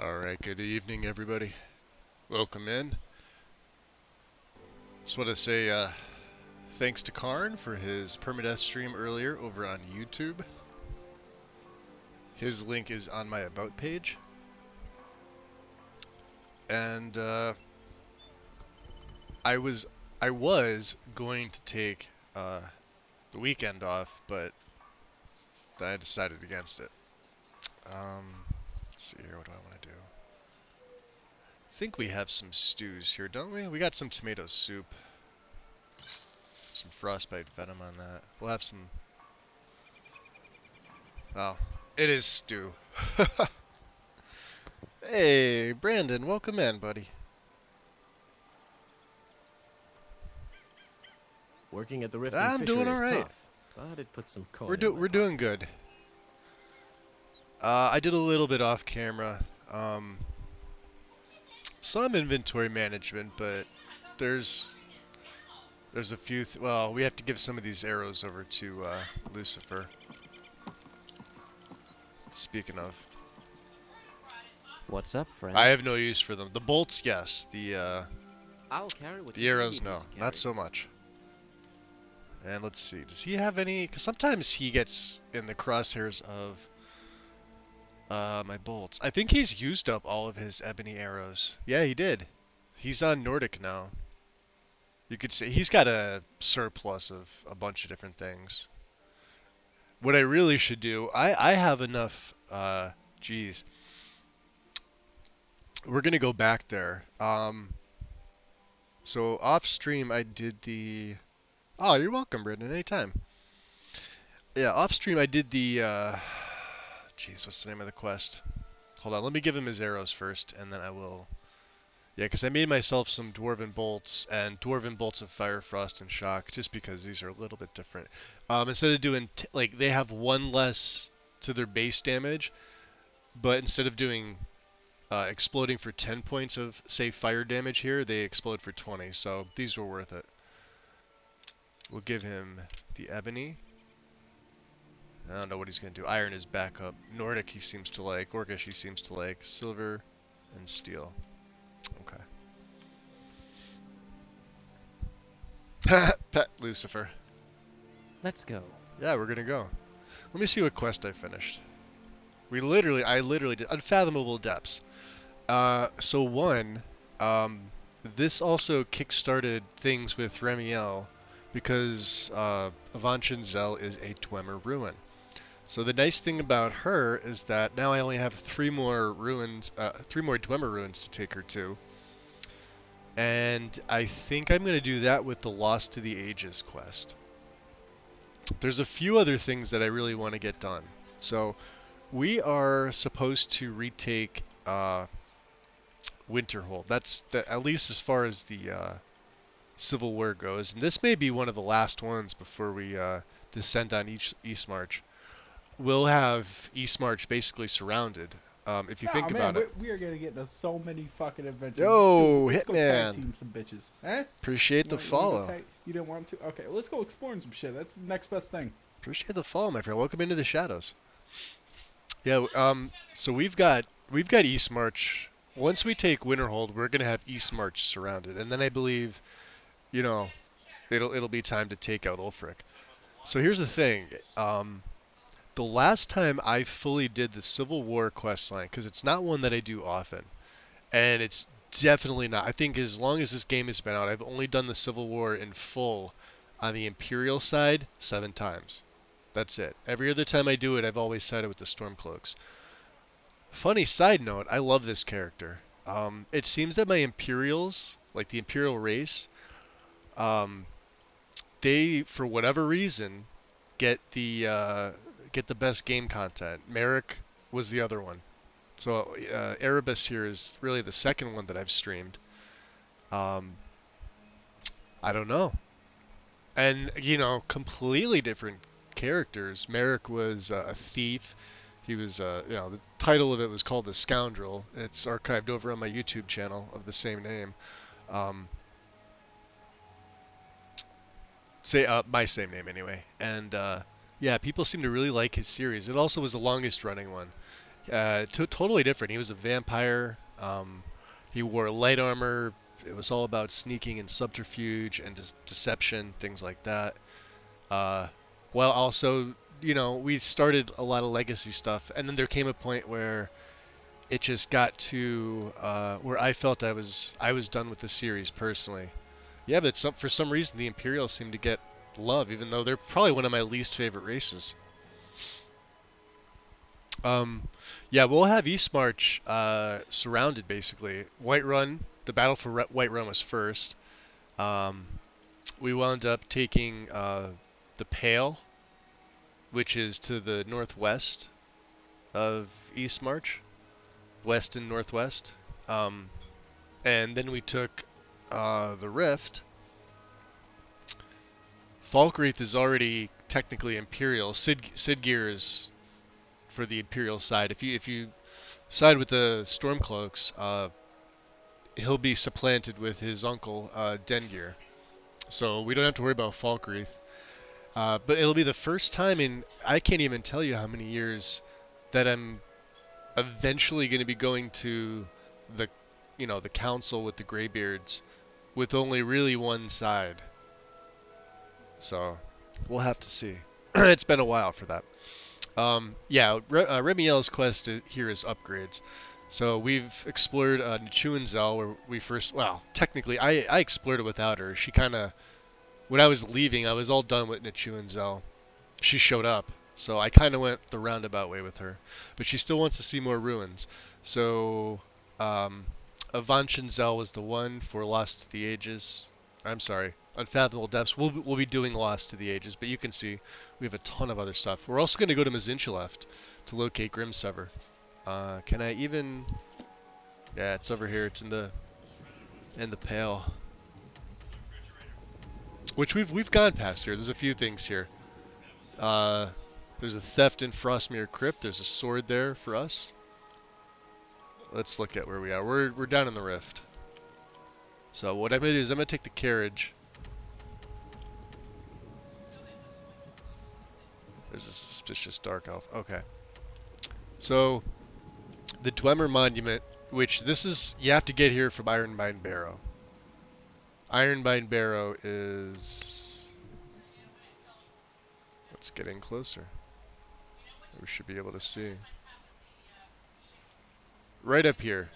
Alright, good evening everybody. Welcome in. Just want to say thanks to Karn for his permadeath stream earlier over on YouTube. His link is on my about page. And I was going to take the weekend off, but I decided against it. Let's see here, what do I want to do? I think we have some stews here, don't we? We got some tomato soup. Some frostbite venom on that. We'll have some... Oh, it is stew. Hey, Brandon, welcome in, buddy. Working at the Rift I'm and doing Fishery is alright. tough, but it puts some coin We're doing good. I did a little bit off camera. Some inventory management, but there's a few. Well, we have to give some of these arrows over to Lucifer. Speaking of, What's up, friend? I have no use for them. The bolts, yes. I'll carry what The you arrows, need me no, to carry. not so much. And let's see, does he have any? Because sometimes he gets in the crosshairs of my bolts. I think he's used up all of his ebony arrows. Yeah, he did. He's on Nordic now. You could say he's got a surplus of a bunch of different things. What I really should do, I have enough, geez. We're gonna go back there. So off stream I did the... Oh, you're welcome, Brendan, anytime. Yeah, off stream I did the, jeez, what's the name of the quest? Hold on, let me give him his arrows first, and then I will... Yeah, because I made myself some Dwarven Bolts, and Dwarven Bolts of Fire, Frost, and Shock, just because these are a little bit different. Instead of doing, like, they have one less to their base damage, but instead of doing exploding for 10 points of, say, fire damage here, they explode for 20, so these were worth it. We'll give him the Ebony. I don't know what he's going to do. Iron is back up. Nordic he seems to like. Orcish he seems to like. Silver and Steel. Okay. Pet Lucifer. Let's go. Yeah, we're gonna go. Let me see what quest I finished. I literally did Unfathomable Depths. So one, this also kickstarted things with Remiel because Avanchan Zell is a Dwemer ruin. So the nice thing about her is that now I only have three more Dwemer ruins to take her to. And I think I'm going to do that with the Lost to the Ages quest. There's a few other things that I really want to get done. So we are supposed to retake Winterhold. That's at least as far as the Civil War goes. And this may be one of the last ones before we descend on East March. We'll have East March basically surrounded. If you think about it. We are going to get into so many fucking adventures. Yo, Dude, let's go Hitman. tag team some bitches. Eh? Appreciate the follow. You didn't want to? Okay, let's go exploring some shit. That's the next best thing. Appreciate the follow, my friend. Welcome into the shadows. Yeah, so we've got East March. Once we take Winterhold, we're gonna have East March surrounded, and then I believe, you know, it'll be time to take out Ulfric. So here's the thing. The last time I fully did the Civil War quest line, because it's not one that I do often, and it's definitely not. I think as long as this game has been out, I've only done the Civil War in full on the Imperial side 7 times. That's it. Every other time I do it, I've always sided with the Stormcloaks. Funny side note, I love this character. It seems that my Imperials, like the Imperial race, they, for whatever reason, get the best game content. Merrick was the other one. So Erebus here is really the second one that I've streamed. I don't know. And, you know, completely different characters. Merrick was a thief. He was, you know, the title of it was called The Scoundrel. It's archived over on my YouTube channel of the same name. My same name anyway. And, yeah, people seem to really like his series. It also was the longest running one. Totally different. He was a vampire. He wore light armor. It was all about sneaking and subterfuge and deception, things like that. Well, also, we started a lot of legacy stuff, and then there came a point where it just got to where I felt I was done with the series personally. Yeah, but for some reason the Imperials seem to get love, even though they're probably one of my least favorite races. Yeah, we'll have East March surrounded basically. Whiterun, the battle for Whiterun was first. Um, we wound up taking the Pale, which is to the northwest of East March, west and northwest. And then we took the Rift. Falkreath is already technically Imperial. Sidgear is for the Imperial side. If you side with the Stormcloaks, he'll be supplanted with his uncle Dengear. So we don't have to worry about Falkreath. But it'll be the first time in I can't even tell you how many years that I'm eventually going to be going to the the council with the Greybeards with only really one side. So we'll have to see. It's been a while for that. Yeah, Remiel's quest here is upgrades. So we've explored Nichuanzel where we first, well, technically I explored it without her. She kind of, when I was leaving, I was all done with Nichuanzel. She showed up, so I kind of went the roundabout way with her. But she still wants to see more ruins. So, Avanchanzel was the one for Lost to the Ages. I'm sorry, Unfathomable Depths. We'll be doing Lost to the Ages, but you can see we have a ton of other stuff. We're also going to go to Mazincheleft to locate Grimsever. Can I even? Yeah, it's over here. It's in the Pale. Which we've gone past here. There's a few things here. There's a theft in Frostmere Crypt. There's a sword there for us. Let's look at where we are. We're down in the Rift. So what I'm gonna do is I'm gonna take the carriage. There's a suspicious dark elf. Okay. So the Dwemer Monument, which this is you have to get here from Ironbind Barrow. Ironbind Barrow is. Let's get in closer. We should be able to see. Right up here.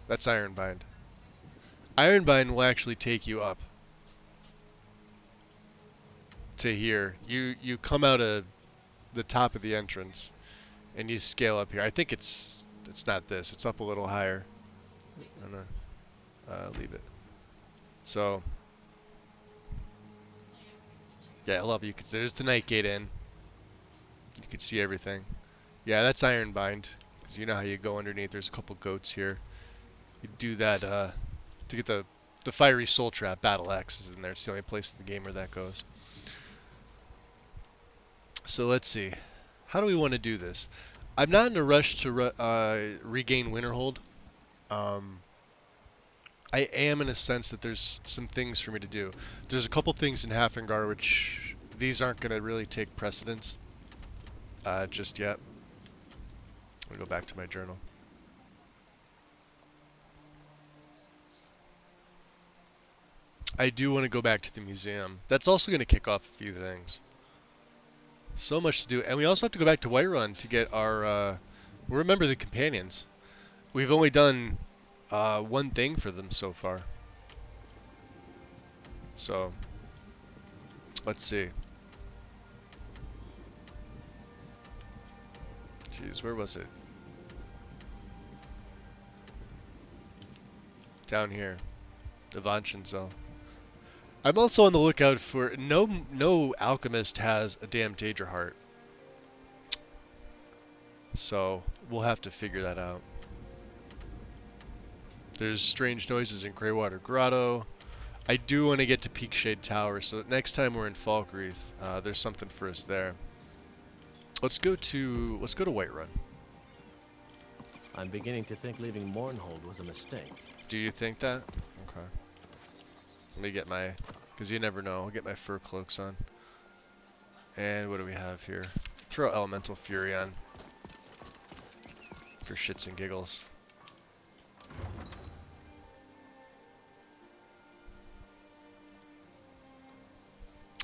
That's Ironbind. Ironbind will actually take you up to here. You come out of the top of the entrance and you scale up here. I think it's not this. It's up a little higher. I'm gonna leave it. So yeah, I love you. There's the Night Gate Inn. You can see everything. Yeah, that's Ironbind. Because you know how you go underneath. There's a couple goats here. You do that to get the Fiery Soul Trap. Battle Axe is in there. It's the only place in the game where that goes. So let's see. How do we want to do this? I'm not in a rush to regain Winterhold. I am in a sense that there's some things for me to do. There's a couple things in Hafengar which these aren't going to really take precedence just yet. I'm going to go back to my journal. I do want to go back to the museum. That's also going to kick off a few things. So much to do. And we also have to go back to Whiterun to get our... remember the companions. We've only done one thing for them so far. So, let's see. Jeez, where was it? Down here. The Vanchanzel. I'm also on the lookout for... No alchemist has a damn Daedra heart. So, we'll have to figure that out. There's strange noises in Greywater Grotto. I do want to get to Peakshade Tower, so next time we're in Falkreath, there's something for us there. Let's go to Whiterun. I'm beginning to think leaving Mournhold was a mistake. Do you think that? Okay. Let me get my, because you never know. I'll get my fur cloaks on. And what do we have here? Throw Elemental Fury on. for shits and giggles.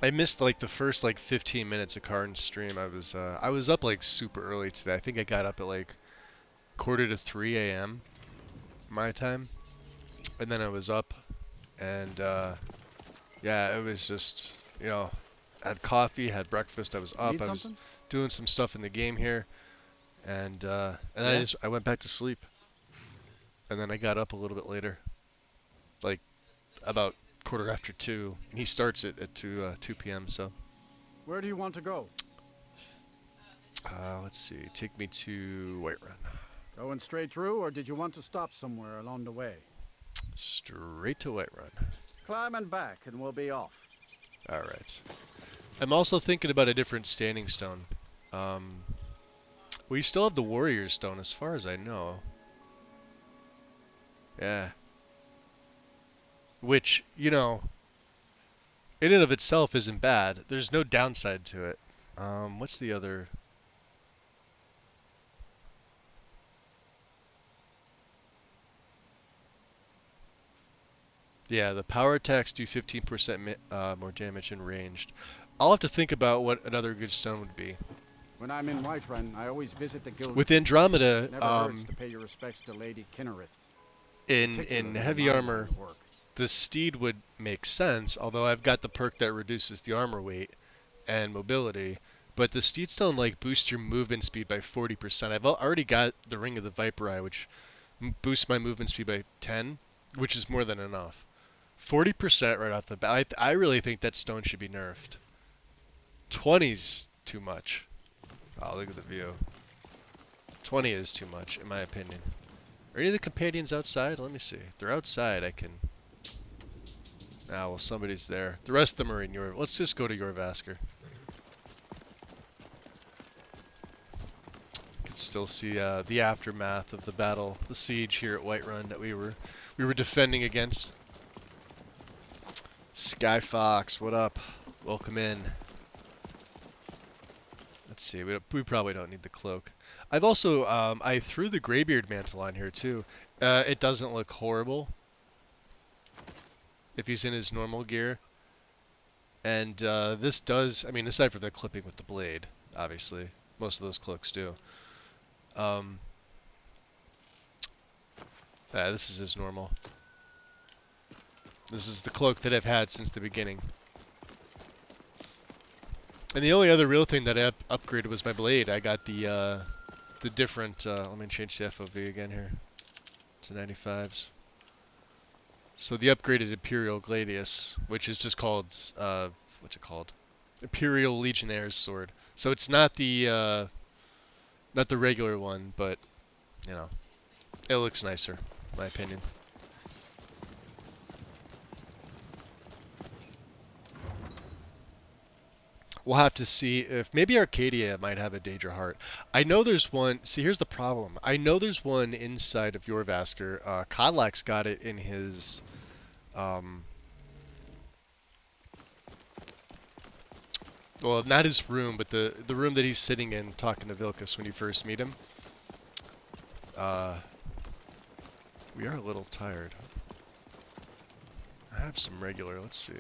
I missed like the first like 15 minutes of Karn's stream. I was up like super early today. I think I got up at like quarter to 3 a.m. my time, and then I was up, and yeah, it was just, you know, had coffee, had breakfast. I was up. Need I was something? doing some stuff in the game here, and Yes? I went back to sleep, and then I got up a little bit later, like about quarter after 2. He starts it at 2 p.m. So Where do you want to go? let's see, take me to Whiterun. Going straight through, or did you want to stop somewhere along the way? Straight to Whiterun. Climb and back, and we'll be off. All right. I'm also thinking about a different standing stone. We still have the Warrior Stone, as far as I know. Yeah. Which, you know, in and of itself isn't bad. There's no downside to it. What's the other? Yeah, the power attacks do 15% more damage in ranged. I'll have to think about what another good stone would be. When I'm in Whiterun, I always visit the guild. With Andromeda, Never hurts to pay your respects to Lady Kinnereth. in heavy armor, the steed would make sense, although I've got the perk that reduces the armor weight and mobility. But the steed stone like boosts your movement speed by 40%. I've already got the Ring of the Viper Eye, which boosts my movement speed by 10, which is more than enough. 40% right off the bat. I really think that stone should be nerfed. 20's too much. Oh, look at the view. 20 is too much, in my opinion. Are any of the companions outside? Let me see. If they're outside, I can... Ah, well, somebody's there. The rest of them are in your... Let's just go to your Vasker. You can still see the aftermath of the battle, the siege here at Whiterun that we were defending against. Sky Fox, what up? Welcome in. Let's see, we probably don't need the cloak. I've also, I threw the Greybeard mantle on here too. It doesn't look horrible if he's in his normal gear. And this does, I mean, aside from the clipping with the blade, obviously. Most of those cloaks do. This is his normal. This is the cloak that I've had since the beginning. And the only other real thing that I upgraded was my blade. I got the different, let me change the FOV again here to 95s. So the upgraded Imperial Gladius, which is just called, what's it called? Imperial Legionnaire's Sword. So it's not the regular one, but, you know, it looks nicer, in my opinion. We'll have to see if maybe Arcadia might have a Daedra Heart. I know there's one. See, here's the problem. I know there's one inside of your Vasker. Kodlak's got it in his. Well, not his room, but the room that he's sitting in talking to Vilkas when you first meet him. We are a little tired. I have some regular. Let's see.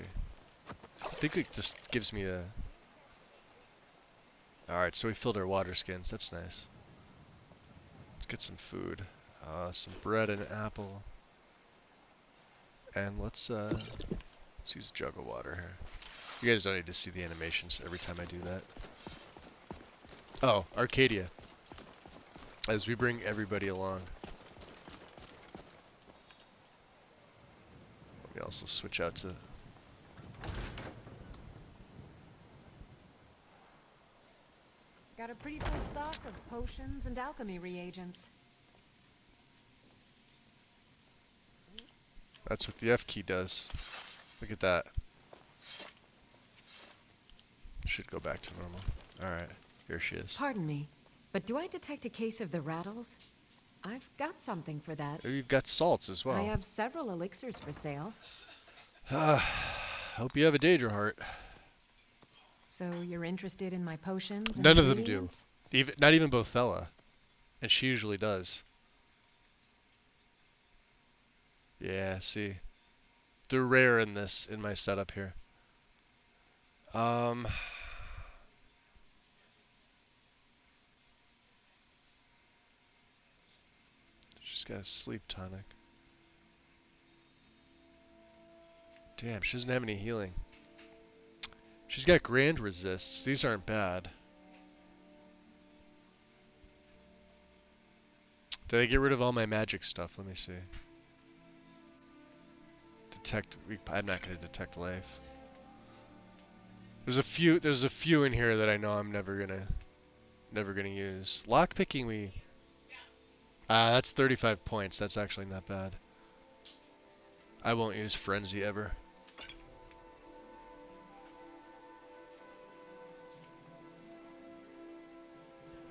I think this gives me a. Alright, so we filled our water skins. That's nice. Let's get some food. Some bread and an apple. And let's use a jug of water here. You guys don't need to see the animations every time I do that. Oh, Arcadia. As we bring everybody along. Let me also switch out to... Got a pretty full stock of potions and alchemy reagents. That's what the F key does. Look at that. Should go back to normal. Alright, here she is. Pardon me, but do I detect a case of the rattles? I've got something for that. Oh, you've got salts as well. I have several elixirs for sale. Hope you have a Daedra Heart. So you're interested in my potions and None of them do. ingredients? Not even Bothella. And she usually does. Yeah, see. They're rare in my setup here. She's got a sleep tonic. Damn, she doesn't have any healing. She's got grand resists. These aren't bad. Did I get rid of all my magic stuff? Let me see. Detect. I'm not going to detect life. There's a few in here that I know I'm never gonna use. Lockpicking that's 35 points. That's actually not bad. I won't use frenzy ever.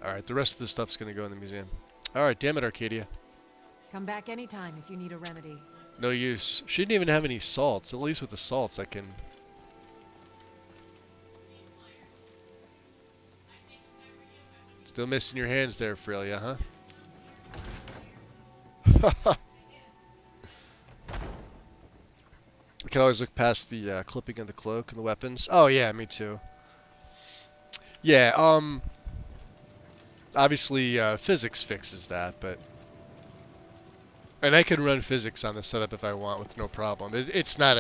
Alright, the rest of the stuff's gonna go in the museum. Alright, damn it, Arcadia. Come back anytime if you need a remedy. No use. She didn't even have any salts. At least with the salts I can... Still missing your hands there, Freya, huh? I can always look past the clipping of the cloak and the weapons. Oh yeah, me too. Yeah, obviously physics fixes that, but... And I can run physics on the setup if I want with no problem. It's not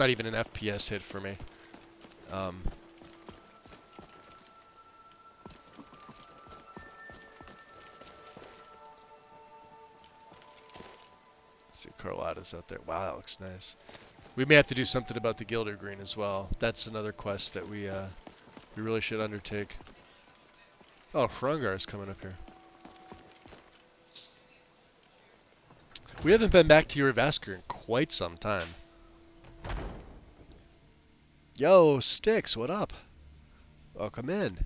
even an FPS hit for me. See, Carlotta's out there. Wow, that looks nice. We may have to do something about the Gilder Green as well. That's another quest that we really should undertake. Oh, Hrungar's coming up here. We haven't been back to Urivasker in quite some time. Yo, Styx, what up? Welcome in.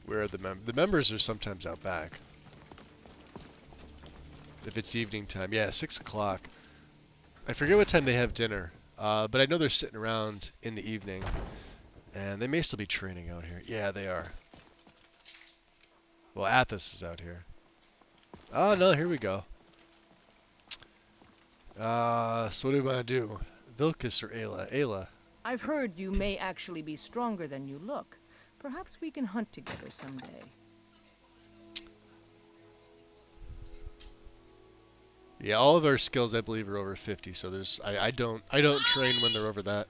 Where are the members? The members are sometimes out back. If it's evening time. Yeah, 6 o'clock. I forget what time they have dinner. But I know they're sitting around in the evening. And they may still be training out here. Yeah, they are. Well, Athos is out here. Oh, no, here we go. So what do we want to do? Vilkas or Ayla? Ayla. I've heard you may actually be stronger than you look. Perhaps we can hunt together someday. Yeah, all of our skills I believe are over 50, so there's I don't train when they're over that.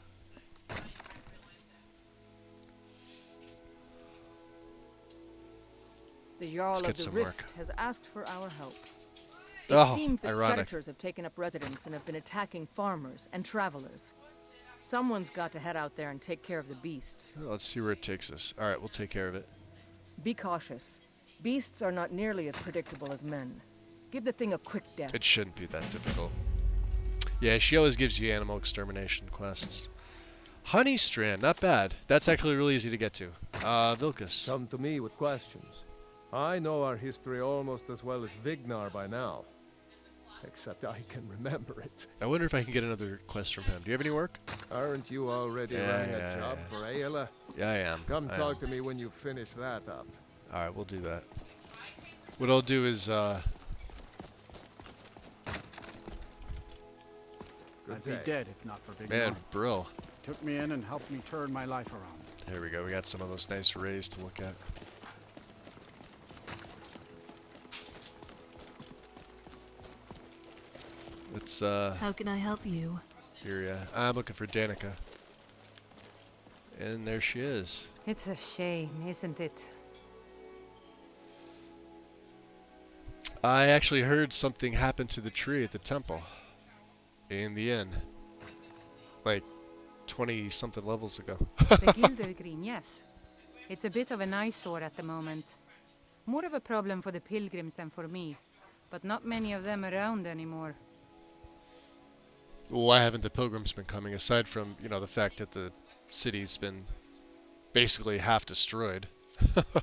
The Jarl Let's of get the some Rift work. has asked for our help. It Oh, seems that ironic. Traitors have taken up residence and have been attacking farmers and travelers. Someone's got to head out there and take care of the beasts. Let's see where it takes us. Alright, we'll take care of it. Be cautious. Beasts are not nearly as predictable as men. Give the thing a quick death. It shouldn't be that difficult. Yeah, she always gives you animal extermination quests. Honey Strand, not bad. That's actually really easy to get to. Vilkas. Come to me with questions. I know our history almost as well as Vignar by now. Except I can remember it. I wonder if I can get another quest from him. Do you have any work? Aren't you already running a job for Ayla? Yeah, I am. Come talk to me when you finish that up. Alright, we'll do that. What I'll do is, I'd be day. dead if not for Big man, Mom. Brill. Took me in and helped me turn my life around. Here we go. We got some of those nice rays to look at. Let's, How can I help you? here, yeah. I'm looking for Danica. And there she is. It's a shame, isn't it? I actually heard something happen to the tree at the temple. In the inn. Like, 20-something levels ago. The Gilder Green, yes. It's a bit of an eyesore at the moment. More of a problem for the pilgrims than for me. But not many of them around anymore. Why haven't the pilgrims been coming, aside from, you know, the fact that the city's been basically half destroyed?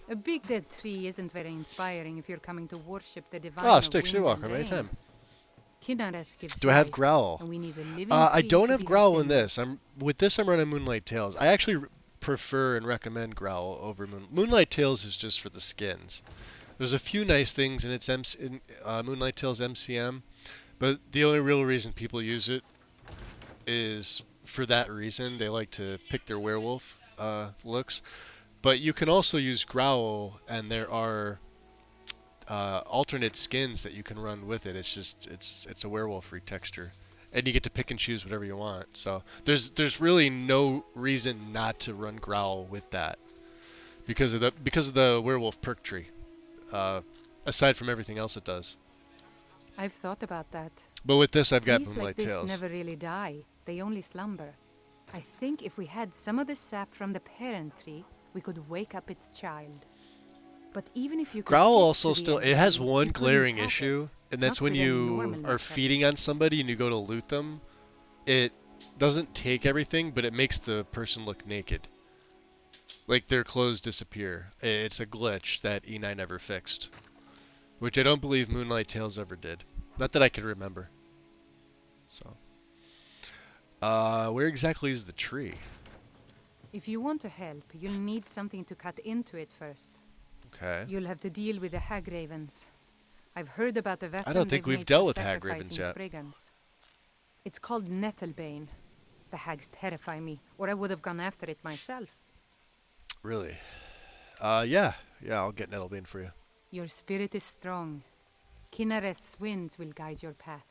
A big dead tree isn't very inspiring if you're coming to worship the divine. Ah, of Styx, you're wind and welcome, anytime. rains. Kynareth gives Do I have life, Growl? and we need a living I tree don't to have be her Growl in symbol. this. With this I'm running Moonlight Tales. I actually prefer and recommend Growl over Moonlight Tales is just for the skins. There's a few nice things in its Moonlight Tales MCM, but the only real reason people use it is for that reason. They like to pick their werewolf looks. But you can also use Growl, and there are alternate skins that you can run with it. It's just it's a werewolf retexture, and you get to pick and choose whatever you want. So there's really no reason not to run Growl with that because of the werewolf perk tree. Aside from everything else it does. I've thought about that. But with this, I've got Trees Moonlight like this Tales. never really die. They only slumber. I think if we had some of the sap from the parent tree, we could wake up its child. But even if you could Growl get also to the still, end it has tree, one you couldn't glaring tap issue, it. and that's Not when with any you normal are method. feeding on somebody and you go to loot them, it doesn't take everything, but it makes the person look naked. Like their clothes disappear. It's a glitch that E9 never fixed. Which I don't believe Moonlight Tales ever did. Not that I can remember. So. Where exactly is the tree? If you want to help, you'll need something to cut into it first. Okay. You'll have to deal with the hag ravens. I've heard about the weapon I don't think they've we've made dealt for with hag ravens sacrificing yet. Spriggans. It's called Nettlebane. The hags terrify me, or I would have gone after it myself. Really? Yeah, I'll get Nettlebane for you. Your spirit is strong. Kinnereth's winds will guide your path.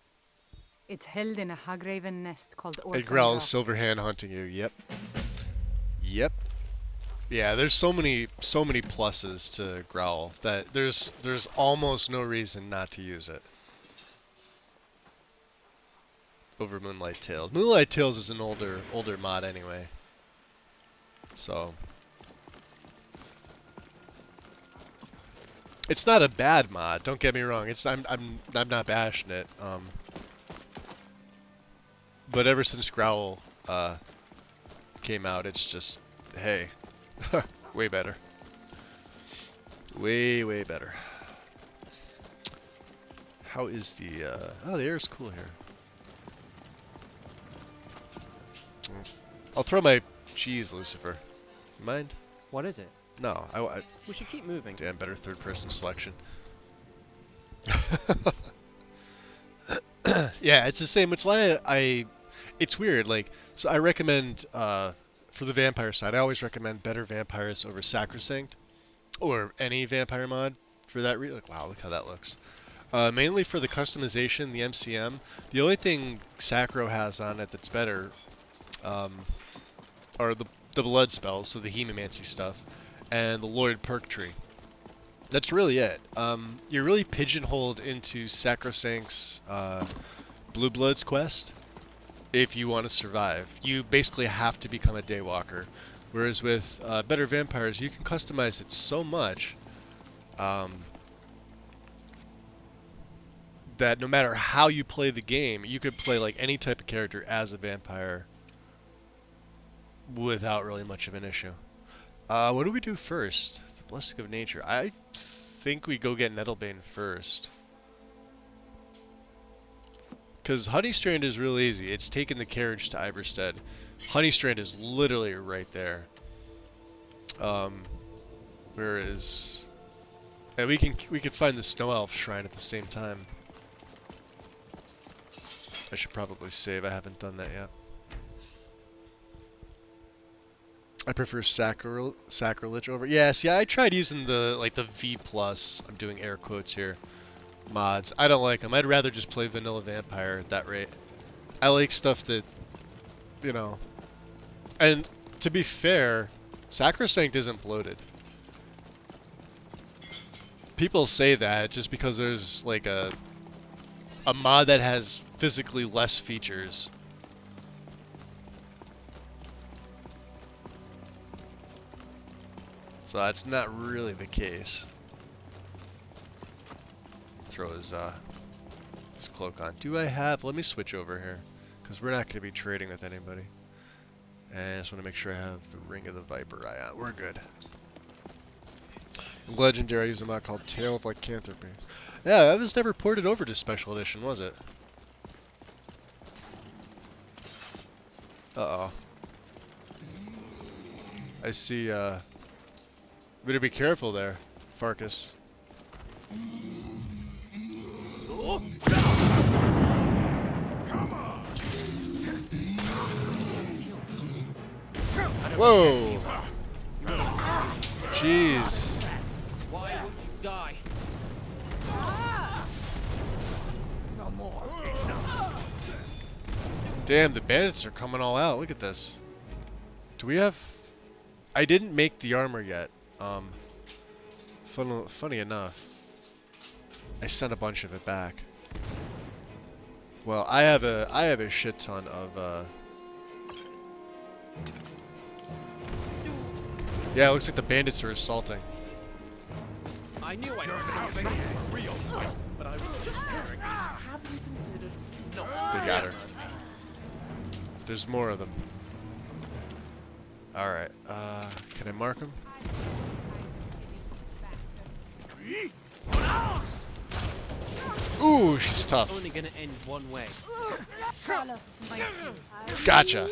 It's held in a hagraven nest called Orphan And Growl is Rock. Silverhand hunting you. Yep. Yeah, there's so many pluses to Growl that there's almost no reason not to use it over Moonlight Tales. Moonlight Tales is an older mod anyway. So it's not a bad mod, don't get me wrong. I'm not bashing it. But ever since Growl came out, it's just, hey, way better. Way better. How is the, oh, the air is cool here. I'll throw my cheese, Lucifer. Mind? What is it? No, I We should keep moving. damn, better third-person selection. Yeah, it's the same. It's why it's weird. Like, so I recommend for the vampire side, I always recommend better vampires over Sacrosanct or any vampire mod for that reason. Like, wow, look how that looks. Mainly for the customization, the MCM. The only thing Sacro has on it that's better are the blood spells, so the Hemomancy stuff, and the Lord perk tree. That's really it. You're really pigeonholed into Sacrosanct's Blue Bloods quest if you want to survive. You basically have to become a Daywalker. Whereas with Better Vampires, you can customize it so much that no matter how you play the game, you could play like any type of character as a vampire without really much of an issue. What do we do first? The Blessing of Nature. I think we go get Nettlebane first. Because Honeystrand is real easy. It's taking the carriage to Iverstead. Honeystrand is literally right there. Whereas, and we could find the Snow Elf Shrine at the same time. I should probably save. I haven't done that yet. I prefer sacrilege over. Yeah, see, I tried using the V+. I'm doing air quotes here. Mods. I don't like them. I'd rather just play vanilla vampire at that rate. I like stuff that, you know. And to be fair, Sacrosanct isn't bloated. People say that just because there's like a mod that has physically less features. So that's not really the case. Throw his cloak on. Do I have... Let me switch over here, because we're not going to be trading with anybody. And I just want to make sure I have the Ring of the Viper Eye on. We're good. In Legendary, I use a mod called Tale of Lycanthropy. Yeah, that was never ported over to Special Edition, was it? Uh-oh. I see, better be careful there, Farkas. Whoa! Jeez. Why would you die? No more. Damn, the bandits are coming all out. Look at this. Do we have... I didn't make the armor yet. Funny enough, I sent a bunch of it back. Well, I have a shit ton of yeah, it looks like the bandits are assaulting. I knew I heard something. Real fight, but I was just wondering. Have you considered? No. They got her. There's more of them. Alright, can I mark them? Ooh, she's tough. Only gonna end one way. Gotcha.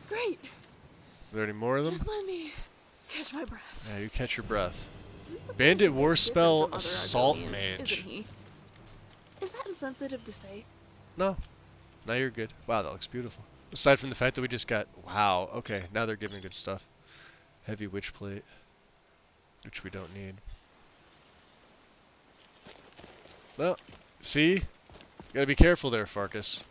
Great. Are there any more of them? Just let me catch my breath. Yeah, you catch your breath. You're supposed Bandit to be war different spell from other assault Argonians, mage. Isn't he? Is that insensitive to say? No. Now you're good. Wow, that looks beautiful. Aside from the fact that we just got... Wow, okay, now they're giving good stuff. Heavy witch plate. Which we don't need. Well, see? You gotta be careful there, Farkas.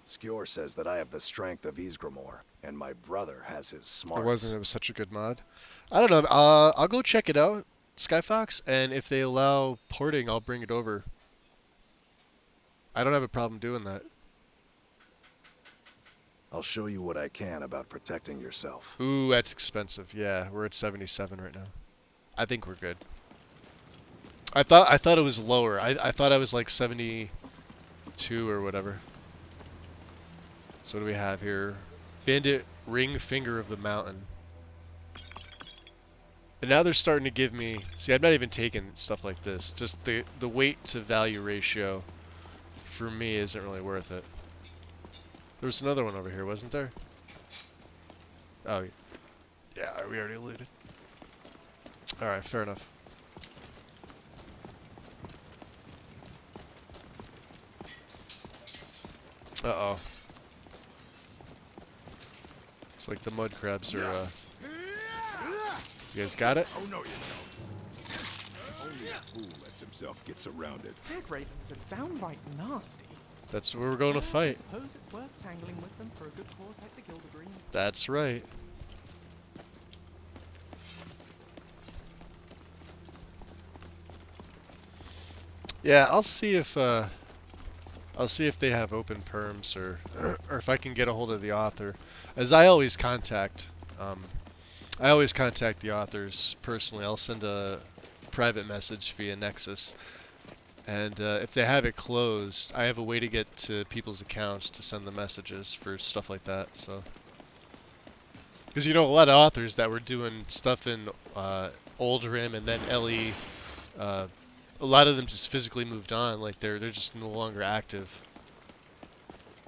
Skjor says that I have the strength of Ysgramor, and my brother has his smarts. It was such a good mod. I don't know, I'll go check it out, Skyfox, and if they allow porting, I'll bring it over. I don't have a problem doing that. I'll show you what I can about protecting yourself. Ooh, that's expensive. Yeah, we're at 77 right now. I think we're good. I thought it was lower. I thought I was like 72 or whatever. So what do we have here? Bandit Ring Finger of the Mountain. But now they're starting to give me... See, I'm not even taking stuff like this. Just the weight to value ratio for me isn't really worth it. There was another one over here, wasn't there? Oh, yeah, we already looted. Alright, fair enough. Uh-oh. Looks like the mud crabs are, You guys got it? Oh, no, you don't. Only a fool lets himself get surrounded. Hag ravens are downright nasty. That's where we're going to fight. I suppose it's worth tangling with them for a good cause like the Gildergreen. That's right. Yeah, I'll see if they have open perms or if I can get a hold of the author. As I always contact the authors personally. I'll send a private message via Nexus. And if they have it closed, I have a way to get to people's accounts to send the messages for stuff like that. So, because you know a lot of authors that were doing stuff in Old Rim and then LE, a lot of them just physically moved on. Like they're just no longer active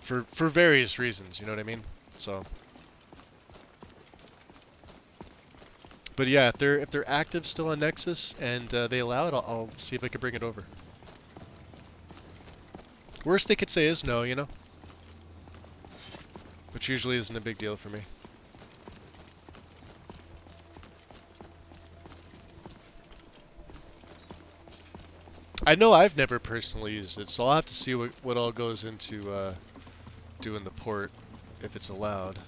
for various reasons. You know what I mean? So, but yeah, if they're active still on Nexus and they allow it, I'll see if I can bring it over. Worst they could say is no, you know? Which usually isn't a big deal for me. I know I've never personally used it, so I'll have to see what all goes into doing the port, if it's allowed.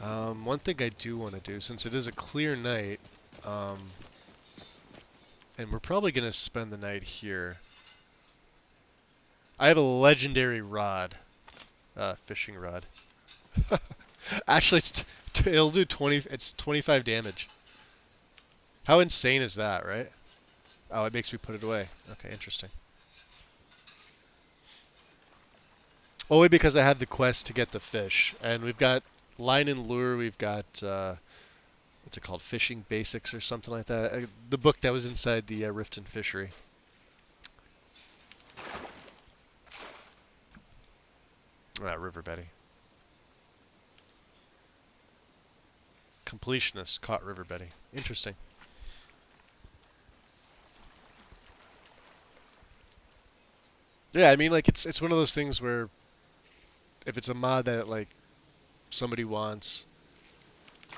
One thing I do want to do, since it is a clear night, and we're probably going to spend the night here. I have a legendary rod, fishing rod. Actually, it'll do 20. It's 25 damage. How insane is that, right? Oh, it makes me put it away. Okay, interesting. Only because I had the quest to get the fish, and we've got line and lure. We've got what's it called? Fishing Basics or something like that. The book that was inside the Riften Fishery. River Betty. Completionist caught River Betty. Interesting. Yeah, I mean, like it's one of those things where if it's a mod that like somebody wants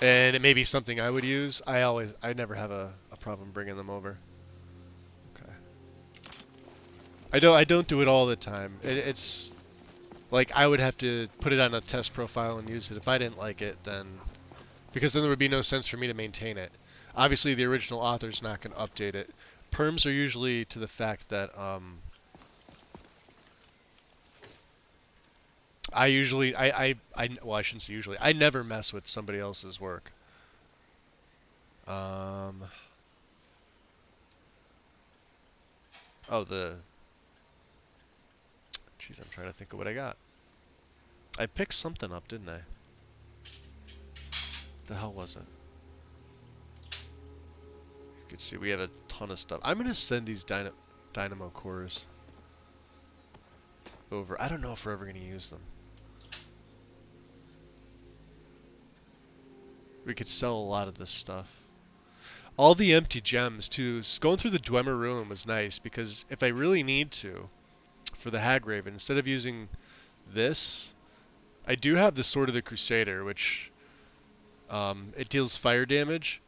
and it may be something I would use, I never have a problem bringing them over. Okay. I don't do it all the time. It's like I would have to put it on a test profile and use it. If I didn't like it, then because then there would be no sense for me to maintain it. Obviously, the original author's not going to update it. Perms are usually to the fact that well, I shouldn't say usually. I never mess with somebody else's work. Oh, jeez, I'm trying to think of what I got. I picked something up, didn't I? The hell was it? You can see we have a ton of stuff. I'm gonna send these dynamo cores over. I don't know if we're ever gonna use them. We could sell a lot of this stuff. All the empty gems too. Going through the Dwemer Ruin was nice because if I really need to, for the Hag Raven, instead of using this, I do have the Sword of the Crusader, which it deals fire damage,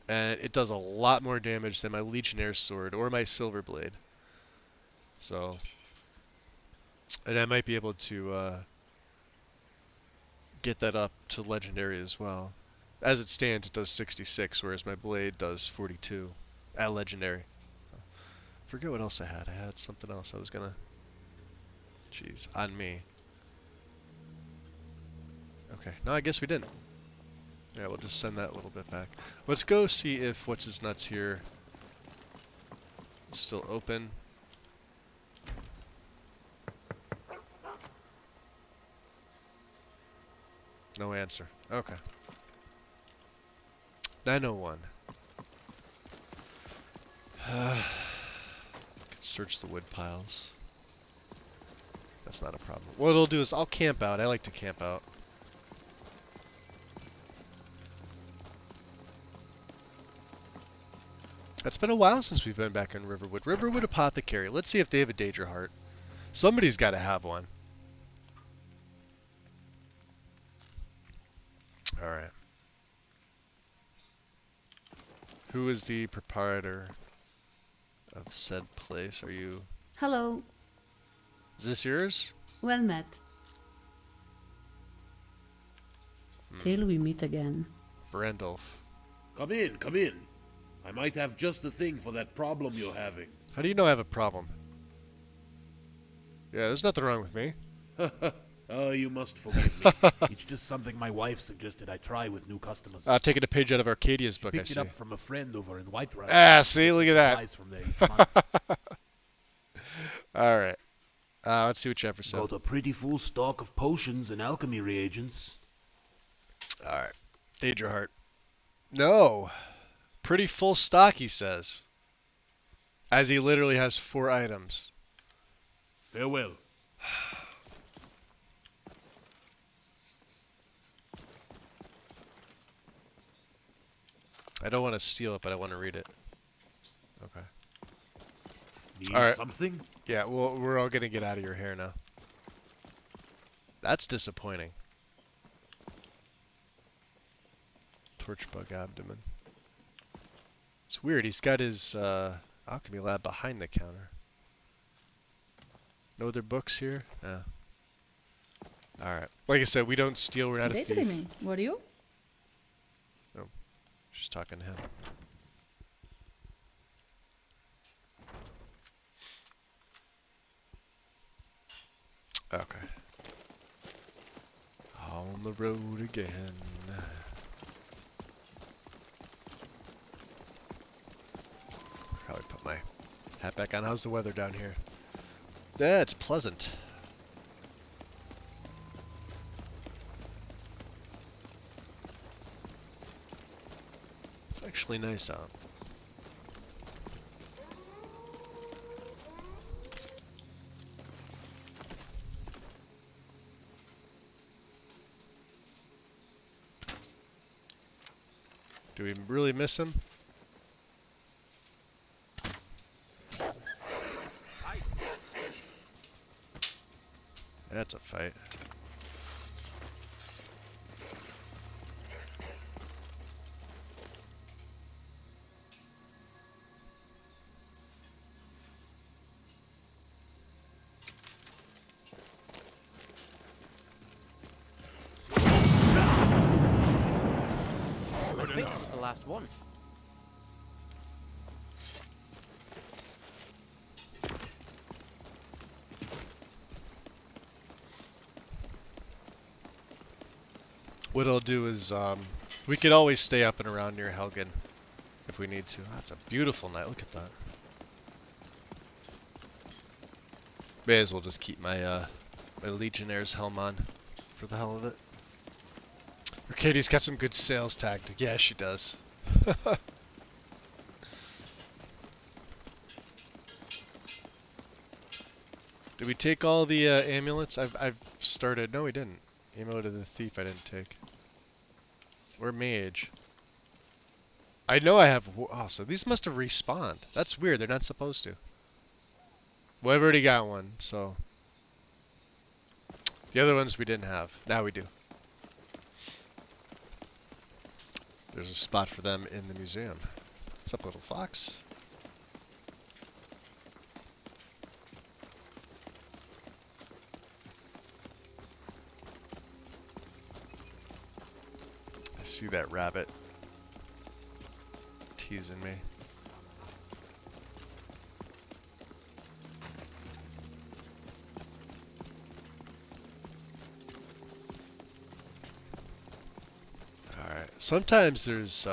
and it does a lot more damage than my Legionnaire sword or my Silver Blade. So, and I might be able to get that up to legendary as well. As it stands, it does 66, whereas my blade does 42 at legendary. So, forget what else I had. I had something else I was gonna. Jeez, on me. Okay, no, I guess we didn't. Yeah, we'll just send that a little bit back. Let's go see if what's his nuts here is still open. No answer. Okay. 901. Search the wood piles. That's not a problem. What it'll do is I'll camp out. I like to camp out. It's been a while since we've been back in Riverwood. Riverwood Apothecary. Let's see if they have a Daedra Heart. Somebody's got to have one. Alright. Who is the proprietor of said place? Are you... Hello. Is this yours? Well met. Till we meet again. Brandolph. Come in, come in. I might have just the thing for that problem you're having. How do you know I have a problem? Yeah, there's nothing wrong with me. Oh, you must forgive me. It's just something my wife suggested I try with new customers. Taking a page out of Arcadia's book, I see. Picked it up from a friend over in Whiterun. Ah, see, look at that. From there each month. Alright. Let's see what you have for sale. Got a pretty full stock of potions and alchemy reagents. Alright. Daedra Heart. No. Pretty full stock, he says. As he literally has 4 items. Farewell. I don't want to steal it, but I want to read it. Okay. Need all right. something? Yeah, well, we're all going to get out of your hair now. That's disappointing. Torchbug abdomen. It's weird. He's got his alchemy lab behind the counter. No other books here? Yeah. Alright. Like I said, we don't steal. We're not a thief. Daydreaming. What are you? No. Just talking to him. Okay. On the road again. Probably put my hat back on. How's the weather down here? Yeah, it's pleasant. It's actually nice out. Do we really miss him? That's a fight. I think that was the last one. What I'll do is, we could always stay up and around near Helgen if we need to. That's a beautiful night. Look at that. May as well just keep my my Legionnaire's helm on for the hell of it. Arcadia's got some good sales tactic. Yeah, she does. Did we take all the amulets? I've started. No, we didn't. Amulet of the Thief I didn't take. Or Mage. I know I have. Oh, so these must have respawned. That's weird. They're not supposed to. Well, I've already got one, so. The other ones we didn't have. Now we do. There's a spot for them in the museum. What's up, little fox? I see that rabbit teasing me. Alright, sometimes there's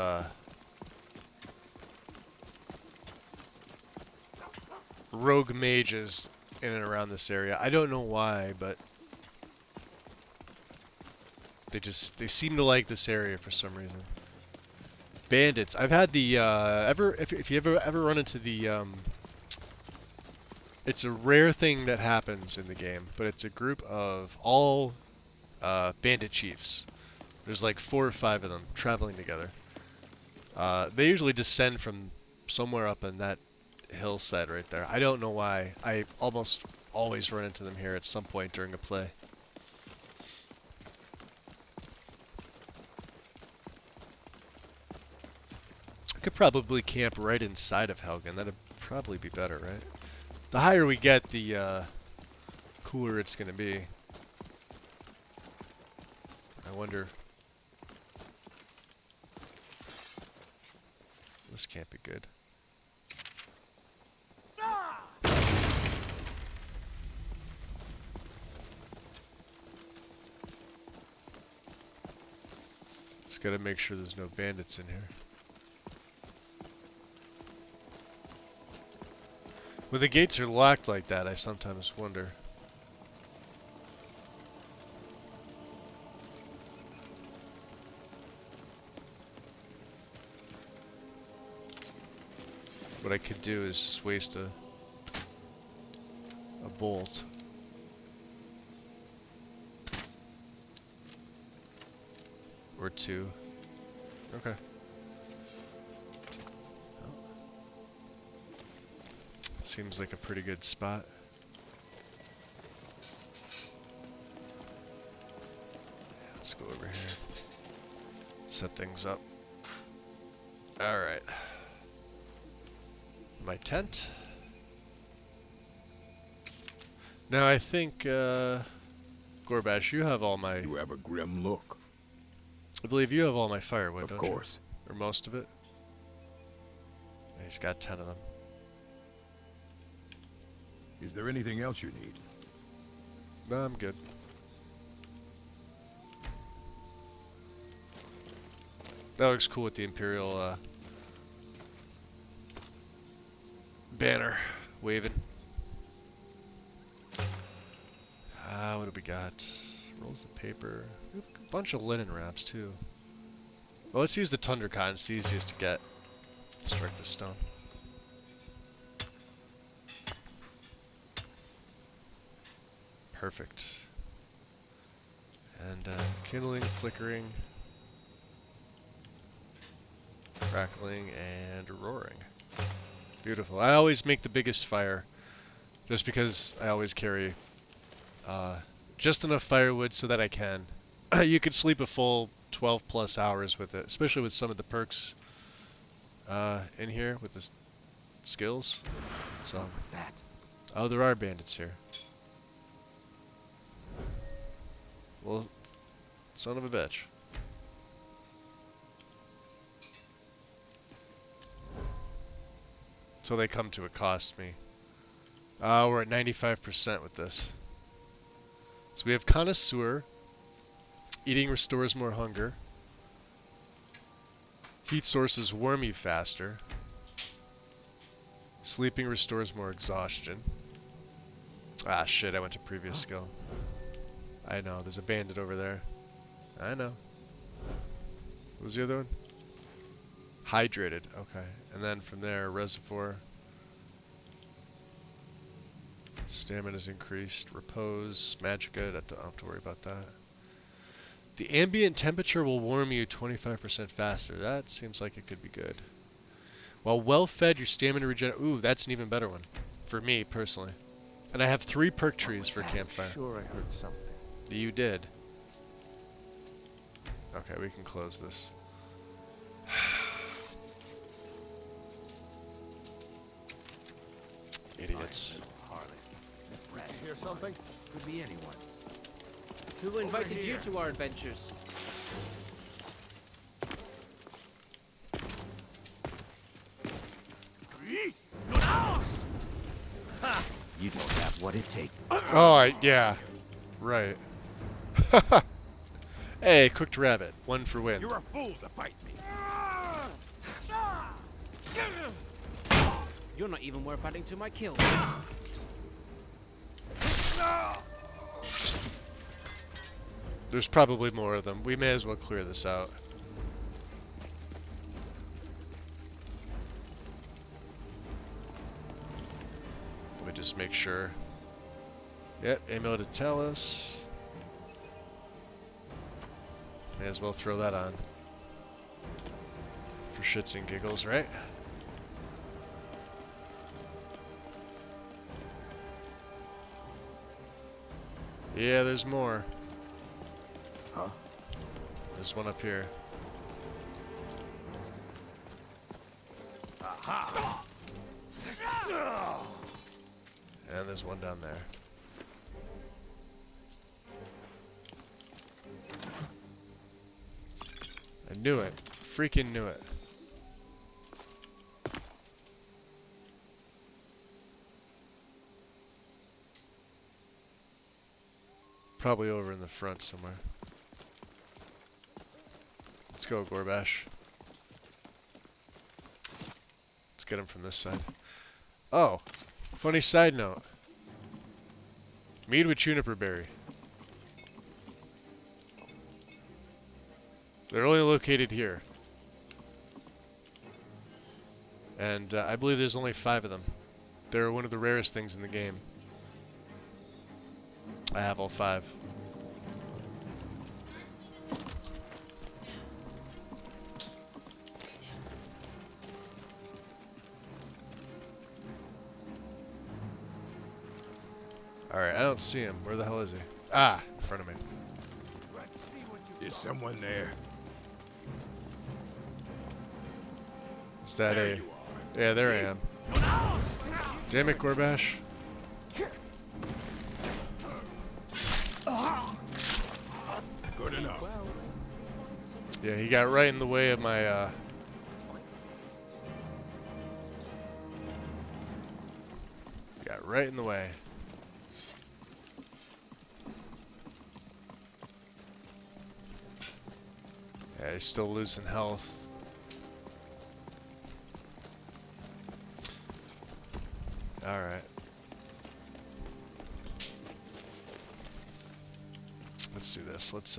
rogue mages in and around this area. I don't know why, but they seem to like this area for some reason. Bandits. I've had the if you ever run into the it's a rare thing that happens in the game, but it's a group of all bandit chiefs. There's like 4 or 5 of them traveling together. They usually descend from somewhere up in that hillside right there. I don't know why. I almost always run into them here at some point during a play. I could probably camp right inside of Helgen. That'd probably be better, right? The higher we get, the cooler it's gonna be. I wonder. This can't be good. Just gotta make sure there's no bandits in here. When the gates are locked like that, I sometimes wonder. What I could do is just waste a bolt. Or 2. Okay. Seems like a pretty good spot. Let's go over here. Set things up. Alright. My tent. Now I think, Gorbash, you have all my... You have a grim look. I believe you have all my firewood, Of don't course. you? Or most of it. He's got 10 of them. Is there anything else you need? No, I'm good. That looks cool with the Imperial banner waving. What do we got? Rolls of paper. We have a bunch of linen wraps too. Well, let's use the Tundercon. It's the easiest to get. Strike the stone. Perfect. And kindling, flickering. crackling, and roaring. Beautiful. I always make the biggest fire, just because I always carry just enough firewood so that I can. You could sleep a full 12 plus hours with it, especially with some of the perks in here with the skills. So. What was that? Oh, there are bandits here. Well, son of a bitch. So they come to accost me. We're at 95% with this. So we have Connoisseur. Eating restores more hunger. Heat sources warm you faster. Sleeping restores more exhaustion. Ah, shit, I went to previous skill. I know, there's a bandit over there. I know. What was the other one? Hydrated, okay. And then from there, reservoir. Stamina is increased. Repose, magicka, I don't have to worry about that. The ambient temperature will warm you 25% faster. That seems like it could be good. While well fed, your stamina regenerates. Ooh, that's an even better one. For me, personally. And I have 3 perk trees for campfire. Sure, I heard something. You did. Okay, we can close this. Idiots. You hear something? Could be anyone's. Who invited you to our adventures? You don't have what it takes. Oh, yeah. Right. Hey, cooked rabbit. 1 for win. You're a fool to fight me. You're not even worth adding to my kills. There's probably more of them. We may as well clear this out. Let me just make sure. Yep, amulet to tell us. May as well throw that on. For shits and giggles, right? Yeah, there's more. Huh? There's one up here. Aha! And there's one down there. I knew it. Freaking knew it. Probably over in the front somewhere. Let's go, Gorbash. Let's get him from this side. Oh, funny side note. Mead with juniper berry. They're only located here. And I believe there's only 5 of them. They're one of the rarest things in the game. I have all 5. Alright, I don't see him. Where the hell is he? Ah, in front of me. Is someone there? Is that a... Yeah, there I am. Damn it, Gorbash. Good enough. Yeah, he got right in the way of my, Got right in the way. Yeah, he's still losing health. Alright. Let's do this. Let's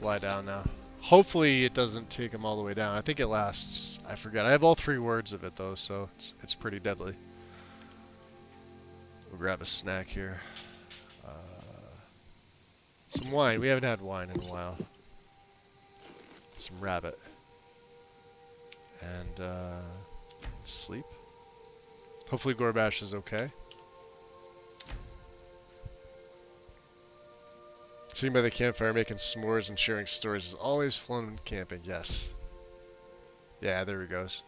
lie down now. Hopefully it doesn't take him all the way down. I think it lasts. I forget. I have all 3 words of it though, so it's pretty deadly. We'll grab a snack here. Some wine. We haven't had wine in a while. Some rabbit. And sleep. Hopefully Gorbash is okay. Sitting by the campfire making s'mores and sharing stories is always fun when camping. Yes. Yeah, there he goes.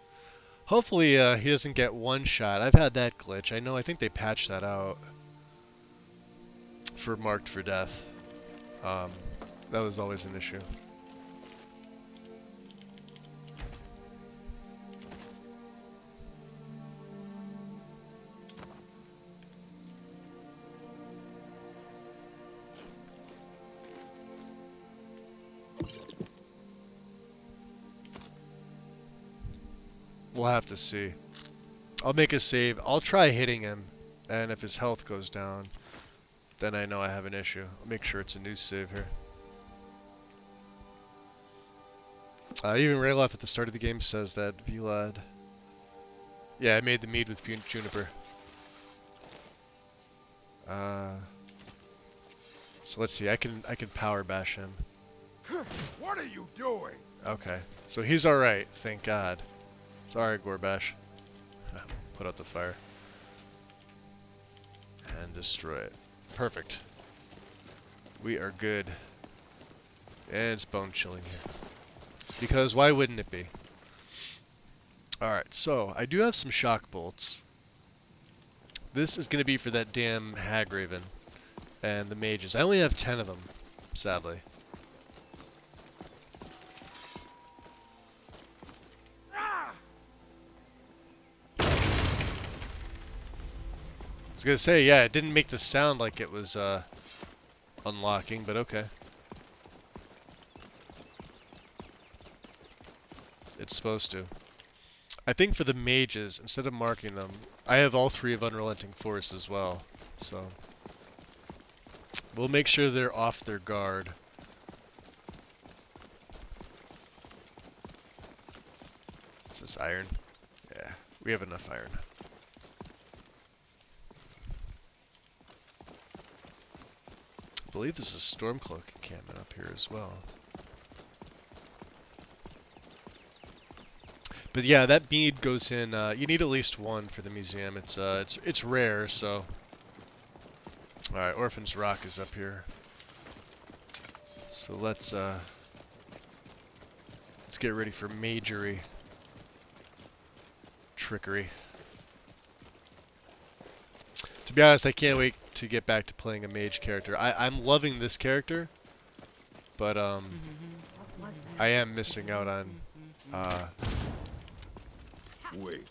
Hopefully he doesn't get one shot. I've had that glitch. I think they patched that out for marked for death. That was always an issue. We'll have to see. I'll make a save. I'll try hitting him, and if his health goes down, then I know I have an issue. I'll make sure it's a new save here. Even Rayloff at the start of the game says that Vlad. Yeah, I made the mead with Juniper. So let's see. I can power bash him. What are you doing? Okay, so he's all right. Thank God. Sorry, Gorbash. Put out the fire. And destroy it. Perfect. We are good. And it's bone chilling here. Because why wouldn't it be? Alright, so I do have some shock bolts. This is going to be for that damn Hagraven and the mages. I only have 10 of them, sadly. I was gonna say, yeah, it didn't make the sound like it was unlocking, but okay. It's supposed to. I think for the mages, instead of marking them, I have all 3 of Unrelenting Force as well, so we'll make sure they're off their guard. Is this iron? Yeah, we have enough iron. I believe there's a Stormcloak encampment up here as well. But yeah, that bead goes in. You need at least 1 for the museum. It's rare, so. All right, Orphan's Rock is up here. So let's get ready for magery, trickery. To be honest, I can't wait to get back to playing a mage character. I'm loving this character, but I am missing out on. Wait.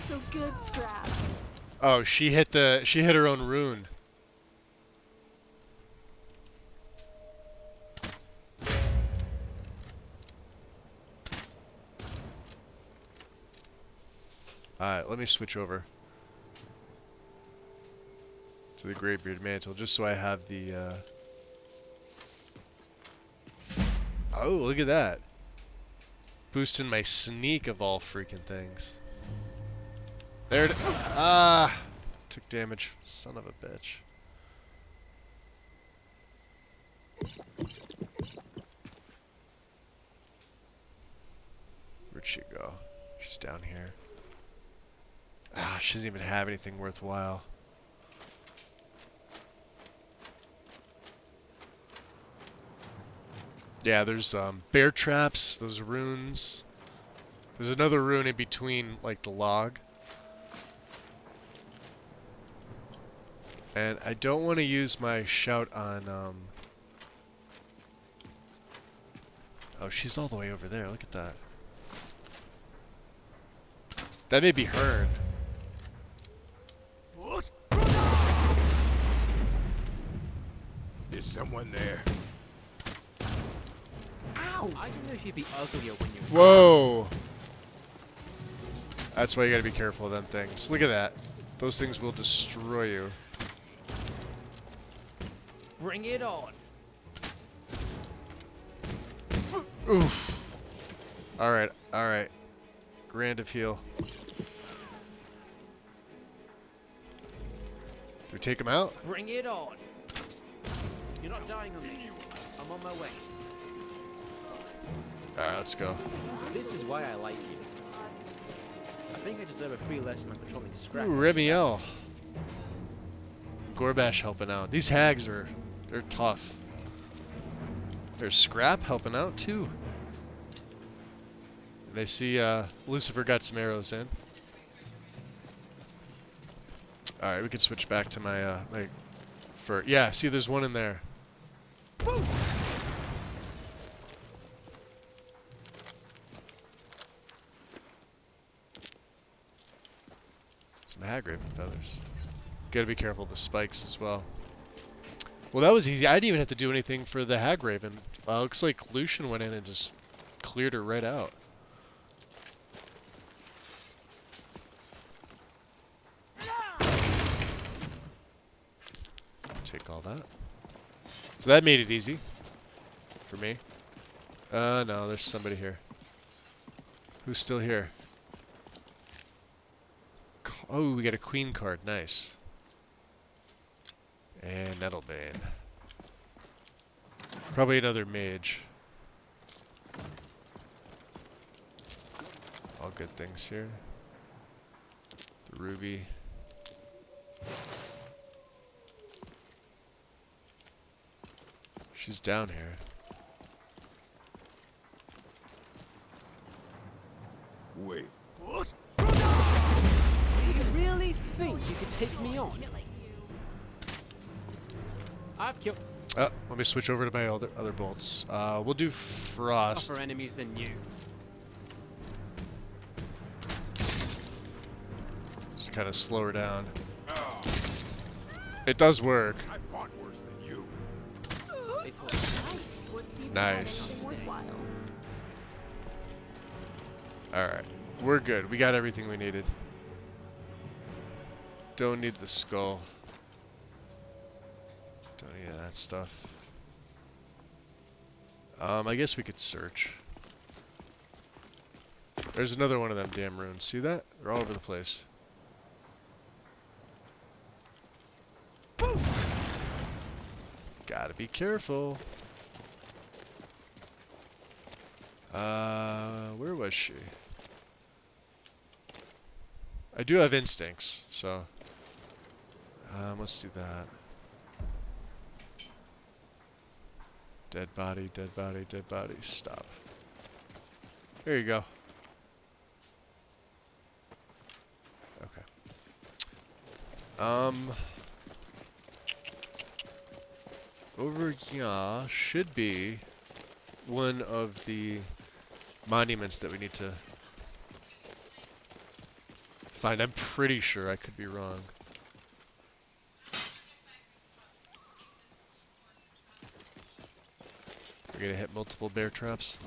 So good, Scrap. Oh, she hit her own rune. Alright, let me switch over to the Greybeard Mantle, just so I have the, Oh, look at that. Boosting my sneak of all freaking things. There it... Ah! Took damage. Son of a bitch. Where'd she go? She's down here. Ah, she doesn't even have anything worthwhile. Yeah, there's bear traps, those runes. There's another rune in between, like, the log. And I don't want to use my shout on, Oh, she's all the way over there. Look at that. That may be Hearn. Is someone there? Ow! I didn't know she'd be uglier when you. Whoa! That's why you gotta be careful of them things. Look at that. Those things will destroy you. Bring it on. Oof. Alright, alright. Grand of heal. Do we take him out? Bring it on. You're not dying on me. I'm on my way. Alright, let's go. This is why I like you. I think I deserve a free lesson on controlling scrap. Ooh, Remiel. Gorbash helping out. These hags they're tough. There's Scrap helping out too. And I see Lucifer got some arrows in. Alright, we can switch back to my yeah, see there's one in there. Some Hagraven feathers. Gotta be careful of the spikes as well. Well, that was easy. I didn't even have to do anything for the Hagraven. Looks like Lucian went in and just cleared her right out. Take all that. So that made it easy for me. No, there's somebody here. Who's still here? Oh, we got a queen card. Nice. And Nettlebane. Probably another mage. All good things here. The ruby. She's down here. Wait. Do you really think you could take me on? I've killed Let me switch over to my other bolts. We'll do frost. tougher enemies than you. Just kind of slow her down. It does work. I fought worse than you. Nice. Alright. We're good. We got everything we needed. Don't need the skull. Don't need that stuff. I guess we could search. There's another one of them damn runes. See that? They're all over the place. Gotta be careful. Where was she? I do have instincts, so let's do that. Dead body, dead body, dead body. Stop. There you go. Okay. Over here should be one of the monuments that we need to find. I'm pretty sure. I could be wrong. We're gonna hit multiple bear traps.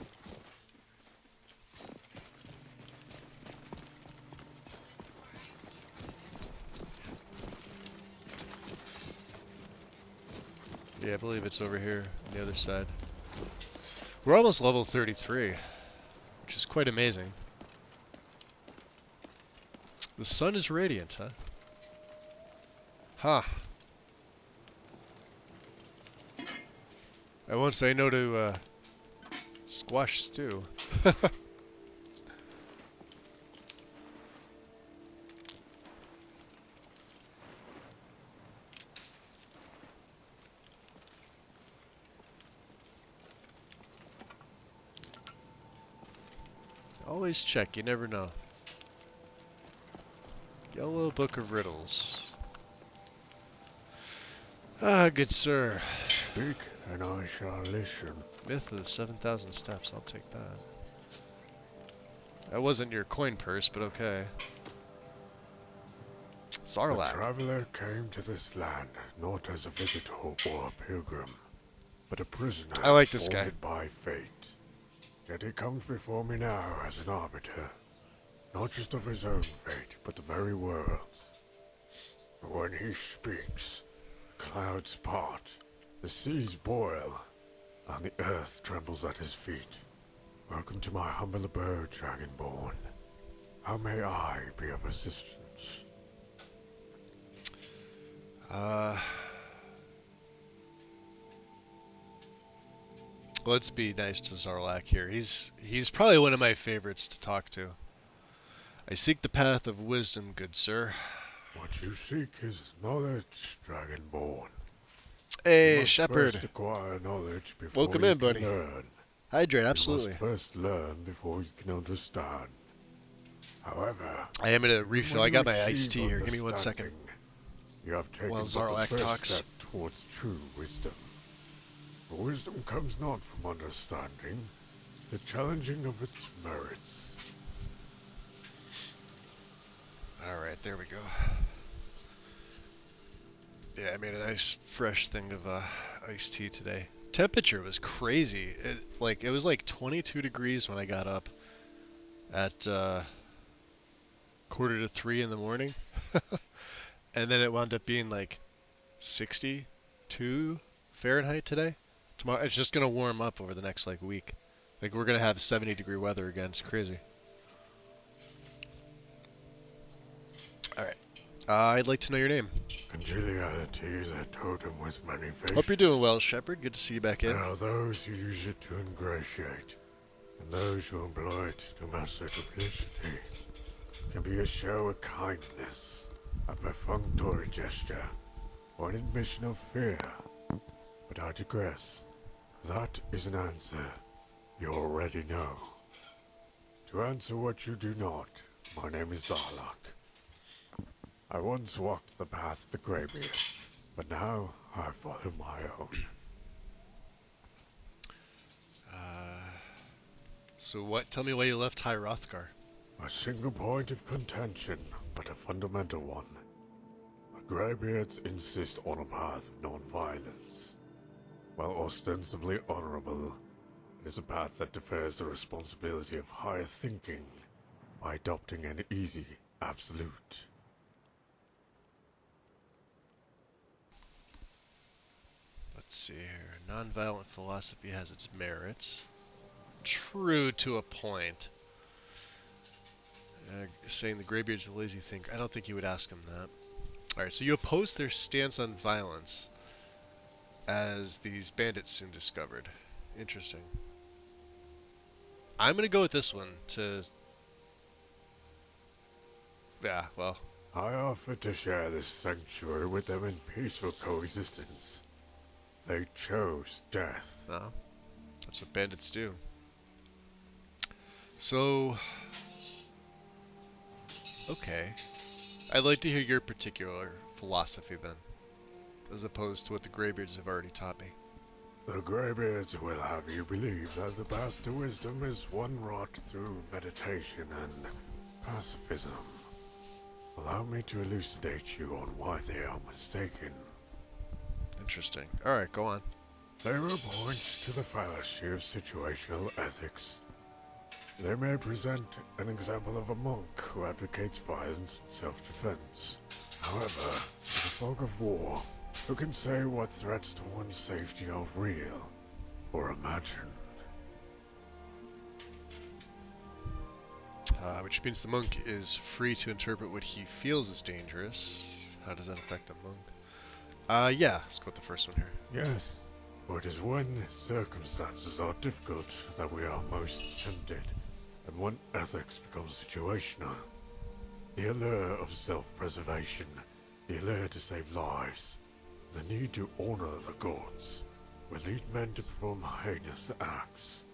Yeah, I believe it's over here on the other side. We're almost level 33, which is quite amazing. The sun is radiant, huh? Ha! I won't say no to squash stew. Always check, you never know. Yellow Book of Riddles. Ah, good sir. Speak, and I shall listen. Myth of the 7,000 Steps, I'll take that. That wasn't your coin purse, but okay. Sarlacc. A traveler came to this land not as a visitor or a pilgrim, but a prisoner. I like this guy. Haunted by fate. Yet he comes before me now as an arbiter, not just of his own fate, but the very world's. For when he speaks, the clouds part, the seas boil, and the earth trembles at his feet. Welcome to my humble abode, Dragonborn. How may I be of assistance? Let's be nice to Zarlak here. He's probably one of my favorites to talk to. I seek the path of wisdom, good sir. What you seek is knowledge, Dragonborn. Hey, you must Shepard. first acquire knowledge before Welcome you in, can buddy. learn. Hydrate, You absolutely. must first learn before you can understand. However, I am gonna refill. I when got you my iced tea achieve here. Give me 1 second. understanding, you have taken While but the Zarlak first talks. step towards true wisdom. For wisdom comes not from understanding, the challenging of its merits. Alright, there we go. Yeah, I made a nice fresh thing of iced tea today. Temperature was crazy. It was like 22 degrees when I got up at 2:45 in the morning. And then it wound up being like 62 Fahrenheit today. Tomorrow it's just gonna warm up over the next like week. Like we're gonna have 70-degree weather again. It's crazy. Alright. I'd like to know your name. Congeniality is a totem with many faces. Hope you're doing well, Shepard. Good to see you back in. There are those who use it to ingratiate, and those who employ it to master duplicity. It can be a show of kindness, a perfunctory gesture, or an admission of fear. But I digress. That is an answer you already know. To answer what you do not, my name is Zarlak. I once walked the path of the Greybeards, but now I follow my own. So what? Tell me why you left High Hrothgar. A single point of contention, but a fundamental one. The Greybeards insist on a path of non-violence. While ostensibly honorable, it is a path that defers the responsibility of higher thinking by adopting an easy absolute. Let's see here. Nonviolent philosophy has its merits. True to a point. Saying the Greybeards are lazy think. I don't think you would ask them that. Alright, so you oppose their stance on violence, as these bandits soon discovered. Interesting. I'm gonna go with this one to... Yeah, well... I offered to share this sanctuary with them in peaceful coexistence. They chose death. No, that's what bandits do. So... Okay. I'd like to hear your particular philosophy then, as opposed to what the Greybeards have already taught me. The Greybeards will have you believe that the path to wisdom is one wrought through meditation and pacifism. Allow me to elucidate you on why they are mistaken. Interesting. Alright, go on. They will point to the fallacy of situational ethics. They may present an example of a monk who advocates violence and self-defense. However, in the fog of war, who can say what threats to one's safety are real or imagined? Which means the monk is free to interpret what he feels is dangerous. How does that affect a monk? Yeah, let's go with the first one here. Yes, for it is when circumstances are difficult that we are most tempted, and when ethics become situational. The allure of self-preservation, the allure to save lives, the need to honor the gods, will lead men to perform heinous acts.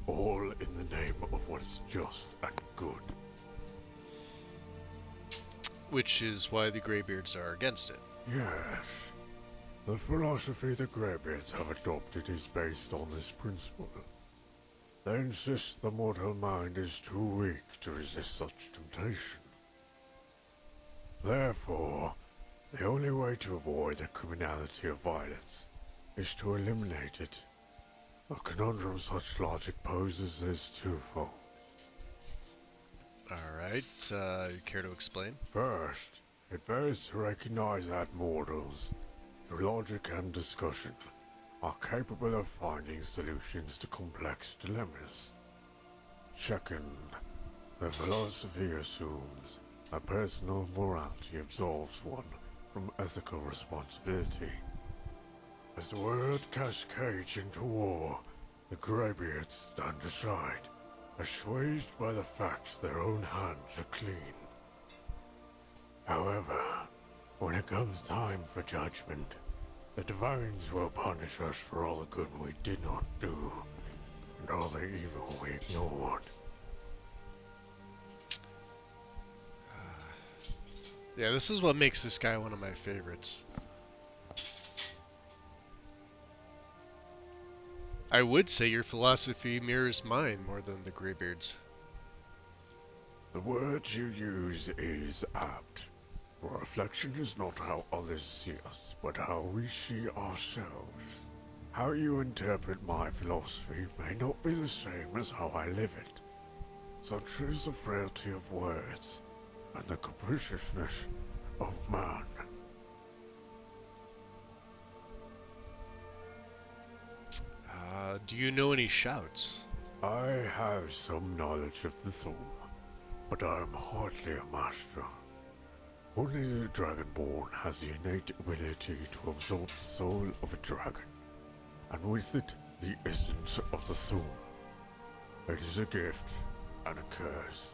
All in the name of what is just and good. Which is why the Greybeards are against it. Yes. The philosophy the Greybeards have adopted is based on this principle. They insist the mortal mind is too weak to resist such temptation. Therefore, the only way to avoid the criminality of violence is to eliminate it. The conundrum such logic poses is twofold. Alright, you care to explain? First, it fails to recognize that mortals, through logic and discussion, are capable of finding solutions to complex dilemmas. Second, the philosophy assumes that personal morality absolves one from ethical responsibility. As the world cascades into war, the Greybeards stand aside, assuaged by the fact their own hands are clean. However, when it comes time for judgment, the Divines will punish us for all the good we did not do, and all the evil we ignored. Yeah, this is what makes this guy one of my favorites. I would say your philosophy mirrors mine more than the Greybeards. The word you use is apt. Reflection is not how others see us, but how we see ourselves. How you interpret my philosophy may not be the same as how I live it. Such is the frailty of words, and the capriciousness of man. Do you know any shouts? I have some knowledge of the Thum, but I am hardly a master. Only the Dragonborn has the innate ability to absorb the soul of a dragon, and with it, the essence of the Thum. It is a gift and a curse.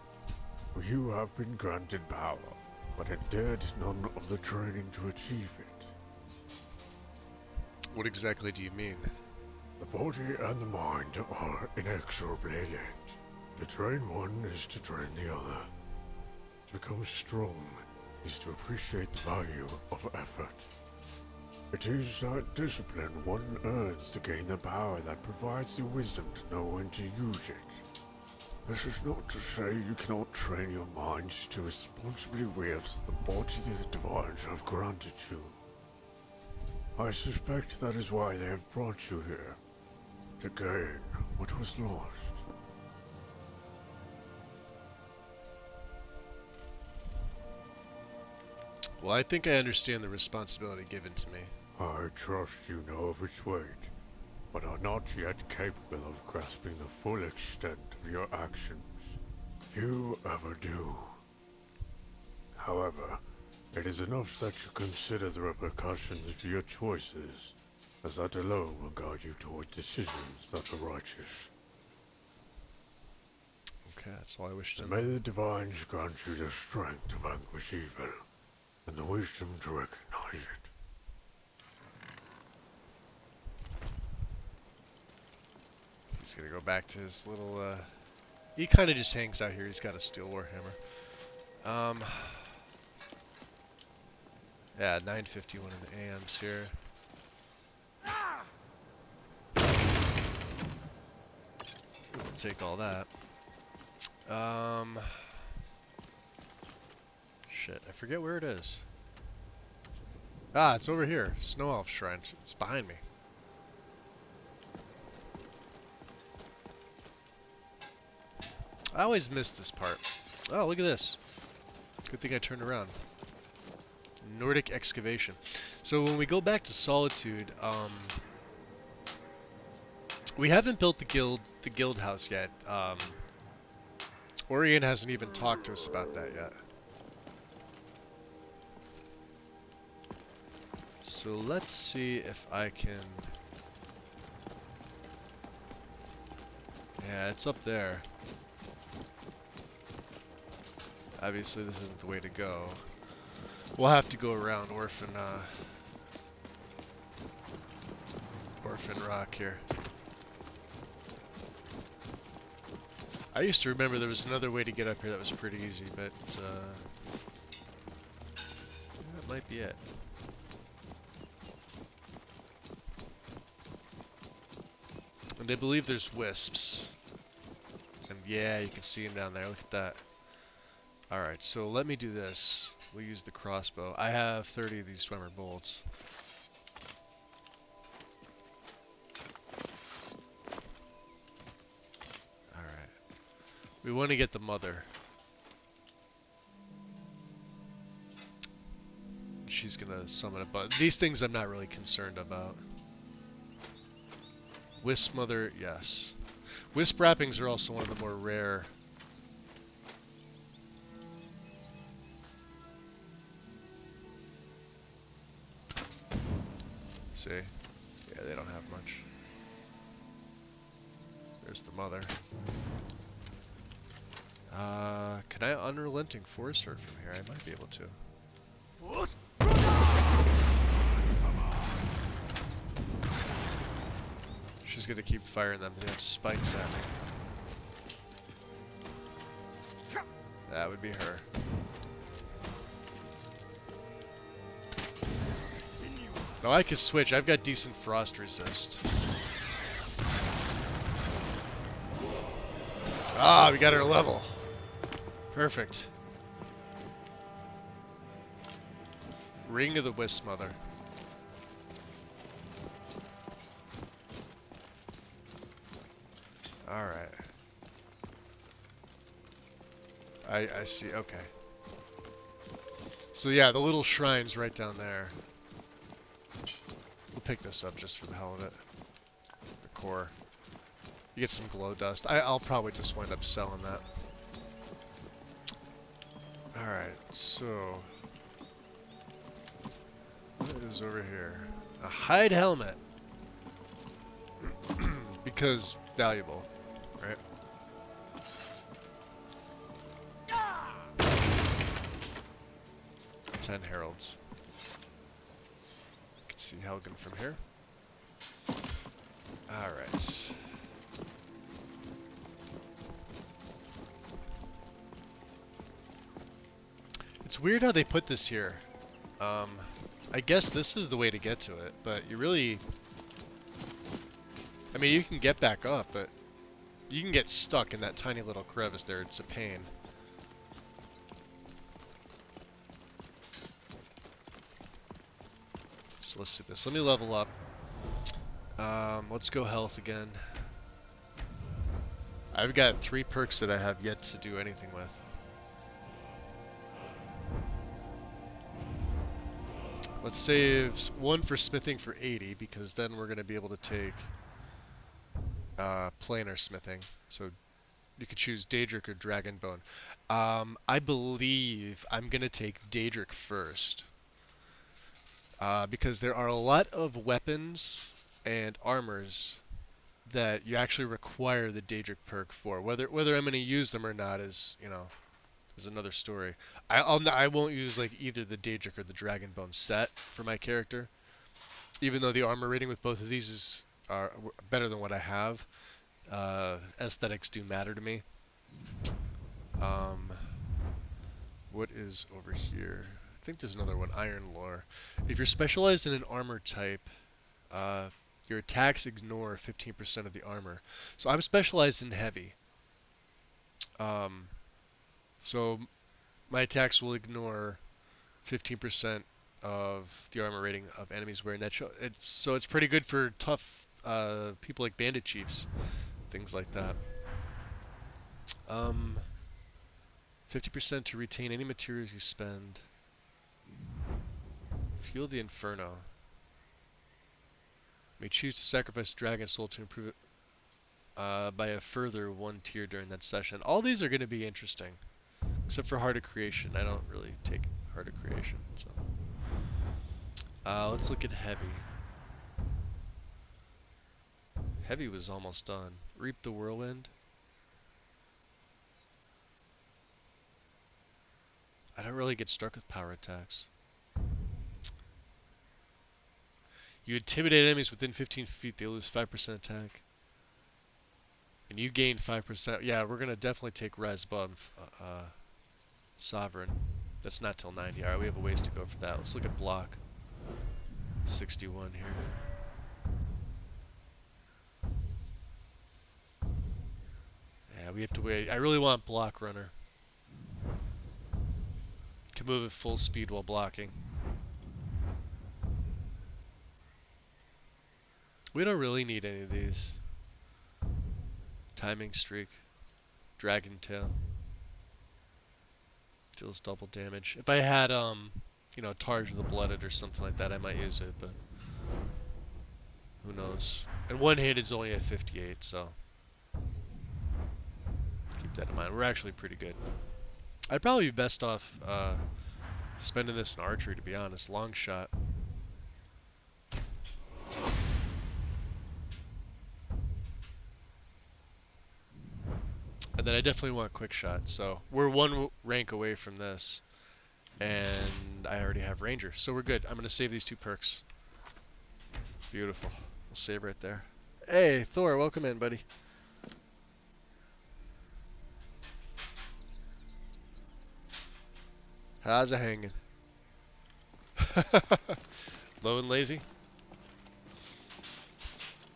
You have been granted power, but endured none of the training to achieve it. What exactly do you mean? The body and the mind are inexorably linked. To train one is to train the other. To become strong is to appreciate the value of effort. It is that discipline one earns to gain the power that provides the wisdom to know when to use it. This is not to say you cannot train your mind to responsibly wield the body the Divines have granted you. I suspect that is why they have brought you here, to gain what was lost. Well, I think I understand the responsibility given to me. I trust you know of its weight, but are not yet capable of grasping the full extent of your actions. Few ever do. However, it is enough that you consider the repercussions of your choices, as that alone will guide you toward decisions that are righteous. Okay, that's all I wish to know. May the Divines grant you the strength to vanquish evil, and the wisdom to recognize it. He's gonna go back to his little, he kind of just hangs out here. He's got a steel warhammer. Yeah, 9:51 in the AMs here. Take all that. Shit, I forget where it is. Ah, it's over here. Snow Elf Shrine. It's behind me. I always miss this part. Oh, look at this. Good thing I turned around. Nordic excavation. So when we go back to Solitude, we haven't built the guild house yet. Orion hasn't even talked to us about that yet. So let's see if I can... Yeah, it's up there. Obviously this isn't the way to go. We'll have to go around Orphan Rock here. I used to remember there was another way to get up here that was pretty easy, but that might be it. And I believe there's wisps. And yeah, you can see them down there. Look at that. Alright, so let me do this. We'll use the crossbow. I have 30 of these Dwemer bolts. Alright. We want to get the mother. She's gonna summon a bunch. These things I'm not really concerned about. Wisp mother, yes. Wisp wrappings are also one of the more rare. See? There's the mother. Can I unrelenting force her from here? I might be able to. She's gonna keep firing them. They have spikes at me. That would be her. No, I can switch. I've got decent frost resist. Ah, we got her level. Perfect. Ring of the Wisp Mother. Alright. I see, okay. So yeah, the little shrine's right down there. We'll pick this up just for the hell of it. The core. You get some glow dust. I'll probably just wind up selling that. Alright, so... what is over here? A hide helmet! Because valuable, right? Ten heralds. You can see Helgen from here. Alright. It's weird how they put this here. I guess this is the way to get to it, but you really... I mean, you can get back up, but you can get stuck in that tiny little crevice there. It's a pain. So let's do this. Let me level up. Let's go health again. I've got 3 perks that I have yet to do anything with. Let's save 1 for smithing for 80, because then we're going to be able to take planar smithing. So you could choose Daedric or Dragonbone. I believe I'm going to take Daedric first. Because there are a lot of weapons and armors that you actually require the Daedric perk for. Whether I'm going to use them or not is, you know, is another story. I won't use like either the Daedric or the Dragonbone set for my character, even though the armor rating with both of these are better than what I have. Aesthetics do matter to me. What is over here? I think there's another one, Iron Lore. If you're specialized in an armor type, your attacks ignore 15% of the armor. So I'm specialized in heavy. So my attacks will ignore 15% of the armor rating of enemies wearing that. So it's pretty good for tough people like bandit chiefs, things like that. 50% to retain any materials you spend. Fuel the Inferno. May choose to sacrifice Dragon Soul to improve it by a further 1 tier during that session. All these are going to be interesting, except for Heart of Creation. I don't really take Heart of Creation. So let's look at Heavy. Heavy was almost done. Reap the Whirlwind. I don't really get struck with power attacks. You intimidate enemies within 15 feet, they lose 5% attack. And you gain 5%. Yeah, we're going to definitely take Res above Sovereign. That's not till 90. Alright, we have a ways to go for that. Let's look at block. 61 here. Yeah, we have to wait. I really want Block Runner. Can move at full speed while blocking. We don't really need any of these. Timing Streak. Dragon Tail. Deals double damage. If I had, you know, Targe the Blooded or something like that, I might use it, but who knows. And one hit is only at 58, so keep that in mind. We're actually pretty good. I'd probably be best off spending this in archery, to be honest. Long shot. And then I definitely want quick shot. So we're one rank away from this. And I already have Ranger. So we're good. I'm going to save these 2 perks. Beautiful. We'll save right there. Hey, Thor, welcome in, buddy. How's it hanging? Low and lazy?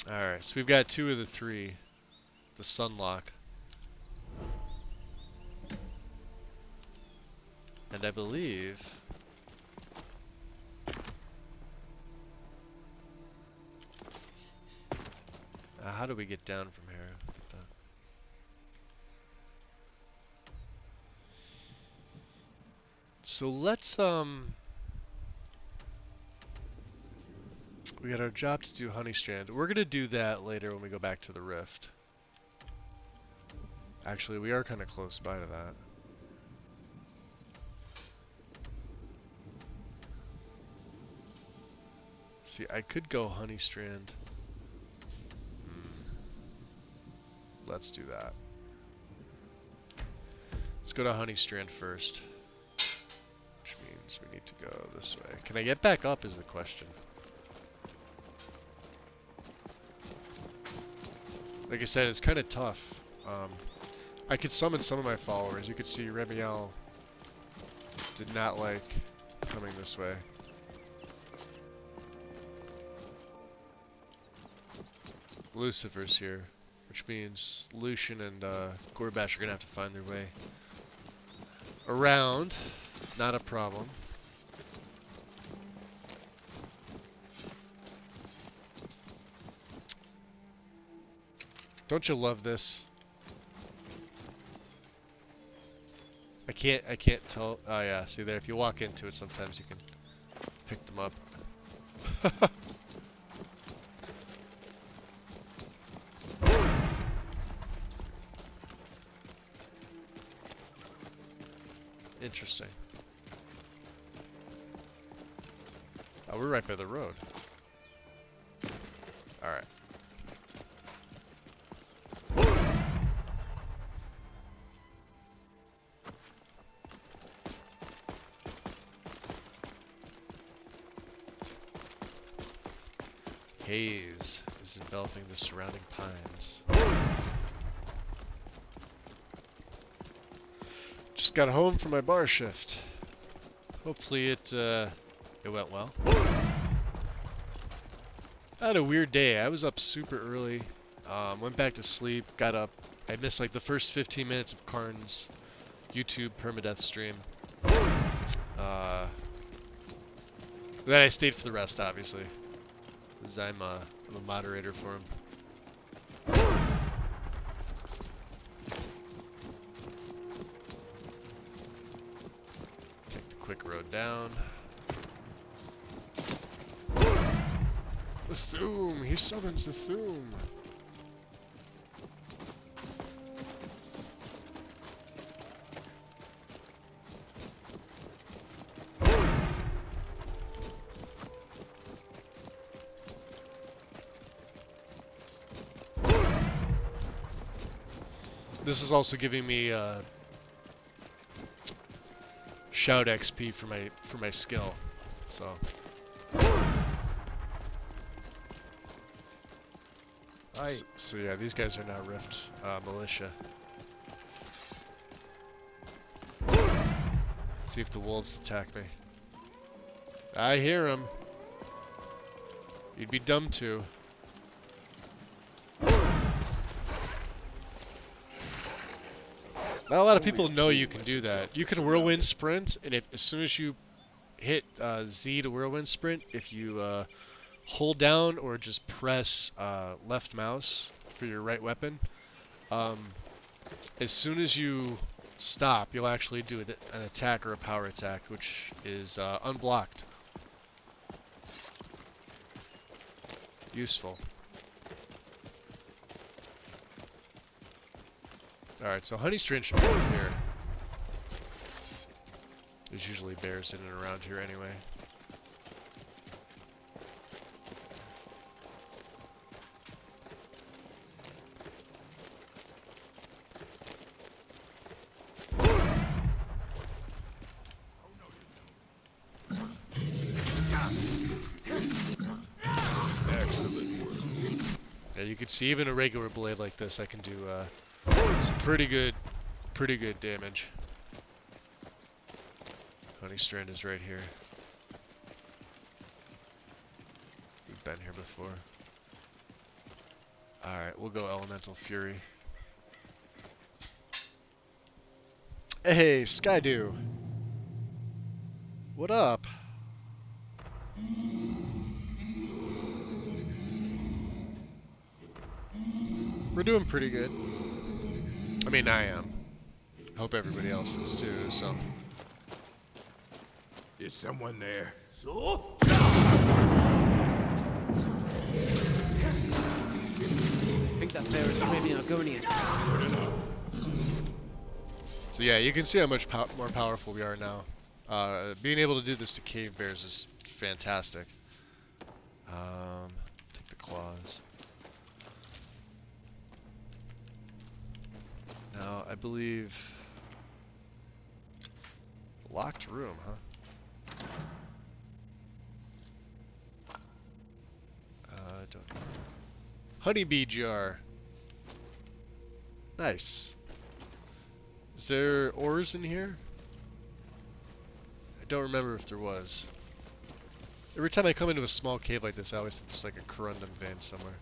Alright, so we've got 2 of the 3. The Sunlock. And I believe... how do we get down from here? So let's, we got our job to do Honeystrand. We're gonna do that later when we go back to the Rift. Actually, we are kind of close by to that. See, I could go Honeystrand. Let's do that. Let's go to Honeystrand first. Which means we need to go this way. Can I get back up is the question. Like I said, it's kind of tough. I could summon some of my followers. You could see Remiel did not like coming this way. Lucifer's here, which means Lucian and Gorbash are going to have to find their way around. Not a problem. Don't you love this? I can't tell. Oh yeah, see there, if you walk into it sometimes you can pick them up. Interesting. Oh, we're right by the road. Alright. Haze is enveloping the surrounding pines. Just got home from my bar shift. Hopefully it went well. I had a weird day. I was up super early. Went back to sleep. Got up. I missed like the first 15 minutes of Karn's YouTube permadeath stream. Then I stayed for the rest, obviously, because I'm a moderator for him. Take the quick road down. The Thume! He summons the Thume! This is also giving me shout XP for my skill, so. So yeah, these guys are now Rift militia. See if the wolves attack me. I hear them. You'd be dumb to. Not a lot of people know you can do that. You can whirlwind sprint, and as soon as you hit Z to whirlwind sprint, if you hold down or just press left mouse for your right weapon, as soon as you stop, you'll actually do an attack or a power attack, which is unblocked. Useful. Alright, so Honeystrand should be over here. There's usually bears in and around here anyway. can see, even a regular blade like this, I can do some pretty good damage. Honey Strand is right here. We've been here before. Alright, we'll go Elemental Fury. Hey, Skydew! What up? We're doing pretty good. I mean, I am. Hope everybody else is too, so. Is someone there? So? I think that bear is maybe an Argonian. So yeah, you can see how much more powerful we are now. Being able to do this to cave bears is fantastic. Take the claws. Now, I believe... It's a locked room, huh? Don't... Honeybee jar. Nice. Is there ores in here? I don't remember if there was. Every time I come into a small cave like this, I always think there's like a corundum vein somewhere.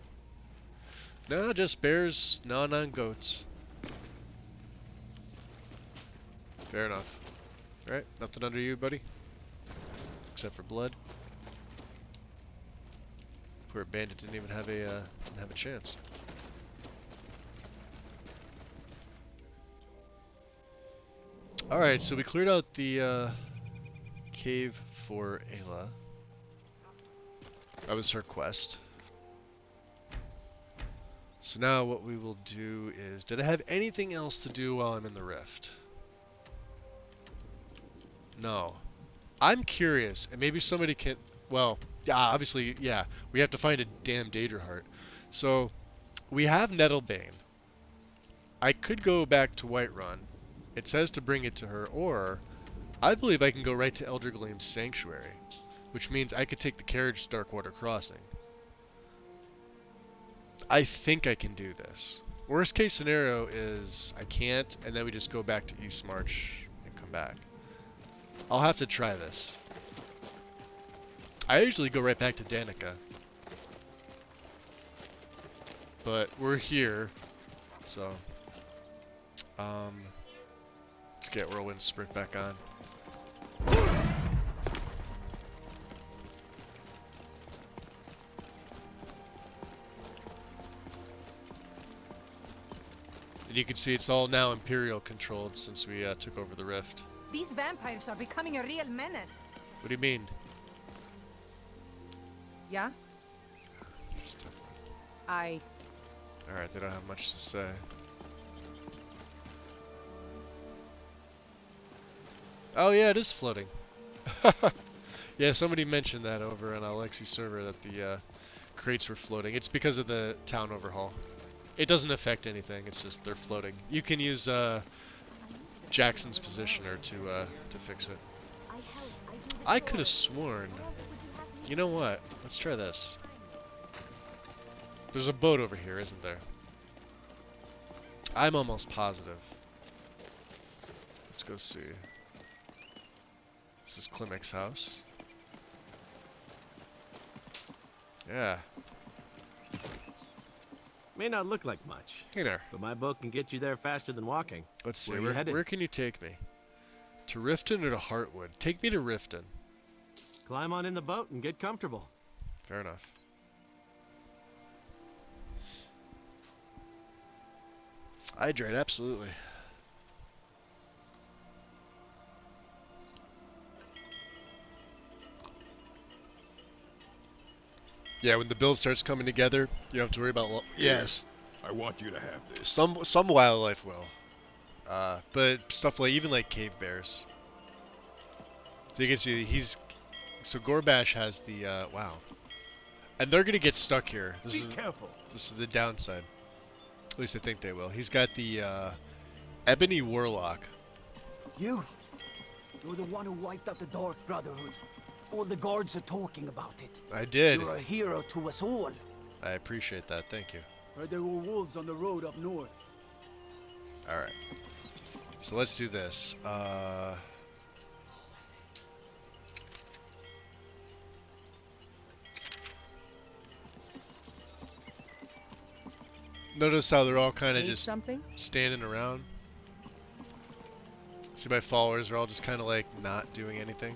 No, just bears, non-goats. Fair enough. Right? Nothing under you, buddy? Except for blood. Poor bandit didn't even have a chance. Alright, so we cleared out the cave for Ayla. That was her quest. So now what we will do is... Did I have anything else to do while I'm in the rift? No. I'm curious, and maybe somebody can... Well, yeah, obviously, yeah. We have to find a damn Daedra heart. So, we have Nettlebane. I could go back to Whiterun. It says to bring it to her, or... I believe I can go right to Eldergleam's Sanctuary. Which means I could take the carriage to Darkwater Crossing. I think I can do this. Worst case scenario is I can't, and then we just go back to East March and come back. I'll have to try this. I usually go right back to Danica. But we're here, so let's get Whirlwind Sprint back on. And you can see it's all now Imperial controlled since we took over the rift. These vampires are becoming a real menace. What do you mean? Yeah? Alright, they don't have much to say. Oh yeah, it is floating. Yeah, somebody mentioned that over on Alexi's server that the crates were floating. It's because of the town overhaul. It doesn't affect anything, it's just they're floating. You can use Jackson's positioner to fix it. I could have sworn. You know what? Let's try this. There's a boat over here, isn't there? I'm almost positive. Let's go see. This is Klimek's house. Yeah. May not look like much. Hey there. But my boat can get you there faster than walking. Let's see. Where Where can you take me? To Riften or to Heartwood? Take me to Riften. Climb on in the boat and get comfortable. Fair enough. Hydrate, absolutely. Yeah, when the build starts coming together, you don't have to worry about... Yes. I want you to have this. Some wildlife will. But stuff like, even like cave bears. So you can see, so Gorbash has the, wow. And they're gonna get stuck here. This is the downside. At least I think they will. He's got the, Ebony Warlock. You're the one who wiped out the Dark Brotherhood. All the guards are talking about it. I did. You're a hero to us all. I appreciate that, thank you. Heard there were wolves on the road up north. Alright. So let's do this. Notice how they're all kind of Need just something? standing around. See, my followers are all just kind of like not doing anything.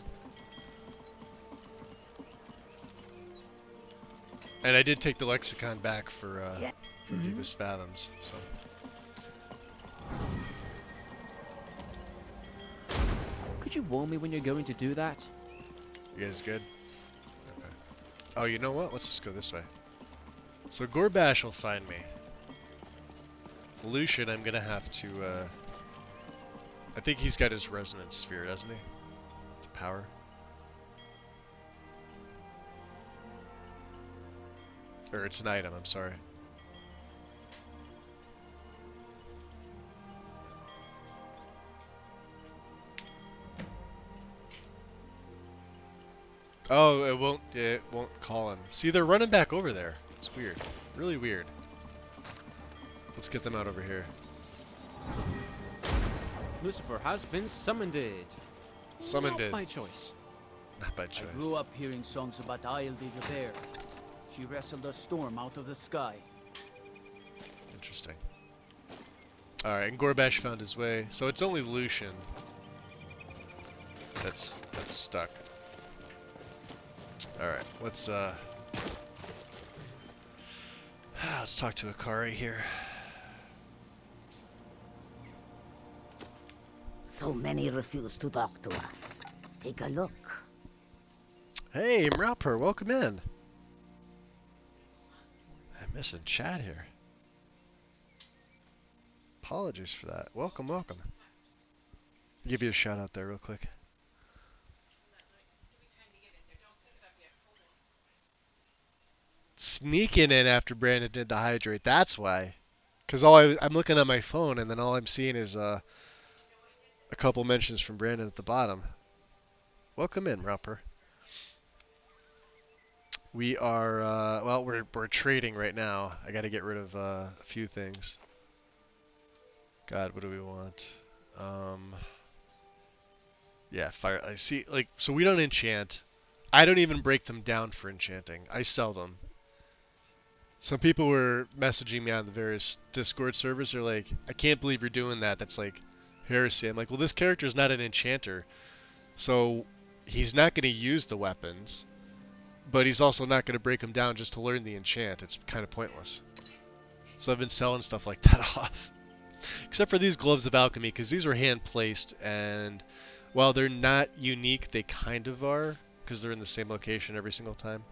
And I did take the lexicon back for Deepest Fathoms, so. Could you warn me when you're going to do that? You guys good? Okay. Oh, you know what? Let's just go this way. So Gorbash will find me. Lucian, I'm gonna have to, I think he's got his resonance sphere, doesn't he? To power. Or it's an item, I'm sorry. Oh, it won't call him. See, they're running back over there. It's weird. Really weird. Let's get them out over here. Lucifer has been summoned. Summoned. Not by choice. Not by choice. I grew up hearing songs about Ailde the bear. She wrestled a storm out of the sky. Interesting. Alright, and Gorbash found his way. So it's only Lucian that's stuck. Alright, let's talk to Akari here. So many refuse to talk to us. Take a look. Hey, Mrauper, welcome in. I'm missing chat here. Apologies for that. Welcome, welcome. Give you a shout out there real quick. Sneaking in after Brandon did the hydrate. That's why. Because I'm looking at my phone and then all I'm seeing is a couple mentions from Brandon at the bottom. Welcome in, Rupper. We are well, we're trading right now. I got to get rid of a few things. God, what do we want? Yeah, fire. I see. Like, so we don't enchant. I don't even break them down for enchanting. I sell them. Some people were messaging me on the various Discord servers. They're like, I can't believe you're doing that. That's like heresy. I'm like, well, this character is not an enchanter. So he's not going to use the weapons, but he's also not going to break them down just to learn the enchant. It's kind of pointless. So I've been selling stuff like that off. Except for these Gloves of Alchemy, because these were hand-placed, and while they're not unique, they kind of are, because they're in the same location every single time.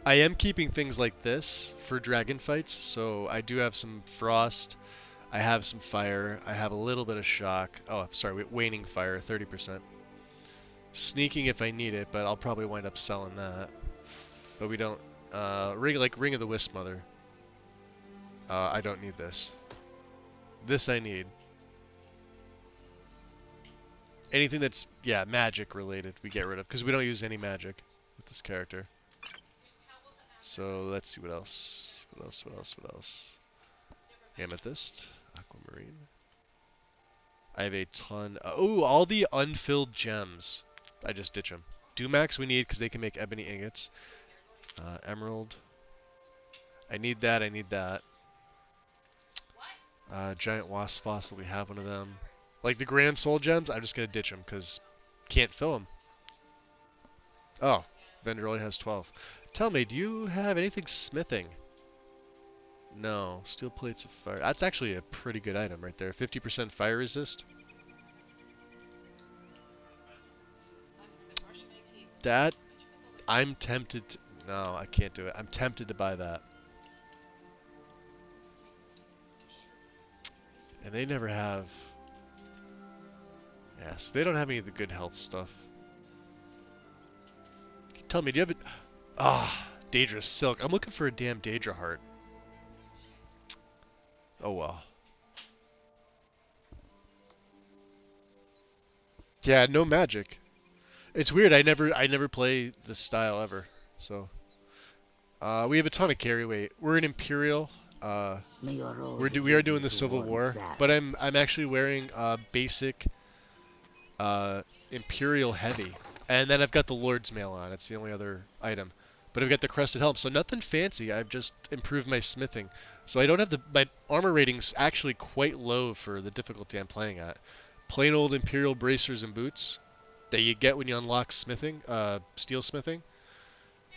I am keeping things like this for dragon fights, so I do have some frost, I have some fire, I have a little bit of shock. Oh, sorry, waning fire, 30%. Sneaking if I need it, but I'll probably wind up selling that. But we don't, Ring of the Wisp Mother. I don't need this. This I need. Anything that's, yeah, magic related, we get rid of, because we don't use any magic with this character. So let's see what else. What else? Amethyst, Aquamarine. I have a ton. Oh, all the unfilled gems. I just ditch them. Dumax we need because they can make ebony ingots. Emerald. I need that. Giant wasp fossil, we have one of them. Like the grand soul gems, I'm just gonna ditch them because can't fill them. Oh, Vendor only has 12. Tell me, do you have anything smithing? No, steel plates of fire. That's actually a pretty good item right there. 50% fire resist. That, I'm tempted to, no, I can't do it. I'm tempted to buy that. And they never have... Yes, they don't have any of the good health stuff. Tell me, do you have it? Ah, Daedra Silk. I'm looking for a damn Daedra heart. Oh well. Yeah, no magic. It's weird. I never play this style ever. So We have a ton of carry weight. We're an Imperial. We are doing the Civil War, but I'm actually wearing basic Imperial heavy, and then I've got the Lord's Mail on. It's the only other item, but I've got the crested helm, so nothing fancy. I've just improved my smithing, so I don't have my armor rating's actually quite low for the difficulty I'm playing at. Plain old Imperial bracers and boots that you get when you unlock smithing, steel smithing.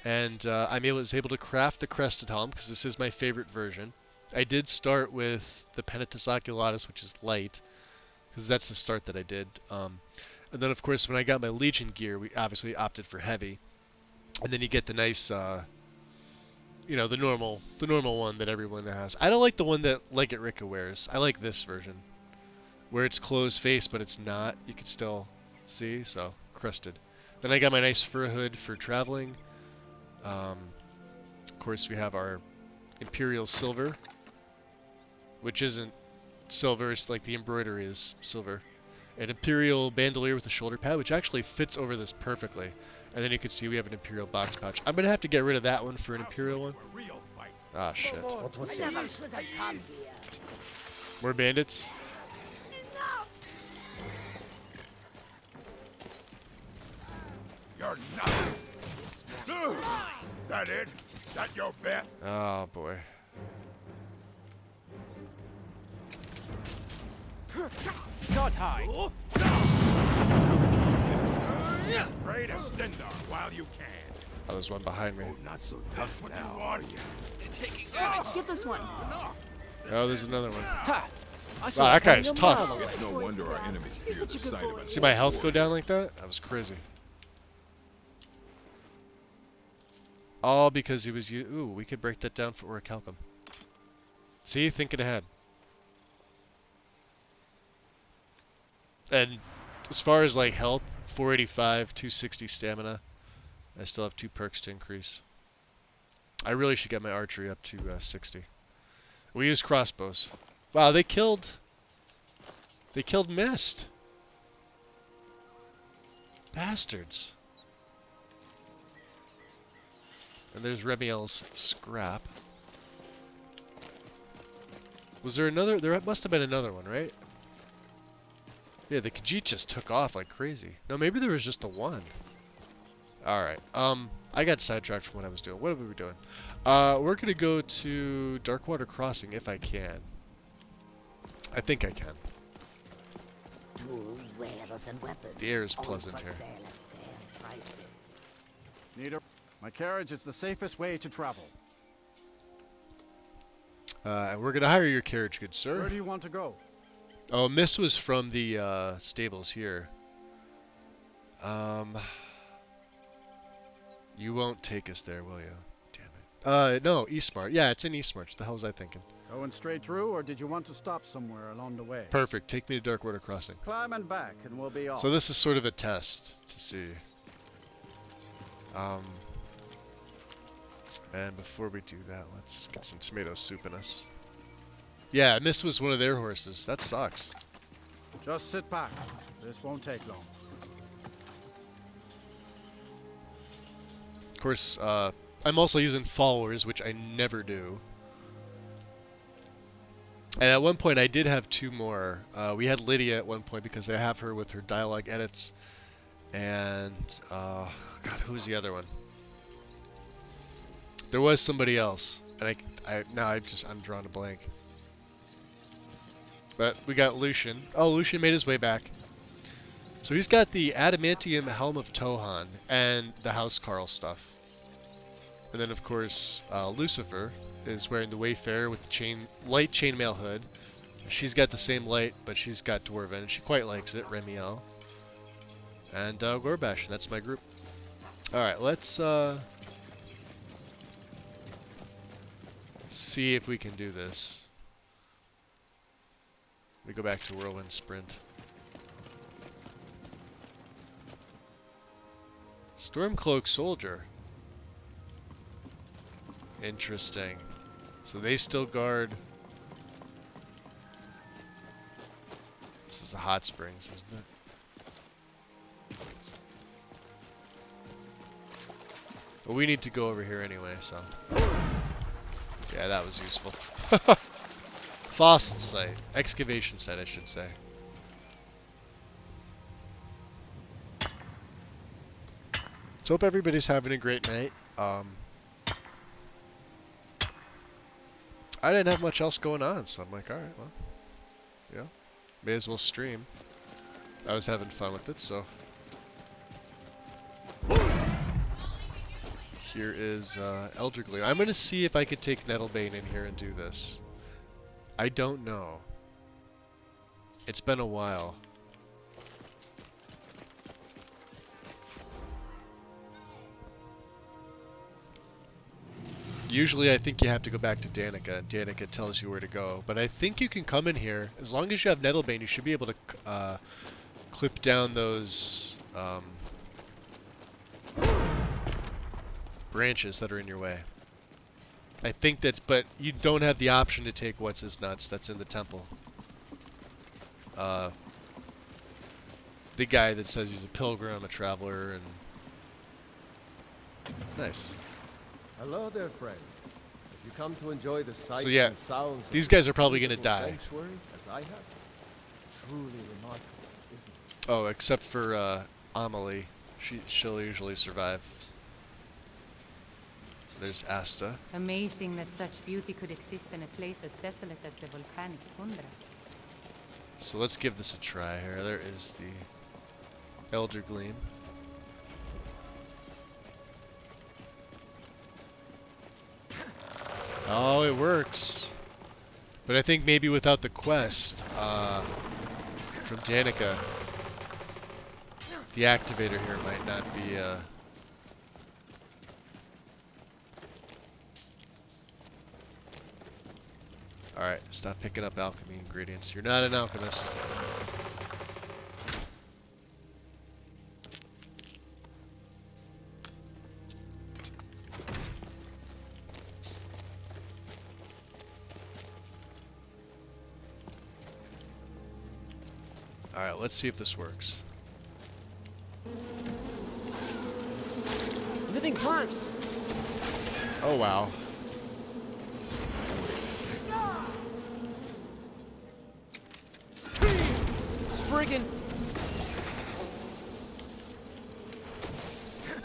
And was able to craft the crested helm because this is my favorite version. I did start with the Penitus Oculatus, which is light, because that's the start that I did. And then, of course, when I got my Legion gear, we obviously opted for heavy. And then you get the nice, the normal one that everyone has. I don't like the one that Legate Ricka wears. I like this version, where it's closed face, but it's not. You can still see, so crested. Then I got my nice fur hood for traveling. Of course, we have our Imperial silver, which isn't silver, it's like the embroidery is silver. An Imperial bandolier with a shoulder pad, which actually fits over this perfectly. And then you can see we have an Imperial box pouch. I'm going to have to get rid of that one for an Imperial one. Ah, shit. More bandits? You're nothing. That it? That your bet? Oh, boy. God hide. Pray to Stendar while you can. Oh, there's one behind me. Oh, not so tough what now, are you? Taking damage. Get this one. Oh, there's another one. Ha! Wow, that guy's tough. It's no wonder our enemies fear the sight of us. See my health go down like that? That was crazy. All because he was... Ooh, we could break that down for Orichalcum. See? Thinking ahead. And as far as like health, 485, 260 stamina. I still have 2 perks to increase. I really should get my archery up to 60. We use crossbows. Wow, they killed Mist. Bastards. And there's Remiel's scrap. Was there another? There must have been another one, right? Yeah, the Khajiit just took off like crazy. No, maybe there was just the one. Alright, I got sidetracked from what I was doing. What are we doing? We're gonna go to Darkwater Crossing if I can. I think I can. Tools, wares, and weapons. The air is pleasant here. My carriage is the safest way to travel. And we're gonna hire your carriage, good sir. Where do you want to go? Oh, Miss was from the stables here. You won't take us there, will you? Damn it. No, Eastmarch. Yeah, it's in Eastmarch. The hell was I thinking? Going straight through, or did you want to stop somewhere along the way? Perfect. Take me to Darkwater Crossing. Climb and back, and we'll be off. So this is sort of a test to see. And before we do that, let's get some tomato soup in us. Yeah, Mist was one of their horses. That sucks. Just sit back. This won't take long. Of course, I'm also using followers, which I never do. And at one point I did have 2 more. We had Lydia at one point because I have her with her dialogue edits. And, God, who was the other one? There was somebody else. And I'm drawing a blank. But we got Lucian. Oh, Lucian made his way back. So he's got the Adamantium Helm of Tohan and the Housecarl stuff. And then, of course, Lucifer is wearing the Wayfarer with the light chainmail hood. She's got the same light, but she's got Dwarven. She quite likes it, Remiel. And Gorbash, that's my group. Alright, let's see if we can do this. We go back to Whirlwind Sprint. Stormcloak Soldier. Interesting. So they still guard. This is the hot springs, isn't it? But we need to go over here anyway, so. Yeah, that was useful. Fossil site. Excavation site, I should say. So hope everybody's having a great night. I didn't have much else going on, so I'm like, alright, well, yeah, may as well stream. I was having fun with it, so. Here is Elder Glue. I'm going to see if I could take Nettlebane in here and do this. I don't know. It's been a while. Usually I think you have to go back to Danica, and Danica tells you where to go. But I think you can come in here. As long as you have Nettlebane, you should be able to clip down those branches that are in your way. I think that's, but you don't have the option to take what's his nuts that's in the temple. The guy that says he's a pilgrim, a traveler, and... Nice. Hello there, friend. If you come to enjoy the sights So yeah, and sounds these of guys this are probably gonna beautiful die. sanctuary, as I have, truly remarkable, isn't it? Oh, except for Amelie. She'll usually survive. There's Asta. Amazing that such beauty could exist in a place as desolate as the volcanic tundra. So let's give this a try here. There is the Elder Gleam. Oh, it works. But I think maybe without the quest from Danica, the activator here might not be... Alright, stop picking up alchemy ingredients. You're not an alchemist. Alright, let's see if this works. Living plants! Oh wow. Spriggan!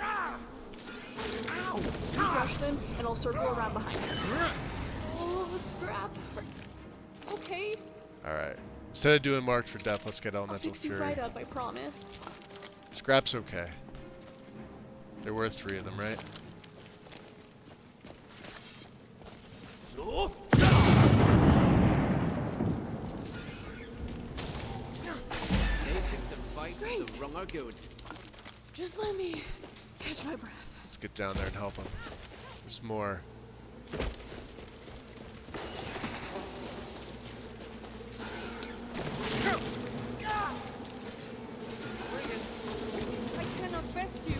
Ow! Rush them, and I'll circle around behind them. Oh, scrap. Okay. Alright. Instead of doing marked for death, let's get I'll elemental fix you fury. right up, I promise. Scrap's okay. There were 3 of them, right? So? Great. The wrong are good. Just let me catch my breath. Let's get down there and help him. There's more. I cannot best you.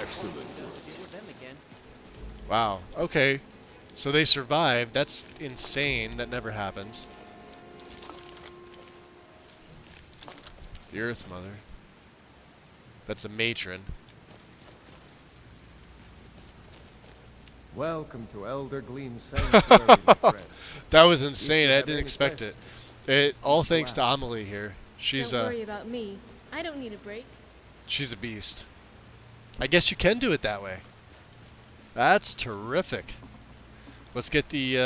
Excellent. Wow. Okay. So they survived. That's insane. That never happens. The Earth Mother. That's a matron. Welcome to Elder Gleam Sanctuary, my friend. That was insane. you I have didn't any expect it. questions, All thanks to Amelie here. She's Don't worry about me. I don't need a break. she's a beast. I guess you can do it that way. That's terrific. Let's get the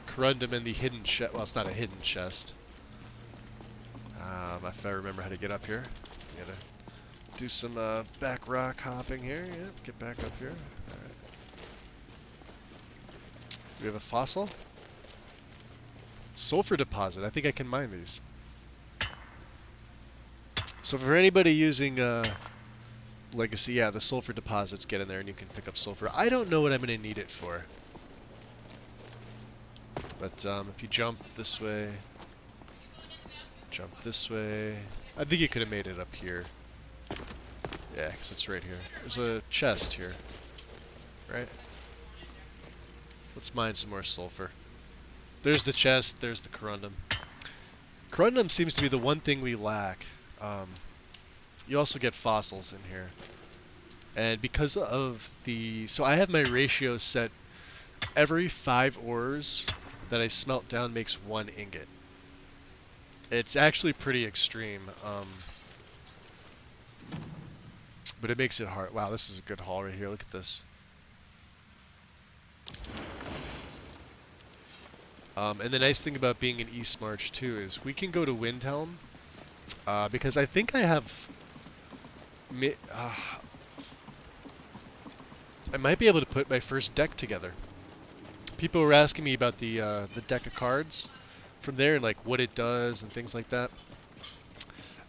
corundum in the hidden chest. Well, it's not a hidden chest. If I remember how to get up here. Gotta do some back rock hopping here. Yep, get back up here. Alright. We have a fossil. Sulfur deposit. I think I can mine these. So for anybody using Legacy, yeah, the sulfur deposits get in there and you can pick up sulfur. I don't know what I'm going to need it for. But if you jump this way, jump this way. I think you could have made it up here. Yeah, because it's right here. There's a chest here. right? Let's mine some more sulfur. There's the chest, there's the corundum. Corundum seems to be the one thing we lack. You also get fossils in here. And because of the... So I have my ratio set. Every 5 ores that I smelt down makes 1 ingot. It's actually pretty extreme. But it makes it hard. Wow, this is a good haul right here. Look at this. And the nice thing about being in East March too is we can go to Windhelm. Because I think I have... I might be able to put my first deck together. People were asking me about the deck of cards from there and like what it does and things like that.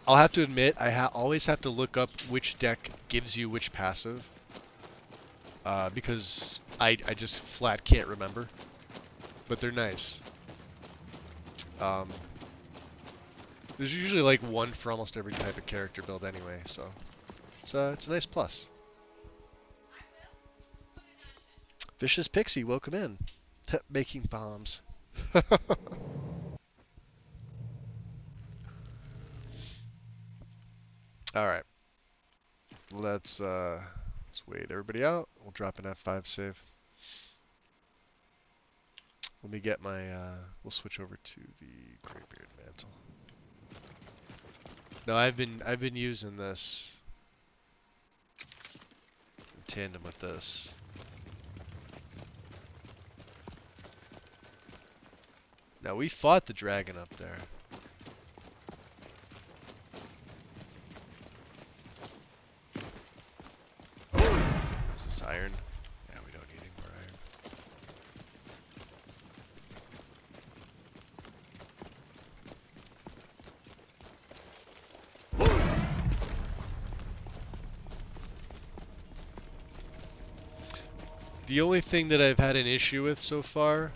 I'll have to admit I always have to look up which deck gives you which passive. Because I just flat can't remember. But they're nice. There's usually like one for almost every type of character build anyway, so it's a nice plus. Vicious Pixie, welcome in. Making bombs. Alright. Let's wait everybody out. We'll drop an F5 save. Let me get my we'll switch over to the Greybeard Mantle. No, I've been using this in tandem with this. Now we fought the dragon up there. Is this iron? Yeah, we don't need any more iron. The only thing that I've had an issue with so far,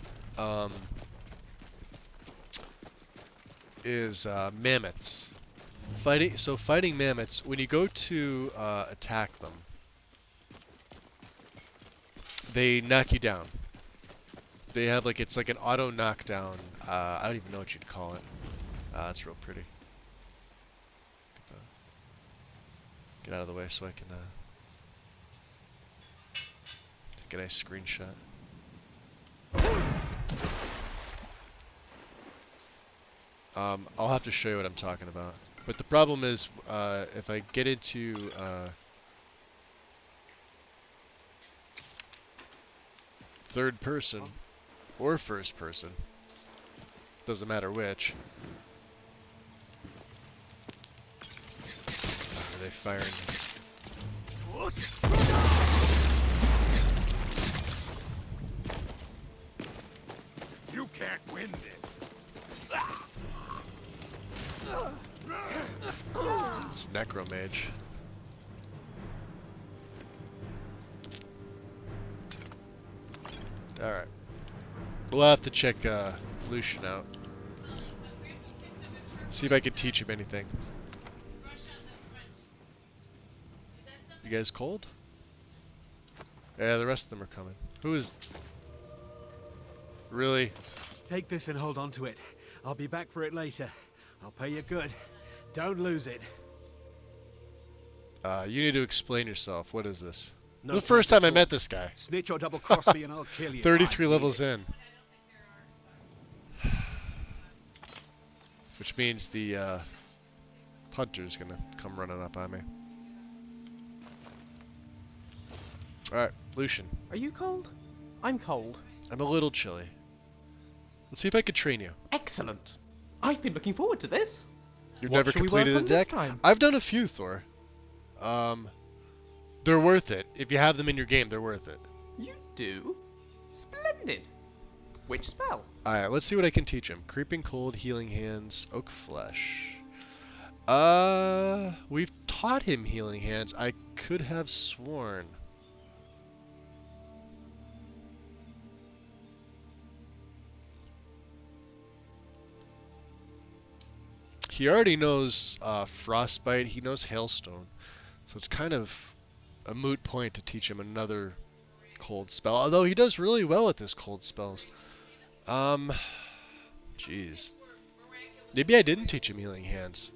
is mammoths. Fighting mammoths, when you go to attack them, they knock you down. They have like, it's like an auto knockdown. I don't even know what you'd call it. That's real pretty. Get out of the way so I can take a nice screenshot. I'll have to show you what I'm talking about. But the problem is, if I get into third person or first person, doesn't matter which. Are they firing me? You can't win this. It's Necromage. Alright. We'll have to check Lucian out. See if I can teach him anything. You guys cold? Yeah, the rest of them are coming. Who is... Really? Take this and hold on to it. I'll be back for it later. I'll pay you good. Don't lose it. You need to explain yourself. What is this? No The first time I met this guy. Snitch or double cross me and I'll kill you. 33 levels in. Which means the hunter's gonna come running up on me. Alright, Lucian. Are you cold? I'm cold. I'm a little chilly. Let's see if I can train you. Excellent. I've been looking forward to this. You've What never should we completed work a on this deck? time? I've done a few, Thor. They're worth it. If you have them in your game, they're worth it. You do? Splendid. Which spell? Alright, let's see what I can teach him. Creeping Cold, Healing Hands, Oak Flesh. We've taught him Healing Hands. I could have sworn. He already knows Frostbite. He knows Hailstone. So it's kind of a moot point to teach him another cold spell. Although he does really well with his cold spells. Jeez. Maybe I didn't teach him healing hands.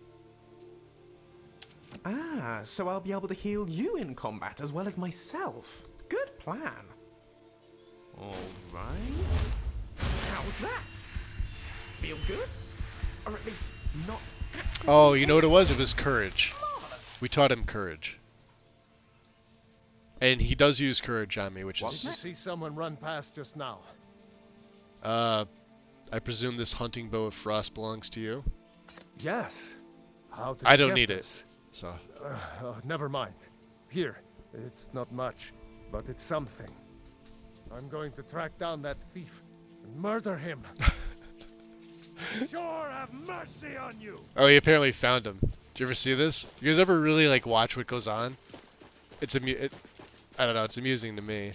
Ah, so I'll be able to heal you in combat as well as myself. Good plan. Alright. How's that? Feel good? Or at least not actively. Oh, you know what it was? It was courage. We taught him courage. And he does use courage on me, which Want to is... see someone run past just now? I presume this hunting bow of frost belongs to you? Yes. How did I you don't get need this? it, so... Never mind. Here. It's not much, but it's something. I'm going to track down that thief and murder him. Sure, have mercy on you. Oh, he apparently found him. Did you ever see this? You guys ever really like watch what goes on? It's I don't know. It's amusing to me.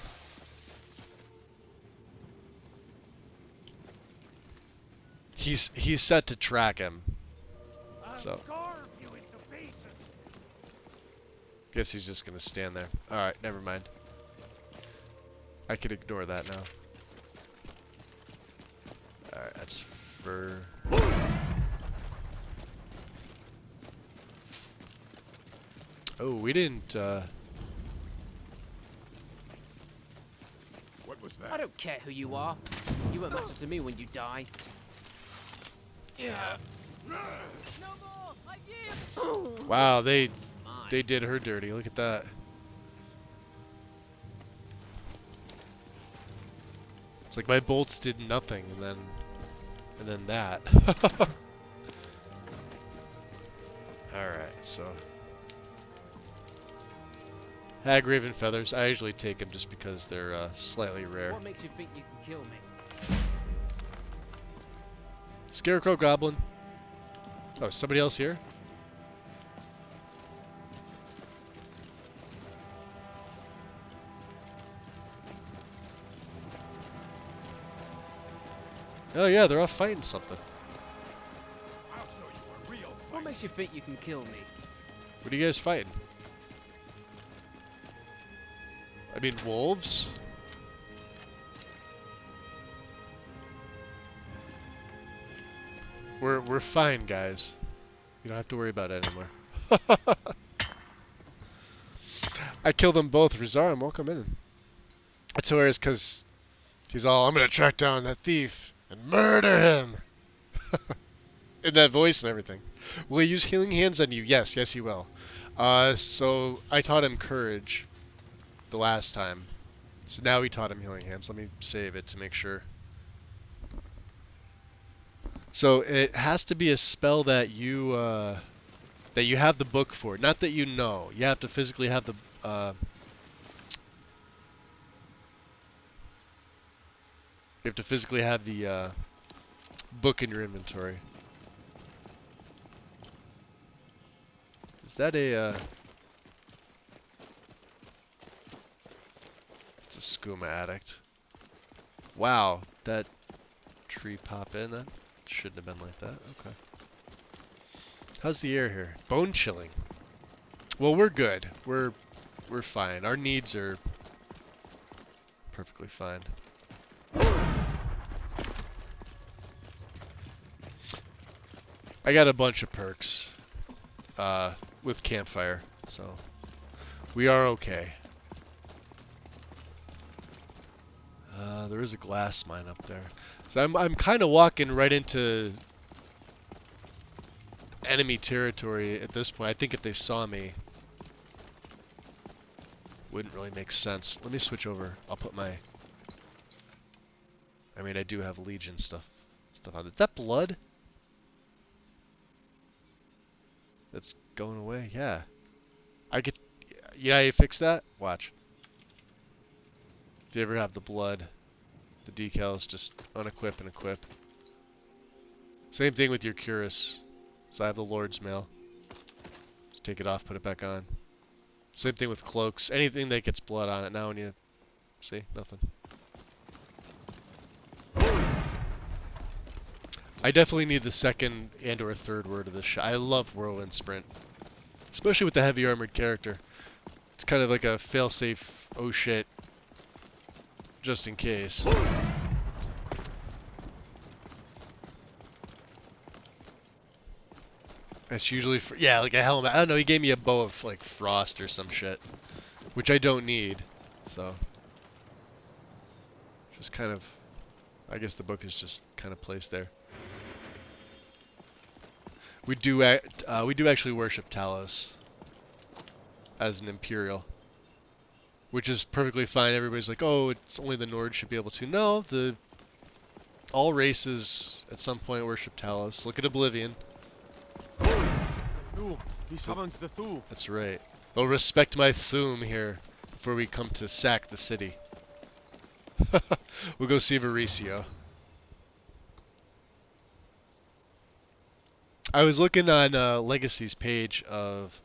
He's set to track him. So. Guess he's just gonna stand there. All right, never mind. I could ignore that now. All right, that's for. Oh, we didn't. What was that? I don't care who you are. You won't matter to me when you die. Yeah. Wow, they did her dirty. Look at that. It's like my bolts did nothing, and then that. All right, so Hag Raven feathers. I usually take them just because they're slightly rare. What makes you think you can kill me? Scarecrow Goblin. Oh, somebody else here? Oh yeah, they're off fighting something. What makes you think you can kill me? What are you guys fighting? I mean, wolves? We're fine, guys. You don't have to worry about it anymore. I killed them both. Rizarim, welcome in. That's hilarious because he's all, I'm gonna track down that thief and murder him. In that voice and everything. Will he use healing hands on you? Yes, yes he will. So I taught him courage the last time. So now we taught him healing hands. Let me save it to make sure. So it has to be a spell that you have the book for. Not that you know. You have to physically have the you have to physically have the book in your inventory. Is that a it's a skooma addict. Wow, that tree pop in. That shouldn't have been like that. Okay. How's the air here? Bone chilling. Well, we're good. We're fine. Our needs are perfectly fine. I got a bunch of perks with campfire, so we are okay. There is a glass mine up there, so I'm kind of walking right into enemy territory at this point. I think if they saw me, wouldn't really make sense. Let me switch over. I'll put my. I mean, I do have Legion stuff on it. Is that blood? That's going away. Yeah. I get. Yeah, you fix that. Watch. If you ever have the blood, the decals, just unequip and equip. Same thing with your Cuirass. So I have the Lord's Mail. Just take it off, put it back on. Same thing with cloaks. Anything that gets blood on it now when you... See? Nothing. I definitely need the second and or third word of this shot. I love Whirlwind Sprint. Especially with the heavy armored character. It's kind of like a failsafe, oh shit, just in case. That's usually for, yeah, like a helmet. I don't know, he gave me a bow of like frost or some shit, which I don't need. So just kind of, I guess the book is just kind of placed there. We do actually worship Talos as an Imperial, which is perfectly fine. Everybody's like, oh, it's only the Nords should be able to. No, all races at some point worship Talos. Look at Oblivion. He summons the Thu. That's right. Oh, respect my Thum here before we come to sack the city. We'll go see Varicio. I was looking on Legacy's page of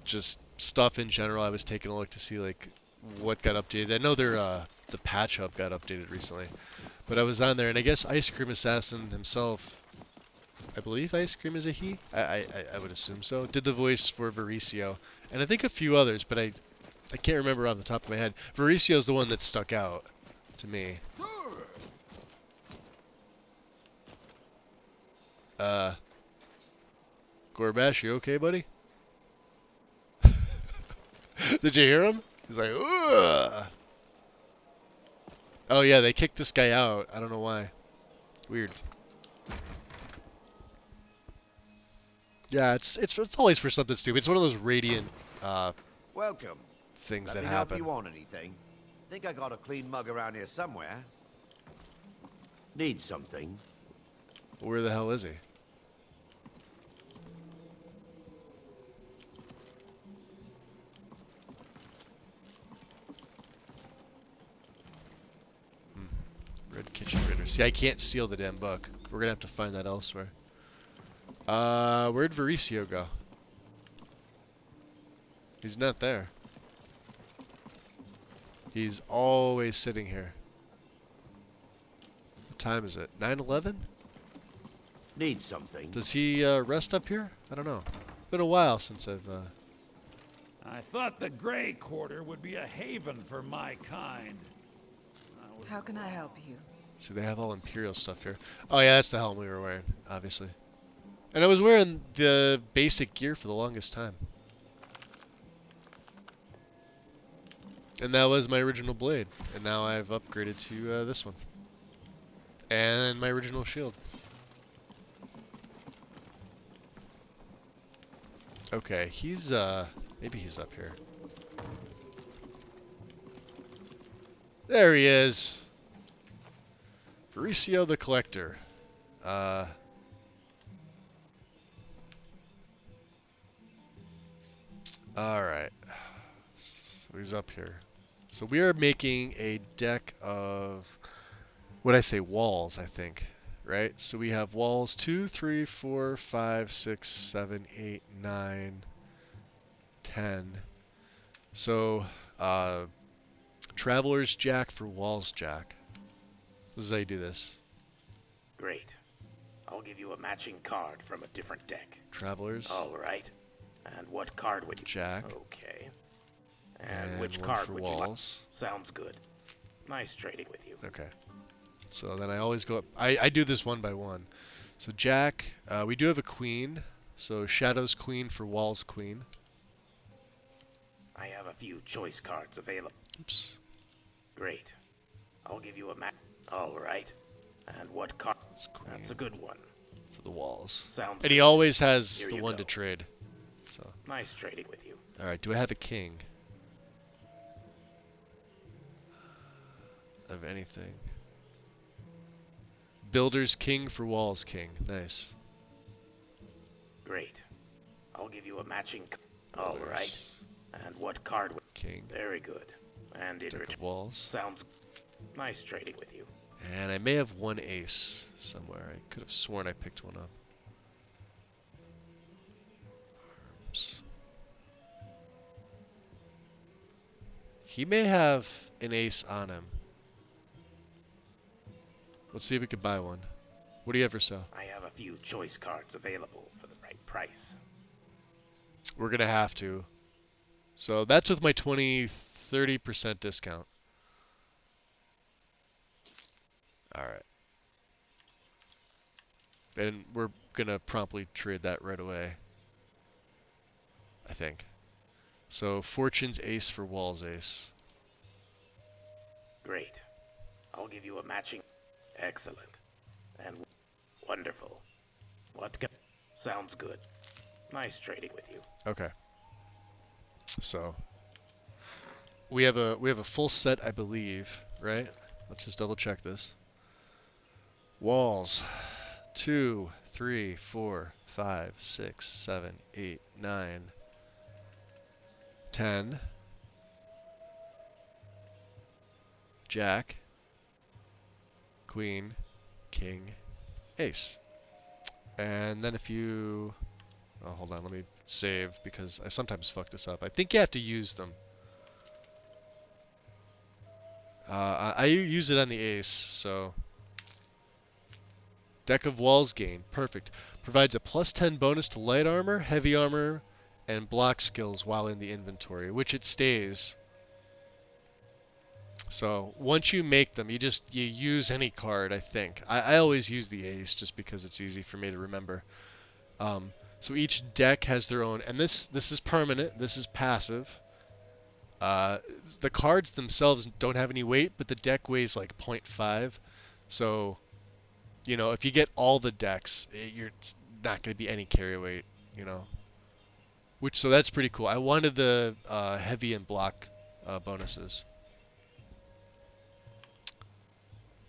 just stuff in general. I was taking a look to see like what got updated. I know the patch hub got updated recently, but I was on there and I guess Ice Cream Assassin himself, I believe Ice Cream is a he. I would assume so. Did the voice for Varicio, and I think a few others, but I can't remember off the top of my head. Varicio's the one that stuck out to me. Gorbash, you okay, buddy? Did you hear him? He's like, ugh. Oh yeah, they kicked this guy out. I don't know why. Weird. Yeah, it's always for something stupid. It's one of those radiant Welcome. things Let that me know if happen. you want anything. Think I got a clean mug around here somewhere. Need something? Where the hell is he? Red Kitchen Ritter. See, I can't steal the damn book. We're gonna have to find that elsewhere. Where'd Varicio go? He's not there. He's always sitting here. What time is it? 9:11? Need something? Does he rest up here? I don't know. Been a while since I've. I thought the Grey Quarter would be a haven for my kind. How can I help you? See, they have all Imperial stuff here. Oh yeah, that's the helm we were wearing, obviously. And I was wearing the basic gear for the longest time. And that was my original blade. And now I've upgraded to this one. And my original shield. Okay, he's, maybe he's up here. There he is! Varicio the Collector. Alright. So he's up here. So we are making a deck of, what'd I say, walls, I think. Right? So we have walls 2, 3, 4, 5, 6, 7, 8, 9, 10. So, Traveler's Jack for Walls Jack. This is how you do this. Great. I'll give you a matching card from a different deck. Travelers. All right. And what card would you... Jack. Okay. And which one card for would walls. you like? Sounds good. Nice trading with you. Okay. So then I always go up. I do this one by one. So Jack, we do have a queen. So Shadow's Queen for Walls Queen. I have a few choice cards available. Oops. Great. I'll give you a match. All right. And what card? That's a good one. For the walls. Sounds and he good. always has Here the you one go. to trade. So. Nice trading with you. All right. Do I have a king? Of anything? Builder's King for Walls King. Nice. Great. I'll give you a matching. All right. And what card? King. Very good. And in Deck return. of walls. Sounds nice trading with you. And I may have one ace somewhere. I could have sworn I picked one up. Arms. He may have an ace on him. Let's see if we could buy one. What do you have for sale? I have a few choice cards available for the right price. We're gonna have to. So that's with my 30% discount. Alright. And we're gonna promptly trade that right away. I think. So Fortune's ace for Wall's ace. Great. I'll give you a matching. Excellent. And wonderful. Sounds good. Nice trading with you. Okay. So we have a full set, I believe, right? Let's just double check this. Walls. 2, 3, 4, 5, 6, 7, 8, 9, 10. Jack. Queen. King. Ace. And then if you... Oh, hold on, let me save because I sometimes fuck this up. I think you have to use them. I use it on the ace, so... Deck of Walls gain. Perfect. Provides a +10 bonus to light armor, heavy armor, and block skills while in the inventory, which it stays. So once you make them, you use any card, I think. I always use the ace just because it's easy for me to remember. So each deck has their own, and this is permanent, this is passive. The cards themselves don't have any weight, but the deck weighs like 0.5. So, you know, if you get all the decks, you're not going to be any carry weight, you know. So that's pretty cool. I wanted the heavy and block bonuses.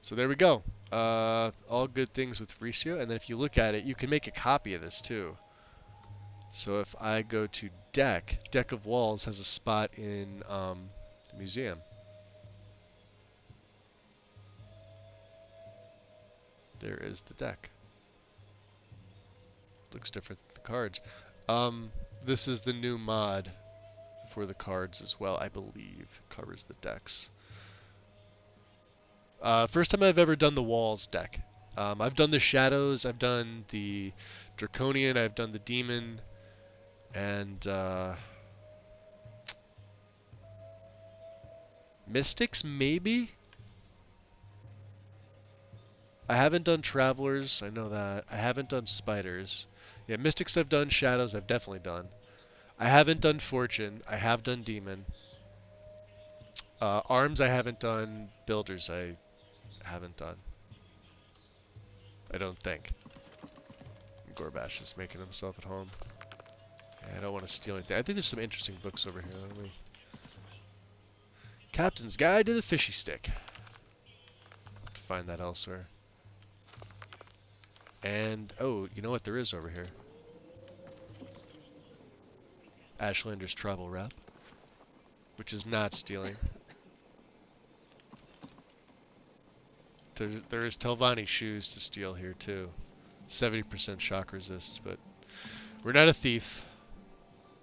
So there we go. All good things with Faricio. And then if you look at it, you can make a copy of this too. So if I go to Deck of Walls has a spot in the museum. There is the deck. Looks different than the cards. This is the new mod for the cards as well, I believe. Covers the decks. First time I've ever done the Walls deck. I've done the Shadows, I've done the Draconian, I've done the Demon, and Mystics, maybe? I haven't done Travelers, I know that. I haven't done Spiders. Yeah, Mystics I've done, Shadows I've definitely done. I haven't done Fortune, I have done Demon. Arms I haven't done, Builders I haven't done. I don't think. Gorbash is making himself at home. Yeah, I don't want to steal anything. I think there's some interesting books over here. Let me... Captain's Guide to the Fishy Stick. Have to find that elsewhere. And, oh, you know what there is over here? Ashlander's Tribal Rep. Which is not stealing. There is Telvanni shoes to steal here too. 70% shock resist, but we're not a thief.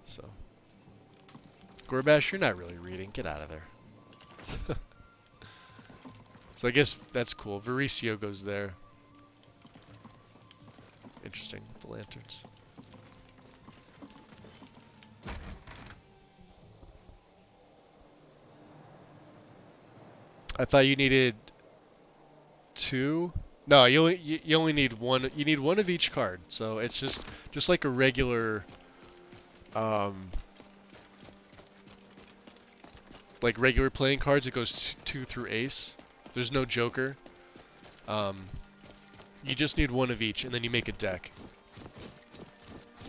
So, Gorbash, you're not really reading. Get out of there. So I guess that's cool. Varicio goes there. Interesting with the lanterns. I thought you needed 2. No, you only need 1. You need 1 of each card. So it's just like a regular like regular playing cards. It goes 2 through ace. There's no joker. You just need 1 of each, and then you make a deck.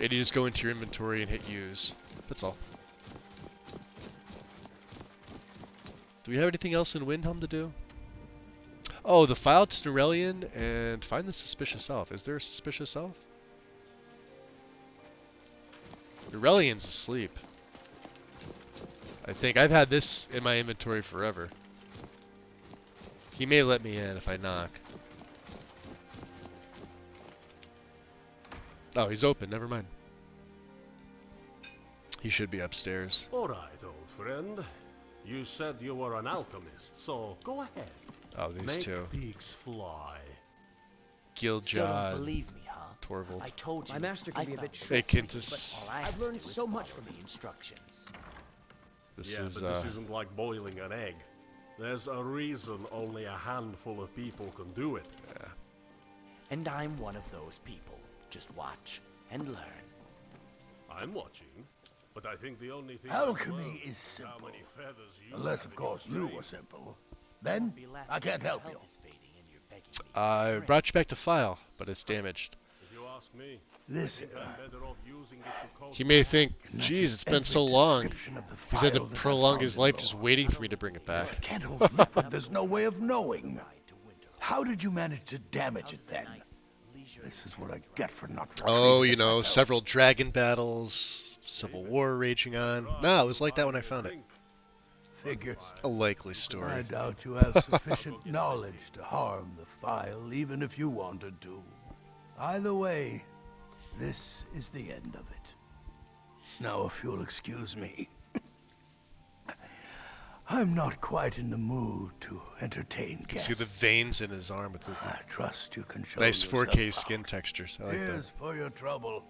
And you just go into your inventory and hit use. That's all. Do we have anything else in Windhelm to do? Oh, the file to Norelian and find the suspicious elf. Is there a suspicious elf? Norelian's asleep. I think I've had this in my inventory forever. He may let me in if I knock. Oh, he's open. Never mind. He should be upstairs. All right, old friend. You said you were an alchemist, so go ahead. Oh, these two. Make peaks fly. Still don't Giljad, believe me, huh? Torvald. I told you. My master can be a bit Akintis. but I've learned so much from the instructions. This yeah, is but this isn't like boiling an egg. There's a reason only a handful of people can do it. Yeah. And I'm one of those people. Just watch and learn. I'm watching, but I think the only thing Alchemy is simple. Unless, of course, you were simple. Then, I can't help you. I brought you back the file, but it's damaged. If you ask me, Listen, He may think, geez, it's been so long. He's had to prolong his life just waiting for me to bring it back. Can't hold liquid. There's no way of knowing. How did you manage to damage it then? This is what I get for not Oh, retrieving you it know, myself. several dragon battles, civil war raging on. No, it was like that when I found it. Figures. A likely story. I doubt you have sufficient knowledge to harm the file, even if you wanted to. Either way, this is the end of it. Now, if you'll excuse me, I'm not quite in the mood to entertain You can guests. see the veins in his arm with the I trust you can show nice yourself 4K out. skin textures. I like Here's that. for your trouble.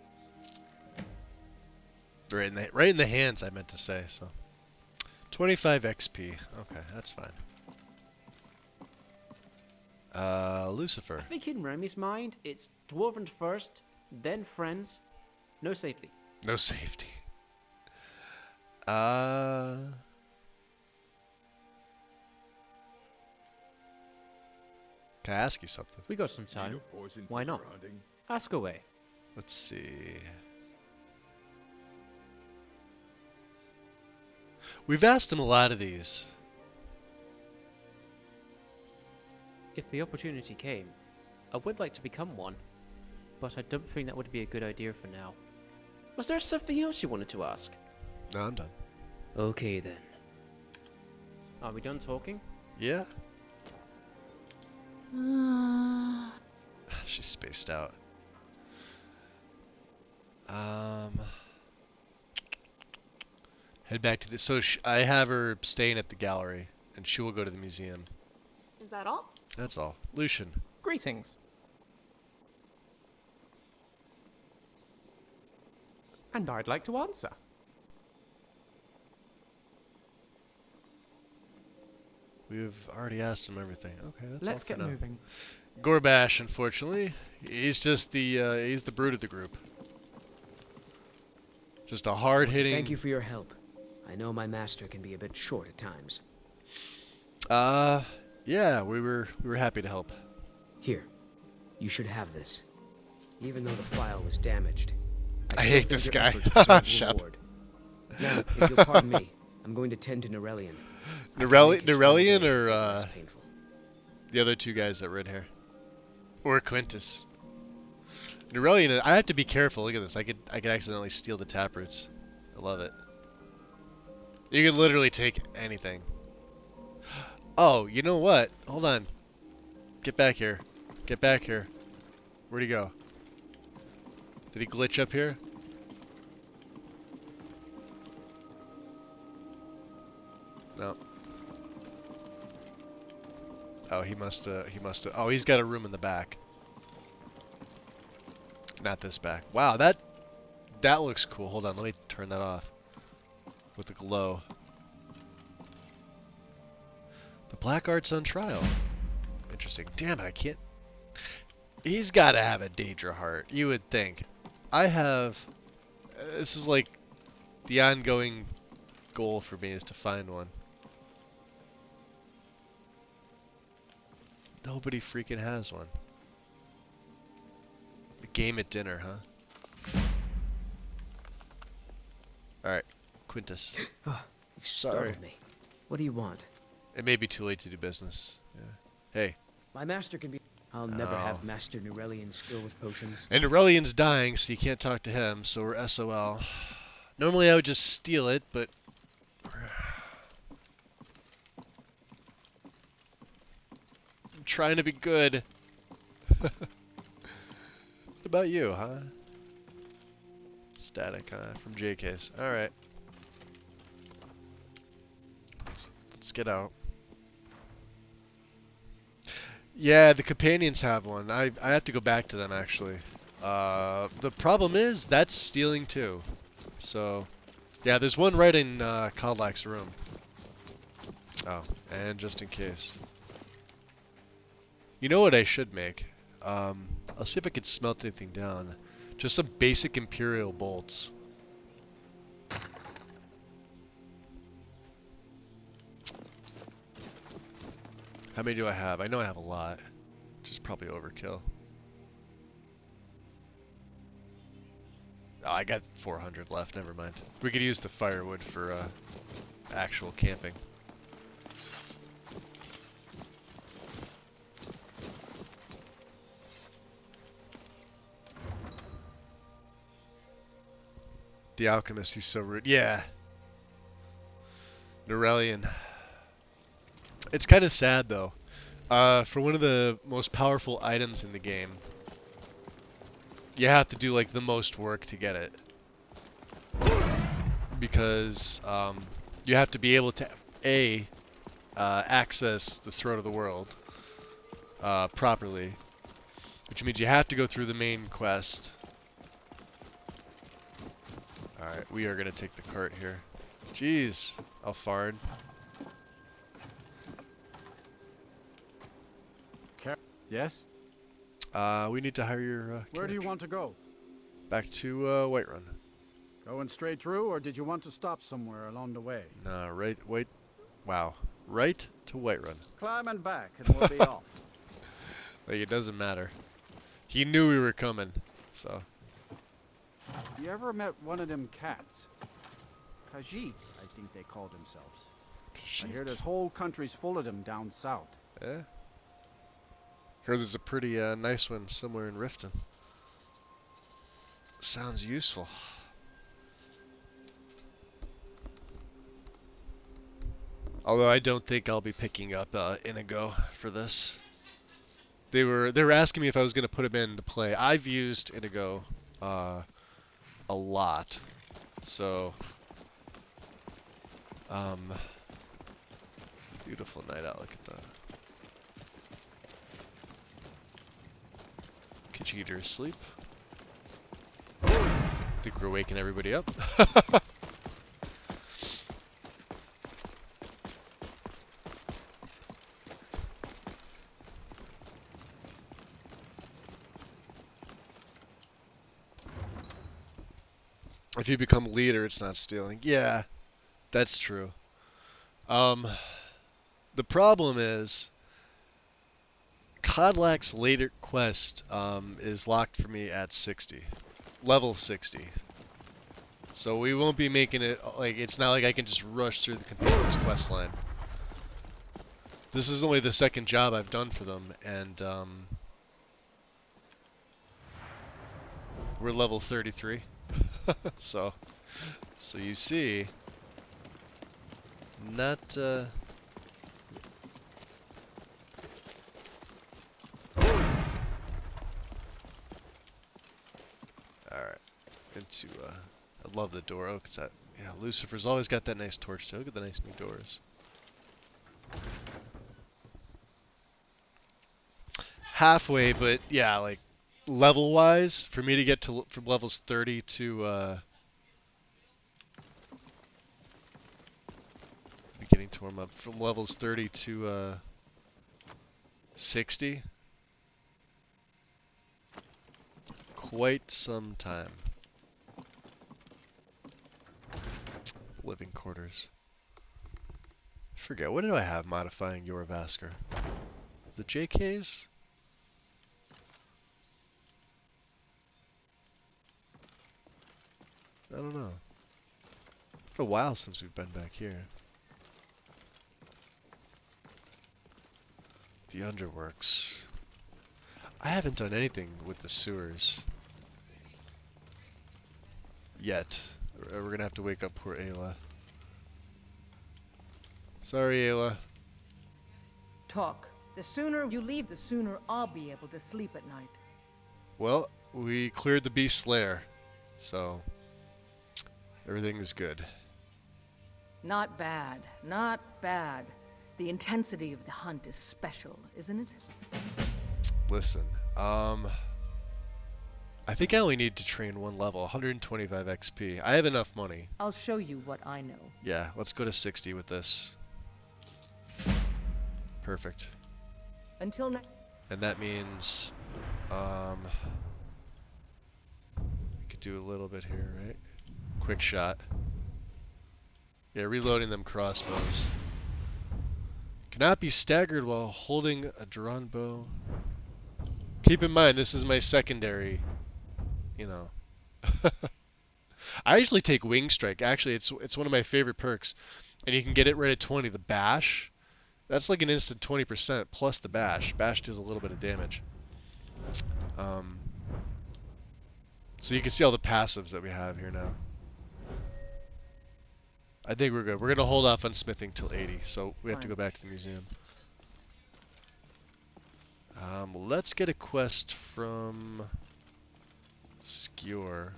Right in the hands, I meant to say. So, 25 XP. Okay, that's fine. Lucifer. I think in Remy's mind, it's Dwarven first, then friends, no safety. No safety. Can I ask you something? We got some time. Why not? Ask away. Let's see. We've asked him a lot of these. If the opportunity came, I would like to become one, but I don't think that would be a good idea for now. Was there something else you wanted to ask? No, I'm done. Okay then. Are we done talking? Yeah. She's spaced out. Head back to the. So I have her staying at the gallery, and she will go to the museum. Is that all? That's all. Lucian. Greetings. And I'd like to answer. We've already asked him everything. Okay, that's all Let's for get now. moving. Gorbash, unfortunately, he's just the he's the brute of the group. Just a hard-hitting. Thank you for your help. I know my master can be a bit short at times. Yeah, we were happy to help. Here, you should have this. Even though the file was damaged, I still hate think this your guy. efforts deserve Shep. reward. Now, if you'll pardon me, I'm going to tend to Norellian. Norellian or the other two guys that were in here, or Quintus. Norellian, I have to be careful. Look at this. I could accidentally steal the taproots. I love it. You can literally take anything. Oh, you know what? Hold on. Get back here. Get back here. Where'd he go? Did he glitch up here? No. Oh, he must. Oh, he's got a room in the back. Not this back. Wow, that looks cool. Hold on, let me turn that off. With the glow. The black art's on trial. Interesting. Damn it, I can't. He's got to have a Daedra heart. You would think. I have. This is like the ongoing goal for me is to find one. Nobody freaking has one. A game at dinner, huh? Alright, Quintus. You Sorry. startled me. What do you want? It may be too late to do business. Yeah. Hey. My master can be... I'll never have Master Norellian's skill with potions. And Aurelian's dying, so you can't talk to him, so we're SOL. Normally I would just steal it, but... I'm trying to be good. What about you, huh? Static, huh? From JK's. Alright. Let's get out. Yeah, the companions have one. I have to go back to them, actually. The problem is, that's stealing too. So, yeah, there's one right in Kodlak's room. Oh, and just in case. You know what I should make? I'll see if I could smelt anything down. Just some basic Imperial bolts. How many do I have? I know I have a lot. Which is probably overkill. Oh, I got 400 left, never mind. We could use the firewood for actual camping. The alchemist, he's so rude. Yeah. Norelian. It's kind of sad though. For one of the most powerful items in the game, you have to do like the most work to get it. Because you have to be able to access the throat of the world properly, which means you have to go through the main quest. Alright, we are going to take the cart here. Jeez, Alfard. Yes? We need to hire your Where do you want to go? back to Whiterun. Going straight through, or did you want to stop somewhere along the way? Nah, wow. Right to Whiterun. Climbing back, and we'll be off. Like, it doesn't matter. He knew we were coming, so. You ever met one of them cats? Khajiit, I think they call themselves. I hear there's whole countries full of them down south. Yeah. Heard there's a pretty nice one somewhere in Riften. Sounds useful. Although I don't think I'll be picking up Inigo for this. They were asking me if I was going to put him into play. I've used Inigo a lot, so beautiful night out. Look at that. Khajiit asleep. I think we're waking everybody up. If you become leader, it's not stealing. Yeah, that's true. The problem is Codlack's later quest is locked for me at 60. Level 60. So we won't be making it, like, it's not like I can just rush through the companions quest line. This is only the second job I've done for them, and we're level 33. so you see, not alright, into I love the door. Oh, 'cause that, yeah, Lucifer's always got that nice torch too. Look at the nice new doors. Halfway, but yeah, like level wise, for me to get to from levels 30 to beginning to warm up, from levels 30 to 60, quite some time. Living quarters. I forget, what did I have modifying Yorvasker? The JKs? I don't know. It's been a while since we've been back here. The underworks. I haven't done anything with the sewers. Yet. We're gonna have to wake up poor Ayla. Sorry, Ayla. Talk. The sooner you leave, the sooner I'll be able to sleep at night. Well, we cleared the beast's lair, so everything is good. Not bad. Not bad. The intensity of the hunt is special, isn't it? Listen, I think I only need to train one level, 125 XP. I have enough money. I'll show you what I know. Yeah, let's go to 60 with this. Perfect. Until now. And that means, we could do a little bit here, right? Quick shot. Yeah, reloading them crossbows. Cannot be staggered while holding a drawn bow. Keep in mind, this is my secondary, you know. I usually take Wing Strike. Actually, it's one of my favorite perks. And you can get it right at 20. The Bash, that's like an instant 20% plus the Bash. Bash does a little bit of damage. So you can see all the passives that we have here now. I think we're good. We're going to hold off on smithing till 80, so we have to go back to the museum. Let's get a quest from Skewer.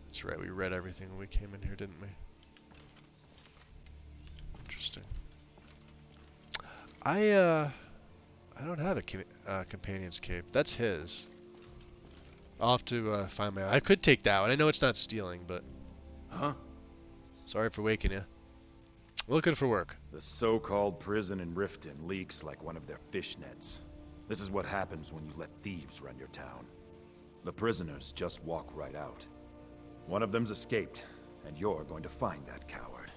That's right, we read everything when we came in here, didn't we? Interesting. I don't have a companion's cape. That's his. I'll have to find my own. I could take that one. I know it's not stealing, but... Huh? Sorry for waking you. Looking for work. The so-called prison in Riften leaks like one of their fishnets. This is what happens when you let thieves run your town. The prisoners just walk right out. One of them's escaped, and you're going to find that coward.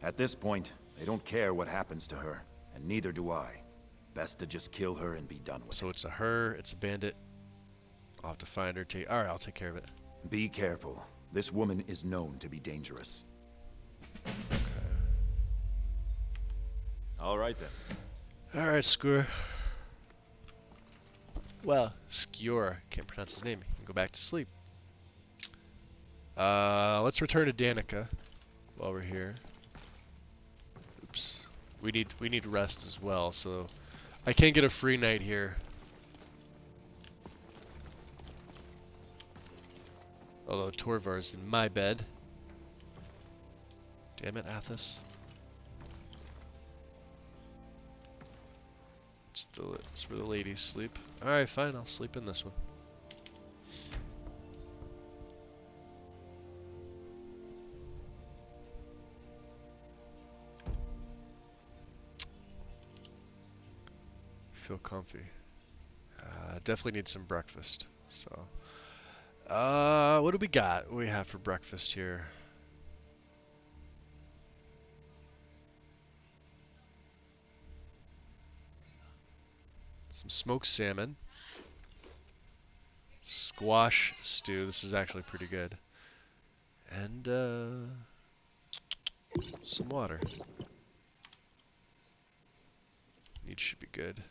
At this point, they don't care what happens to her, and neither do I. Best to just kill her and be done with it. So it's a her, it's a bandit. I'll have to find her. Alright, I'll take care of it. Be careful. This woman is known to be dangerous. Okay. Alright then. Alright, Skewer. Well, Skewer. Can't pronounce his name. You can go back to sleep. Let's return to Danica while we're here. Oops. We need rest as well, so I can't get a free night here. Although Torvar's in my bed. Damn it, Athos. It's where the ladies sleep. Alright, fine, I'll sleep in this one. Feel comfy. Definitely need some breakfast. So, what do we got? What do we have for breakfast here? Some smoked salmon. Squash stew. This is actually pretty good. And, some water. Each should be good.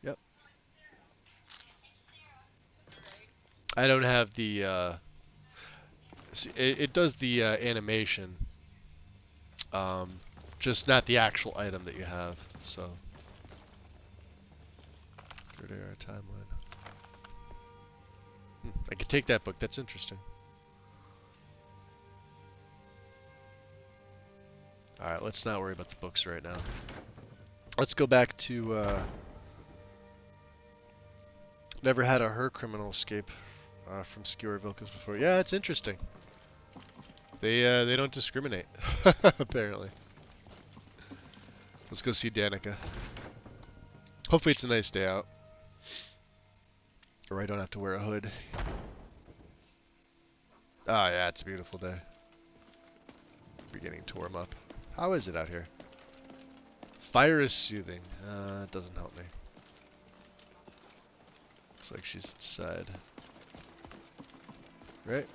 Yep. I don't have the, see, it does the animation. Just not the actual item that you have, so. Third era timeline. I could take that book, that's interesting. Alright, let's not worry about the books right now. Let's go back to, never had a her criminal escape from Skewer Vilkas before. Yeah, it's interesting. They don't discriminate, apparently. Let's go see Danica. Hopefully it's a nice day out. Or I don't have to wear a hood. Ah, yeah, it's a beautiful day. Beginning to warm up. How is it out here? Fire is soothing. It doesn't help me. Looks like she's inside. Right?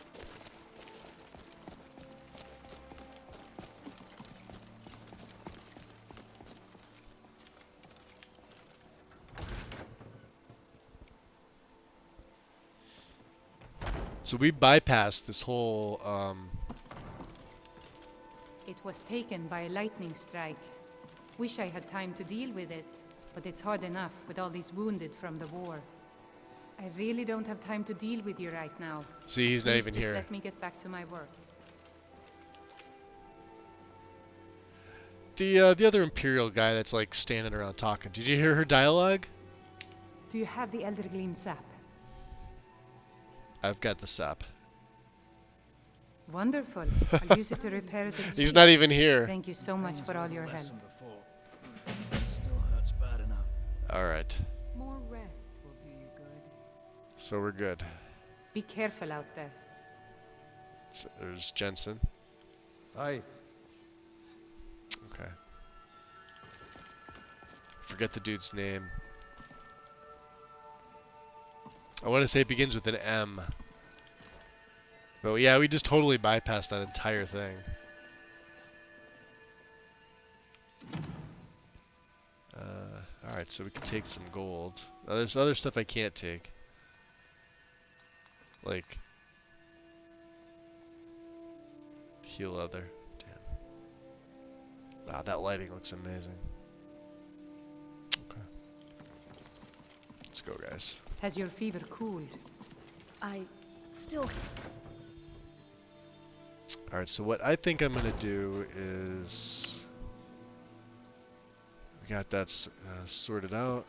So we bypassed this whole, It was taken by a lightning strike. Wish I had time to deal with it, but it's hard enough with all these wounded from the war. I really don't have time to deal with you right now. See, he's not Please even just here. let me get back to my work. The other Imperial guy that's like standing around talking. Did you hear her dialogue? Do you have the Elder Gleam sap? I've got the sap. Wonderful. I'll use it to repair the tree. He's not even here. Thank you so much for all your help. Still hurts bad enough. Alright. More rest will do you good. So we're good. Be careful out there. So there's Jensen. Hi. Okay. Forget the dude's name. I want to say it begins with an M. But yeah, we just totally bypassed that entire thing. Alright, so we can take some gold. Now, there's other stuff I can't take. Like... heel leather. Damn. Wow, that lighting looks amazing. Okay. Let's go, guys. Has your fever cooled? I still... Alright, so what I think I'm going to do is... we got that sorted out.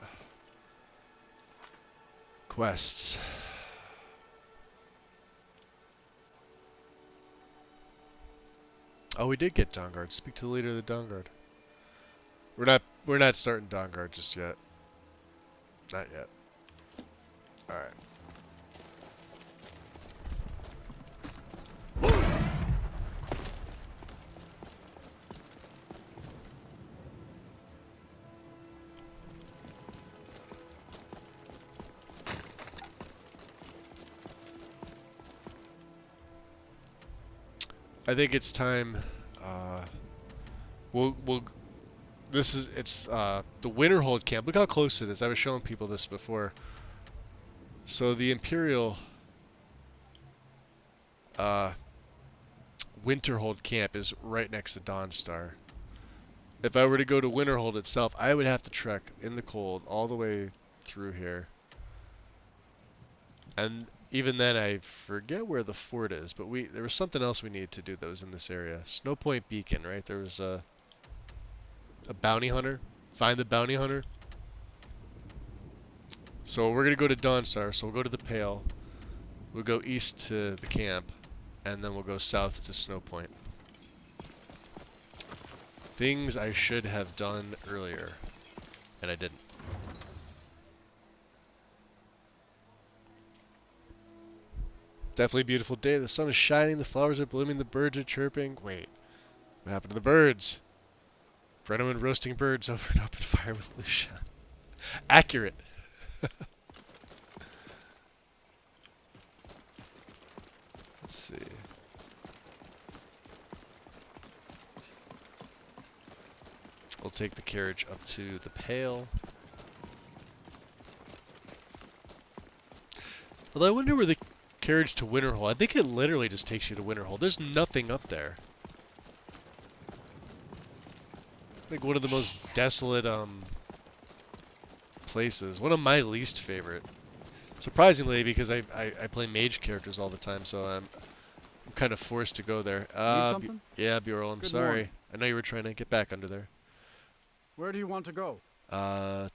Quests. Oh, we did get Dawnguard. Speak to the leader of the Dawnguard. We're not starting Dawnguard just yet. Not yet. Alright. I think it's time. It's the Winterhold camp. Look how close it is. I was showing people this before. So the Imperial Winterhold camp is right next to Dawnstar. If I were to go to Winterhold itself, I would have to trek in the cold all the way through here. And even then, I forget where the fort is, but there was something else we needed to do that was in this area. Snow Point Beacon, right? There was a bounty hunter. Find the bounty hunter. So we're gonna go to Dawnstar. So we'll go to the Pale. We'll go east to the camp, and then we'll go south to Snow Point. Things I should have done earlier, and I didn't. Definitely a beautiful day. The sun is shining, the flowers are blooming, the birds are chirping. Wait, what happened to the birds? Brennan roasting birds over an open fire with Lucia. Accurate. Let's see. We'll take the carriage up to the Pale. Although I wonder where the carriage to Winterhold. I think it literally just takes you to Winterhold. There's nothing up there. Like one of the most desolate places. One of my least favorite. Surprisingly, because I play mage characters all the time, so I'm kind of forced to go there. Yeah, Bureau, I'm sorry. Morning. I know you were trying to get back under there. Where do you want to go?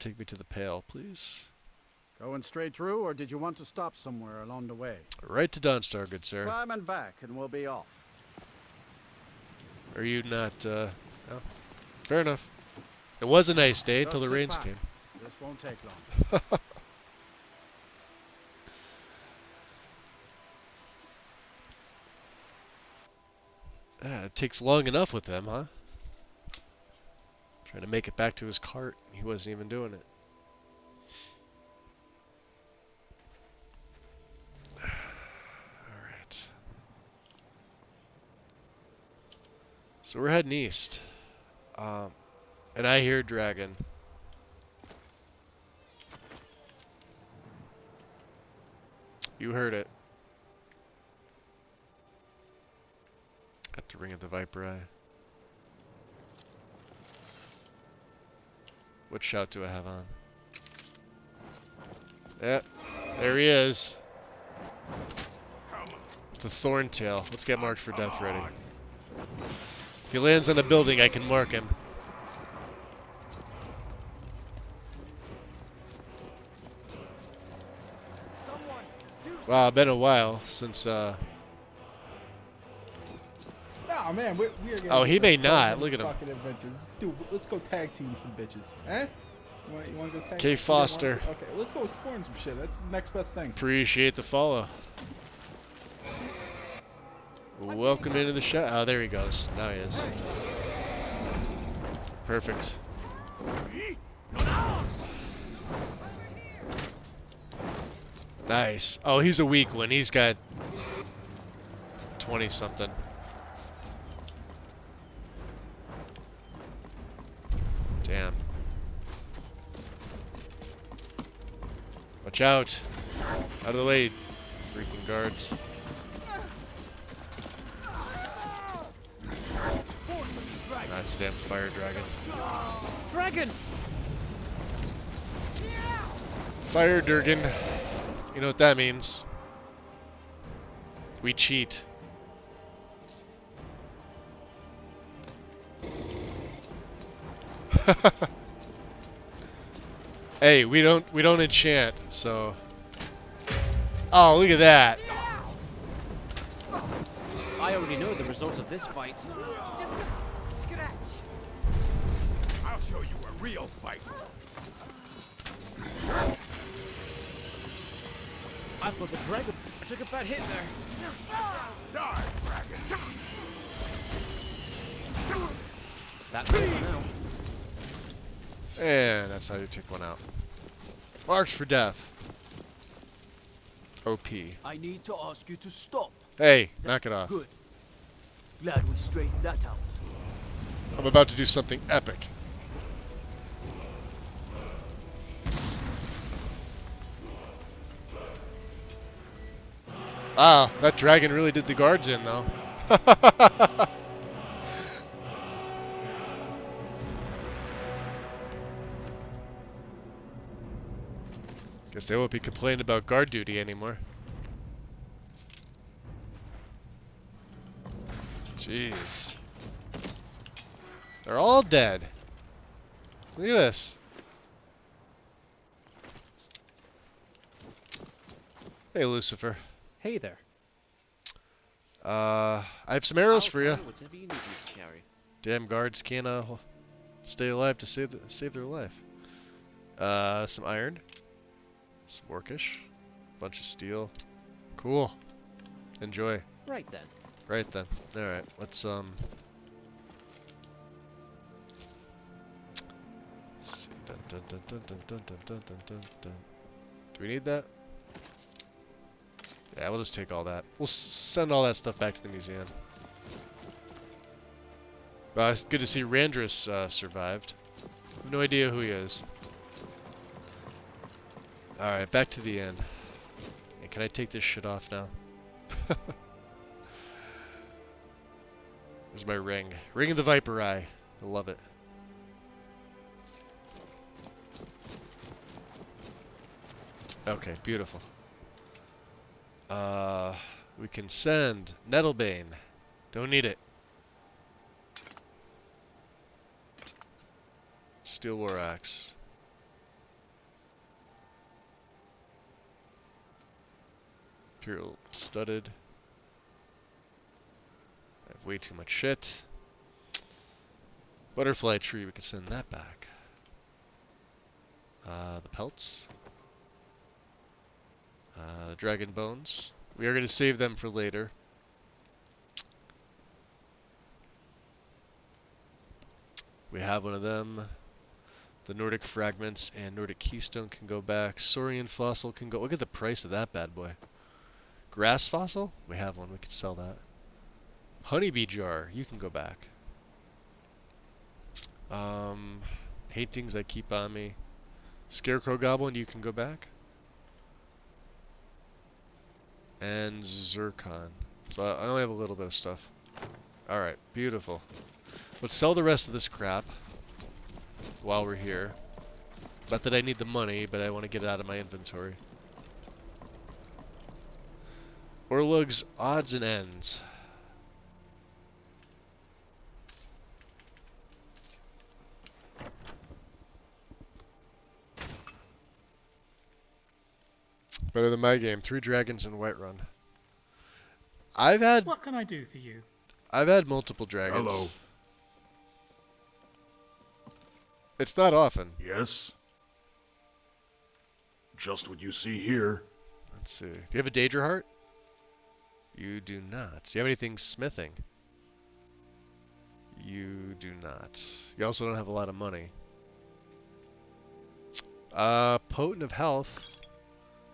Take me to the Pale, please. Going straight through, or did you want to stop somewhere along the way? Right to Dawnstar, good sir. Climb and back, and we'll be off. Are you not, oh, fair enough. It was a nice day Just until the sit rains back. came. This won't take long. It takes long enough with them, huh? Trying to make it back to his cart. He wasn't even doing it. Alright. So we're heading east. And I hear dragon. You heard it. Got the ring of the Viper Eye. What shout do I have on? Yep, there he is. It's a Thorntail. Let's get marked for death ready. If he lands on a building, I can mark him. Wow, it's been a while since Oh man, we are gonna Oh, get he to may so not. many Look at him. fucking adventures. Dude, let's go tag team some bitches. Eh? You want to go tag K. team? Foster. Okay, let's go exploring some shit. That's the next best thing. Appreciate the follow. Welcome into the show. Oh, there he goes. Now he is. Perfect. Nice. Oh, he's a weak one. He's got 20 something. Damn. Watch out. Out of the way, freaking guards. Nice damn fire dragon. Dragon! Fire Durgan. You know what that means. We cheat. Hey, we don't enchant, so. Oh, look at that. I already know the results of this fight. Just a scratch. I'll show you a real fight. I thought the dragon took a bad hit there. Die, dragon. That's it for now. And that's how you take one out. Marks for death. OP. I need to ask you to stop. Hey, knock it off. Good. Glad we straightened that out. I'm about to do something epic. Wow, that dragon really did the guards in, though. Guess they won't be complaining about guard duty anymore. Jeez. They're all dead. Look at this. Hey, Lucifer. Hey there. I have some arrows for you. Whatever you need me to carry. Damn guards can't stay alive to save their life. Some iron, some orcish, bunch of steel. Cool. Enjoy. Right then. Right then. All right. Let's see. Dun, dun, dun, dun, dun, dun, dun, dun, dun, dun. Do we need that? Yeah, we'll just take all that. We'll send all that stuff back to the museum. It's good to see Randris survived. I have no idea who he is. Alright, back to the inn. Hey, can I take this shit off now? There's my ring. Ring of the Viper Eye. I love it. Okay, beautiful. We can send Nettlebane. Don't need it. Steel War Axe. Imperial Studded. I have way too much shit. Butterfly Tree, we can send that back. The pelts. Dragon Bones. We are going to save them for later. We have one of them. The Nordic Fragments and Nordic Keystone can go back. Saurian Fossil can go. Look at the price of that bad boy. Grass Fossil? We have one. We could sell that. Honeybee Jar. You can go back. Paintings I keep on me. Scarecrow Goblin. You can go back. And Zircon. So I only have a little bit of stuff. Alright, beautiful. Let's sell the rest of this crap while we're here. Not that I need the money, but I want to get it out of my inventory. Orlug's Odds and Ends. Better than my game. 3 dragons and Whiterun. I've had... What can I do for you? I've had multiple dragons. Hello. It's not often. Yes? Just what you see here. Let's see. Do you have a Daedra heart? You do not. Do you have anything smithing? You do not. You also don't have a lot of money. Potent of health.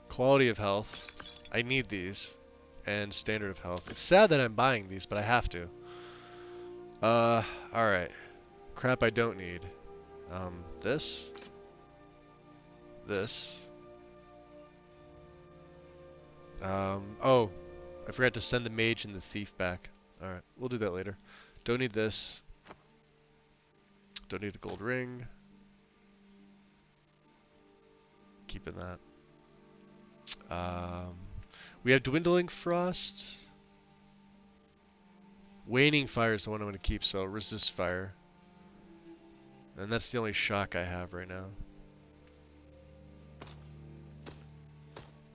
Quality of health. I need these. And standard of health. It's sad that I'm buying these, but I have to. Alright. Crap I don't need. This. This. Oh. I forgot to send the mage and the thief back. Alright, we'll do that later. Don't need this. Don't need a gold ring. Keeping that. We have Dwindling Frost. Waning Fire is the one I'm going to keep, so resist fire. And that's the only shock I have right now.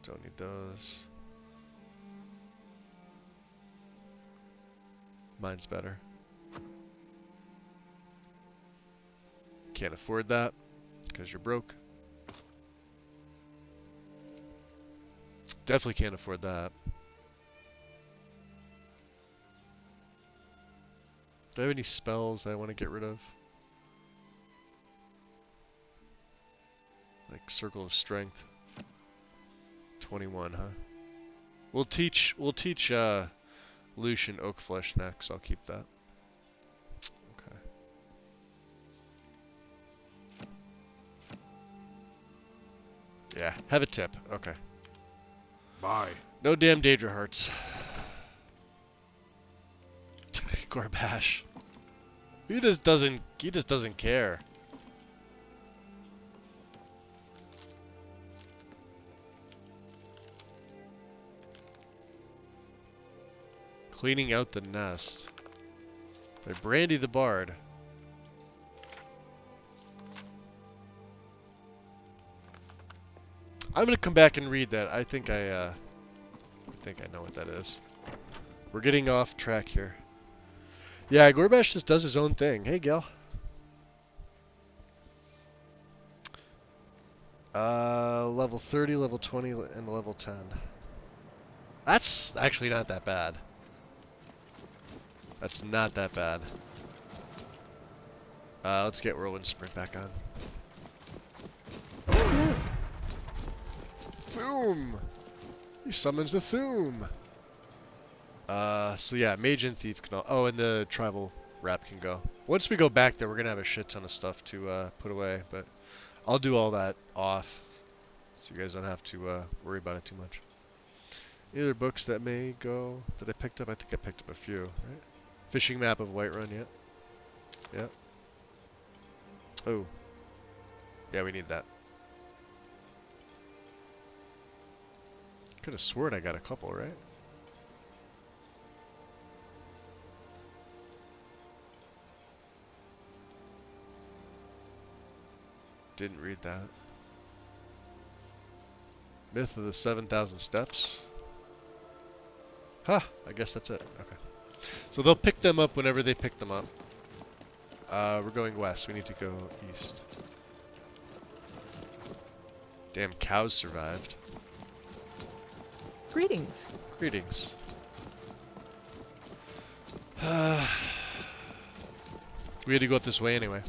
Don't need those. Mine's better. Can't afford that because you're broke. Definitely can't afford that. Do I have any spells that I want to get rid of? Like Circle of Strength. 21, huh? We'll teach Lucian Oakflesh next. I'll keep that. Okay. Yeah, have a tip. Okay. Bye. No damn Daedra hearts. Gorbash. He just doesn't care. Cleaning out the nest. By Brandy the Bard. I'm gonna come back and read that. I think I know what that is. We're getting off track here. Yeah, Gorbash just does his own thing. Hey, Gil. Level 30, level 20, and level 10. That's actually not that bad. That's not that bad. Let's get Whirlwind Sprint back on. Thoom! He summons the Thoom! So yeah, Mage and Thief can all... Oh, and the Tribal Wrap can go. Once we go back there, we're gonna have a shit ton of stuff to put away, but I'll do all that off, so you guys don't have to worry about it too much. Any other books that may go that I picked up? I think I picked up a few, right? Fishing Map of Whiterun, yeah. Yeah. Oh. Yeah, we need that. Could have sworn I got a couple, right? Didn't read that. Myth of the 7,000 Steps. Huh, I guess that's it. Okay. So they'll pick them up whenever they pick them up. We're going west. We need to go east. Damn cows survived. Greetings. Greetings. We had to go up this way anyway.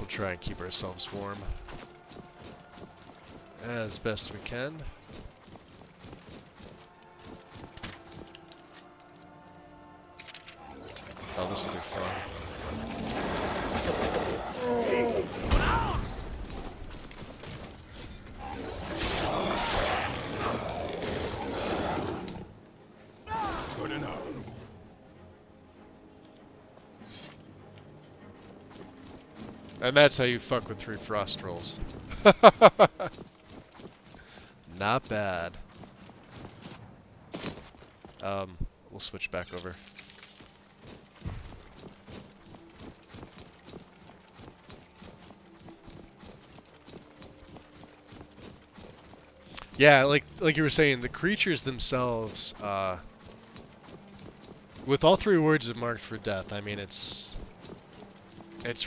Try and keep ourselves warm as best we can. Oh, this will be fun. Good enough. And that's how you fuck with 3 frost trolls. Not bad. We'll switch back over. Yeah, like you were saying, the creatures themselves, with all 3 words marked for death, I mean, it's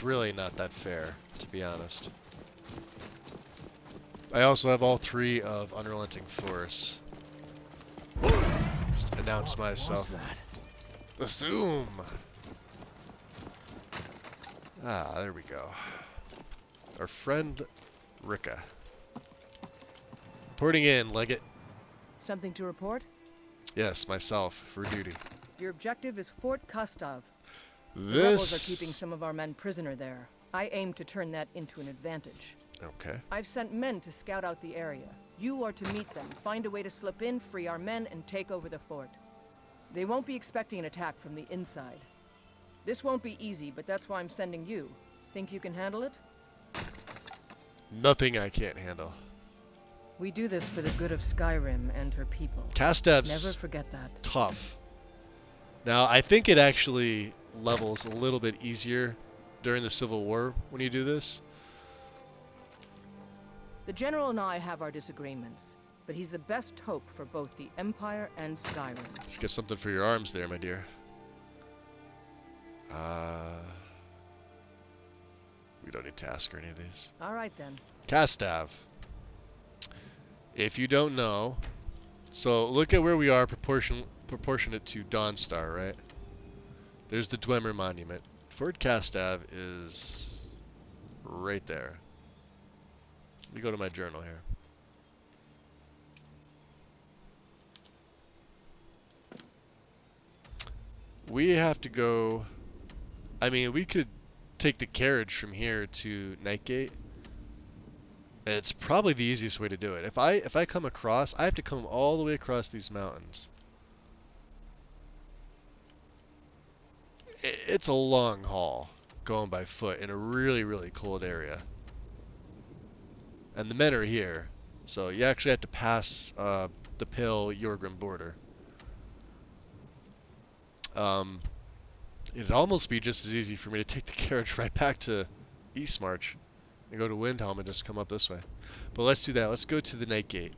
really not that fair, to be honest. I also have all 3 of Unrelenting Force. Just announce myself. What was that? The Zoom! Ah, there we go. Our friend Rika. Reporting in, Leggett. Something to report? Yes, myself, for duty. Your objective is Fort Kostov. This... The rebels are keeping some of our men prisoner there. I aim to turn that into an advantage. Okay. I've sent men to scout out the area. You are to meet them, find a way to slip in, free our men, and take over the fort. They won't be expecting an attack from the inside. This won't be easy, but that's why I'm sending you. Think you can handle it? Nothing I can't handle. We do this for the good of Skyrim and her people. Kastab's never forget that. Tough. Now, I think it actually levels a little bit easier during the Civil War when you do this. The General and I have our disagreements, but he's the best hope for both the Empire and Skyrim. You get something for your arms there, my dear. We don't need to ask her any of these. All right, then. Kastav. If you don't know, so look at where we are proportionate to Dawnstar, right? There's the Dwemer Monument. Fort Kastav is right there. Let me go to my journal here. We have to go... I mean, we could take the carriage from here to Nightgate. It's probably the easiest way to do it. If I come across, I have to come all the way across these mountains. It's a long haul going by foot in a really, really cold area. And the men are here, so you actually have to pass the Pale-Yorgrim border. It'd almost be just as easy for me to take the carriage right back to Eastmarch and go to Windhelm and just come up this way. But let's do that. Let's go to the Nightgate.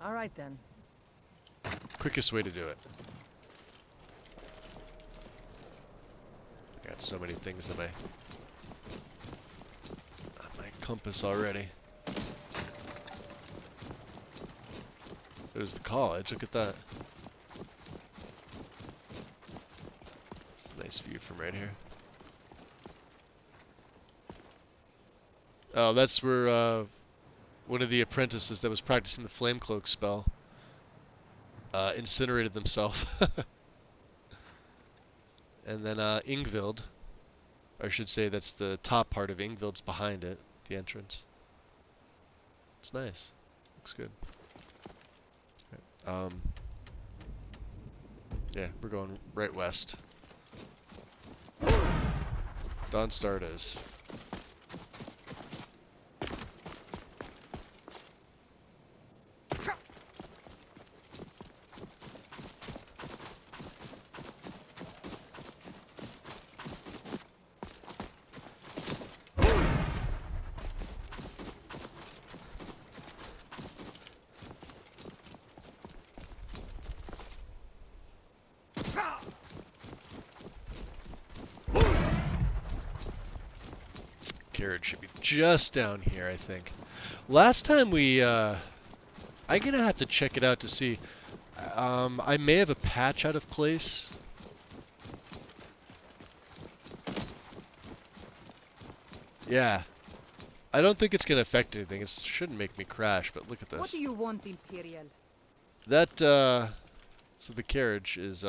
All right, then. Quickest way to do it. I got so many things on my compass already. There's the college. Look at that. It's a nice view from right here. Oh, that's where one of the apprentices that was practicing the flame cloak spell incinerated themselves. And then Ingvild, I should say that's the top part of Ingvild's behind it, the entrance. It's nice. Looks good. Right. Yeah, we're going right west. Dawnstar it is. Carriage should be just down here, I think. Last time we, I'm gonna have to check it out to see. I may have a patch out of place. Yeah. I don't think it's gonna affect anything. It shouldn't make me crash, but look at this. What do you want, Imperial? That, so the carriage is,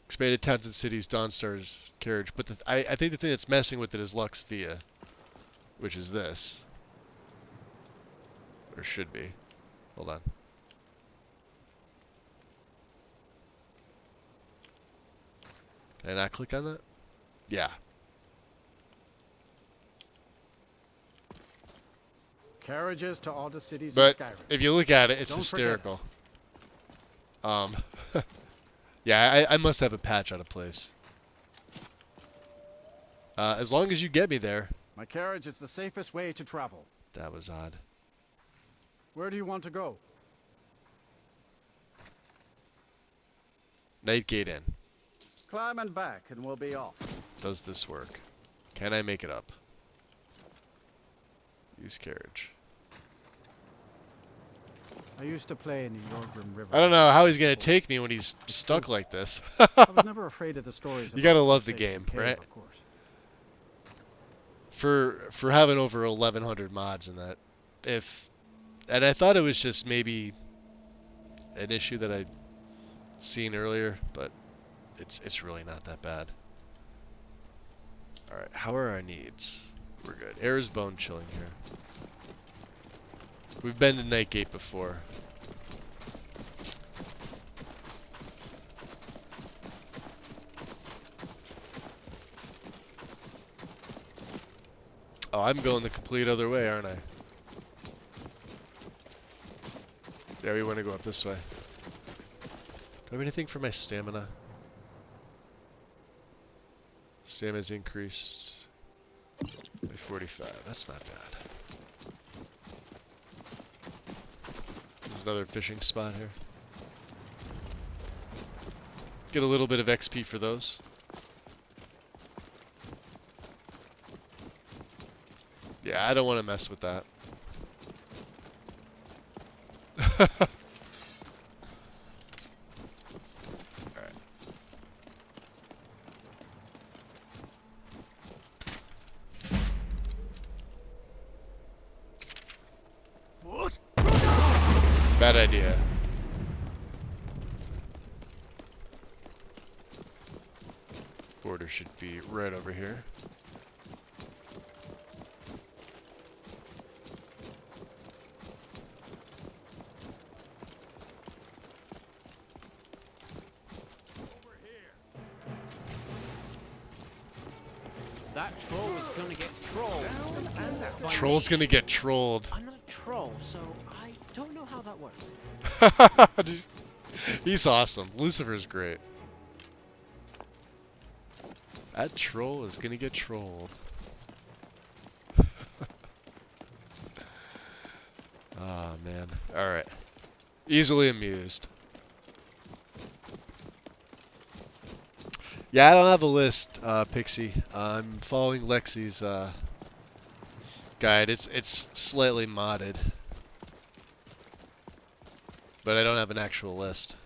Expanded Towns and Cities, Dawnstar's carriage, but I think the thing that's messing with it is Lux Via, which is this. Or should be. Hold on. Did I not click on that? Yeah. Carriages to all the cities But in Skyrim. if you look at it, it's Don't forget hysterical. us. Yeah, I must have a patch out of place. As long as you get me there. My carriage is the safest way to travel. That was odd. Where do you want to go? Nightgate Inn. Climb and back, and we'll be off. Does this work? Can I make it up? Use carriage. I used to play in the Yorgrim River. I don't know how he's gonna take me when he's stuck like this. I was never afraid of the stories. You gotta about love the Forsaken game, Cave, right? Of course. For having over 1,100 mods in that, and I thought it was just maybe an issue that I'd seen earlier, but it's really not that bad. All right, how are our needs? We're good. Air is bone chilling here. We've been to Nightgate before. Oh, I'm going the complete other way, aren't I? Yeah, we want to go up this way. Do I have anything for my stamina? Stamina's increased by 45. That's not bad. There's another fishing spot here. Let's get a little bit of XP for those. Yeah, I don't want to mess with that. Alright. Bad idea. Border should be right over here. That troll is gonna get trolled. Troll's gonna get trolled. I'm not a troll, so I don't know how that works. He's awesome. Lucifer's great. That troll is gonna get trolled. Ah, man. Alright. Easily amused. Yeah, I don't have a list, Pixie. I'm following Lexi's guide. It's slightly modded. But I don't have an actual list.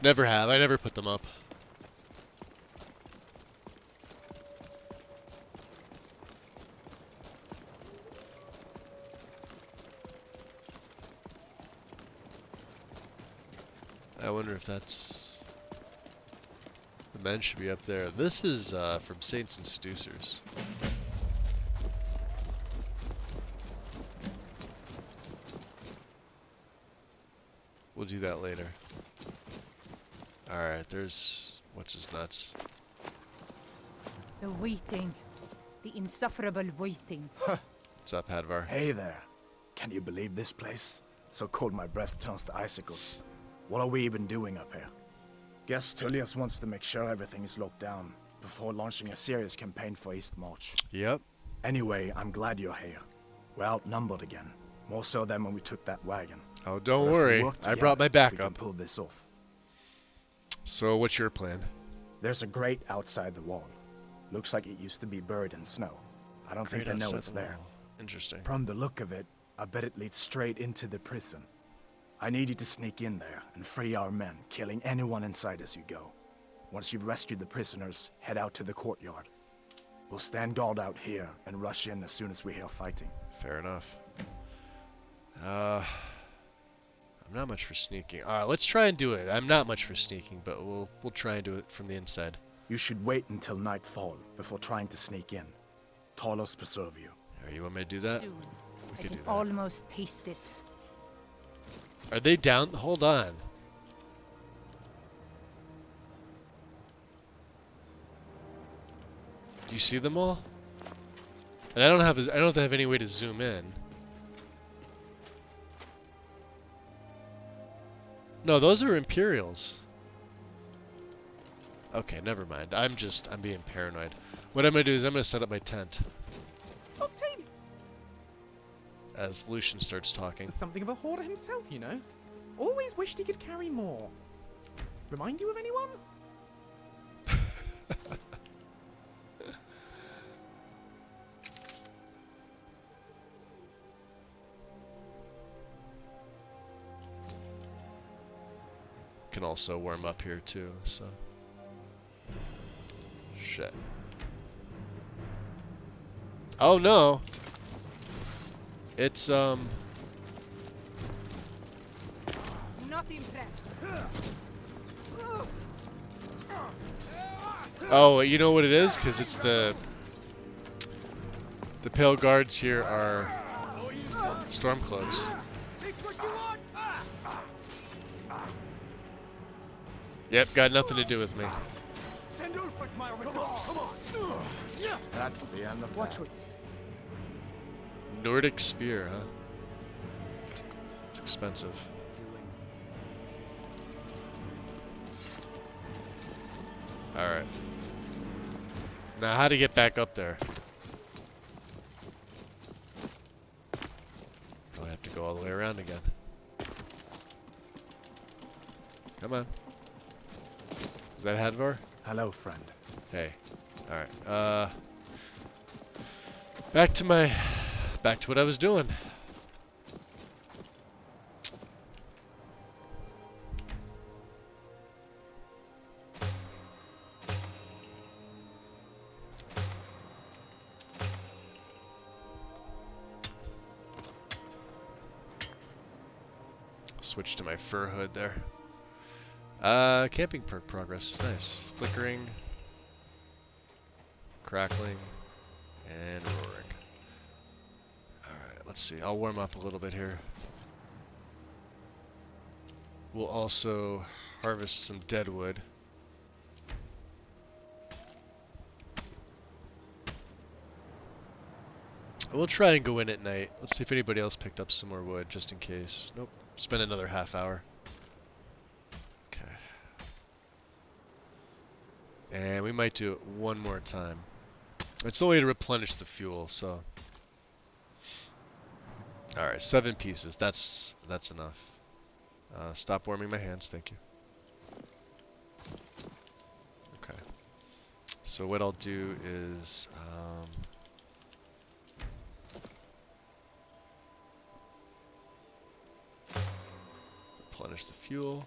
Never have. I never put them up. I wonder if that's... The men should be up there. This is from Saints and Seducers. We'll do that later. Alright, there's... What's his nuts? The waiting. The insufferable waiting. What's up, Hadvar? Hey there. Can you believe this place? So cold my breath turns to icicles. What are we even doing up here? Guess Tullius wants to make sure everything is locked down before launching a serious campaign for East March. Yep. Anyway, I'm glad you're here. We're outnumbered again. More so than when we took that wagon. Oh, don't But if we worry. work I brought my together, we can backup. pull this off. So, what's your plan? There's a grate outside the wall. Looks like it used to be buried in snow. I don't think they Grate know outside it's the there. wall. Interesting. From the look of it, I bet it leads straight into the prison. I need you to sneak in there and free our men, killing anyone inside as you go. Once you've rescued the prisoners, head out to the courtyard. We'll stand guard out here and rush in as soon as we hear fighting. Fair enough. I'm not much for sneaking. Alright, let's try and do it. I'm not much for sneaking, but we'll try and do it from the inside. You should wait until nightfall before trying to sneak in. Talos preserve you. Alright, you want me to do that? Soon. We I could can do that. almost taste it. Are they down? Hold on. Do you see them all? And I don't have any way to zoom in. No, those are Imperials. Okay, never mind. I'm being paranoid. What I'm gonna do is I'm gonna set up my tent. Octavian! As Lucian starts talking. Something of a hoarder himself, you know. Always wished he could carry more. Remind you of anyone? Can also warm up here too, so. Shit. Oh no! It's Not impressed. Oh, you know what it is? Because it's the pale guards here are stormcloaks. Yep, got nothing to do with me. That's the end of that. Nordic spear, huh? It's expensive. Alright. Now how to get back up there? Oh, I have to go all the way around again. Come on. Is that Hadvar? Hello, friend. Hey. Alright. Back to what I was doing. Switch to my fur hood there. Camping perk progress. Nice. Flickering, crackling, and roaring. Alright, let's see. I'll warm up a little bit here. We'll also harvest some dead wood. We'll try and go in at night. Let's see if anybody else picked up some more wood, just in case. Nope. Spend another half hour. Okay. And we might do it one more time. It's only to replenish the fuel, so. Alright, 7 pieces. That's enough. Stop warming my hands, thank you. Okay. So what I'll do is, replenish the fuel.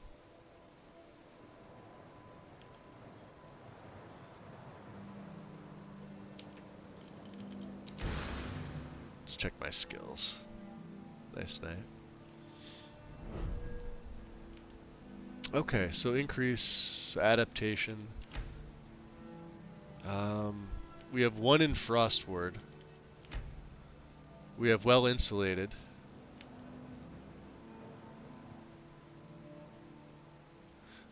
Let's check my skills. Nice night. Okay, so increase adaptation. We have 1 in Frostward. We have well insulated.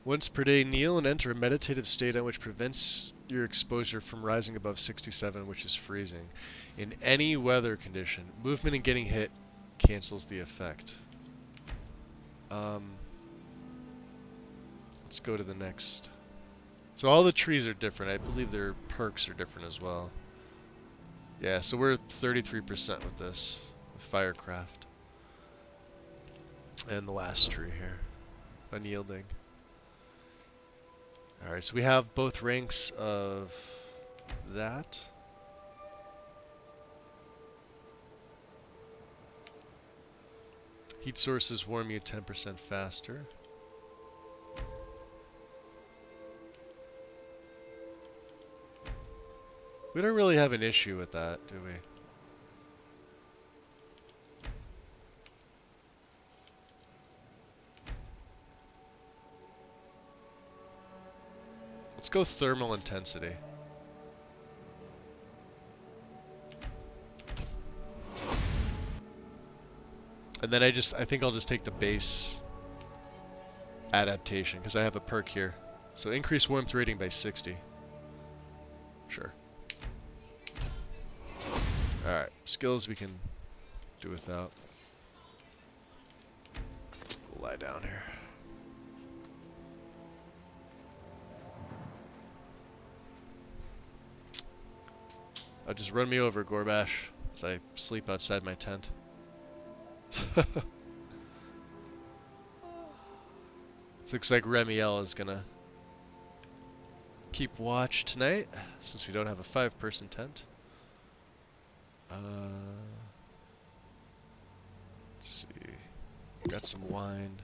Once per day, kneel and enter a meditative state on which prevents your exposure from rising above 67, which is freezing. In any weather condition, movement and getting hit cancels the effect. Let's go to the next. So all the trees are different. I believe their perks are different as well. Yeah, so we're at 33% with this, with Firecraft. And the last tree here, Unyielding. Alright, so we have both ranks of that. Heat sources warm you 10% faster. We don't really have an issue with that, do we? Let's go thermal intensity. And then I think I'll just take the base adaptation because I have a perk here. So increase warmth rating by 60. Sure. Skills we can do without. We'll lie down here. Just run me over, Gorbash, as I sleep outside my tent. It looks like Remiel is gonna keep watch tonight, since we don't have a 5-person tent. Let's see. Got some wine.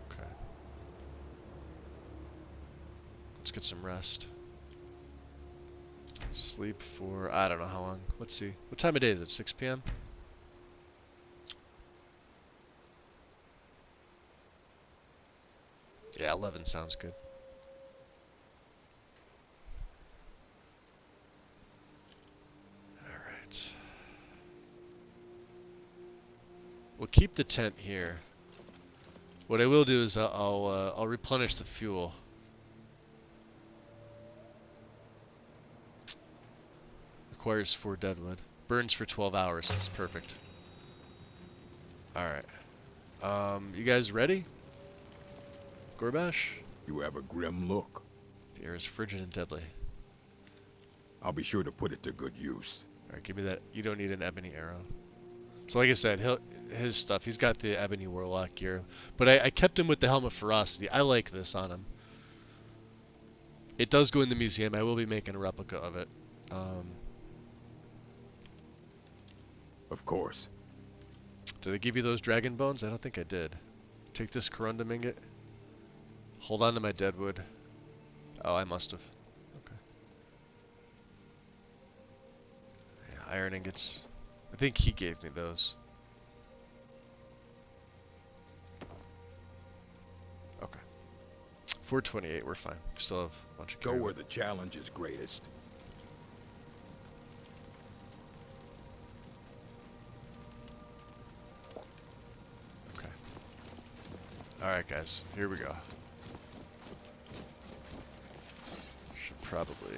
Okay. Let's get some rest. Sleep for, I don't know how long. Let's see. What time of day is it? 6 p.m.? Yeah, 11 sounds good. Alright. We'll keep the tent here. What I will do is I'll replenish the fuel. Requires 4 deadwood. Burns for 12 hours. That's perfect. Alright. You guys ready? Gorbash? You have a grim look. The air is frigid and deadly. I'll be sure to put it to good use. Alright, give me that. You don't need an ebony arrow. So like I said, his stuff, he's got the ebony warlock gear. But I kept him with the helmet ferocity. I like this on him. It does go in the museum. I will be making a replica of it. Of course. Did I give you those dragon bones? I don't think I did. Take this corundum ingot. Hold on to my deadwood. Oh, I must have. Okay. Yeah, iron ingots. I think he gave me those. Okay. 428, we're fine. We still have a bunch of Go carry. where the challenge is greatest. Okay. Alright guys, here we go. Should probably...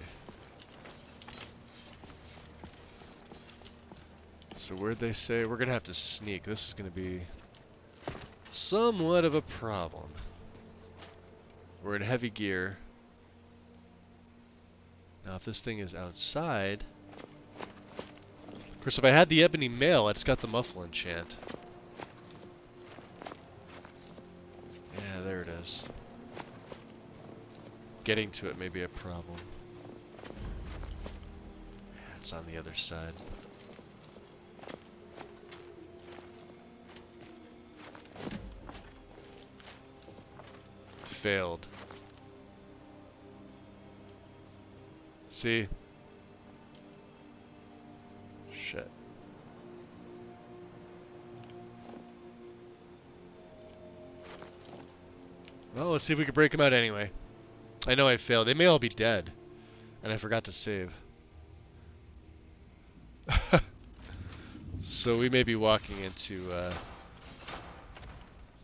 So where'd they say? We're gonna have to sneak. This is gonna be somewhat of a problem. We're in heavy gear. Now if this thing is outside... Of course, if I had the ebony mail, I just got the muffle enchant. Yeah, there it is. Getting to it may be a problem. Yeah, it's on the other side. Failed. See? Shit. Well, let's see if we can break them out anyway. I know I failed. They may all be dead. And I forgot to save. So we may be walking into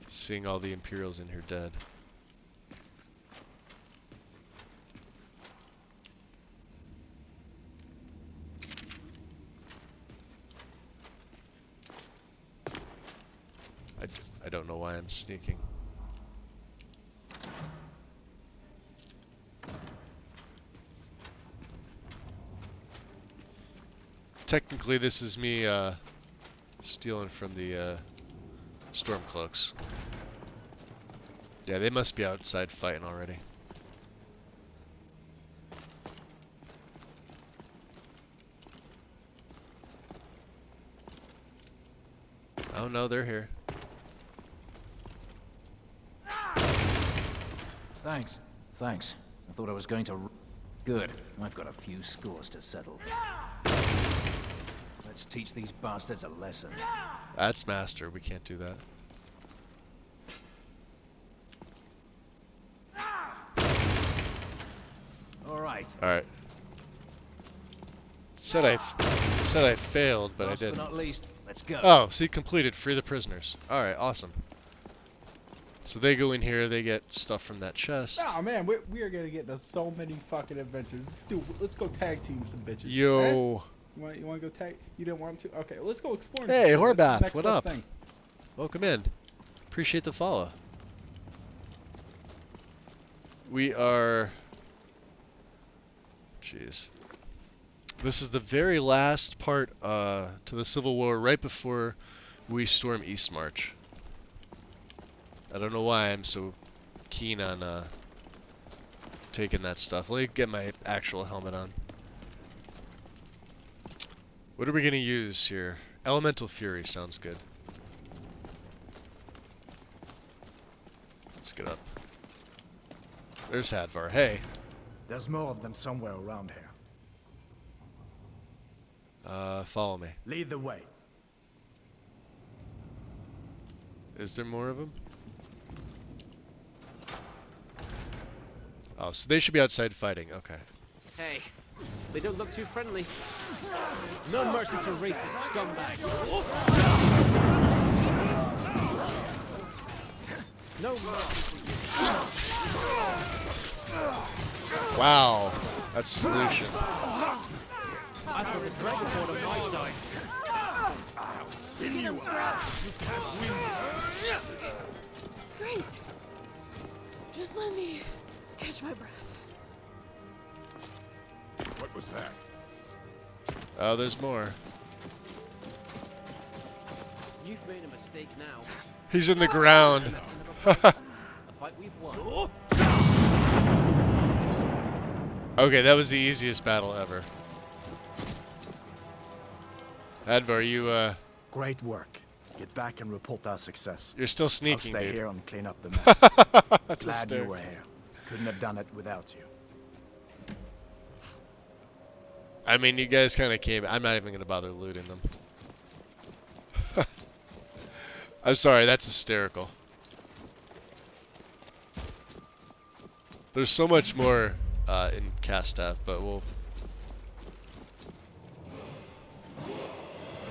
seeing all the Imperials in here dead. I don't know why I'm sneaking. Technically, this is me stealing from the Stormcloaks. Yeah, they must be outside fighting already. Oh no, they're here. Thanks. Thanks. I thought I was going to... Good. I've got a few scores to settle. Let's teach these bastards a lesson. That's master. We can't do that. All right. All right. Said I failed, but I Last but didn't. not least, let's Let's go. Oh, see, completed. Free the prisoners. Alright, awesome. So they go in here, they get stuff from that chest. Oh man, we are gonna get into so many fucking adventures. Dude, let's go tag team some bitches. Yo. Eh? You want to go tag? You didn't want to? Okay, let's go explore. Hey, some shit. That's the Horbath, next what best up? thing. Welcome in. Appreciate the follow. We are... Jeez. This is the very last part to the Civil War, right before we storm Eastmarch. I don't know why I'm so keen on taking that stuff. Let me get my actual helmet on. What are we going to use here? Elemental Fury sounds good. Let's get up. There's Hadvar. Hey. There's more of them somewhere around here. Follow me. Lead the way. Is there more of them? Oh, so they should be outside fighting. Okay. Hey, they don't look too friendly. No mercy for racist scumbags. No mercy. Wow. That's solution. I've got a dragon board on my side. I'll spin you out. You can't win. Great. Just let me catch my breath. What was that? Oh, there's more. You've made a mistake now. He's in the ground. A fight we've won. Okay, that was the easiest battle ever. Hadvar, you Great work. Get back and report our success. You're still sneaking, I'll stay dude. here and clean up the mess. That's Glad you hysterical. were here. Couldn't have done it without you. I mean, you guys kind of came. I'm not even going to bother looting them. I'm sorry, that's hysterical. There's so much more in Castav, but we'll...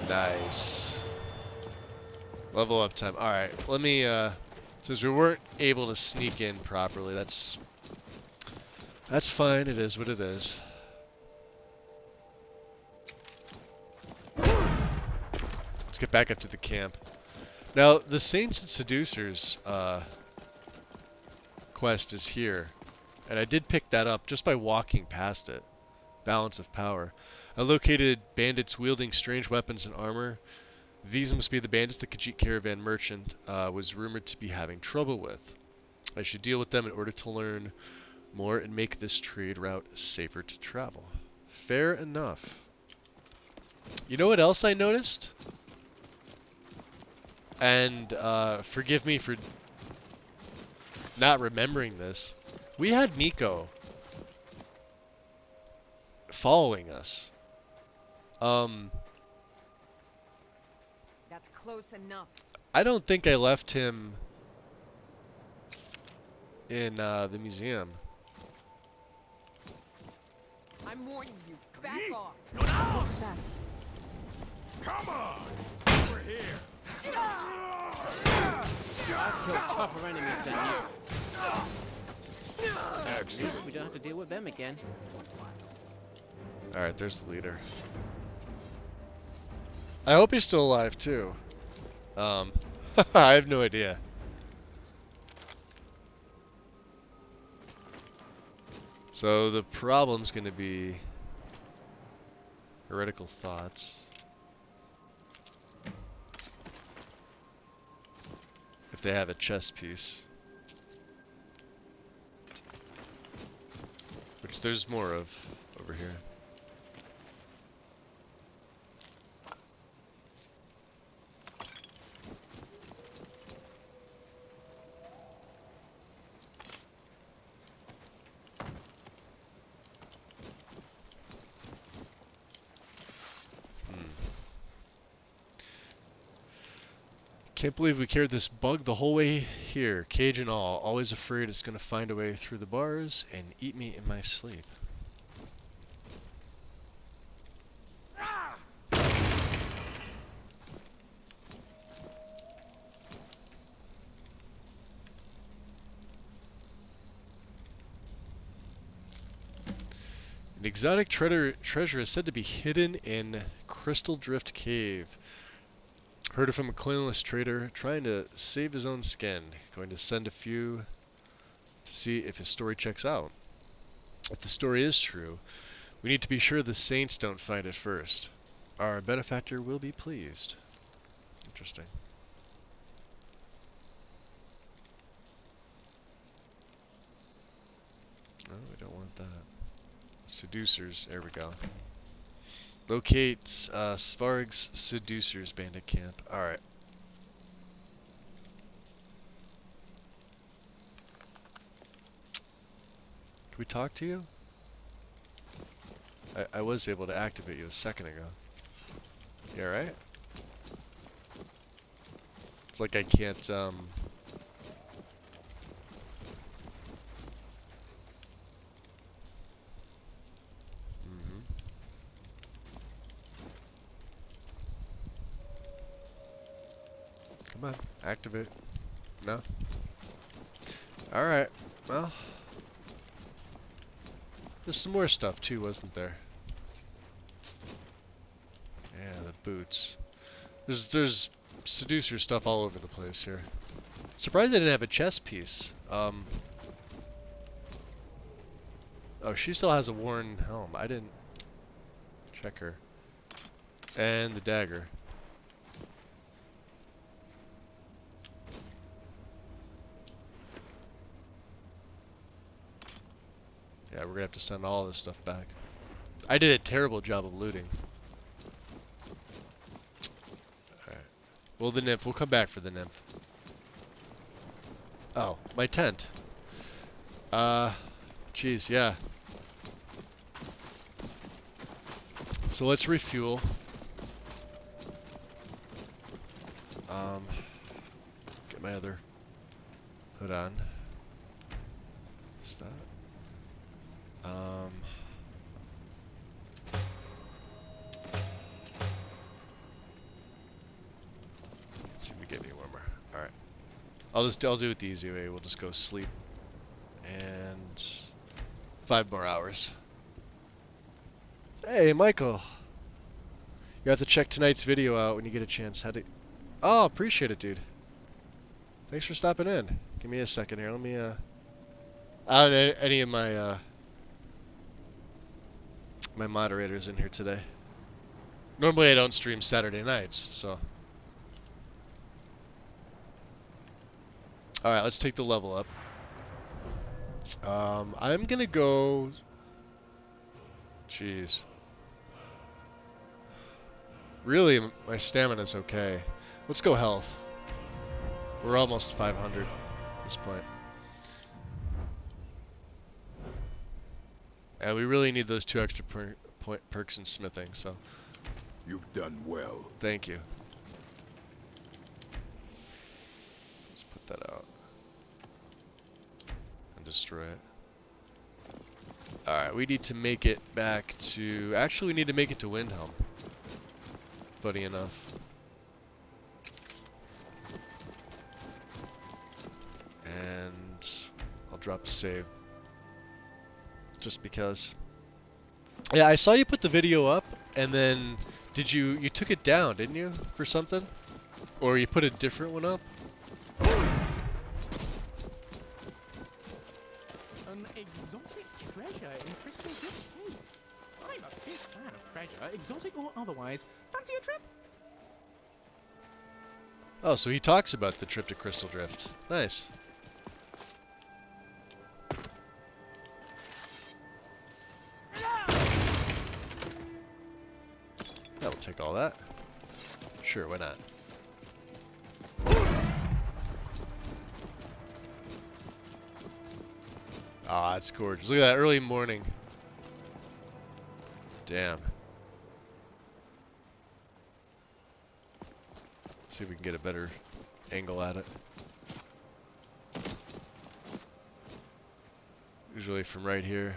Nice. Level up time. Alright, let me, since we weren't able to sneak in properly, that's fine, it is what it is. Let's get back up to the camp. Now, the Saints and Seducers quest is here, and I did pick that up just by walking past it. Balance of power. I located bandits wielding strange weapons and armor. These must be the bandits the Khajiit caravan merchant was rumored to be having trouble with. I should deal with them in order to learn more and make this trade route safer to travel. Fair enough. You know what else I noticed? And forgive me for not remembering this. We had Nico following us. That's close enough. I don't think I left him in the museum. I'm warning you. Back off. Come on! Over here! I've killed tougher enemies than you. Excellent. We don't have to deal with them again. Alright, there's the leader. I hope he's still alive too. I have no idea. So the problem's gonna be heretical thoughts. If they have a chess piece. Which there's more of over here. Can't believe we carried this bug the whole way here, cage and all. Always afraid it's gonna find a way through the bars and eat me in my sleep. An exotic treasure is said to be hidden in Crystal Drift Cave. Heard it from a coinless trader trying to save his own skin. Going to send a few to see if his story checks out. If the story is true, we need to be sure the saints don't find it first. Our benefactor will be pleased. Interesting. No, we don't want that. Seducers, there we go. Locate Svarg's Seducers Bandit Camp. Alright. Can we talk to you? I was able to activate you a second ago. You alright? It's like I can't, mm-hmm. Come on, activate. No? Alright, well. There's some more stuff too, wasn't there? Yeah, the boots. There's seducer stuff all over the place here. Surprised I didn't have a chest piece. Oh, she still has a worn helm. I didn't check her. And the dagger. Yeah, we're gonna have to send all this stuff back. I did a terrible job of looting. Alright. Well, the nymph. We'll come back for the nymph. Oh, my tent. Geez, yeah. So let's refuel. Get my other hood on. What's that? Let's see if we get any warmer. Alright. I'll do it the easy way. We'll just go sleep. And 5 more hours. Hey, Michael. You have to check tonight's video out when you get a chance. Oh, appreciate it, dude. Thanks for stopping in. Give me a second here. Let me, I don't know any of my, my moderators in here today. Normally I don't stream Saturday nights, so. Alright, let's take the level up. I'm gonna go... Jeez. Really, my stamina's okay. Let's go health. We're almost 500 at this point. And we really need those 2 extra perks in smithing, so. You've done well. Thank you. Let's put that out. And destroy it. Alright, we need to make it back to... Actually, we need to make it to Windhelm. Funny enough. And I'll drop a save. Just because. Yeah, I saw you put the video up, and then you took it down, didn't you, for something? Or you put a different one up? An exotic treasure in Crystal Drift Cave. I'm a big fan of treasure, exotic or otherwise. Fancy a trip? Oh, so he talks about the trip to Crystal Drift. Nice. Yeah, we'll take all that. Sure, why not? Ah, it's gorgeous. Look at that early morning. Damn. See if we can get a better angle at it. Usually from right here.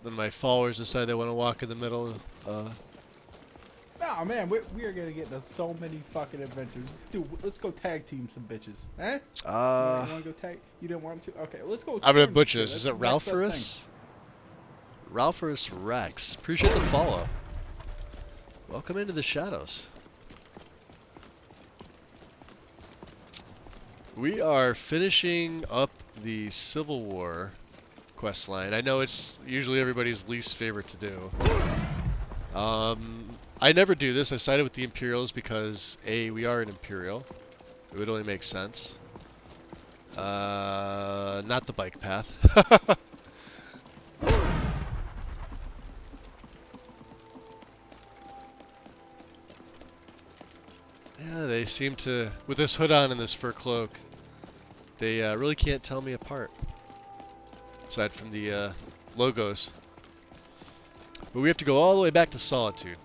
Then my followers decide they want to walk in the middle. Oh man, we are gonna get into so many fucking adventures. Dude, let's go tag team some bitches. Eh? You wanna go tag? You didn't want to? Okay, let's go. I'm gonna butcher this. Is it Ralph for us? Ralphus Rex. Appreciate the follow. Welcome into the shadows. We are finishing up the Civil War quest line. I know it's usually everybody's least favorite to do. I never do this. I sided with the Imperials because A, we are an Imperial. It would only make sense. Not the bike path. Yeah, they seem to, with this hood on and this fur cloak, they really can't tell me apart. Aside from the logos. But we have to go all the way back to Solitude.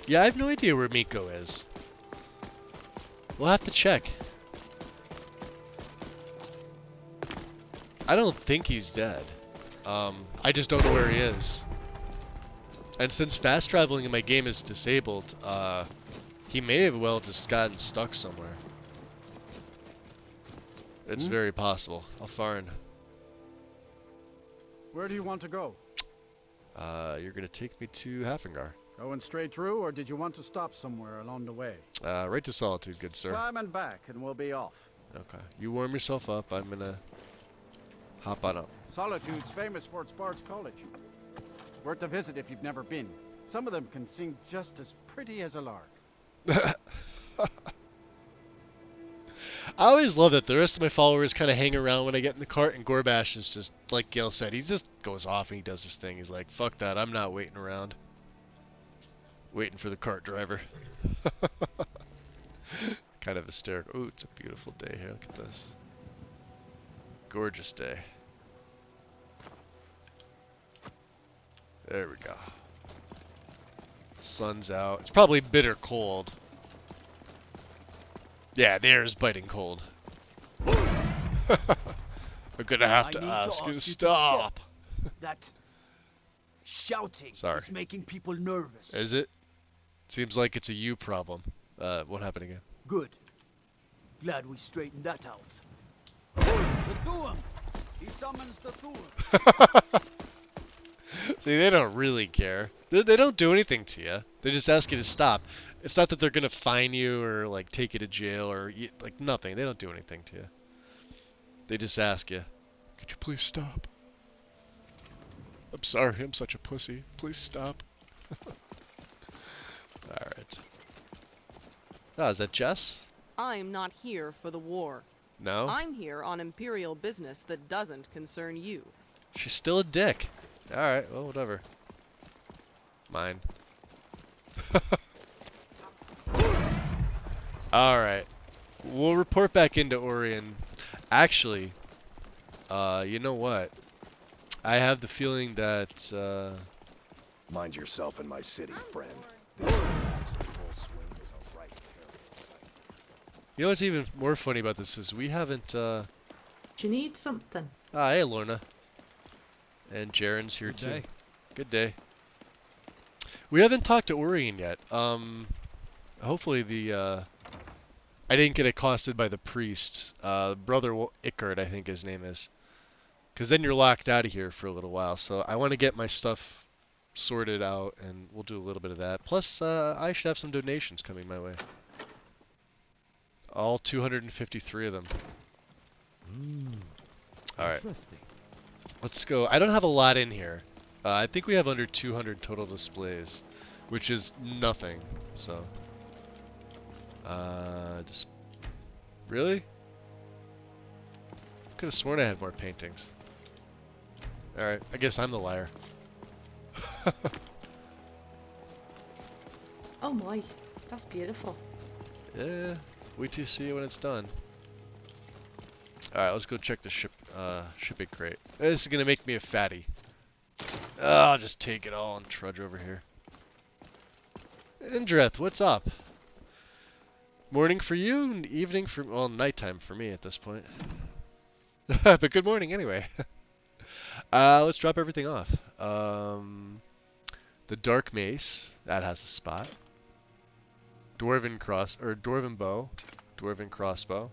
Yeah, I have no idea where Miko is. We'll have to check. I don't think he's dead. I just don't know where he is. And since fast traveling in my game is disabled, he may have well just gotten stuck somewhere. It's very possible. Alfarin. Where do you want to go? You're gonna take me to Hafengar. Going straight through, or did you want to stop somewhere along the way? Right to Solitude, good sir. Climb and back, and we'll be off. Okay. You warm yourself up. I'm gonna hop on up. Solitude's famous for its Bard's College. Worth a visit if you've never been. Some of them can sing just as pretty as a lark. I always love that the rest of my followers kind of hang around when I get in the cart, and Gorbash is just, like Gale said, he just goes off and he does his thing. He's like, fuck that, I'm not waiting around. Waiting for the cart driver. Kind of hysterical. Ooh, it's a beautiful day here. Look at this. Gorgeous day. There we go. Sun's out. It's probably bitter cold. Yeah, there's biting cold. I'm gonna have to ask you to stop. That shouting Sorry. is making people nervous. Is it? Seems like it's a you problem. Won't happen again. Good. Glad we straightened that out. The Thuum! He summons the Thuum! See, they don't really care. They don't do anything to you. They just ask you to stop. It's not that they're gonna fine you or like take you to jail or like nothing. They don't do anything to you. They just ask you, "Could you please stop? I'm sorry, I'm such a pussy. Please stop." All right. Oh, is that Jess? I'm not here for the war. No. I'm here on Imperial business that doesn't concern you. She's still a dick. All right. Well, whatever. Mine. Alright. We'll report back into Orion. Actually, you know what? I have the feeling that, Mind yourself in my city, friend. This is in full swing is a right terrible sight. you know what's even more funny about this is we haven't, Do you need something? Ah, hey, Lorna. And Jaren's here Good too. day. Good day. We haven't talked to Orion yet. Hopefully the, I didn't get accosted by the priest. Brother Ickard, I think his name is. Because then you're locked out of here for a little while. So I want to get my stuff sorted out, and we'll do a little bit of that. Plus, I should have some donations coming my way. All 253 of them. Alright. Interesting. Let's go. I don't have a lot in here. I think we have under 200 total displays, which is nothing. So, just really? Could have sworn I had more paintings. All right, I guess I'm the liar. Oh my, that's beautiful. Yeah, wait till you see it when it's done. All right, let's go check the shipping crate. This is gonna make me a fatty. I'll just take it all and trudge over here. Indrith, what's up? Morning for you, and evening for, well, nighttime for me at this point. But good morning anyway. Let's drop everything off. The Dark Mace, that has a spot. Dwarven bow, Dwarven crossbow.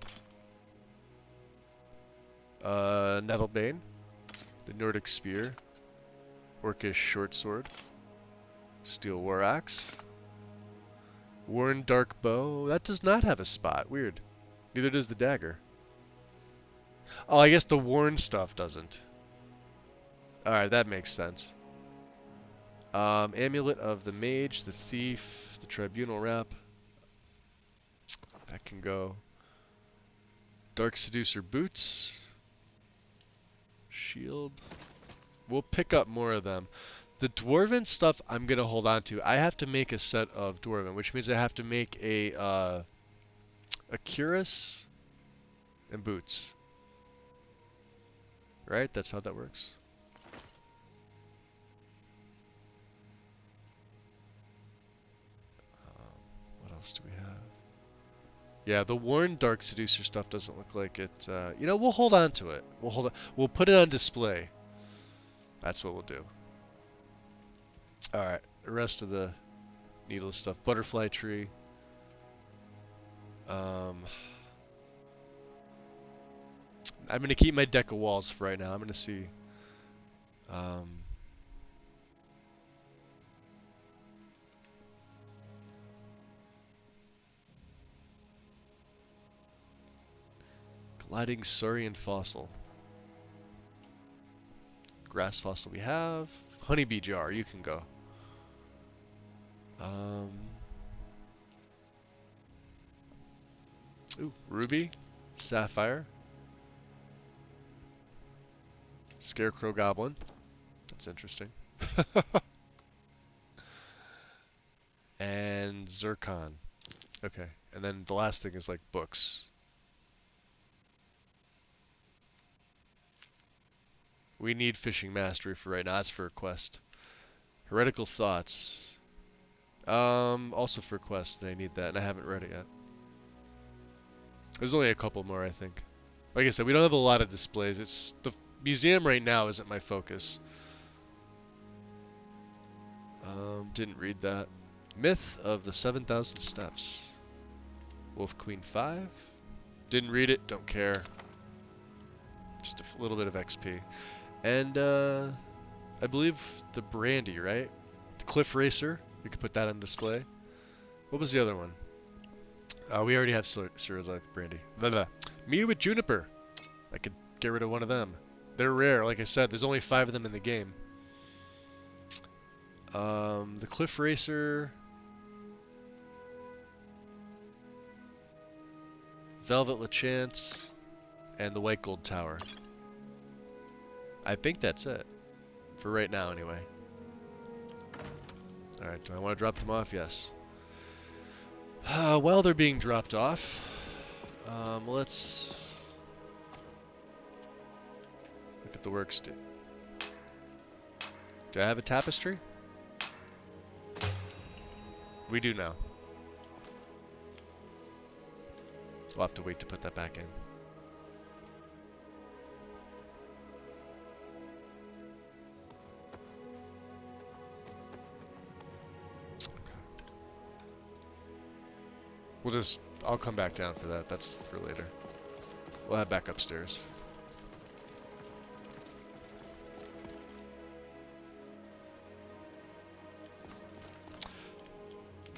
Nettlebane, the Nordic Spear, Orcish Short Sword, Steel War Axe, Worn Dark Bow. That does not have a spot. Weird. Neither does the dagger. Oh, I guess the worn stuff doesn't. Alright, that makes sense. Amulet of the Mage, the Thief, the Tribunal Wrap. That can go. Dark Seducer Boots. Shield. We'll pick up more of them. The Dwarven stuff I'm going to hold on to. I have to make a set of Dwarven, which means I have to make a cuirass and boots. Right? That's how that works. What else do we have? Yeah, the worn Dark Seducer stuff doesn't look like it. You know, we'll hold on to it. We'll put it on display. That's what we'll do. Alright, the rest of the needless stuff. Butterfly tree. I'm going to keep my deck of walls for right now. I'm going to see. Gliding Saurian fossil. Grass fossil we have. Honeybee jar, you can go. Ooh, ruby, sapphire, scarecrow goblin. That's interesting. And zircon. Okay, and then the last thing is like books. We need fishing mastery for right now. That's for a quest. Heretical thoughts. Also for a quest, and I need that, and I haven't read it yet. There's only a couple more, I think. Like I said, we don't have a lot of displays. It's the museum right now isn't my focus. Didn't read that. Myth of the 7,000 Steps. Wolf Queen 5. Didn't read it. Don't care. Just a little bit of XP. And I believe the brandy, right? The Cliff Racer. We could put that on display. What was the other one? We already have Cyrillic brandy. Blah, blah. Mead with juniper. I could get rid of one of them. They're rare, like I said. There's only 5 of them in the game. The Cliff Racer. Velvet Lachance. And the White Gold Tower. I think that's it. For right now, anyway. Alright, do I want to drop them off? Yes. While they're being dropped off, let's look at the works. Do I have a tapestry? We do now. We'll have to wait to put that back in. I'll come back down for that. That's for later. We'll head back upstairs.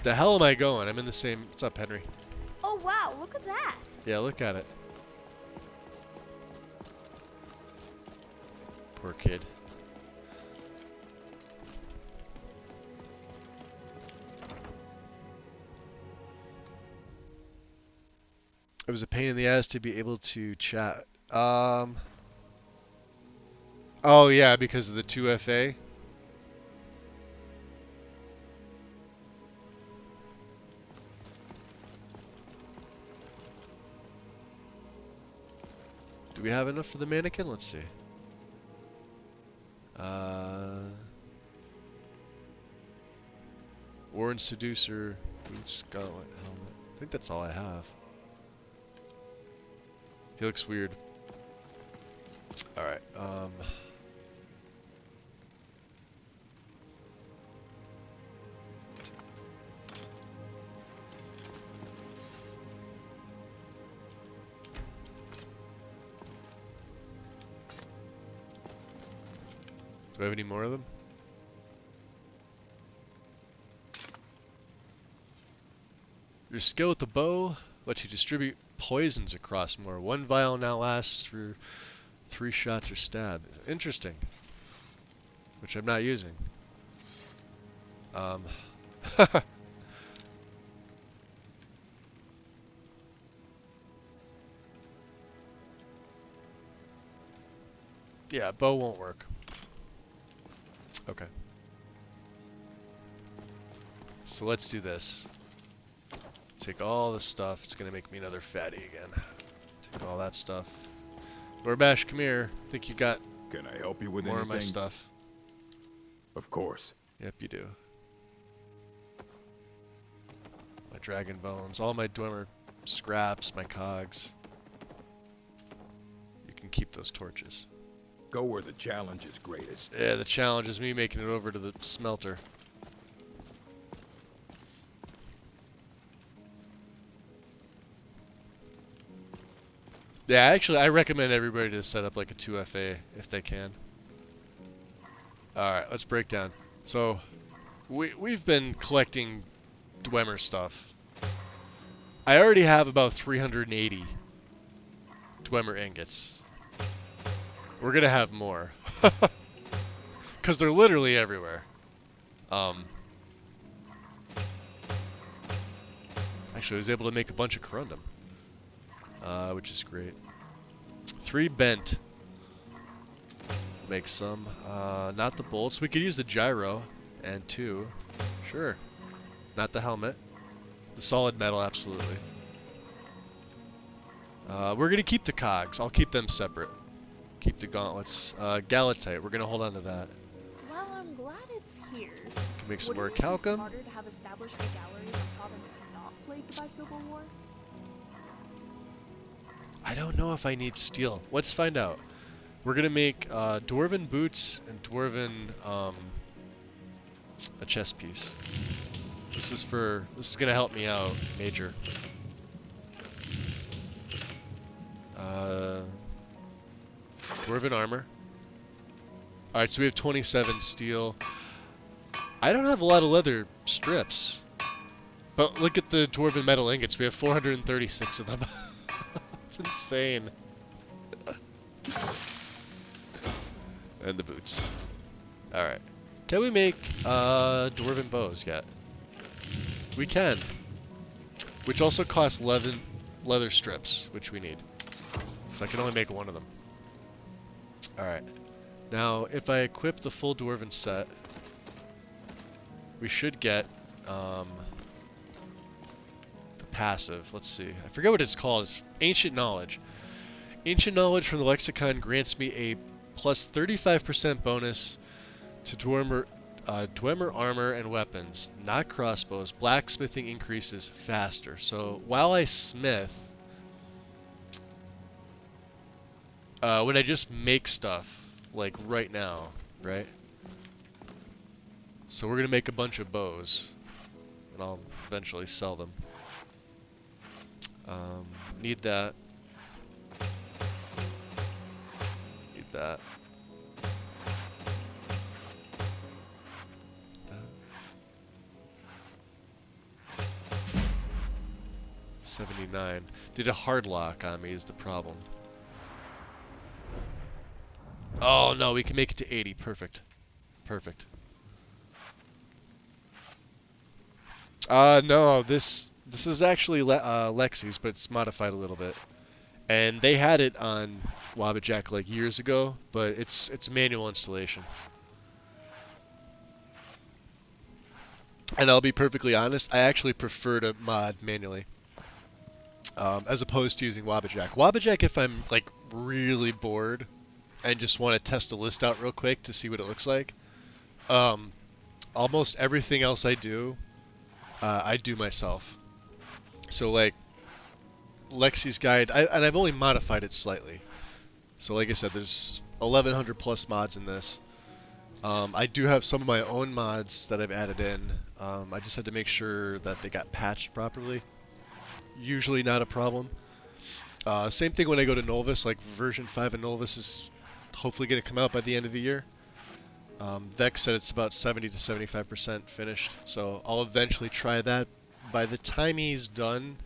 The hell am I going? I'm in the same... What's up, Henry? Oh wow, look at that. Yeah, look at it. Poor kid. It was a pain in the ass to be able to chat. Oh yeah, because of the 2FA. Do we have enough for the mannequin? Let's see. Orange Seducer, boots, gauntlet, helmet. I think that's all I have. He looks weird. Alright, I have any more of them? Your skill with the bow lets you distribute poisons across more. One vial now lasts for 3 shots or stab. Interesting. Which I'm not using. Yeah, bow won't work. Okay. So let's do this. Take all this stuff. It's gonna make me another fatty again. Take all that stuff. Gorbash, come here. I think you got Can I help you with more anything? of my stuff. Of course. Yep, you do. My dragon bones, all my Dwemer scraps, my cogs. You can keep those torches. Go where the challenge is greatest. Yeah, the challenge is me making it over to the smelter. Yeah, actually, I recommend everybody to set up like a 2FA if they can. Alright, let's break down. So, we've been collecting Dwemer stuff. I already have about 380 Dwemer ingots. We're gonna have more. Because they're literally everywhere. Actually, I was able to make a bunch of corundum. Which is great. 3 bent. Make some. Not the bolts. We could use the gyro. And 2. Sure. Not the helmet. The solid metal, absolutely. We're gonna keep the cogs. I'll keep them separate. Keep the gauntlets. Galatite. We're gonna hold on to that. Well, I'm glad it's here. Can make some more Wouldn't it be calcum. smarter to have established a gallery in a province not plagued by civil war? I don't know if I need steel. Let's find out. We're gonna make dwarven boots and dwarven a chest piece. This is gonna help me out major. Dwarven armor. Alright, so we have 27 steel. I don't have a lot of leather strips. But look at the dwarven metal ingots. We have 436 of them. It's insane. And the boots. Alright. Can we make dwarven bows yet? We can. Which also costs leather strips, which we need. So I can only make one of them. Alright. Now, if I equip the full dwarven set, we should get the passive. Let's see. I forget what it's called. It's Ancient Knowledge. Ancient Knowledge from the Lexicon grants me a plus 35% bonus to Dwemer armor and weapons, not crossbows. Blacksmithing increases faster. So while I smith, when I just make stuff, like right now, right? So we're gonna make a bunch of bows, and I'll eventually sell them. Need that. Need that. 79. Did a hard lock on me is the problem. Oh no, we can make it to 80. Perfect. Perfect. No, this is actually Lexi's, but it's modified a little bit. And they had it on Wabbajack like years ago, but it's manual installation. And I'll be perfectly honest, I actually prefer to mod manually. As opposed to using Wabbajack. Wabbajack, if I'm like really bored and just want to test a list out real quick to see what it looks like. Almost everything else I do myself. So like Lexi's guide, and I've only modified it slightly. So like I said, there's 1,100 plus mods in this. I do have some of my own mods that I've added in. I just had to make sure that they got patched properly. Usually not a problem. Same thing when I go to Nolvis, like version 5 of Nolvis is hopefully going to come out by the end of the year. Vex said it's about 70 to 75% finished, so I'll eventually try that. By the time he's done,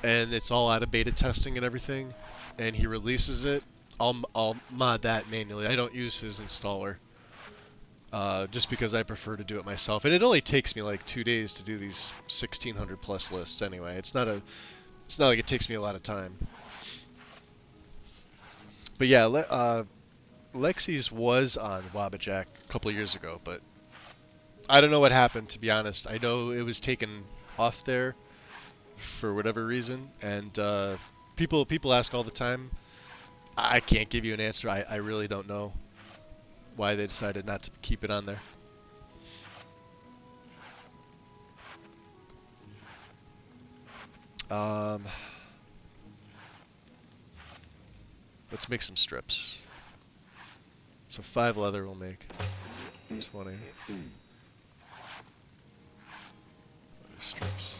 and it's all out of beta testing and everything, and he releases it, I'll mod that manually. I don't use his installer, just because I prefer to do it myself. And it only takes me like 2 days to do these 1600 plus lists anyway. It's not like it takes me a lot of time. But yeah, Lexi's was on Wabbajack a couple of years ago, but I don't know what happened, to be honest. I know it was taken off there for whatever reason, and people ask all the time. I can't give you an answer. I really don't know why they decided not to keep it on there. Let's make some strips. So 5 leather will make 20. Strips.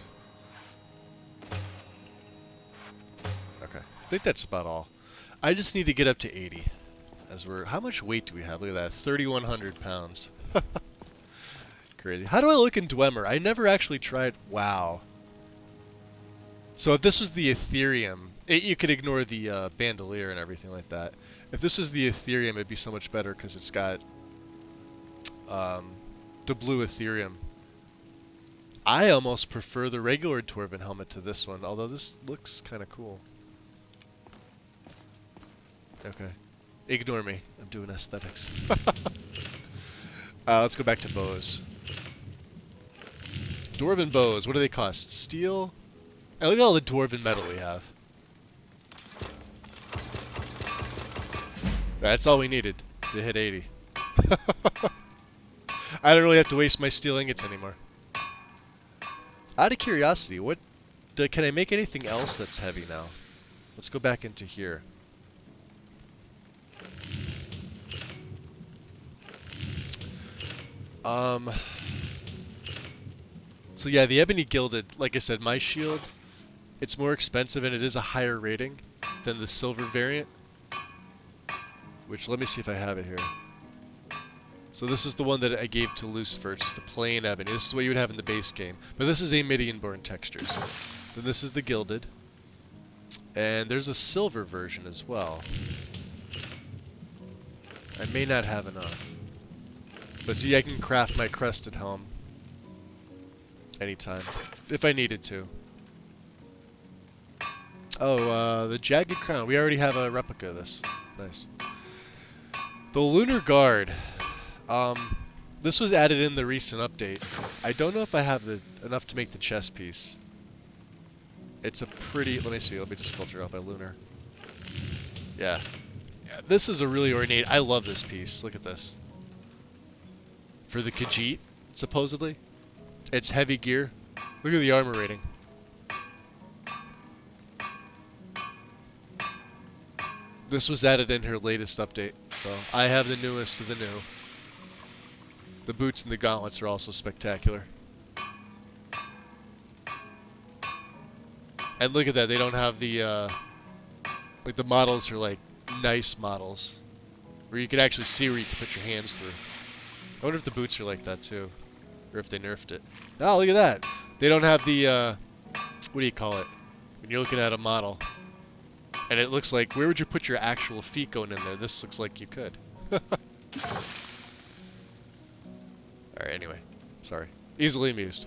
Okay, I think that's about all. I just need to get up to 80. How much weight do we have? Look at that, 3,100 pounds. Crazy. How do I look in Dwemer? I never actually tried. Wow. So if this was the Ethereum, you could ignore the bandolier and everything like that. If this was the Ethereum, it'd be so much better because it's got the blue Ethereum. I almost prefer the regular Dwarven helmet to this one, although this looks kind of cool. Okay. Ignore me. I'm doing aesthetics. Let's go back to bows. Dwarven bows. What do they cost? Steel? And look at all the Dwarven metal we have. That's all we needed to hit 80. I don't really have to waste my steel ingots anymore. Out of curiosity, can I make anything else that's heavy now? Let's go back into here. So yeah, the Ebony Gilded, like I said, my shield, it's more expensive and it is a higher rating than the silver variant. Which, let me see if I have it here. So this is the one that I gave to Lucifer, just the plain Ebony. This is what you would have in the base game. But this is a Midian-born textures. Then this is the Gilded. And there's a silver version as well. I may not have enough. But see, I can craft my crested helm anytime, if I needed to. Oh, the Jagged Crown. We already have a replica of this. Nice. The Lunar Guard. This was added in the recent update. I don't know if I have enough to make the chest piece. It's a pretty... Let me see. Let me just filter out by Lunar. Yeah. This is a really ornate... I love this piece. Look at this. For the Khajiit, supposedly. It's heavy gear. Look at the armor rating. This was added in her latest update, so I have the newest of the new. The boots and the gauntlets are also spectacular. And look at that, they don't have the, like the models are like nice models. Where you can actually see where you can put your hands through. I wonder if the boots are like that too. Or if they nerfed it. Oh, look at that! They don't have the, what do you call it? When you're looking at a model. And it looks like, where would you put your actual feet going in there? This looks like you could. Alright, anyway. Sorry. Easily amused.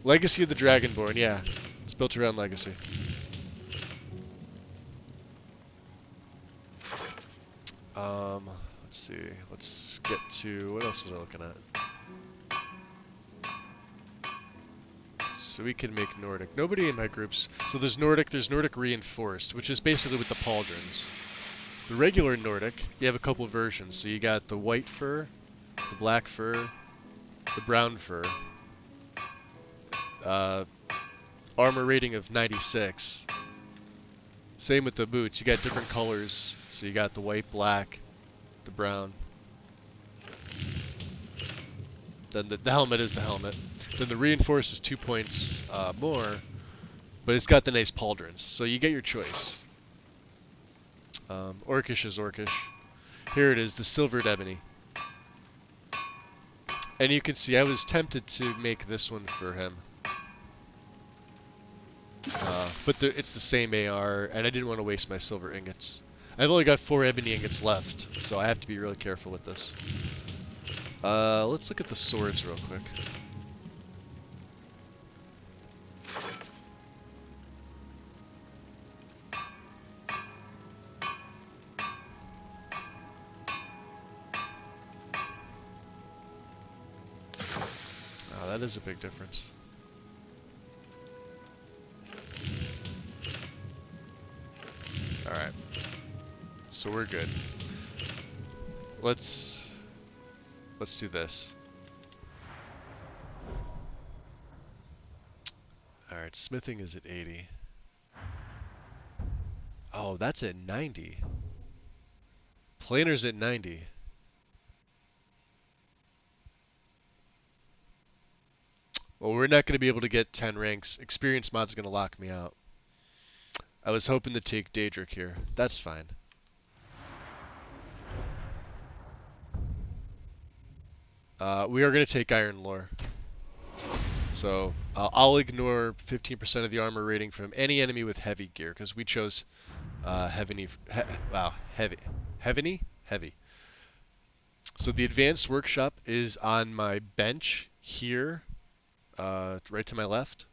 Legacy of the Dragonborn, yeah. It's built around Legacy. Let's see. Let's get to... What else was I looking at? So we can make Nordic. Nobody in my groups... So there's Nordic Reinforced, which is basically with the pauldrons. The regular Nordic, you have a couple versions. So you got the white fur, the black fur, the brown fur. Armor rating of 96. Same with the boots. You got different colors. So you got the white, black, the brown. Then the helmet is the helmet. Then the reinforced is 2 points more, but it's got the nice pauldrons. So you get your choice. Orcish is Orcish. Here it is, the silvered ebony. And you can see I was tempted to make this one for him. But it's the same AR, and I didn't want to waste my silver ingots. I've only got 4 ebony ingots left, so I have to be really careful with this. Let's look at the swords real quick. Oh, that is a big difference. Alright. So we're good. Let's do this. Alright, smithing is at 80. Oh, that's at 90. Planer's at 90. Well, we're not going to be able to get 10 ranks. Experience mod's going to lock me out. I was hoping to take Daedric here. That's fine. We are going to take Iron Lore. So I'll ignore 15% of the armor rating from any enemy with heavy gear because we chose heavy. So the advanced workshop is on my bench here, right to my left.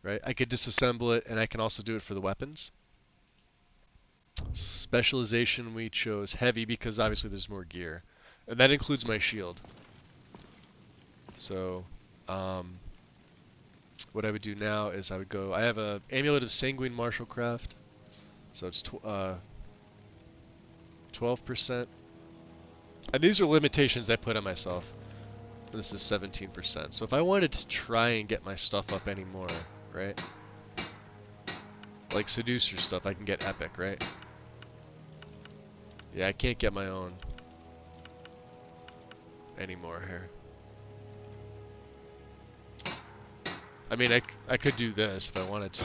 Right, I could disassemble it, and I can also do it for the weapons. Specialization, we chose heavy because obviously there's more gear, and that includes my shield. So, what I would do now is I would go. I have a amulet of sanguine martial craft, so it's 12%, and these are limitations I put on myself. This is 17%. So if I wanted to try and get my stuff up anymore, right? Like seducer stuff, I can get epic, right? Yeah, I can't get my own anymore here. I mean, I could do this if I wanted to.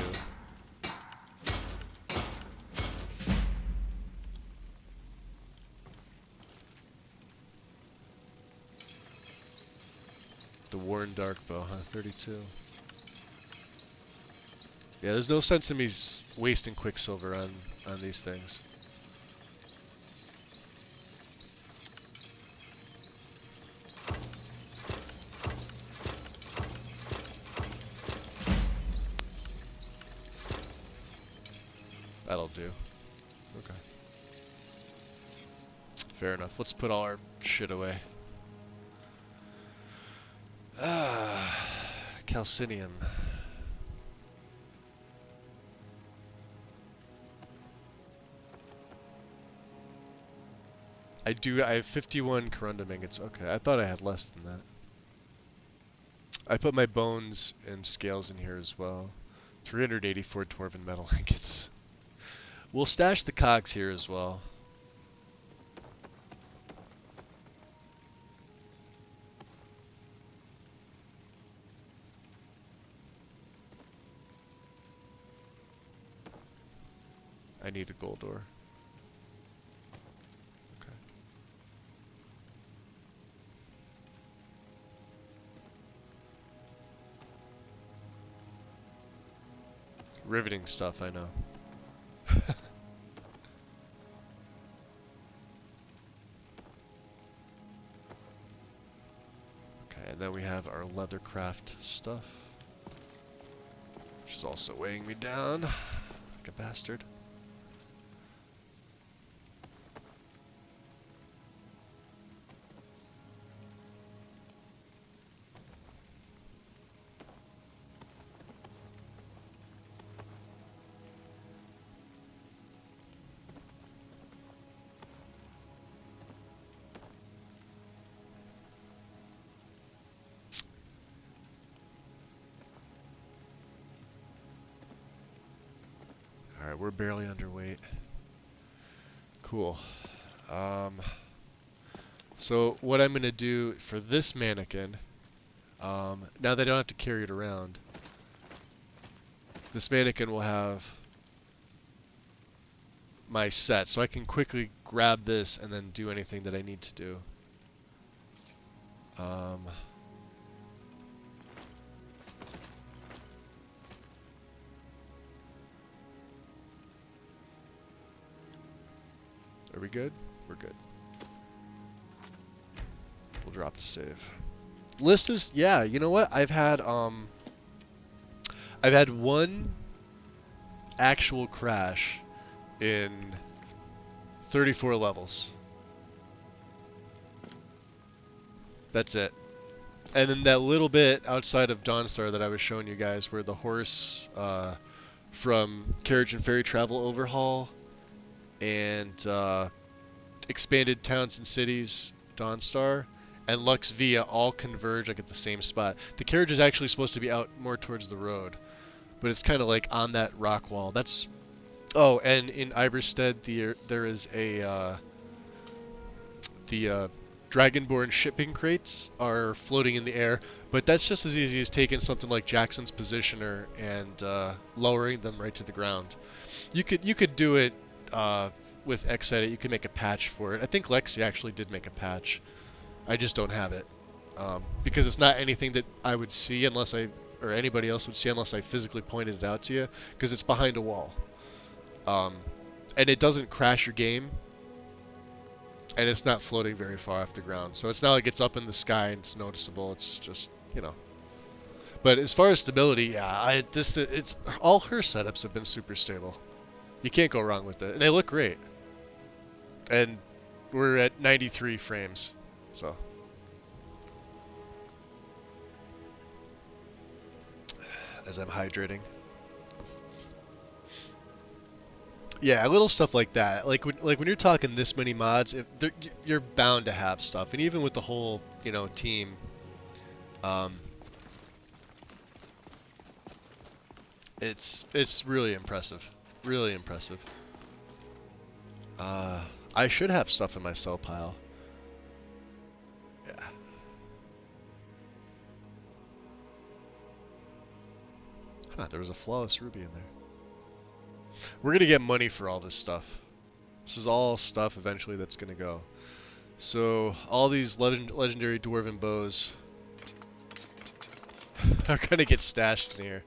The Worn Dark Bow, huh? 32. Yeah, there's no sense in me wasting Quicksilver on these things. That'll do. Okay. Fair enough. Let's put all our shit away. Calcinium. I have 51 corundum ingots. Okay, I thought I had less than that. I put my bones and scales in here as well. 384 dwarven metal ingots. We'll stash the cogs here as well. I need a gold ore. Okay. Riveting stuff, I know. Okay, and then we have our leathercraft stuff, which is also weighing me down like a bastard. Alright, we're barely underweight. Cool. So what I'm going to do for this mannequin, now that I don't have to carry it around, this mannequin will have my set, so I can quickly grab this and then do anything that I need to do. Are we good? We're good. We'll drop the save. List is, yeah, you know what? I've had one actual crash in 34 levels. That's it. And then that little bit outside of Dawnstar that I was showing you guys, where the horse from Carriage and Ferry Travel Overhaul and Expanded Towns and Cities Dawnstar and Lux Via all converge like at the same spot. The carriage is actually supposed to be out more towards the road, but it's kind of like on that rock wall. That's and in Iverstead there is a the Dragonborn shipping crates are floating in the air, but that's just as easy as taking something like Jackson's Positioner and lowering them right to the ground. You could do it with Xedit. You can make a patch for it. I think Lexi actually did make a patch. I just don't have it because it's not anything that I would see unless or anybody else would see unless I physically pointed it out to you, because it's behind a wall. And it doesn't crash your game. And it's not floating very far off the ground. So it's not like it's up in the sky and it's noticeable. It's just, you know. But as far as stability, yeah, it's all her setups have been super stable. You can't go wrong with it. And they look great. And we're at 93 frames. So as I'm hydrating. Yeah, little stuff like that. Like when you're talking this many mods, you're bound to have stuff. And even with the whole, team, it's really impressive. Really impressive. I should have stuff in my sell pile. Yeah. Huh, there was a flawless ruby in there. We're going to get money for all this stuff. This is all stuff eventually that's going to go. So, all these legendary dwarven bows are going to get stashed in here.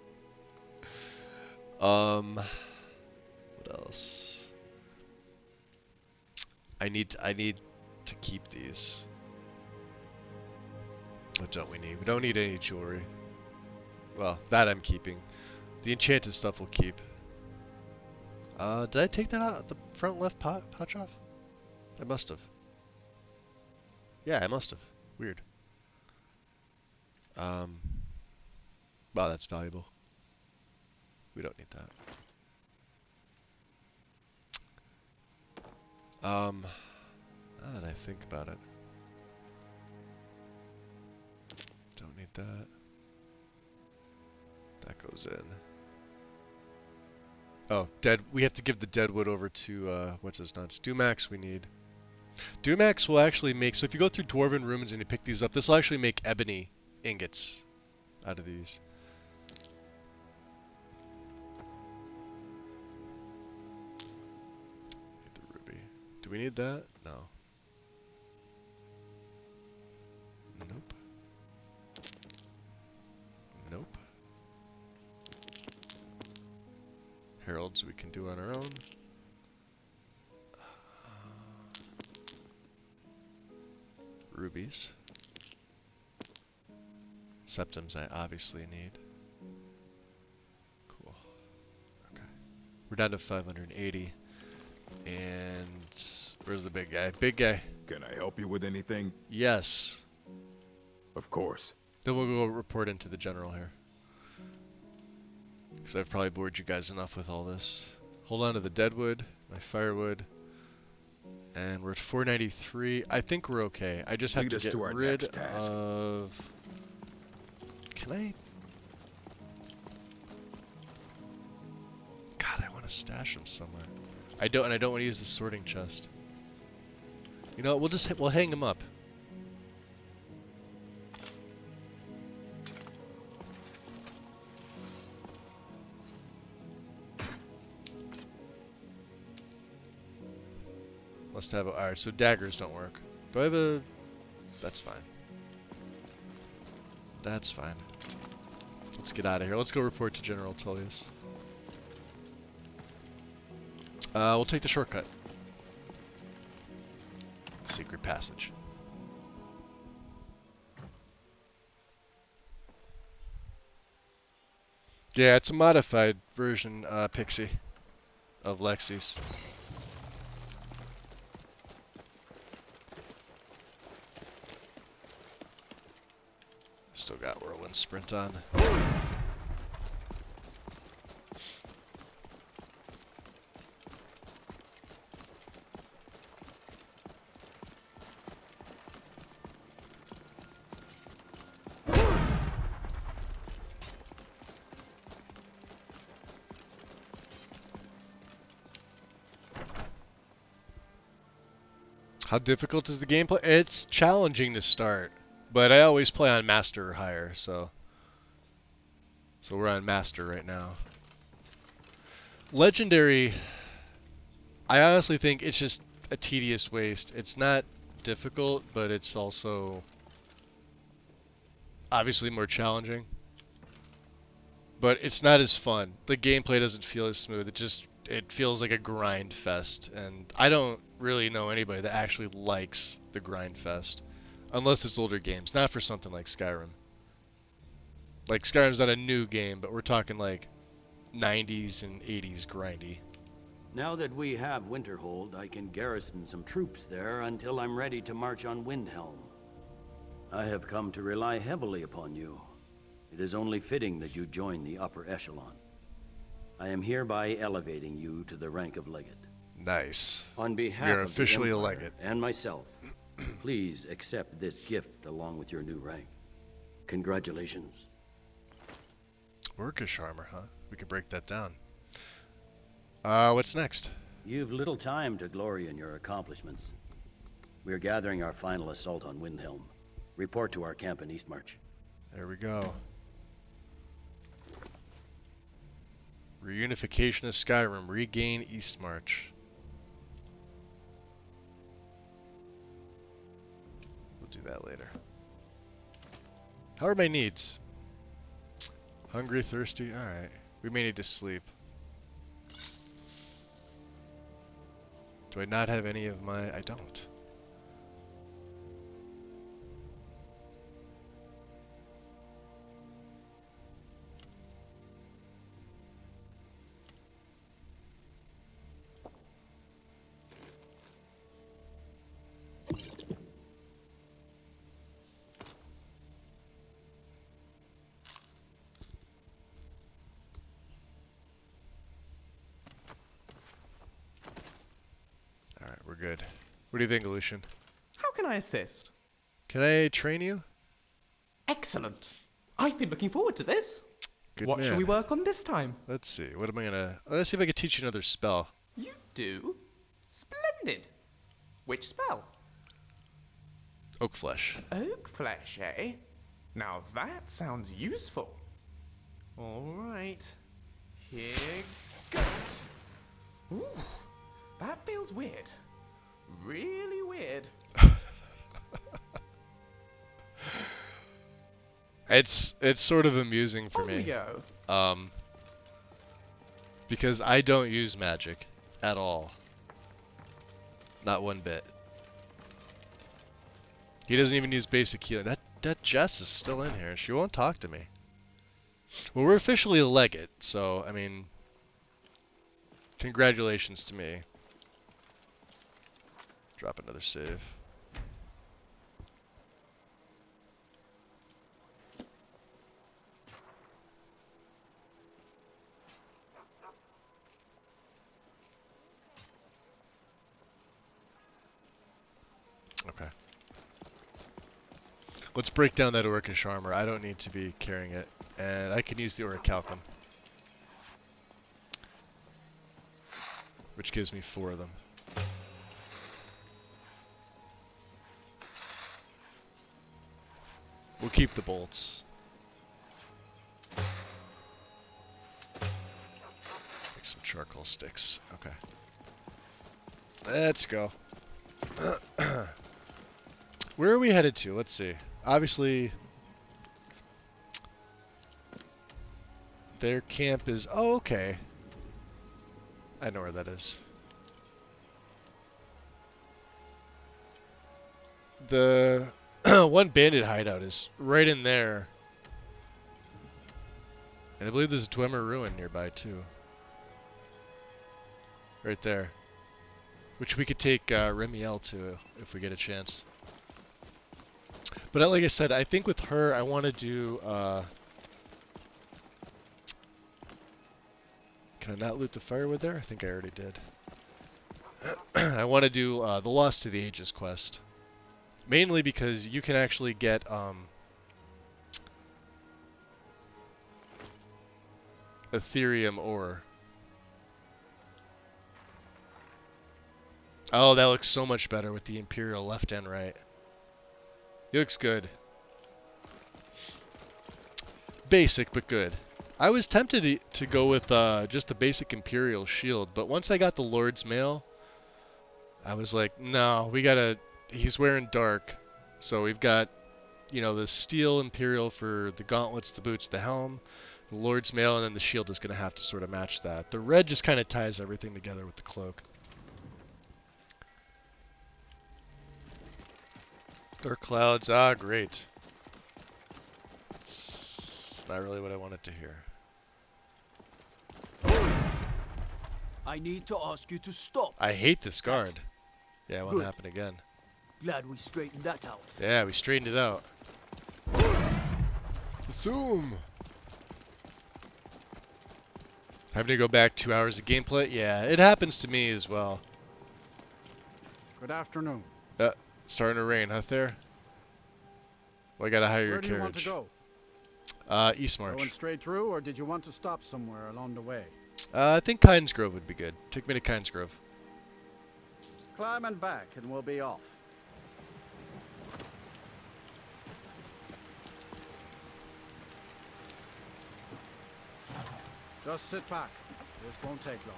What else? I need to keep these. What don't we need? We don't need any jewelry. Well, that I'm keeping. The enchanted stuff we'll keep. Did I take that out? The front left pouch off? I must have. Yeah, I must have. Weird. Wow, that's valuable. We don't need that. Now that I think about it. Don't need that. That goes in. Oh, we have to give the deadwood over to, what's his nuts? Dumax we need. Dumax will actually make, so if you go through Dwarven Ruins and you pick these up, this will actually make ebony ingots out of these. Need the ruby. Do we need that? No. Nope. Nope. Heralds we can do on our own. Rubies. Septums I obviously need. Cool. Okay. We're down to 580. And where's the big guy? Big guy. Can I help you with anything? Yes. Of course. Then we'll go report into the general here. Because I've probably bored you guys enough with all this. Hold on to the deadwood, my firewood. And we're at 493. I think we're okay. I just have to get rid of... Can I... God, I want to stash them somewhere. I don't want to use the sorting chest. You know what, we'll hang them up. Must have a... Alright, so daggers don't work. Do I have a... That's fine. That's fine. Let's get out of here. Let's go report to General Tullius. We'll take the shortcut. Secret passage. Yeah, it's a modified version, Pixie, of Lexi's. Still got Whirlwind Sprint on. How difficult is the gameplay? It's challenging to start, but I always play on Master or higher, so we're on Master right now. Legendary, I honestly think it's just a tedious waste. It's not difficult, but it's also obviously more challenging. But it's not as fun. The gameplay doesn't feel as smooth. It feels like a grind fest, and I don't really know anybody that actually likes the grind fest, unless it's older games. Not for something like Skyrim. Like Skyrim's not a new game, but we're talking like 90s and 80s grindy. Now that we have Winterhold, I can garrison some troops there until I'm ready to march on Windhelm. I have come to rely heavily upon you. It is only fitting that you join the upper echelon. I am hereby elevating you to the rank of Legate. Nice. On behalf You're of officially the a Empire Legate. and myself, please accept this gift along with your new rank. Congratulations. Orcish armor, huh? We could break that down. What's next? You've little time to glory in your accomplishments. We're gathering our final assault on Windhelm. Report to our camp in Eastmarch. There we go. Reunification of Skyrim. Regain Eastmarch. We'll do that later. How are my needs? Hungry, thirsty? Alright. We may need to sleep. Do I not have any of my... I don't. Alright, we're good. What do you think, Lucian? How can I assist? Can I train you? Excellent. I've been looking forward to this. Good What man. shall we work on this time? Let's see. What am I gonna... Let's see if I can teach you another spell. You do? Splendid. Which spell? Oak flesh. Oak flesh, eh? Now that sounds useful. All right. Here goes. Ooh, that feels weird. Really weird. It's sort of amusing for me. Yo. Because I don't use magic at all. Not one bit. He doesn't even use basic healing. That Jess is still in here. She won't talk to me. Well, we're officially a legate, so I mean, congratulations to me. Drop another save. Okay. Let's break down that Orcish armor. I don't need to be carrying it. And I can use the Orichalcum, which gives me 4 of them. We'll keep the bolts. Make some charcoal sticks. Okay. Let's go. Where are we headed to? Let's see. Obviously, their camp is... Oh, okay. I know where that is. The one bandit hideout is right in there. And I believe there's a Dwemer ruin nearby, too. Right there. Which we could take Remiel to if we get a chance. But like I said, I think with her, I want to do... Can I not loot the firewood there? I think I already did. I want to do the Lost to the Ages quest. Mainly because you can actually get... Ethereum ore. Oh, that looks so much better with the Imperial left and right. It looks good. Basic, but good. I was tempted to go with just the basic Imperial shield, but once I got the Lord's Mail, I was like, no, we gotta... He's wearing dark, so we've got, you know, the steel Imperial for the gauntlets, the boots, the helm, the Lord's Mail, and then the shield is going to have to sort of match that. The red just kind of ties everything together with the cloak. Dark clouds, ah, great. It's not really what I wanted to hear. I need to ask you to stop. I hate this guard. Yeah, it won't Good. happen again. Glad we straightened that out. Yeah, we straightened it out. Zoom! Having to go back 2 hours of gameplay? Yeah, it happens to me as well. Good afternoon. Starting to rain, huh, there? Well, I gotta hire your Where do you want carriage. to go? East March. Going straight through, or did you want to stop somewhere along the way? I think Kynes Grove would be good. Take me to Kynes Grove. Climb and back, and we'll be off. Just sit back. This won't take long.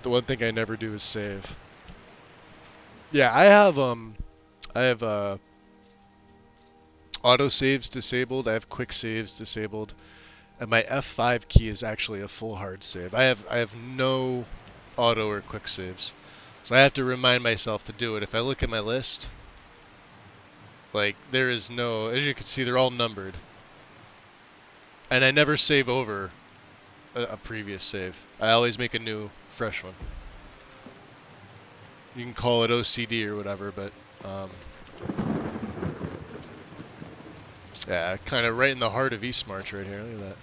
The one thing I never do is save. Yeah, I have auto saves disabled. I have quick saves disabled, and my F5 key is actually a full hard save. I have no auto or quick saves, so I have to remind myself to do it. If I look at my list, like there is no, as you can see, they're all numbered, and I never save over a previous save. I always make a new, fresh one. You can call it OCD or whatever, but yeah, kind of right in the heart of East March right here. Look at that.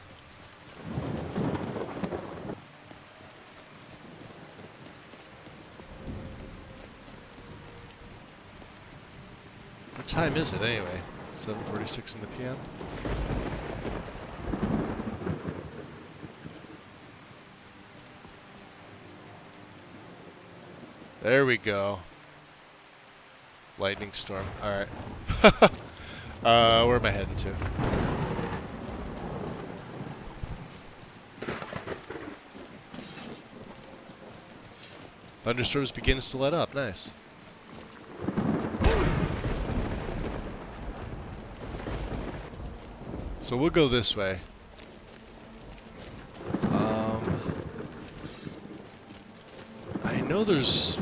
What time is it anyway? 7:46 in the PM. There we go. Lightning storm. Alright. Where am I heading to? Thunderstorms begins to let up. Nice. So we'll go this way. I know there's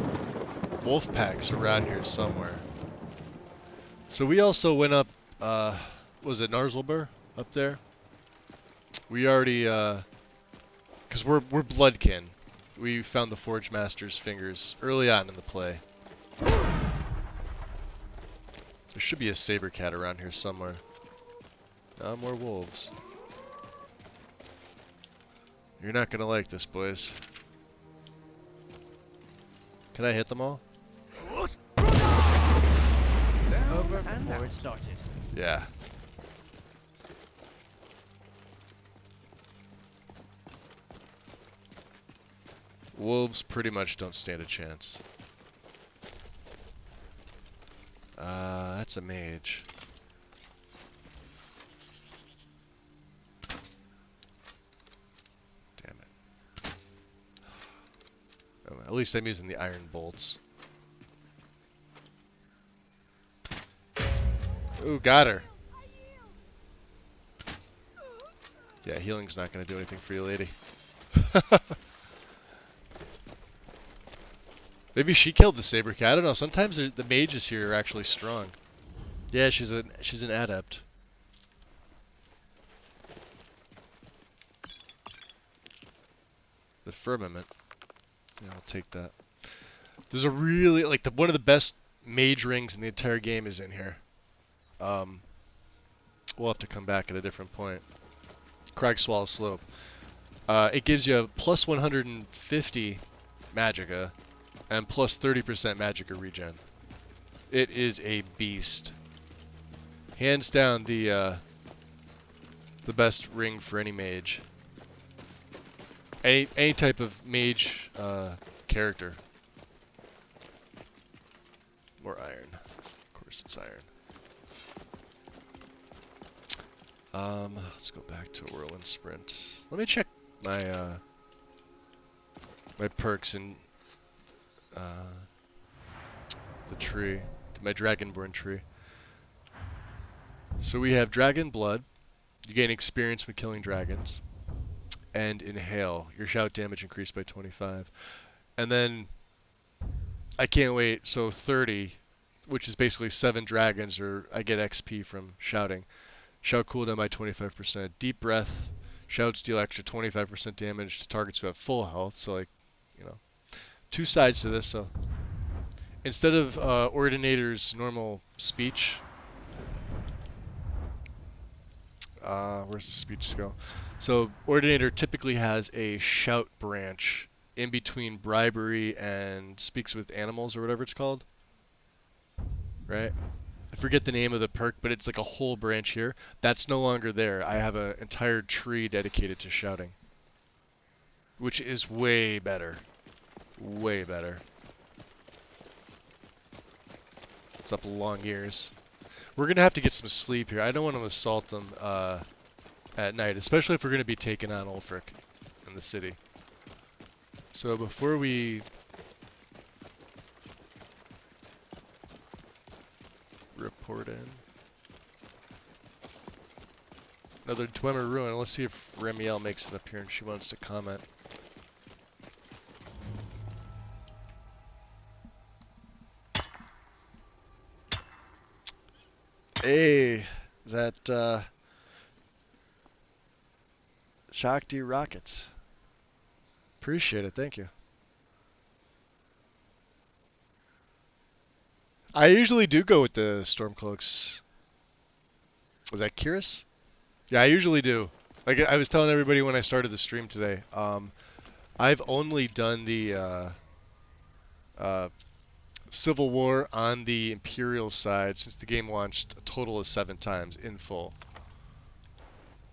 wolf packs around here somewhere. So we also went up, was it Narzlbur up there? We already, cause we're bloodkin. We found the Forge Master's fingers early on in the play. There should be a saber cat around here somewhere. More wolves. You're not gonna like this, boys. Can I hit them all? Over before it started. Yeah. Wolves pretty much don't stand a chance. That's a mage. Damn it. At least I'm using the iron bolts. Ooh, got her. Yeah, healing's not going to do anything for you, lady. Maybe she killed the saber cat. I don't know. Sometimes the mages here are actually strong. Yeah, she's an adept. The firmament. Yeah, I'll take that. There's a really one of the best mage rings in the entire game is in here. We'll have to come back at a different point. Cragswall Slope. It gives you a plus 150 magicka and plus 30% magicka regen. It is a beast. Hands down the best ring for any mage. Any type of mage character. More iron. Of course it's iron. Let's go back to Whirlwind Sprint. Let me check my my perks in the tree, my Dragonborn tree. So we have Dragon Blood. You gain experience when killing dragons. And Inhale. Your shout damage increased by 25. And then I can't wait. So 30, which is basically 7 dragons, or I get XP from shouting. Shout cooldown by 25%. Deep Breath. Shouts deal extra 25% damage to targets who have full health. So, like, you know, two sides to this. So instead of Ordinator's normal speech, where's the speech go? So Ordinator typically has a shout branch in between bribery and speaks with animals or whatever it's called. Right? I forget the name of the perk, but it's like a whole branch here. That's no longer there. I have an entire tree dedicated to shouting. Which is way better. Way better. It's up long ears. We're going to have to get some sleep here. I don't want to assault them at night, especially if we're going to be taking on Ulfric in the city. So before we report in. Another Dwemer ruin. Let's see if Remiel makes an appearance. She wants to comment. Hey, is that Shakti Rockets? Appreciate it, thank you. I usually do go with the Stormcloaks. Was that Kiris? Yeah, I usually do. Like I was telling everybody when I started the stream today, I've only done the Civil War on the Imperial side since the game launched a total of 7 times in full.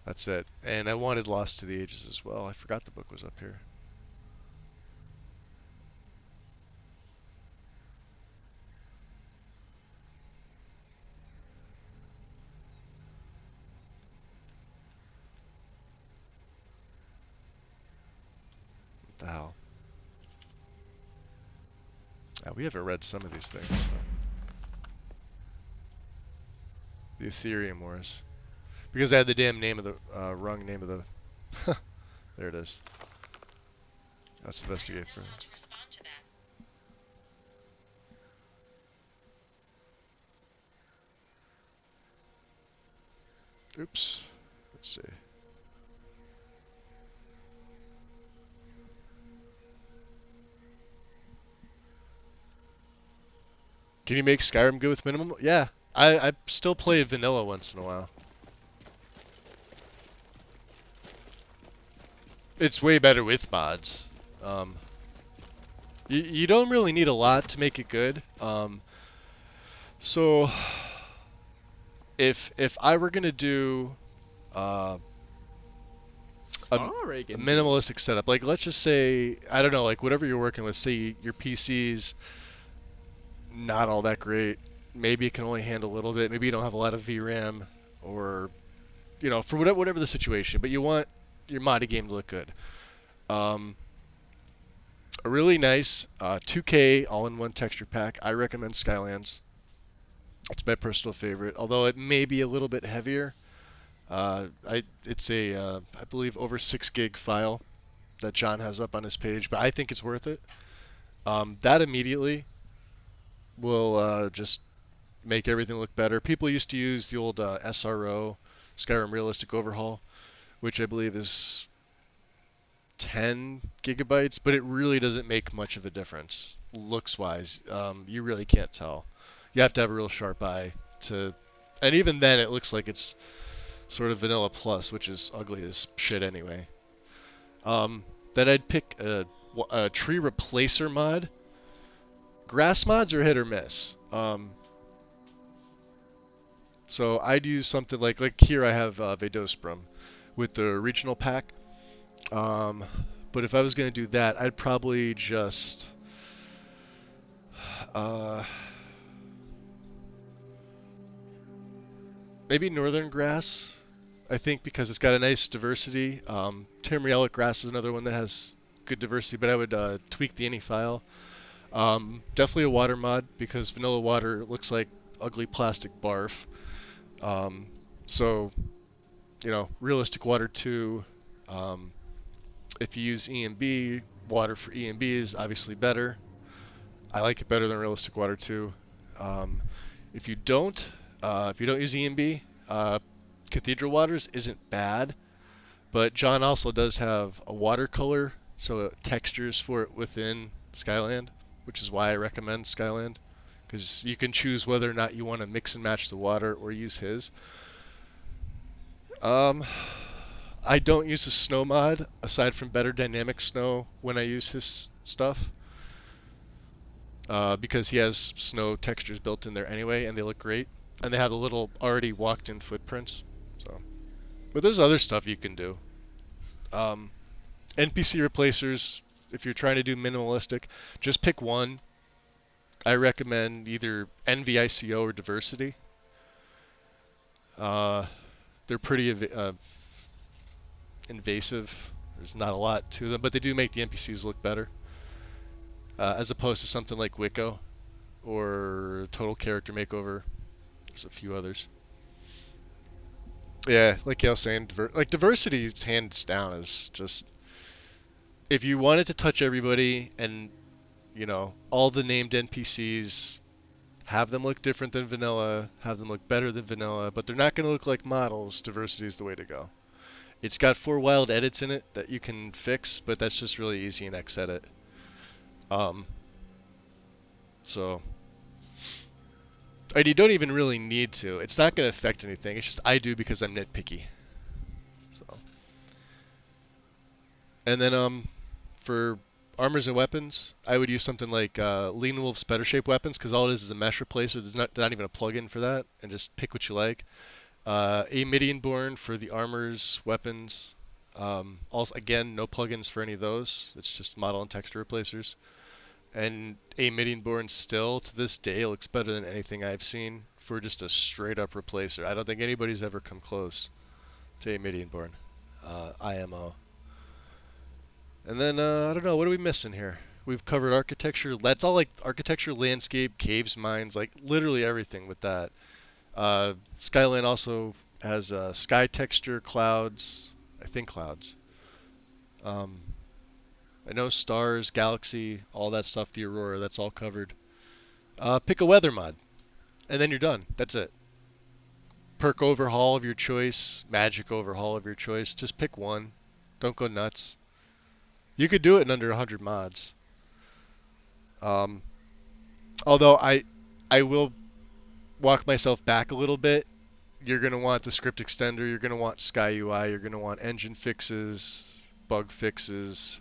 That's it. And I wanted Lost to the Ages as well. I forgot the book was up here. What the hell? We haven't read some of these things. So. The Ethereum Wars. Because I had the damn name of the, wrong name of the... There it is. Let's investigate for... Oops. Let's see. Can you make Skyrim good with minimum? Yeah. I still play vanilla once in a while. It's way better with mods. You don't really need a lot to make it good. So if I were gonna do a minimalistic setup, like let's just say I don't know, like whatever you're working with, say your PC's not all that great. Maybe it can only handle a little bit. Maybe you don't have a lot of VRAM, or you know, for whatever the situation. But you want your modded game to look good. a really nice 2K all-in-one texture pack. I recommend Skylands. It's my personal favorite, although it may be a little bit heavier. It's a I believe over 6 gig file that John has up on his page, but I think it's worth it. That immediately will just make everything look better. People used to use the old SRO, Skyrim Realistic Overhaul, which I believe is 10 gigabytes, but it really doesn't make much of a difference looks-wise. You really can't tell. You have to have a real sharp eye to, and even then it looks like it's sort of vanilla plus, which is ugly as shit anyway. Then I'd pick a tree replacer mod. Grass mods are hit or miss. So I'd use something like here I have Vedosprum with the regional pack. But if I was going to do that, I'd probably just maybe northern grass. I think because it's got a nice diversity. Tamrielic grass is another one that has good diversity, but I would tweak the any file. Definitely a water mod because vanilla water looks like ugly plastic barf. So, you know, realistic water 2. If you use EMB, water for EMB is obviously better. I like it better than realistic water 2. If you don't use EMB, Cathedral Waters isn't bad, but John also does have a watercolor, so textures for it within Skyland, which is why I recommend Skyland, because you can choose whether or not you want to mix and match the water or use his. I don't use the snow mod, aside from better dynamic snow when I use his stuff, because he has snow textures built in there anyway, and they look great, and they have the little already walked-in footprints. So, but there's other stuff you can do. NPC replacers, if you're trying to do minimalistic, just pick one. I recommend either NVICO or Diversity. They're pretty invasive. There's not a lot to them, but they do make the NPCs look better. As opposed to something like Wicco or Total Character Makeover. There's a few others. Yeah, like I was saying, diversity hands down is just, if you wanted to touch everybody and, you know, all the named NPCs, have them look different than vanilla, have them look better than vanilla, but they're not going to look like models, diversity is the way to go. It's got 4 wild edits in it that you can fix, but that's just really easy in Xedit. So, and you don't even really need to. It's not going to affect anything. It's just I do because I'm nitpicky. So, and then for armors and weapons, I would use something like Lean Wolf's Better Shape Weapons, because all it is a mesh replacer. There's not even a plugin for that, and just pick what you like. A Midianborn for the armors, weapons. Also, again, no plugins for any of those. It's just model and texture replacers. And a Midianborn still, to this day, looks better than anything I've seen for just a straight-up replacer. I don't think anybody's ever come close to a Midianborn. IMO. And then, I don't know, what are we missing here? We've covered architecture. That's all like architecture, landscape, caves, mines, like literally everything with that. Skyline also has sky texture, clouds. I think clouds. I know stars, galaxy, all that stuff, the aurora, that's all covered. Pick a weather mod, and then you're done. That's it. Perk overhaul of your choice, magic overhaul of your choice. Just pick one. Don't go nuts. You could do it in under 100 mods. Although I will walk myself back a little bit. You're going to want the script extender, you're going to want Sky UI, you're going to want engine fixes, bug fixes,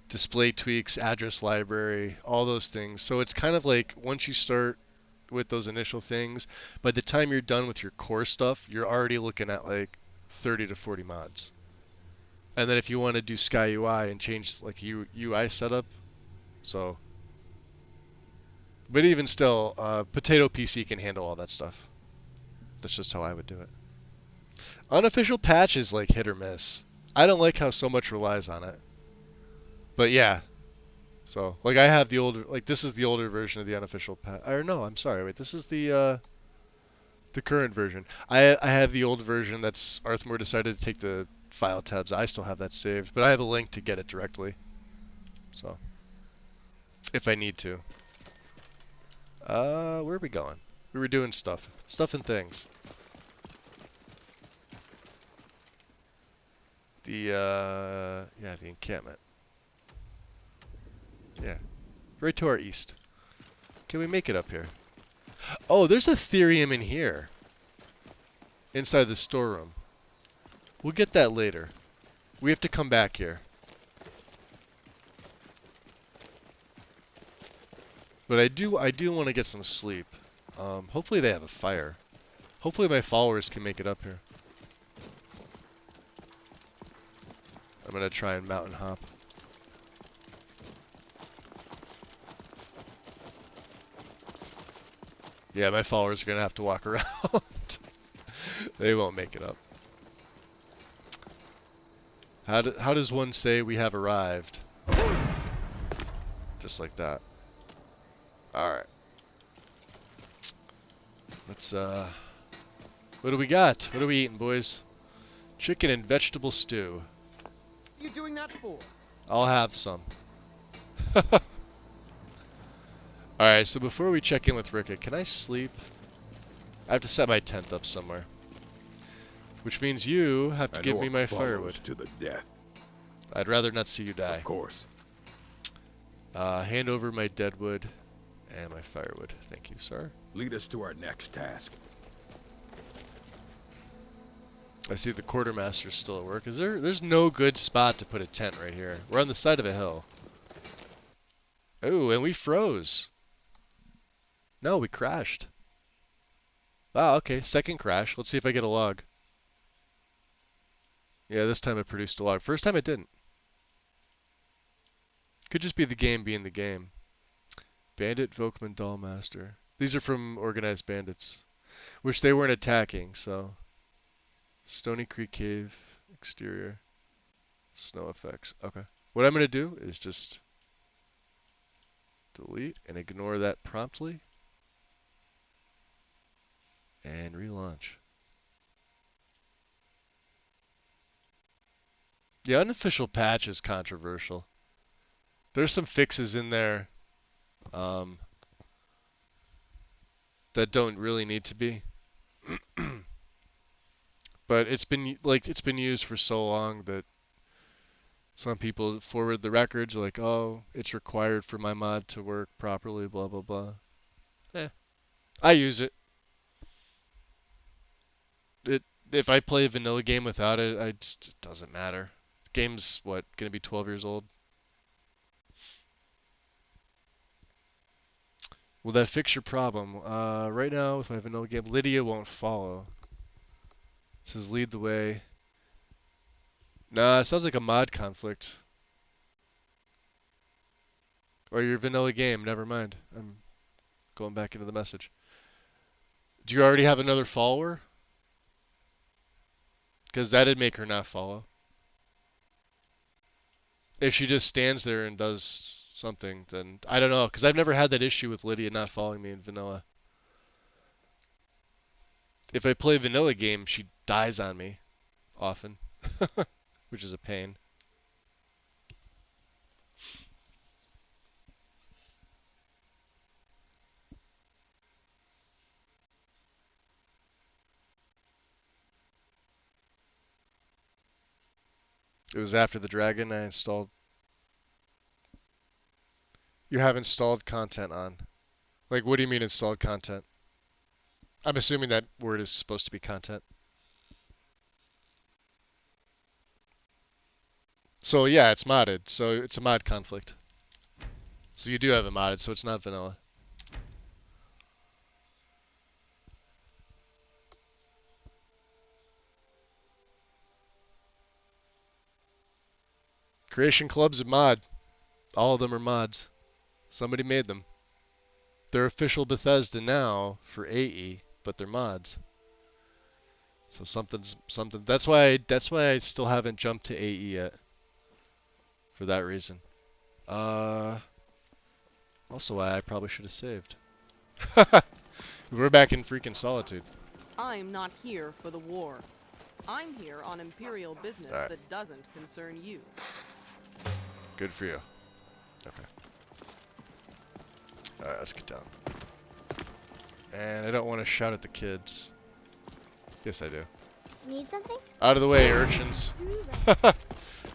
display tweaks, address library, all those things. So it's kind of like once you start with those initial things, by the time you're done with your core stuff, you're already looking at like 30 to 40 mods. And then if you want to do Sky UI and change like UI setup, so. But even still, Potato PC can handle all that stuff. That's just how I would do it. Unofficial patch is like hit or miss. I don't like how so much relies on it. But yeah, So, like, I have the older, like, this is the older version of the unofficial patch. Or no, I'm sorry, wait, this is the current version. I have the old version that's Arthmore decided to take the file tabs. I still have that saved, but I have a link to get it directly. So, if I need to. Where are we going? We were doing stuff. Stuff and things. Yeah, the encampment. Yeah. Right to our east. Can we make it up here? Oh, there's a therium in here. Inside the storeroom. We'll get that later. We have to come back here. But I do want to get some sleep. Hopefully they have a fire. Hopefully my followers can make it up here. I'm gonna try and mountain hop. Yeah, my followers are gonna have to walk around. They won't make it up. How does one say we have arrived? Just like that. Alright. Let's, what do we got? What are we eating, boys? Chicken and vegetable stew. What are you doing that for? I'll have some. Alright, so before we check in with Rika, can I sleep? I have to set my tent up somewhere. Which means you have to give me my firewood. To the death. I'd rather not see you die. Of course. Hand over my deadwood and my firewood. Thank you, sir. Lead us to our next task. I see the quartermaster's still at work. There's no good spot to put a tent right here. We're on the side of a hill. Oh, and we froze. No, we crashed. Wow, okay, second crash. Let's see if I get a log. Yeah, this time it produced a log. First time it didn't. Could just be the game being the game. Bandit, Vokman, Dollmaster. These are from Organized Bandits. Which they weren't attacking, so... Stony Creek Cave, exterior, snow effects. Okay. What I'm going to do is just delete and ignore that promptly. And relaunch. The unofficial patch is controversial. There's some fixes in there that don't really need to be. But it's been used for so long that some people forward the records like, oh, it's required for my mod to work properly, blah blah blah. I use it. If I play a vanilla game without it, it doesn't matter. The game's what, gonna be 12 years old? Will that fix your problem? Right now with my vanilla game, Lydia won't follow. It says lead the way. Nah, it sounds like a mod conflict. Or your vanilla game, never mind. I'm going back into the message. Do you already have another follower? Because that'd make her not follow. If she just stands there and does something, then I don't know. Because I've never had that issue with Lydia not following me in vanilla. If I play a vanilla game, she dies on me often, which is a pain. It was after the dragon I installed. You have installed content on. Like, what do you mean installed content? I'm assuming that word is supposed to be content. So yeah, it's modded. So it's a mod conflict. So you do have it modded, so it's not vanilla. Creation Club's a mod. All of them are mods. Somebody made them. They're official Bethesda now for AE, but they're mods. So something's something. That's why I still haven't jumped to AE yet. For that reason. Also why I probably should have saved. We're back in freaking Solitude. I'm not here for the war. I'm here on Imperial business Alright. that doesn't concern you. Good for you. Okay. Alright, let's get down. And I don't want to shout at the kids. Yes, I do. Need something? Out of the way, urchins.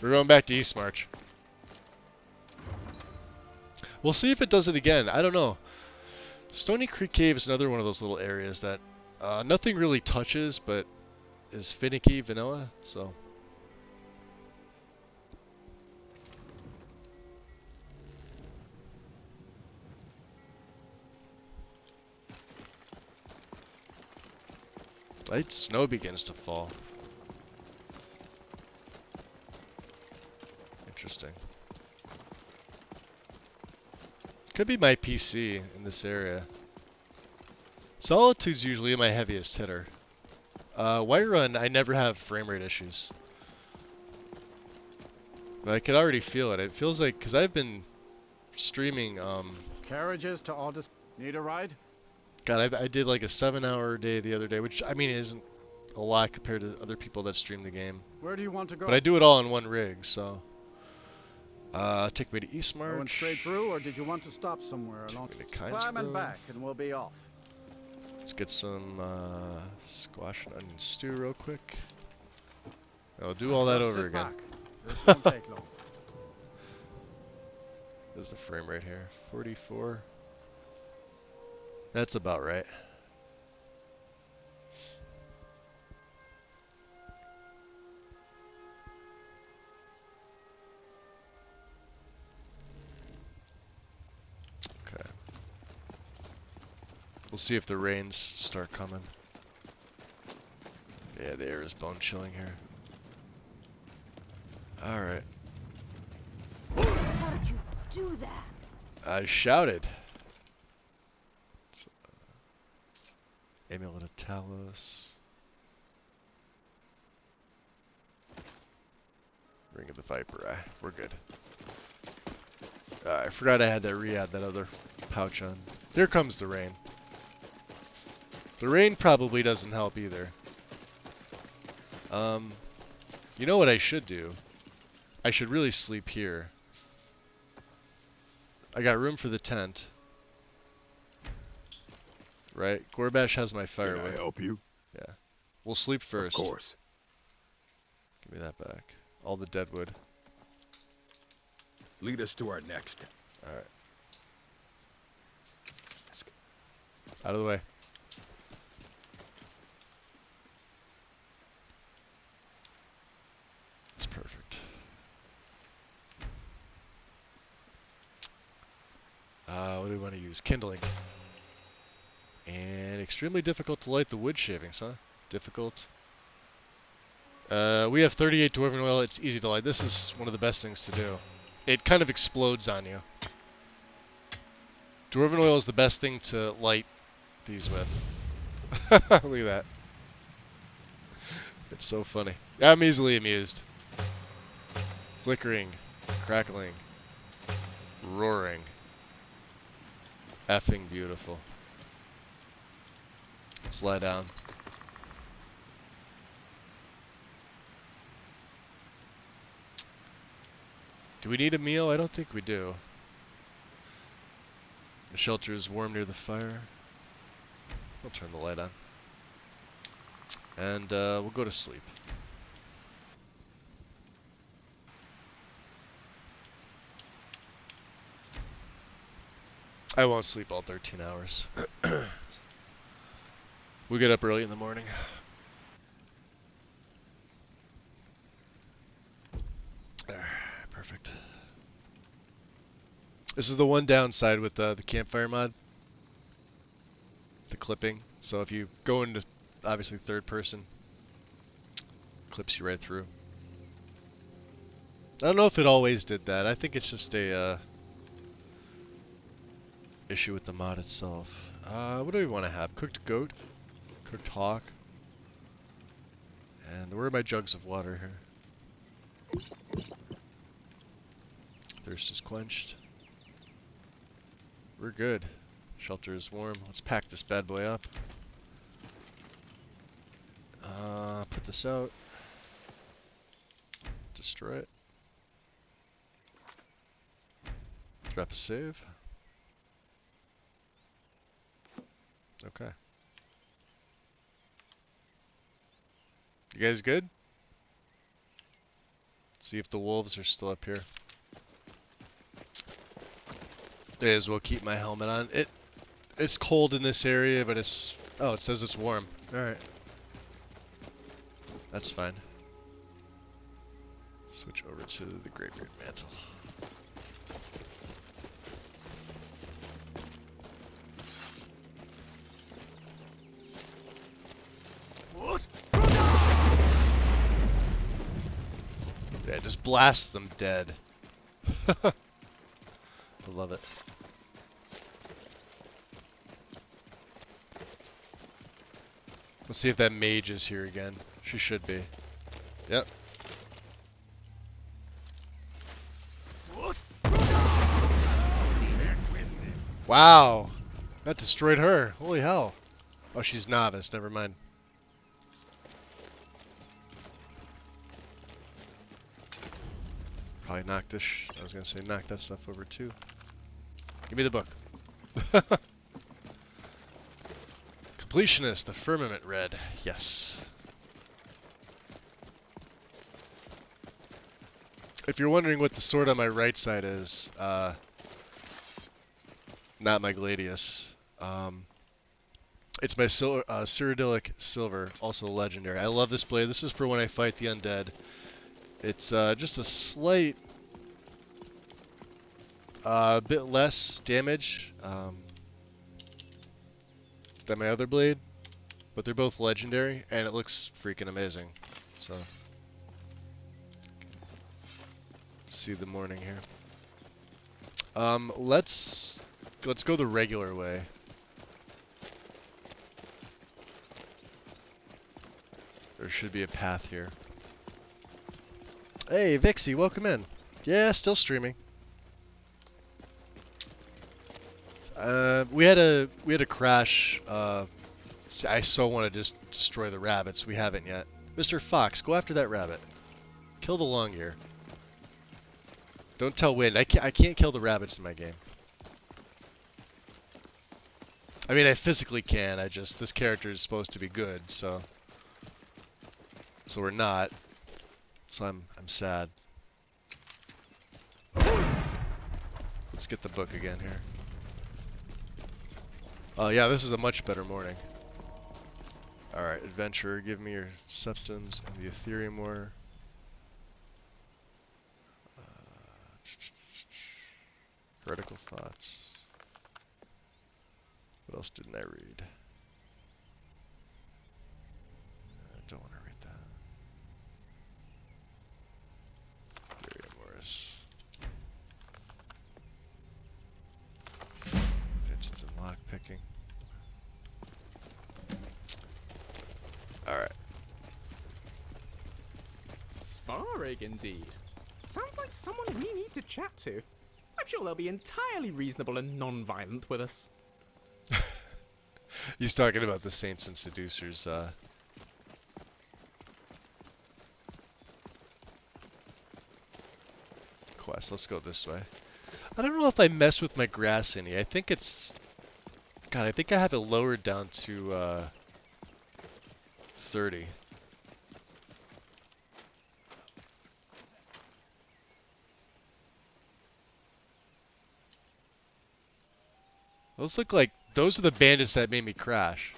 We're going back to East March. We'll see if it does it again. I don't know. Stony Creek Cave is another one of those little areas that nothing really touches, but is finicky vanilla, so. Light snow begins to fall. Interesting. Could be my PC in this area. Solitude's usually my heaviest hitter. Whiterun, I never have frame rate issues. But I could already feel it. It feels like, because I've been streaming, Carriages to Odyssey. Need a ride? God, I did like a 7-hour day the other day, which, I mean, isn't a lot compared to other people that stream the game. Where do you want to go? But I do it all in one rig, so. Take me to East March. Going straight through, or did you want to stop somewhere along? Climb and back, and we'll be off. Let's get some squash and onion stew real quick. I'll do all that Just over sit again. back. This won't take long. There's the frame right here. 44. That's about right. Okay. We'll see if the rains start coming. Yeah, the air is bone chilling here. Alright. How did you do that? I shouted. Amulet of Talos. Ring of the Viper Eye. We're good. I forgot I had to re-add that other pouch on. Here comes the rain. The rain probably doesn't help either. You know what I should do? I should really sleep here. I got room for the tent. Right? Gorbash has my firewood. Can I help you? Yeah. We'll sleep first. Of course. Give me that back. All the dead wood. Lead us to our next. Alright. Out of the way. That's perfect. What do we want to use? Kindling. And extremely difficult to light the wood shavings, huh? Difficult. We have 38 dwarven oil. It's easy to light. This is one of the best things to do. It kind of explodes on you. Dwarven oil is the best thing to light these with. Look at that. It's so funny. I'm easily amused. Flickering, crackling, roaring. Effing beautiful. Let's lie down. Do we need a meal? I don't think we do. The shelter is warm near the fire. I'll turn the light on. And we'll go to sleep. I won't sleep all 13 hours. We'll get up early in the morning. There, perfect. This is the one downside with the campfire mod. The clipping. So if you go into, obviously, third person, clips you right through. I don't know if it always did that. I think it's just a issue with the mod itself. What do we want to have? Cooked goat? Cooked hawk? And where are my jugs of water here? Thirst is quenched. We're good. Shelter is warm. Let's pack this bad boy up. Put this out. Destroy it. Drop a save. Okay. You guys good? See if the wolves are still up here. May as well keep my helmet on. It's cold in this area, but it's... Oh, it says it's warm. Alright. That's fine. Switch over to the Greybeard Mantle. Yeah, just blast them dead. I love it. Let's see if that mage is here again. She should be. Yep. Wow! That destroyed her. Holy hell. Oh, she's novice. Never mind. Probably knock this. I was gonna say knock that stuff over too. Give me the book. Completionist, the firmament red. Yes. If you're wondering what the sword on my right side is, not my Gladius. It's my Cyrodiilic Silver, also legendary. I love this blade. This is for when I fight the undead. It's just a slight bit less damage than my other blade, but they're both legendary, and it looks freaking amazing. So, see the morning here. Let's go the regular way. There should be a path here. Hey, Vixie, welcome in. Yeah, still streaming. We had a crash. I so want to just destroy the rabbits. We haven't yet. Mr. Fox, go after that rabbit. Kill the long ear. Don't tell Wind. I can't kill the rabbits in my game. I mean, I physically can. This character is supposed to be good, so we're not. So I'm sad. Let's get the book again here. Oh yeah, this is a much better morning. Alright, adventurer, give me your septums and the Ethereum ore. Heretical thoughts. What else didn't I read? I don't want to read that. Ethereum ores. Advances in lockpicking. Alright. Svarig indeed. Sounds like someone we need to chat to. I'm sure they'll be entirely reasonable and non-violent with us. He's talking about the Saints and Seducers, quest. Let's go this way. I don't know if I mess with my grass any. I think it's... God, I think I have it lowered down to, 30. Those look like... Those are the bandits that made me crash.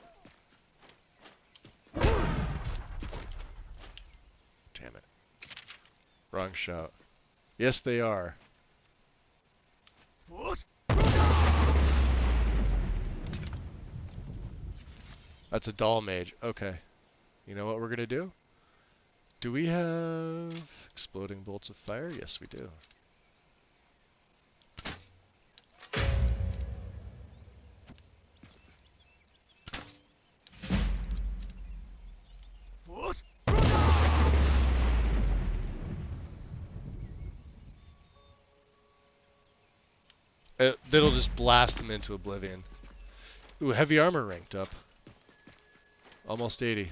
Damn it. Wrong shout. Yes, they are. That's a doll mage. Okay. You know what we're gonna do? Do we have exploding bolts of fire? Yes, we do. That'll just blast them into oblivion. Ooh, heavy armor ranked up. Almost 80.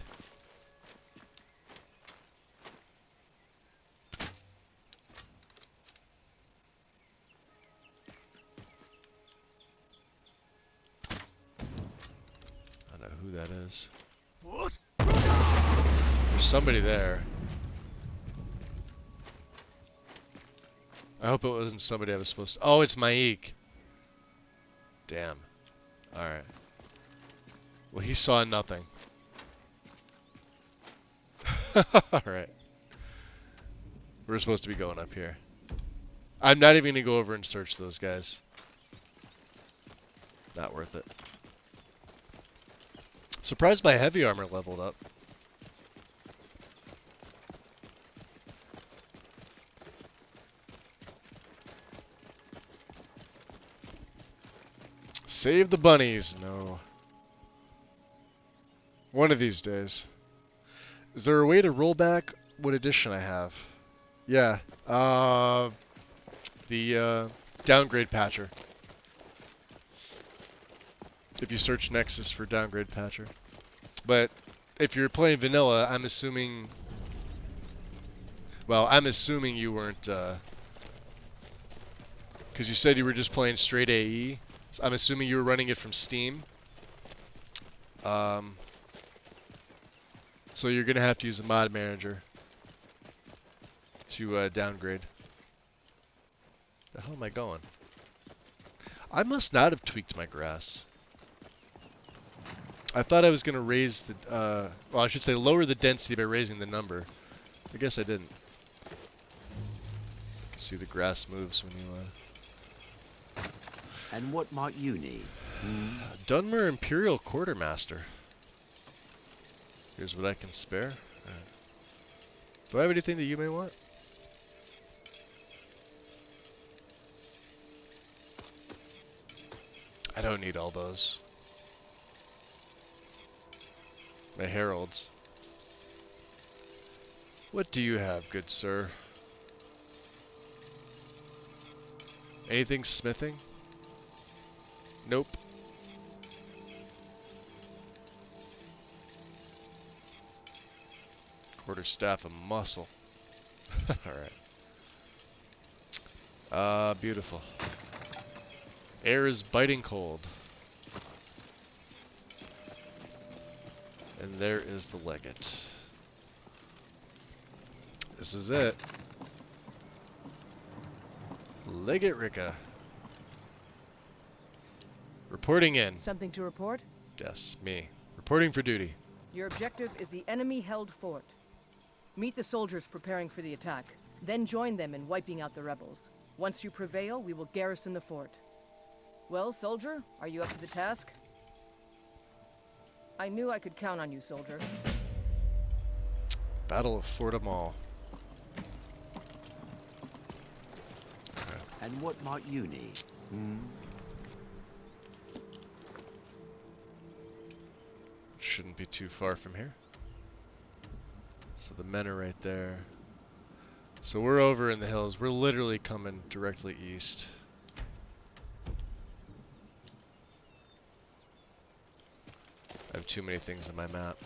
I don't know who that is. There's somebody there. I hope it wasn't somebody I was supposed to... Oh, it's Maik. Damn. Alright. Well, he saw nothing. Alright. We're supposed to be going up here. I'm not even going to go over and search those guys. Not worth it. Surprised my heavy armor leveled up. Save the bunnies. No. One of these days. Is there a way to roll back what edition I have? Yeah. The downgrade patcher. If you search Nexus for downgrade patcher. But if you're playing vanilla, I'm assuming... Well, I'm assuming you weren't... Because you said you were just playing straight AE. So I'm assuming you were running it from Steam. So you're going to have to use a mod manager to downgrade. The hell am I going? I must not have tweaked my grass. I thought I was going to raise the... well, I should say lower the density by raising the number. I guess I didn't. You can see the grass moves when you... And what might you need? Dunmer Imperial Quartermaster. Here's what I can spare. Do I have anything that you may want? I don't need all those. My heralds. What do you have, good sir? Anything smithing? Nope. Quarterstaff of muscle. Alright. Beautiful. Air is biting cold. And there is the legate. This is it. Legate Ricka. Reporting in. Something to report? Yes, me. Reporting for duty. Your objective is the enemy-held fort. Meet the soldiers preparing for the attack. Then join them in wiping out the rebels. Once you prevail, we will garrison the fort. Well, soldier, are you up to the task? I knew I could count on you, soldier. Battle of Fort Amal. Okay. And what might you need? Shouldn't be too far from here. So the men are right there. So we're over in the hills. We're literally coming directly east. I have too many things on my map.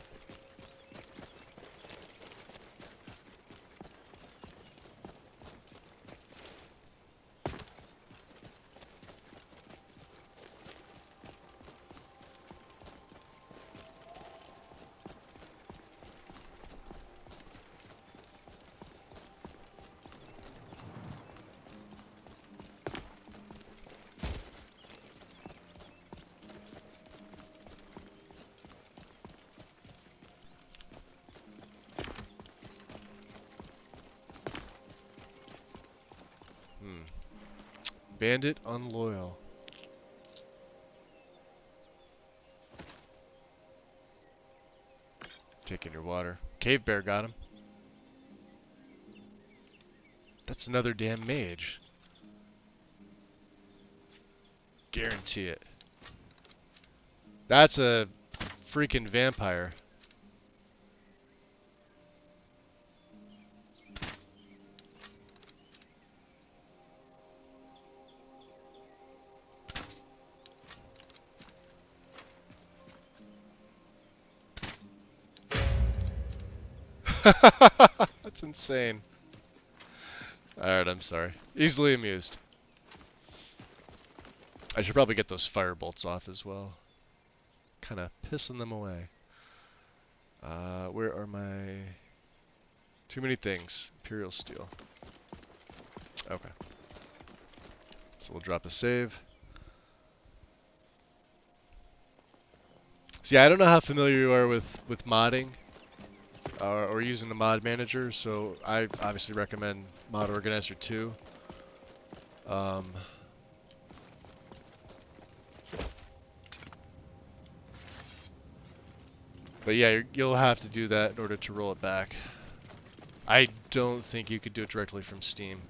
Bandit unloyal. Taking your water. Cave bear got him. That's another damn mage. Guarantee it. That's a freaking vampire. That's insane. Alright, I'm sorry. Easily amused. I should probably get those fire bolts off as well. Kind of pissing them away. Where are my... Too many things. Imperial steel. Okay. So we'll drop a save. See, I don't know how familiar you are with modding or using the mod manager, so I obviously recommend Mod Organizer 2. But yeah, you'll have to do that in order to roll it back. I don't think you could do it directly from Steam.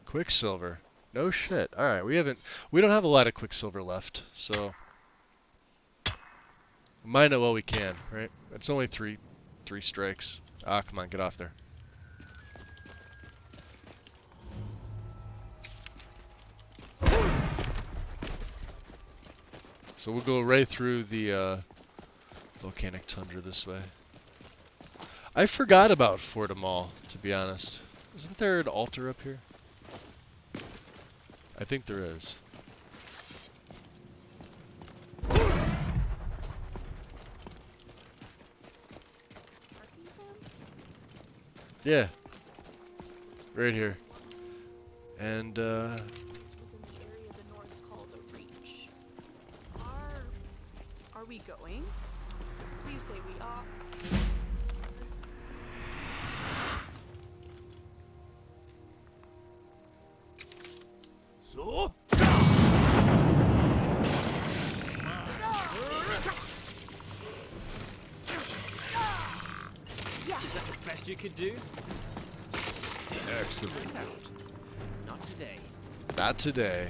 Quicksilver. No shit. Alright, we don't have a lot of Quicksilver left, so mine it while we can, right? It's only three strikes. Ah, come on, get off there. So we'll go right through the volcanic tundra this way. I forgot about Fort Amal, to be honest. Isn't there an altar up here? I think there is. Yeah. Right here. And, Within the area the Nords call the Reach. Are we going? Please say we are. So? Is that the best you could do? Excellent. Not today. Not today.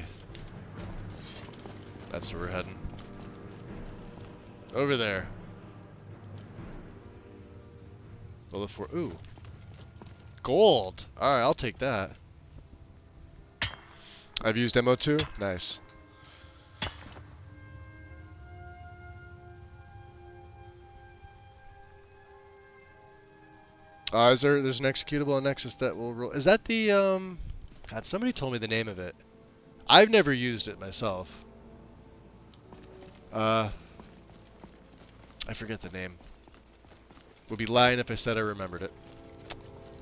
That's where we're heading. Over there. We'll look for... Ooh. Gold! Alright, I'll take that. I've used MO2? Nice. There's an executable on Nexus that will roll. Is that the, God, somebody told me the name of it. I've never used it myself. I forget the name. Would be lying if I said I remembered it.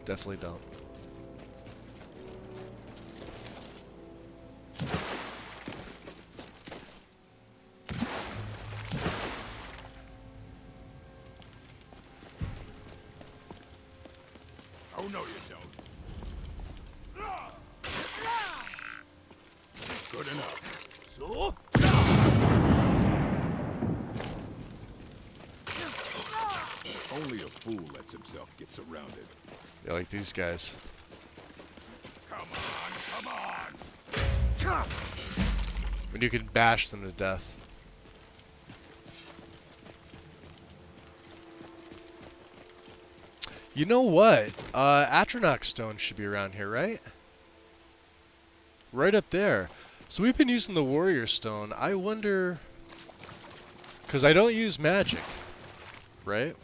Definitely don't. Oh, no, you don't. Good enough. So? Only a fool lets himself get surrounded. Yeah, like these guys. Come on, come on! When you can bash them to death. You know what? Atronach Stone should be around here, right? Right up there. So we've been using the Warrior Stone. I wonder... Because I don't use magic, right?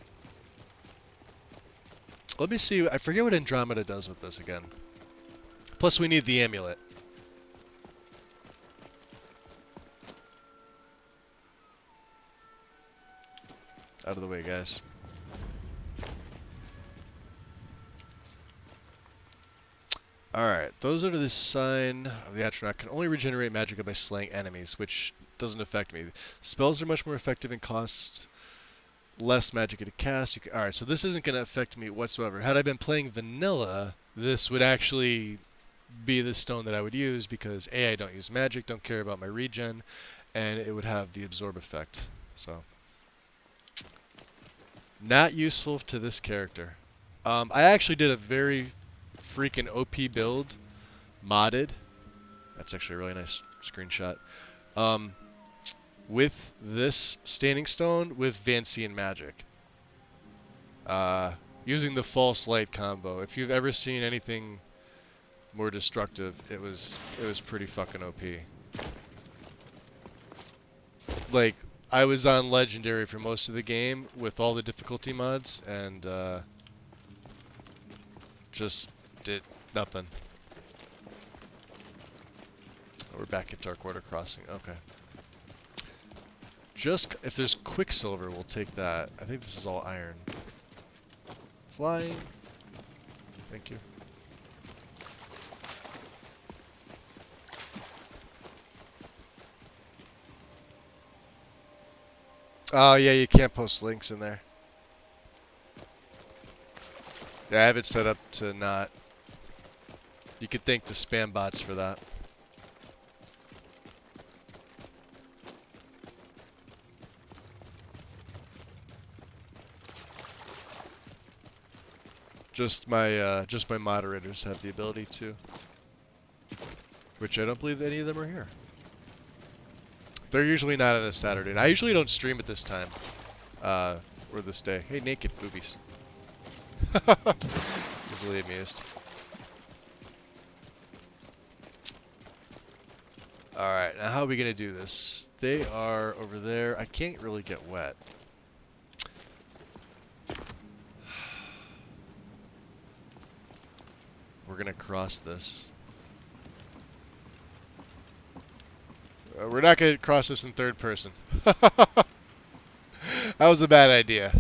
Let me see. I forget what Andromeda does with this again. Plus we need the amulet. Out of the way, guys. Alright, those under the sign of the Atronach can only regenerate magicka by slaying enemies, which doesn't affect me. Spells are much more effective and cost less magicka to cast. Alright, so this isn't going to affect me whatsoever. Had I been playing vanilla, this would actually be the stone that I would use because A, I don't use magic, don't care about my regen, and it would have the absorb effect. So, not useful to this character. I actually did a very freaking OP build, modded. That's actually a really nice screenshot. With this standing stone with Vancian magic. Using the false light combo. If you've ever seen anything more destructive, it was pretty fucking OP. Like, I was on legendary for most of the game with all the difficulty mods, and Just did nothing. We're back at Darkwater Crossing. Okay. Just if there's Quicksilver, we'll take that. I think this is all iron. Flying. Thank you. Oh yeah, you can't post links in there. Yeah, I have it set up to not. You could thank the spam bots for that. Just my moderators have the ability to, which I don't believe any of them are here. They're usually not on a Saturday, and I usually don't stream at this time, or this day. Hey, naked boobies. Easily amused. Alright, now how are we gonna do this? They are over there. I can't really get wet. We're gonna cross this. We're not gonna cross this in third person. That was a bad idea.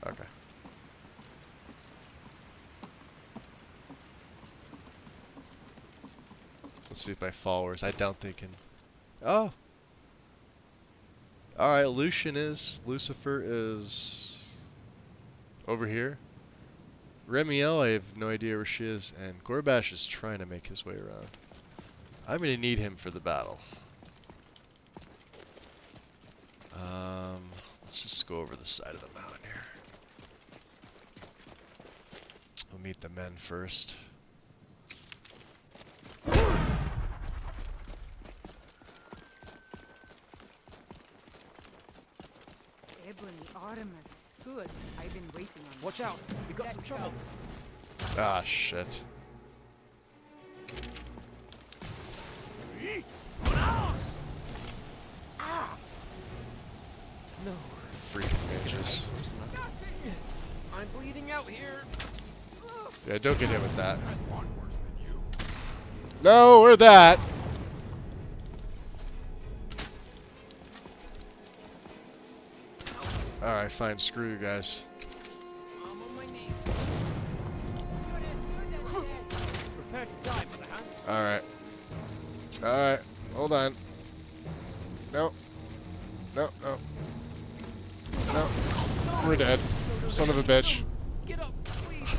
Okay. Let's see if my followers. I doubt they can. Oh. Alright, Lucifer is over here. Remiel, I have no idea where she is, and Gorbash is trying to make his way around. I'm gonna need him for the battle. Let's just go over the side of the mountain here. We'll meet the men first. Ebony armor. Good. I've been waiting on. Watch out! We got some trouble. Ah, shit. No. Freaking mages. I'm bleeding out here. Yeah, don't get hit with that. No, or that. Alright, fine. Screw you guys. I'm on my knees. Prepare to die, mother hand. Alright. Alright. Hold on. No. No, no. No. We're dead. Son of a bitch. Get up, please.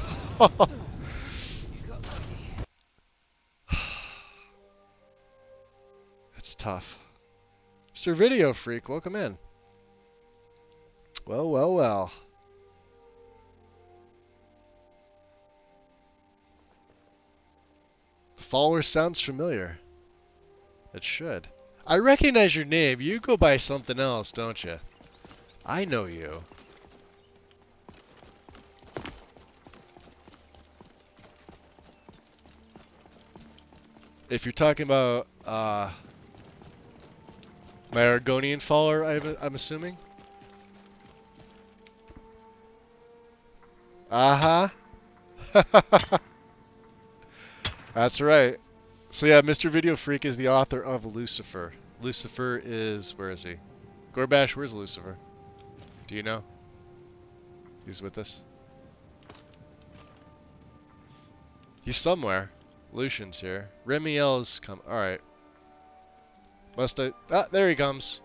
It's tough. Mr. Video Freak, welcome in. Well, well, well. The follower sounds familiar. It should. I recognize your name. You go by something else, don't you? I know you. If you're talking about my Argonian follower, I'm assuming. Uh-huh. That's right. So yeah, Mr. Video Freak is the author of Lucifer. Lucifer is... where is he? Gorbash, where's Lucifer? Do you know? He's with us. He's somewhere. Lucian's here. Remiel's come... Alright. Must I... Ah, there he comes.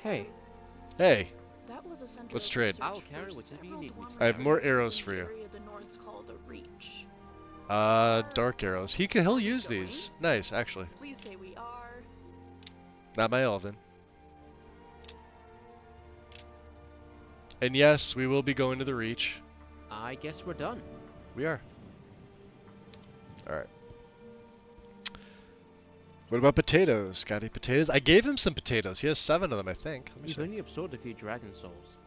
Hey. Hey. That was a center Let's of trade. research I'll carry for whatever you several need me to. I have more dwarven arrows cities for in you. the area the Nords call the Reach. Dark arrows. He'll use these. Nice, actually. Please say we are. Not my Elven. And yes, we will be going to the Reach. I guess we're done. We are. Alright. What about potatoes? Got any potatoes? I gave him some potatoes. He has 7 of them, I think. Let me You've see. only absorbed a few dragon souls.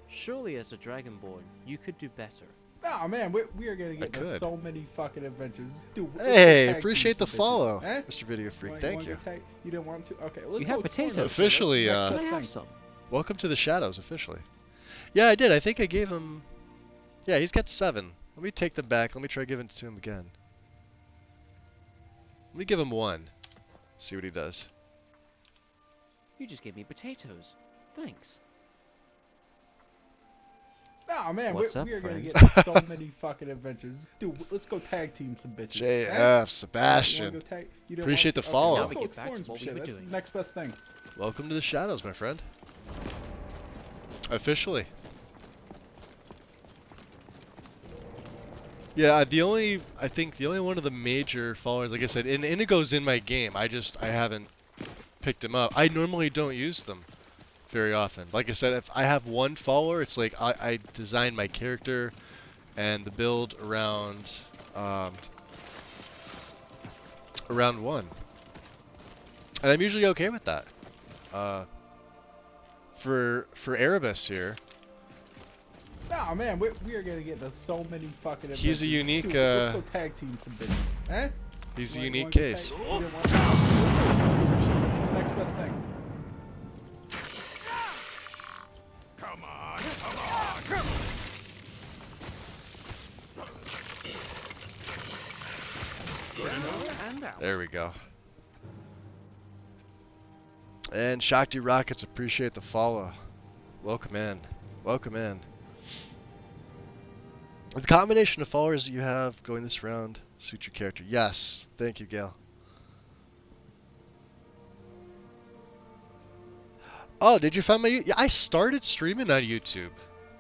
Surely as a dragonborn, you could do better. Oh man, we are gonna get into so many fucking adventures. Dude, let's go Hey, tag appreciate the team some bitches. follow, Eh? Mr. Video Freak. You Thank you. You didn't want to? Okay, let's You go have explore potatoes. that shit. Officially, That's the Can I next have best some? Welcome to the shadows, officially. Yeah, I did. I think I gave him... Yeah, he's got 7. Let me take them back. Let me try giving it to him again. Let me give him 1. See what he does. You just gave me potatoes. Thanks. Oh man, What's up, we are gonna friend? get into so many fucking adventures. Dude, let's go tag team some bitches. JF, eh? Sebastian. You wanna go tag? You didn't Appreciate want the to? follow. Okay, let's Now go we get back exploring to some what we shit. were That's doing. the next best thing. Welcome to the shadows, my friend. Officially. Yeah, I think the only one of the major followers, like I said, Indigo's in my game. I haven't picked him up. I normally don't use them very often. Like I said, if I have one follower, it's like I design my character and the build around around one, and I'm usually okay with that. For Erebus here, Oh man, we are gonna get into so many fucking adventures. he's a unique. Dude, let's go tag team some bitches. Eh? He's a You unique wanna go case. tag? You didn't want to? Let's go explore some shit. That's the next best thing. Come on, come on. Good enough. And out. There we go. And Shakti Rockets, appreciate the follow. Welcome in. Welcome in. The combination of followers that you have going this round suit your character. Yes. Thank you, Gail. Oh, did you find my... Yeah, I started streaming on YouTube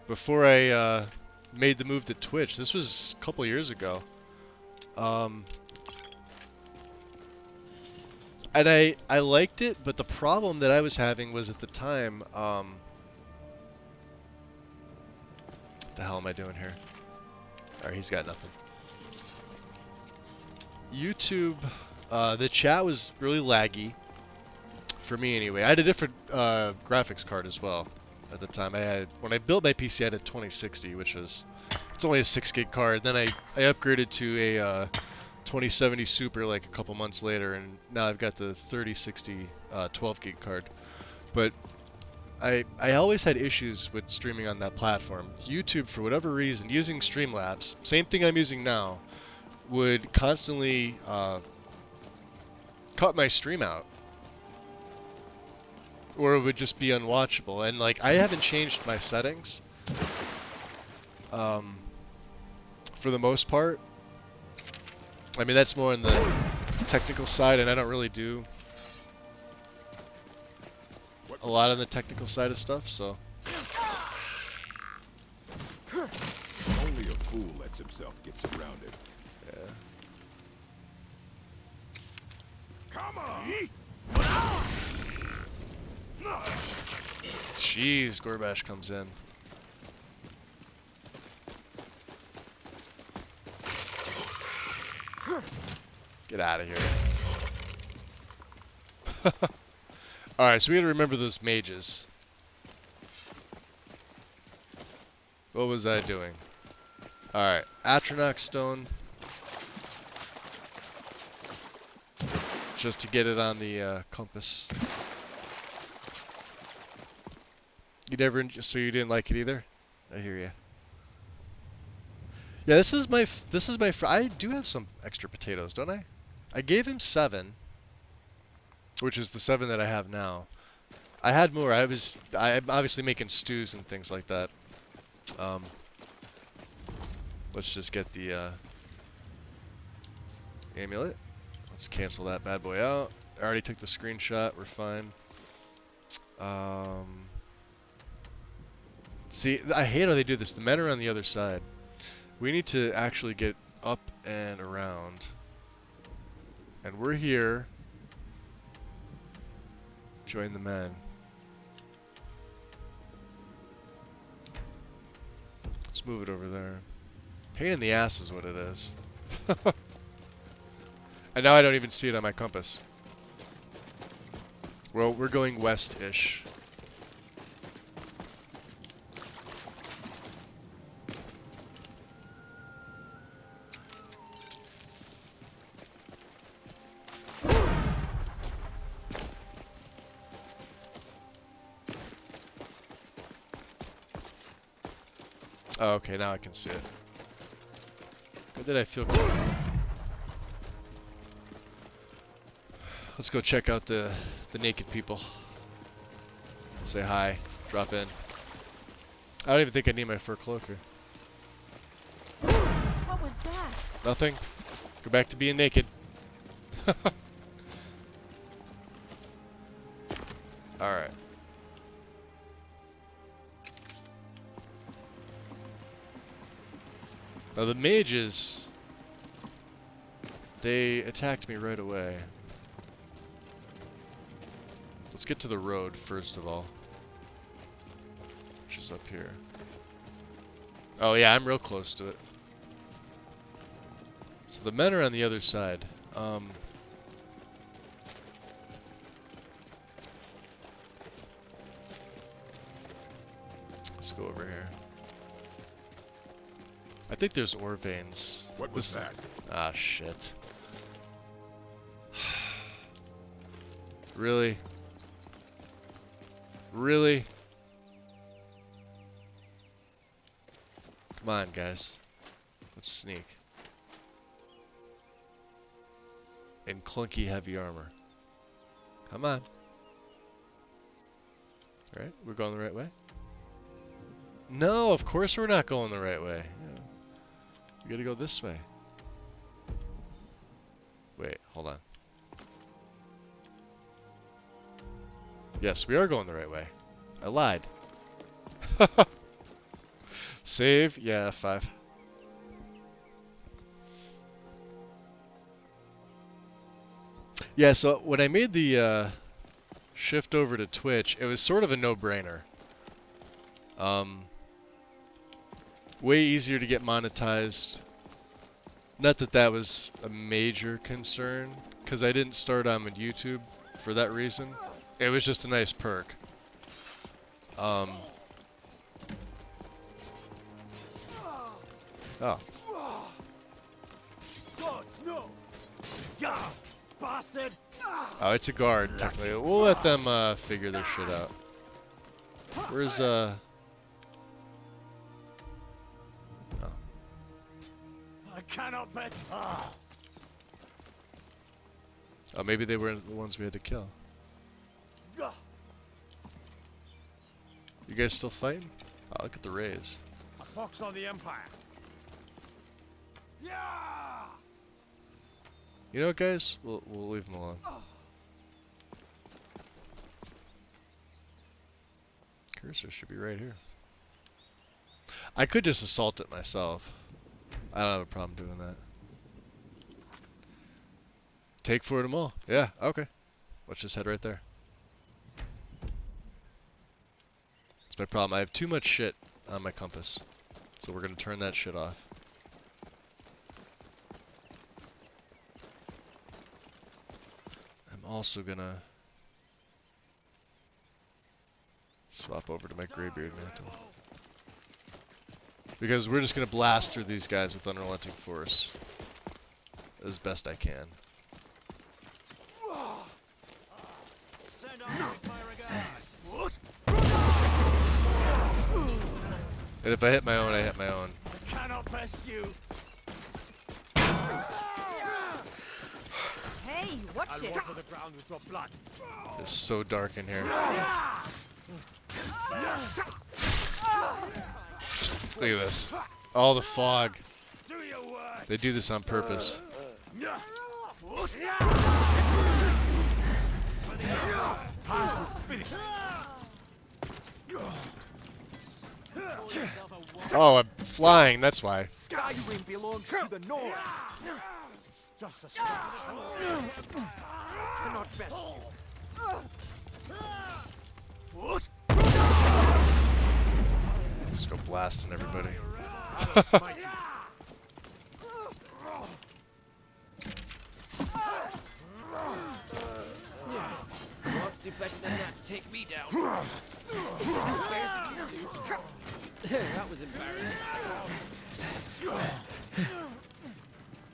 before I made the move to Twitch. This was a couple years ago. And I liked it, but the problem that I was having was at the time, what the hell am I doing here? Alright, he's got nothing. YouTube, the chat was really laggy. For me anyway. I had a different graphics card as well at the time. When I built my PC, I had a 2060, which was, it's only a 6 gig card. Then I upgraded to a 2070 Super like a couple months later, and now I've got the 3060 12 gig card. But I always had issues with streaming on that platform. YouTube, for whatever reason, using Streamlabs, same thing I'm using now, would constantly cut my stream out. Or it would just be unwatchable. And like, I haven't changed my settings for the most part. I mean, that's more on the technical side, and I don't really do a lot on the technical side of stuff, so. Only a fool lets himself get surrounded. Yeah. Come on. Jeez, Gorbash comes in. Get out of here. Alright, so we gotta remember those mages. What was I doing? Alright, Atronach Stone. Just to get it on the compass. You never, so you didn't like it either? I hear ya. Yeah, this is my, I do have some extra potatoes, don't I? I gave him 7, which is the 7 that I have now. I had more. I'm obviously making stews and things like that. Let's just get the amulet. Let's cancel that bad boy out. I already took the screenshot. We're fine. See, I hate how they do this. The men are on the other side. We need to actually get up and around. And we're here. Join the men. Let's move it over there. Pain in the ass is what it is. And now I don't even see it on my compass. Well, we're going west-ish. Oh, okay, now I can see it. Good that I feel good. Let's go check out the naked people. Say hi. Drop in. I don't even think I need my fur cloaker. What was that? Nothing. Go back to being naked. Alright. Now the mages, they attacked me right away. Let's get to the road first of all. Which is up here. Oh yeah, I'm real close to it. So the men are on the other side. Let's go over here. I think there's ore veins. What was that? Ah, shit. Really? Really? Come on, guys. Let's sneak. In clunky heavy armor. Come on. Alright, we're going the right way? No, of course we're not going the right way. Yeah. We gotta go this way. Wait, hold on. Yes, we are going the right way. I lied. Save? Yeah, F5. Yeah, so when I made the shift over to Twitch, it was sort of a no-brainer. Way easier to get monetized. Not that that was a major concern, because I didn't start on YouTube for that reason. It was just a nice perk. Oh. Oh, it's a guard, technically. We'll let them figure their shit out. Where's I cannot bet. Oh, maybe they were the ones we had to kill. You guys still fighting? Oh, look at the rays. A pox on the Empire. Yeah. You know what, guys? We'll leave them alone. Cursor should be right here. I could just assault it myself. I don't have a problem doing that. Take for them all. Yeah, okay. Let's just head right there. That's my problem. I have too much shit on my compass. So we're going to turn that shit off. I'm also going to swap over to my Greybeard mantle. Because we're just going to blast through these guys with unrelenting force. As best I can. And if I hit my own, I hit my own. I cannot best you. Hey, watch it! Water the ground with your blood. It's so dark in here. Look at this. All the fog. They do this on purpose. Oh, I'm flying, that's why. Skyrim belongs to the north. Just a cannot best Let's go blasting everybody. What's do better than that to take me down? That was embarrassing.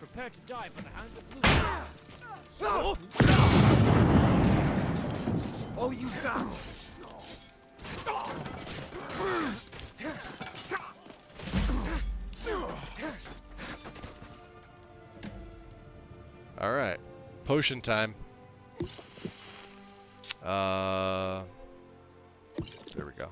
Prepare to die for the hands of Blue. Oh, you got! potion time. There we go.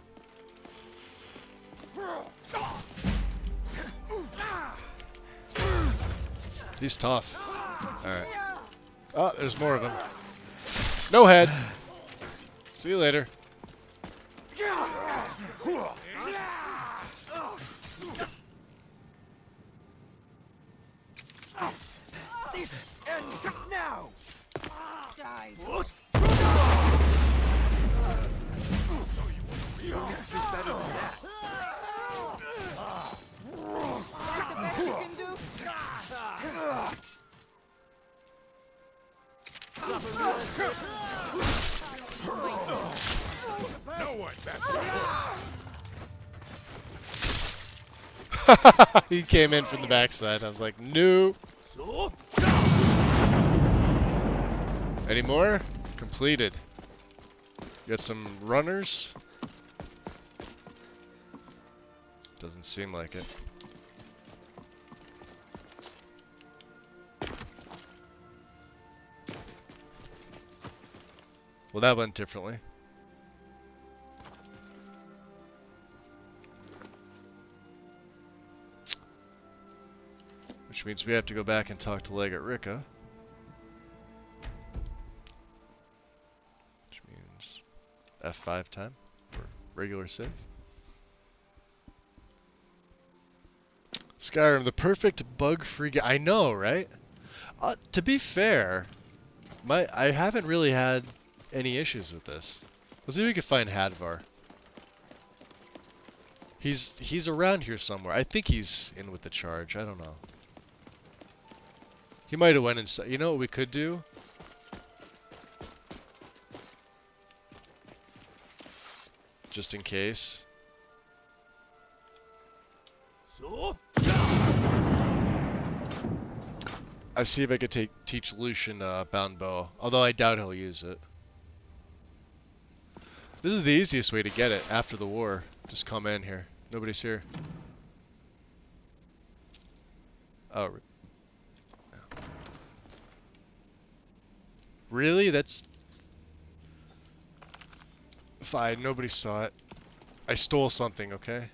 He's tough. Alright. Oh, there's more of them. No head. See you later. This ends now. Die. You better than that. That's the best you can do? No one back. He came in from the backside. I was like, no. Any more? Completed. Got some runners? Doesn't seem like it. Well, that went differently. Which means we have to go back and talk to Legate Rika. Which means F5 time for regular save. Skyrim, the perfect bug-free game. I know, right? To be fair, I haven't really had any issues with this. Let's see if we can find Hadvar. He's around here somewhere. I think he's in with the charge. I don't know. He might have went inside. You know what we could do? Just in case. I see if I could teach Lucian bound bow, although I doubt he'll use it. This is the easiest way to get it after the war. Just come in here. Nobody's here. Oh. Really? That's fine. Nobody saw it. I stole something, okay?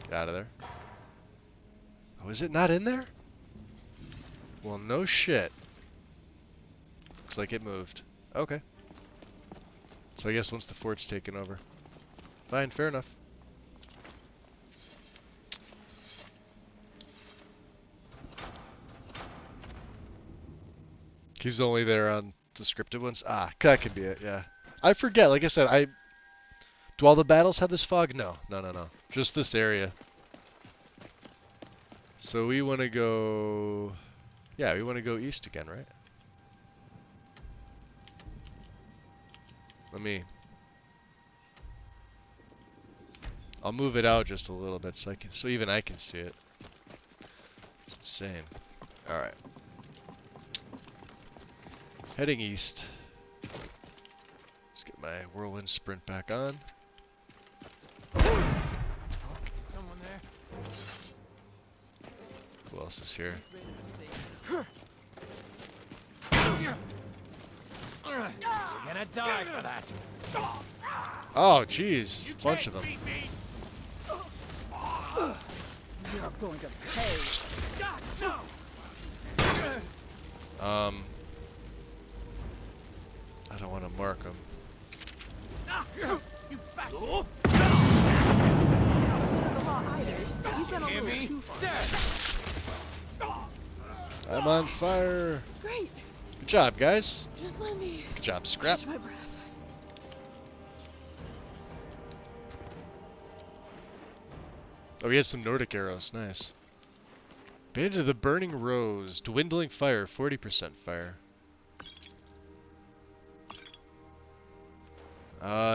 Get out of there. Oh, is it not in there? Well, no shit. Looks like it moved. Okay. So I guess once the fort's taken over. Fine, fair enough. He's only there on the scripted ones? Ah, that could be it, yeah. I forget, like I said, do all the battles have this fog? No. No. Just this area. So we want to go... Yeah, we want to go east again, right? I'll move it out just a little bit so even I can see it. It's insane. Alright. Heading east. Let's get my whirlwind sprint back on. Someone there? Who else is here? You're gonna die for that. Oh, jeez. Bunch of them. You're going to pay. I don't want to mark them. You bastard! Hear me? I'm on fire. Great. Good job, guys. Just let me. Good job, Scrap. Catch my breath. Oh, we had some Nordic arrows. Nice. Band of the Burning Rose. Dwindling fire. 40% fire.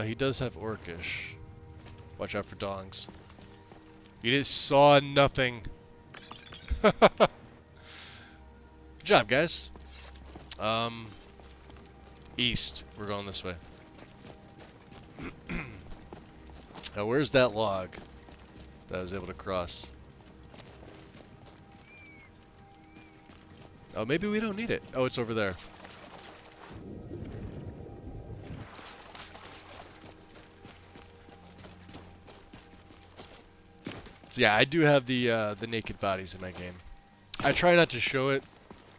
He does have Orcish. Watch out for dongs. You just saw nothing. Good job, guys. East. We're going this way. Now, where's that log that I was able to cross? Oh, maybe we don't need it. Oh, it's over there. So yeah, I do have the naked bodies in my game. I try not to show it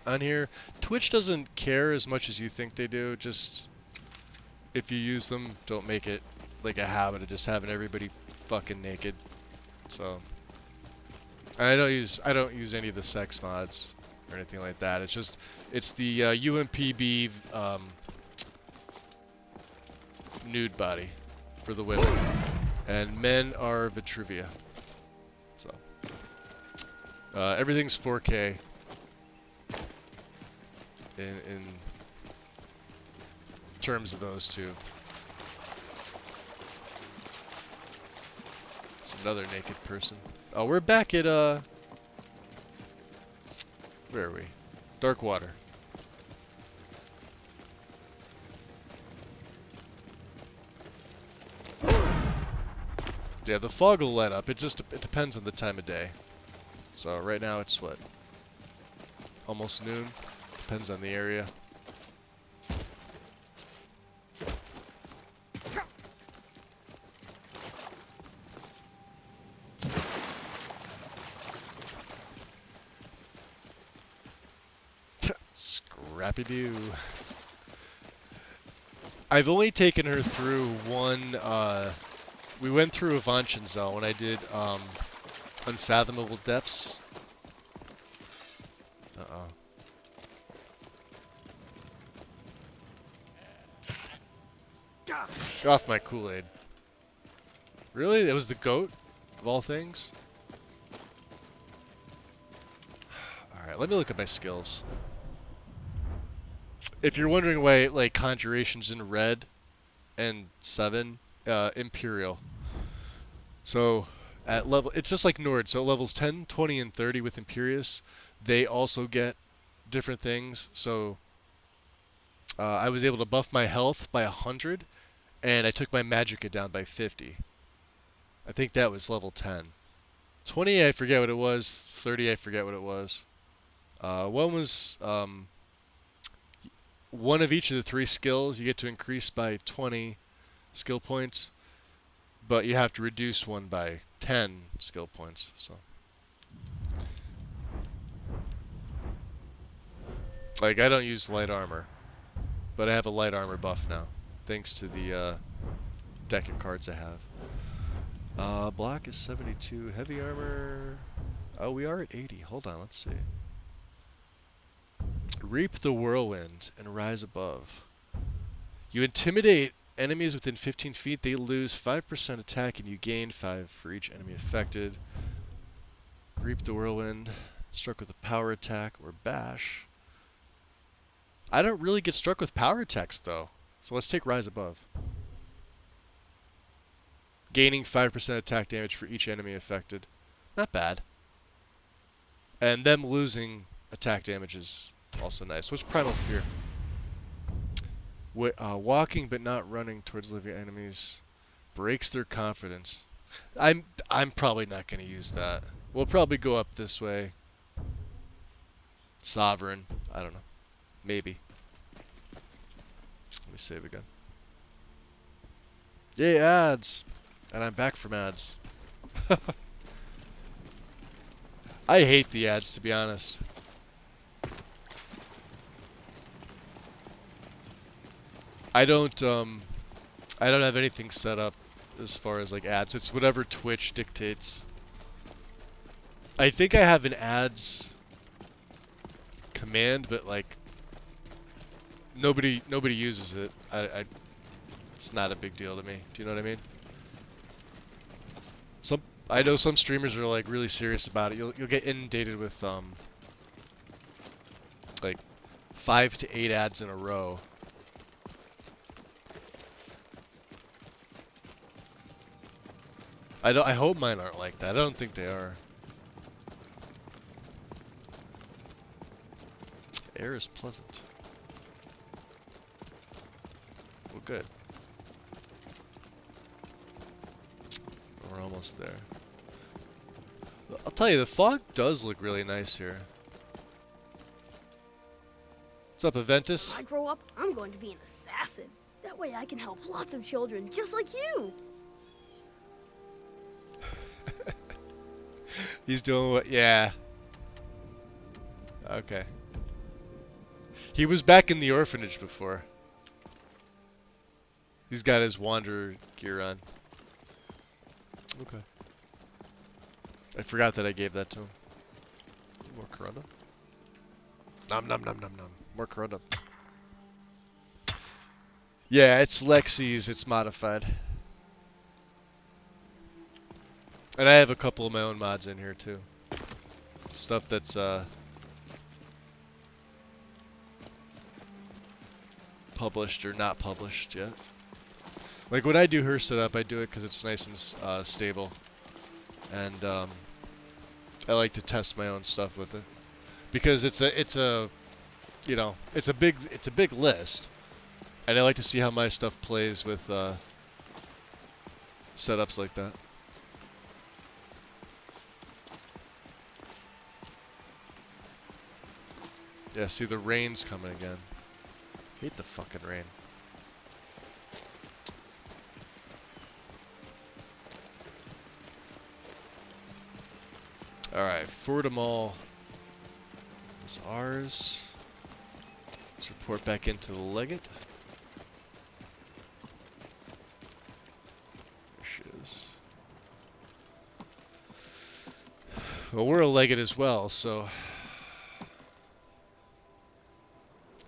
on here. Twitch doesn't care as much as you think they do. Just if you use them, don't make it like a habit of just having everybody fucking naked. So, and I don't use any of the sex mods or anything like that. It's just it's the UMPB nude body for the women, and men are Vitruvia. So everything's 4K in terms of those two. It's another naked person. Oh, we're back at where are we? Darkwater. Yeah, the fog will light up. It depends on the time of day. So right now it's what? Almost noon. Depends on the area. Scrappy-doo. I've only taken her through one, we went through Avanchan Zone when I did, Unfathomable Depths. Uh-oh. Get off my Kool-Aid. Really? It was the goat? Of all things? Alright, let me look at my skills. If you're wondering why, like, Conjuration's in red and 7, Imperial. So, at level, it's just like Nord, so at levels 10, 20, and 30 with Imperius, they also get different things. So, I was able to buff my health by 100, and I took my magicka down by 50. I think that was level 10. 20, I forget what it was. 30, I forget what it was. One was, one of each of the 3 skills you get to increase by 20 skill points, but you have to reduce one by 10 skill points. So, like, I don't use light armor, but I have a light armor buff now, thanks to the deck of cards I have. Black is 72, heavy armor. Oh, we are at 80. Hold on, let's see. Reap the whirlwind and rise above. You intimidate enemies within 15 feet. They lose 5% attack, and you gain 5 for each enemy affected. Reap the whirlwind. Struck with a power attack or bash. I don't really get struck with power attacks though, so let's take rise above. Gaining 5% attack damage for each enemy affected. Not bad. And them losing attack damage is also nice. What's Primal Fear? Walking but not running towards living enemies breaks their confidence. I'm probably not going to use that. We'll probably go up this way. Sovereign. I don't know. Maybe. Let me save again. Yay, ads! And I'm back from ads. I hate the ads, to be honest. I don't have anything set up as far as like ads. It's whatever Twitch dictates. I think I have an ads command, but like nobody uses it. It's not a big deal to me. Do you know what I mean? I know some streamers are like really serious about it. You'll get inundated with like 5 to 8 ads in a row. I hope mine aren't like that. I don't think they are. Air is pleasant. Well, good. We're almost there. I'll tell you, the fog does look really nice here. What's up, Aventus? When I grow up, I'm going to be an assassin. That way I can help lots of children just like you. He's doing what? Yeah. Okay. He was back in the orphanage before. He's got his wanderer gear on. Okay. I forgot that I gave that to him. More Corona? Nom nom nom nom nom. More Corona. Yeah, it's Lexi's, it's modified. And I have a couple of my own mods in here too. Stuff that's published or not published yet. Like when I do her setup, I do it because it's nice and stable, and I like to test my own stuff with it because it's a you know it's a big list, and I like to see how my stuff plays with setups like that. Yeah, see the rain's coming again. Hate the fucking rain. Alright, Fortimall is ours. Let's report back into the Legate. There she is. Well, we're a Legate as well, so...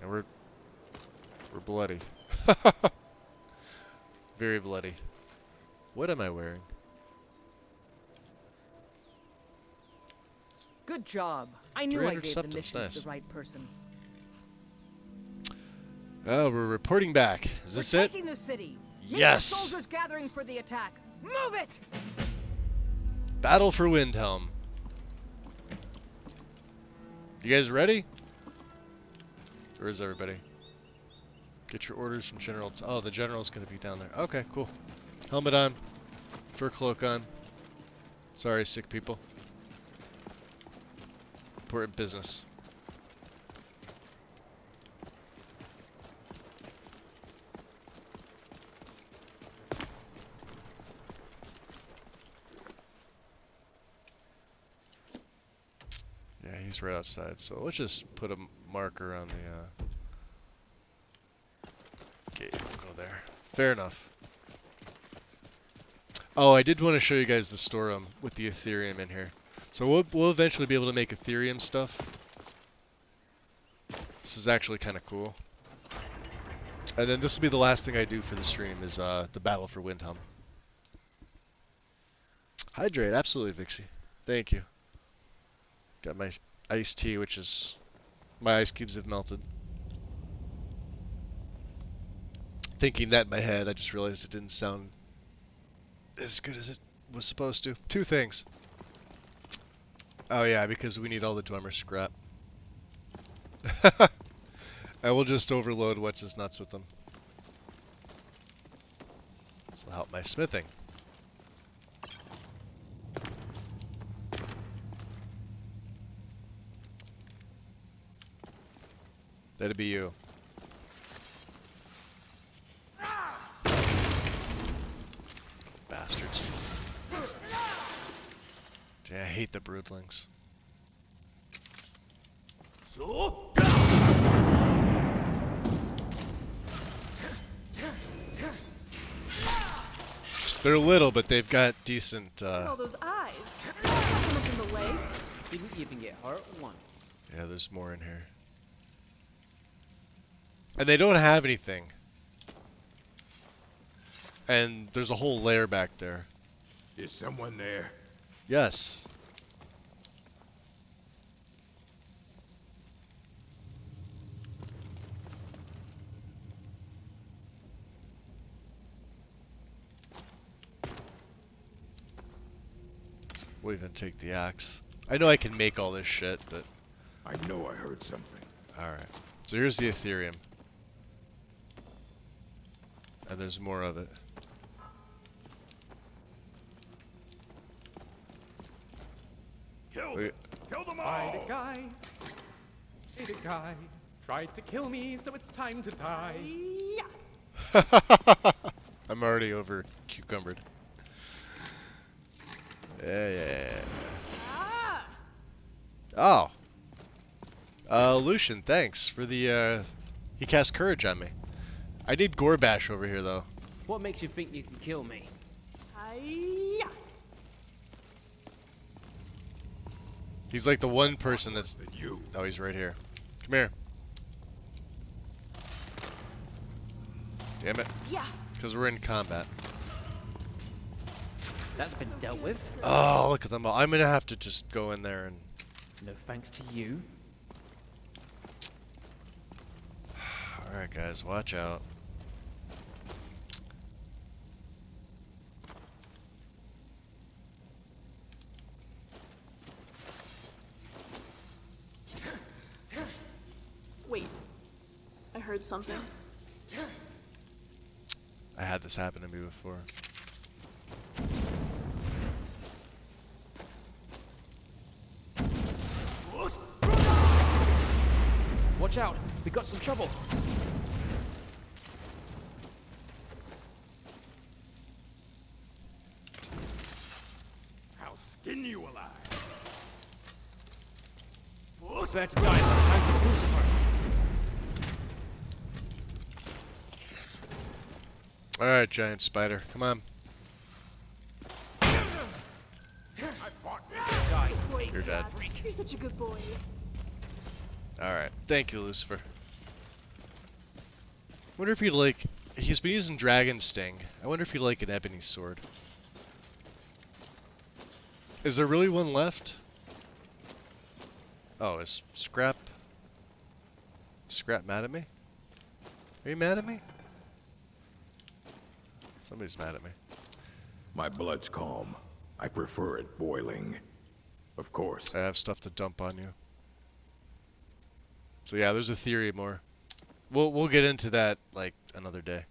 And we're bloody. Very bloody. What am I wearing? Good job. I knew I gave the septums, mission nice. to the right person. Oh, we're reporting back. Is this it? Taking the city. Meet Yes. the soldiers gathering for the attack. Move it. Battle for Windhelm. You guys ready? Where is everybody? Get your orders from General. Oh, the General's gonna be down there. Okay, cool. Helmet on. Fur cloak on. Sorry, sick people. Important business. Yeah, he's right outside. So let's just put a marker on the gate. We'll go there. Fair enough. Oh, I did want to show you guys the storeroom with the Ethereum in here. So we'll eventually be able to make Ethereum stuff. This is actually kind of cool. And then this will be the last thing I do for the stream is the battle for Windhelm. Hydrate, absolutely, Vixie. Thank you. Got my iced tea, which is... My ice cubes have melted. Thinking that in my head, I just realized it didn't sound as good as it was supposed to. Two things. Oh yeah, because we need all the Dwemer scrap. I will just overload what's his nuts with them. This will help my smithing. That'd be you. Bastards. Yeah, I hate the broodlings. So? They're little, but they've got decent, All those eyes. Not so much in the legs. Didn't even get hurt once. Yeah, there's more in here. And they don't have anything. And there's a whole lair back there. Is someone there? Yes. We'll even take the axe. I know I can make all this shit, but... I know I heard something. Alright. So here's the Ethereum. And there's more of it. Kill them! Kill them Spider all! guy. Spider guy. tried to kill me, so it's time to die. I'm already over cucumbered. Yeah. Oh. Lucian, thanks for the, he cast courage on me. I need Gorbash over here, though. What makes you think you can kill me? He's like the one person that's... Oh, he's right here. Come here. Damn it. Yeah. Because we're in combat. That's been dealt with. Oh, look at them all. I'm going to have to just go in there and... No thanks to you. Alright, guys. Watch out. Wait. I heard something. I had this happen to me before. Watch out! We got some trouble. I'll skin you alive. Fair to die by the hands of Lucifer. Alright, giant spider. Come on. You're dead. You're such a good boy. Alright. Thank you, Lucifer. Wonder if he'd like... He's been using Dragon Sting. I wonder if he'd like an ebony sword. Is there really one left? Oh, is Scrap... Scrap mad at me? Are you mad at me? Somebody's mad at me. My blood's calm. I prefer it boiling. Of course. I have stuff to dump on you. So yeah, there's a theory more. We'll get into that like another day.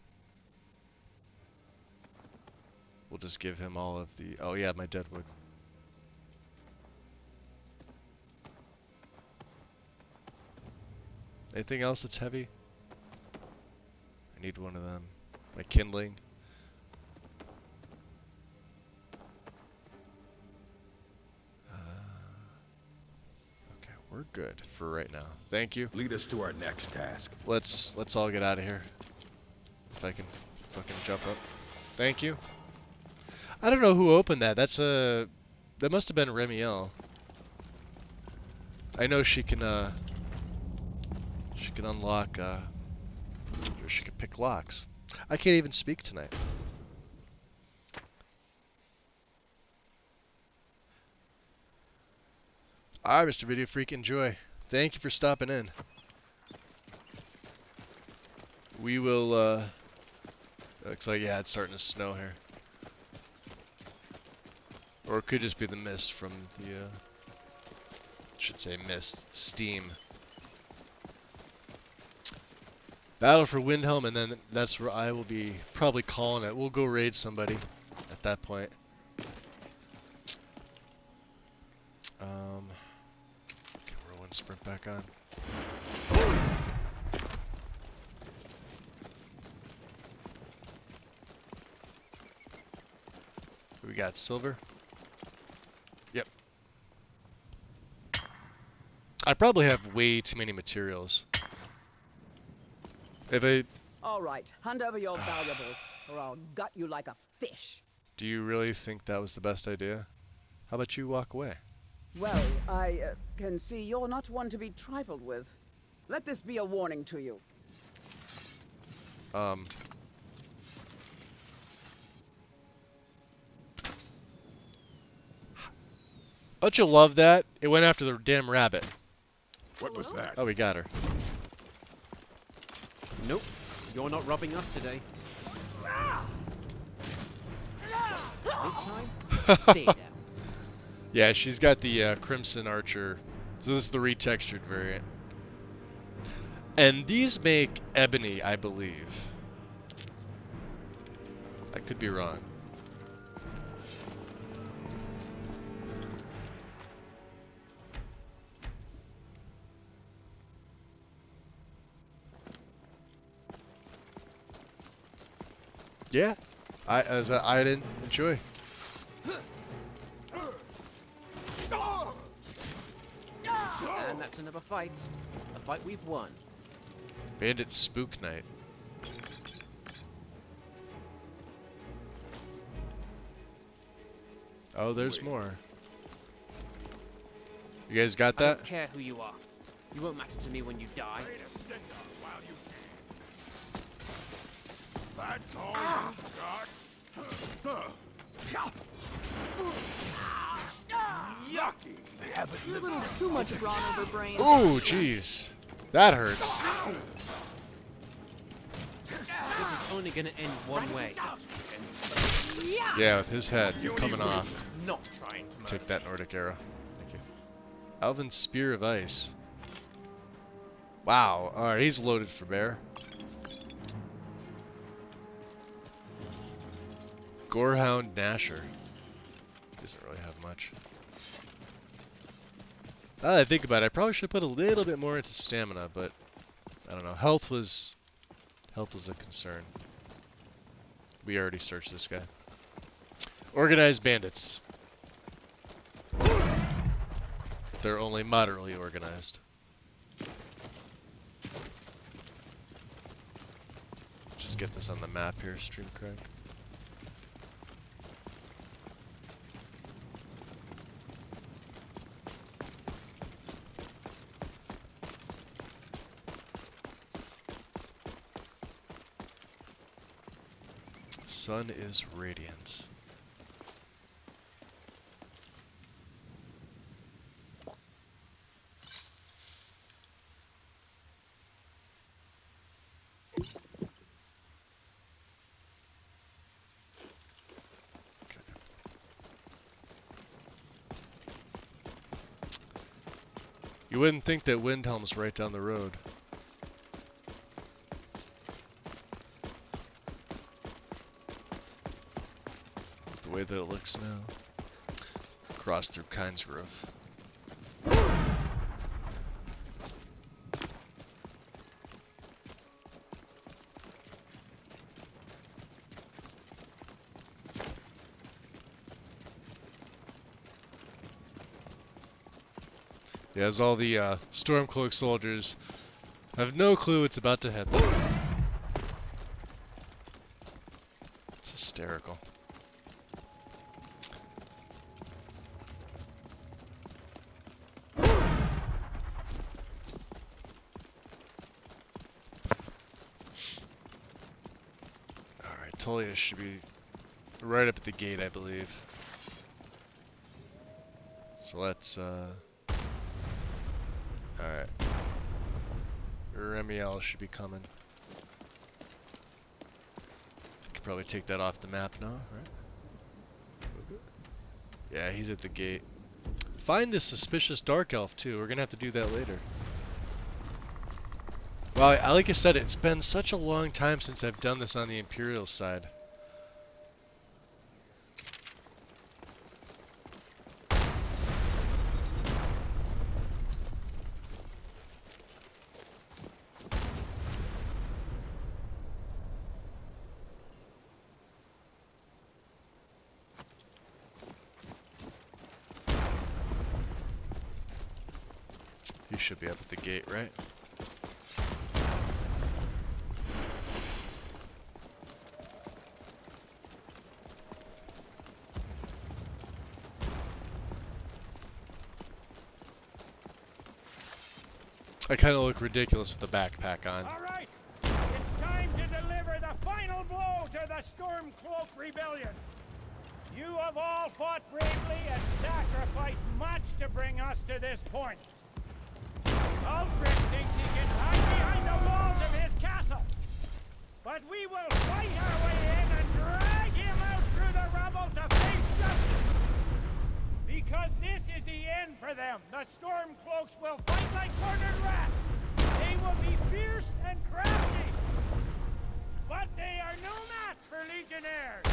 We'll just give him all of the... Oh yeah, my dead wood. Anything else that's heavy? I need one of them. My kindling. Okay, we're good for right now. Thank you. Lead us to our next task. Let's all get out of here. If I can fucking jump up. Thank you. I don't know who opened that. That's a... That must have been Remiel. I know she can unlock, or she can pick locks. I can't even speak tonight. Alright, Mr. Video Freak, enjoy. Thank you for stopping in. We will, looks like, yeah, it's starting to snow here. Or it could just be the mist from the, should say mist, steam. Battle for Windhelm, and then that's where I will be probably calling it. We'll go raid somebody at that point. Okay, whirlwind sprint back on. We got silver. Yep. I probably have way too many materials. If I... All right, hand over your valuables, or I'll gut you like a fish. Do you really think that was the best idea? How about you walk away? Well, I can see you're not one to be trifled with. Let this be a warning to you. Don't you love that? It went after the damn rabbit. What was that? Oh, we got her. Nope, you're not robbing us today. This time, stay down. Yeah, she's got the Crimson Archer. So this is the retextured variant. And these make ebony, I believe. I could be wrong. Yeah, I didn't enjoy. And that's another fight. A fight we've won. Bandit Spook Night. Oh, there's more. You guys got I that? don't care who you are. You won't matter to me when you die. That's all you've got. Yucky. They haven't You're a little too much brawn over brains. Ooh, jeez. That hurts. This is only gonna end one way. Yeah, with his head coming off. Not trying to Take that Nordic arrow. Thank you. Alvin's Spear of Ice. Wow. Alright, he's loaded for bear. Gorehound Gnasher. Doesn't really have much. Now that I think about it, I probably should put a little bit more into stamina, but I don't know. Health was a concern. We already searched this guy. Organized bandits. They're only moderately organized. Just get this on the map here, Stream Craig. Sun is radiant. You wouldn't think that Windhelm's right down the road. The way that it looks now. Cross through Kynesgrove. Yeah, as all the Stormcloak soldiers have no clue it's about to hit them. It's hysterical. Alright, Tullius should be right up at the gate, I believe. So let's, alright. Remiel should be coming. Could probably take that off the map now, right? Yeah, he's at the gate. Find this suspicious Dark Elf, too. We're gonna have to do that later. Well, like I said, it's been such a long time since I've done this on the Imperial side. You should be up at the gate, right? I kind of look ridiculous with the backpack on. All right, it's time to deliver the final blow to the Stormcloak Rebellion. You have all fought bravely and sacrificed much to bring us to this point. Alfred thinks he can hide behind the walls of his castle, but we will fight our way in and drag him out through the rubble to face justice. Because this is the end for them. The Stormcloaks will fight like cornered rats. They will be fierce and crafty. But they are no match for Legionnaires.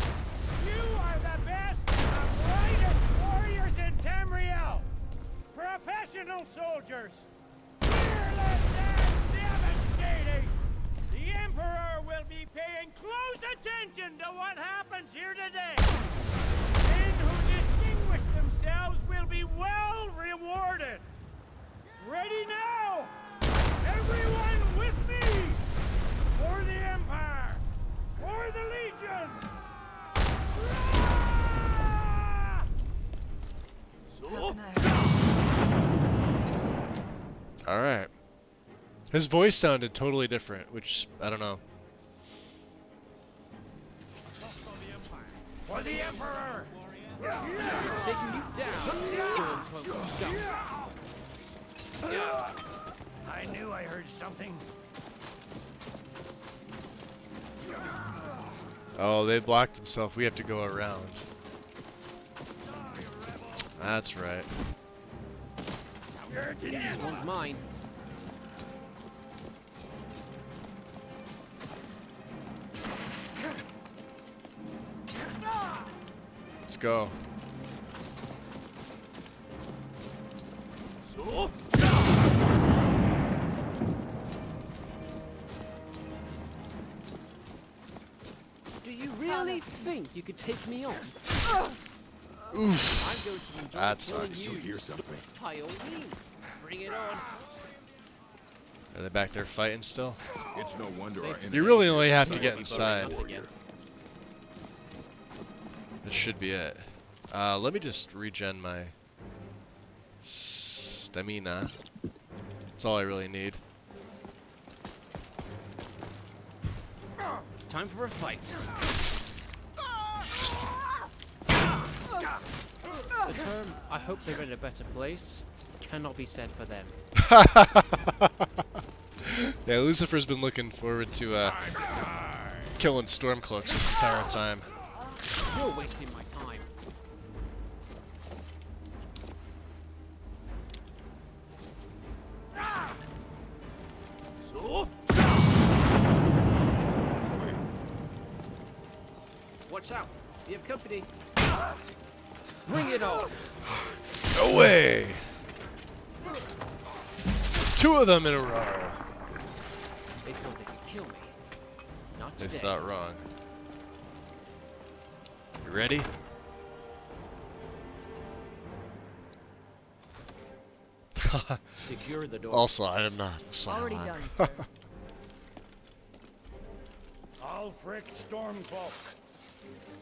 You are the best and the brightest warriors in Tamriel. Professional soldiers. Fearless and devastating. The Ready now! Everyone with me! For the Empire! For the Legion! Alright. His voice sounded totally different, which, I don't know. For the Emperor! Taking you down, scum. I knew I heard something. Oh, they blocked themselves. We have to go around. That's right. This one's mine. Let's go. Do you really think you could take me on? Oof. I'm going to enjoy That killing sucks. you. Hear something? By all means, bring it on. Are they back there fighting still? It's no wonder our You really only have to get inside. This should be it. Let me just regen my stamina. That's all I really need. Time for a fight. The term, I hope they're in a better place, cannot be said for them. Yeah, Lucifer's been looking forward to killing Stormcloaks this entire time. You're wasting my time. Watch out! We have company. Bring it on! No way! 2 of them in a row. They thought they could kill me. Not They today. thought wrong. You ready? Secure the door. Also, I am not a Cylon. Already done, sir. Ulfric Stormcloak,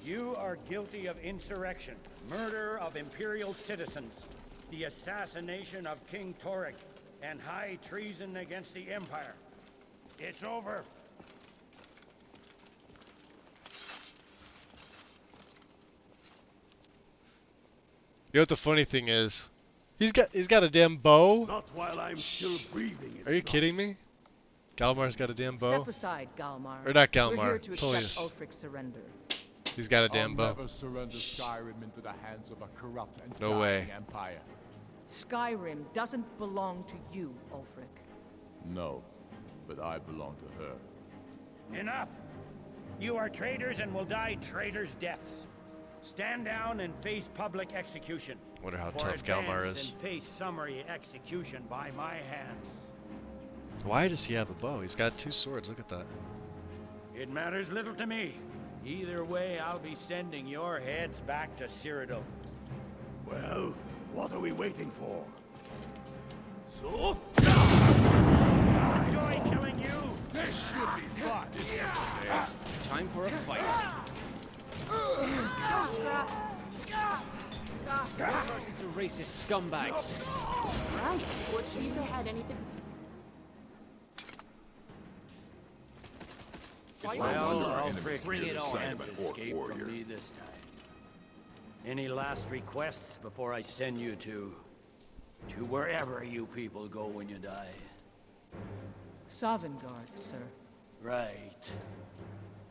you are guilty of insurrection, murder of Imperial citizens, the assassination of King Torek, and high treason against the Empire. It's over. You know what the funny thing is? He's got a damn bow. Not while I'm still breathing. Are you kidding me? Galmar's got a damn bow. Step aside, Galmar. Or not We're Galmar. here to Totally accept just- Ulfric's surrender. He's got a damn I'll bow. never surrender Skyrim into the hands of a corrupt and No dying way. empire. Skyrim doesn't belong to you, Ulfric. No, but I belong to her. Enough! You are traitors and will die traitors' deaths. Stand down and face public execution. Wonder how Or tough Galmar advance is. and face summary execution by my hands. Why does he have a bow? He's got 2 swords. Look at that. It matters little to me. Either way, I'll be sending your heads back to Cyrodiil. Well, what are we waiting for? So? Enjoy killing you! This should be fun. Time for a fight. Starting to racist scumbags. Right. Let's see if they had anything. It's Well, no wonder our I'll enemies bring fear it the on. sight of an orc Escape warrior. from me this time. Any last requests before I send you to wherever you people go when you die? Sovngarde, sir. Right.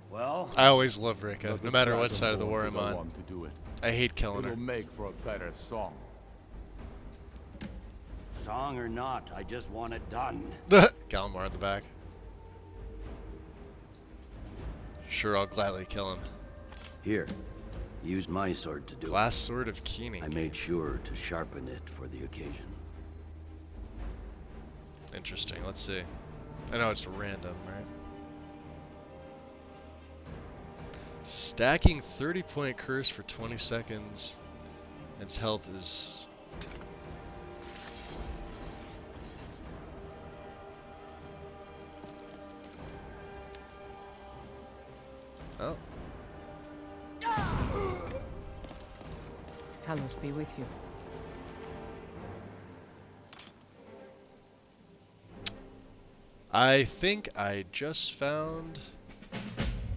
Well, I always love Rika, But no the matter what side of the Dragonborn war are I'm the on. one to do it. I hate killing It'll her. make for a better song. song or not, I just want it done. Galmar in the back. Sure, I'll gladly kill him. Here, use my sword to do Glass Sword of Keening. I made sure to sharpen it for the occasion. Interesting. Let's see. I know it's random, right? Stacking 30-point curse for 20 seconds. Its health is Oh. Talos be with you. I think I just found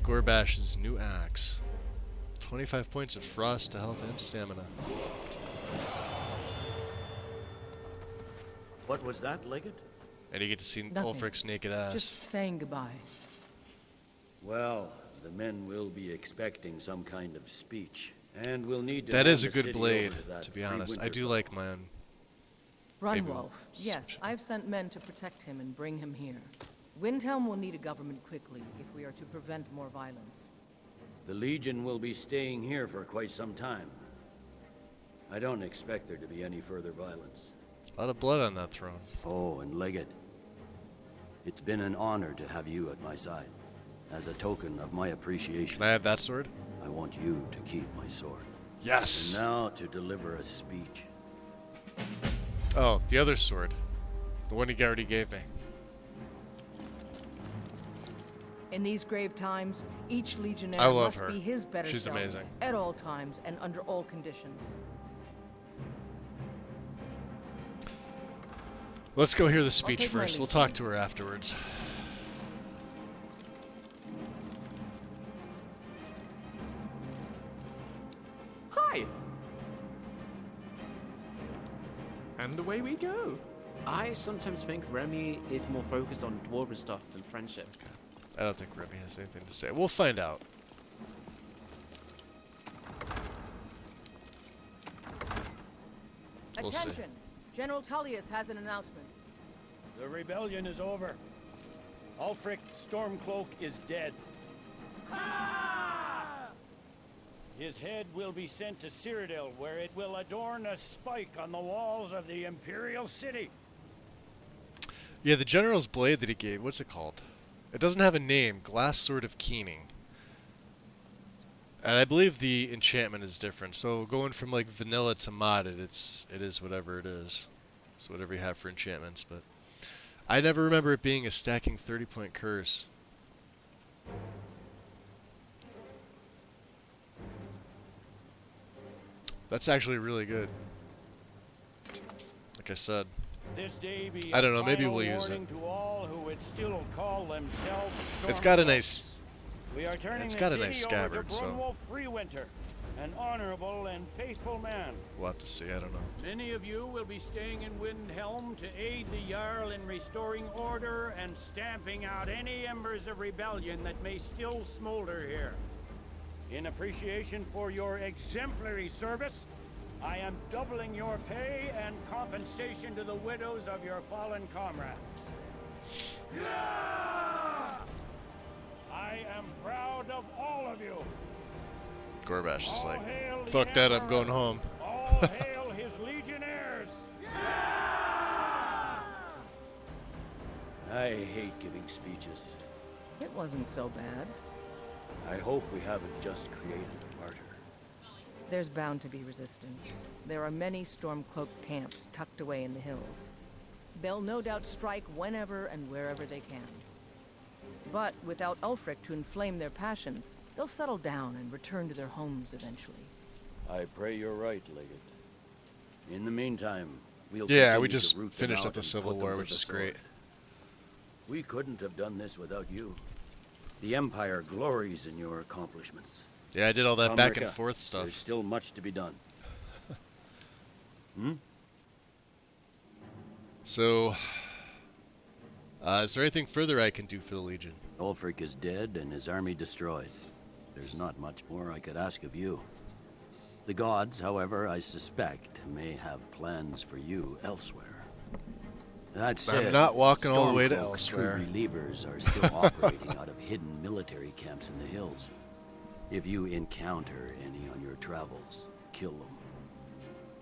Gorbash's new axe. 25 points of frost to health and stamina. What was that, Leggett? And you get to see Nothing. Ulfric's naked ass. Just saying goodbye. Well, the men will be expecting some kind of speech, and we'll need to That hand is a the good city blade, over that to be free honest. I winter do fellow. like my own. Runwolf. Yes, I've sent men to protect him and bring him here. Windhelm will need a government quickly if we are to prevent more violence. The Legion will be staying here for quite some time. I don't expect there to be any further violence. A lot of blood on that throne. Oh, and Leggett, it's been an honor to have you at my side. As a token of my appreciation, Can I have that sword? I want you to keep my sword. Yes! And now to deliver a speech. Oh, the other sword. The one he already gave me. In these grave times, each legionnaire I love must her. be his better She's self amazing. at all times and under all conditions. Let's go hear the speech take my first. leave. We'll talk to her afterwards. Hi! And away we go. I sometimes think Remy is more focused on dwarven stuff than friendship. I don't think Remy has anything to say. We'll find out. We'll see. Attention! General Tullius has an announcement. The rebellion is over. Ulfric Stormcloak is dead. His head will be sent to Cyrodiil, where it will adorn a spike on the walls of the Imperial City. Yeah, the general's blade that he gave, what's it called? It doesn't have a name. Glass Sword of Keening. And I believe the enchantment is different. So going from like vanilla to modded, it is whatever it is. So whatever you have for enchantments, but I never remember it being a stacking 30-point curse. That's actually really good. Like I said. This day be I don't know, a maybe final we'll use warning it. to all who would still call themselves It's got a Stormcloaks. nice We are turning it's the got a city nice over scabbard, to so Brunwolf Freewinter, an honorable and faithful man. we'll have to see, I don't know. Many of you will be staying in Windhelm to aid the Jarl in restoring order and stamping out any embers of rebellion that may still smolder here. In appreciation for your exemplary service, I am doubling your pay and compensation to the widows of your fallen comrades. I am proud of all of you. Gorbash is like, hail the fuck that, I'm Emperor. going home. All hail his legionnaires. I hate giving speeches. It wasn't so bad. I hope we haven't just created a martyr. There's bound to be resistance. There are many Stormcloak camps tucked away in the hills. They'll no doubt strike whenever and wherever they can. But without Ulfric to inflame their passions, they'll settle down and return to their homes eventually. I pray you're right, Leggett. In the meantime, we'll Yeah, continue we just to root them finished out up the and Civil put them War, to which the is great. sword. We couldn't have done this without you. The Empire glories in your accomplishments. Yeah, I did all that back and America, forth stuff. There's still much to be done. So, is there anything further I can do for the Legion? Ulfric is dead and his army destroyed. There's not much more I could ask of you. The gods, however, I suspect, may have plans for you elsewhere. That said, I'm not walking all the way to Stormcloak elsewhere. True relievers are still operating out of hidden military camps in the hills. If you encounter any on your travels, kill them.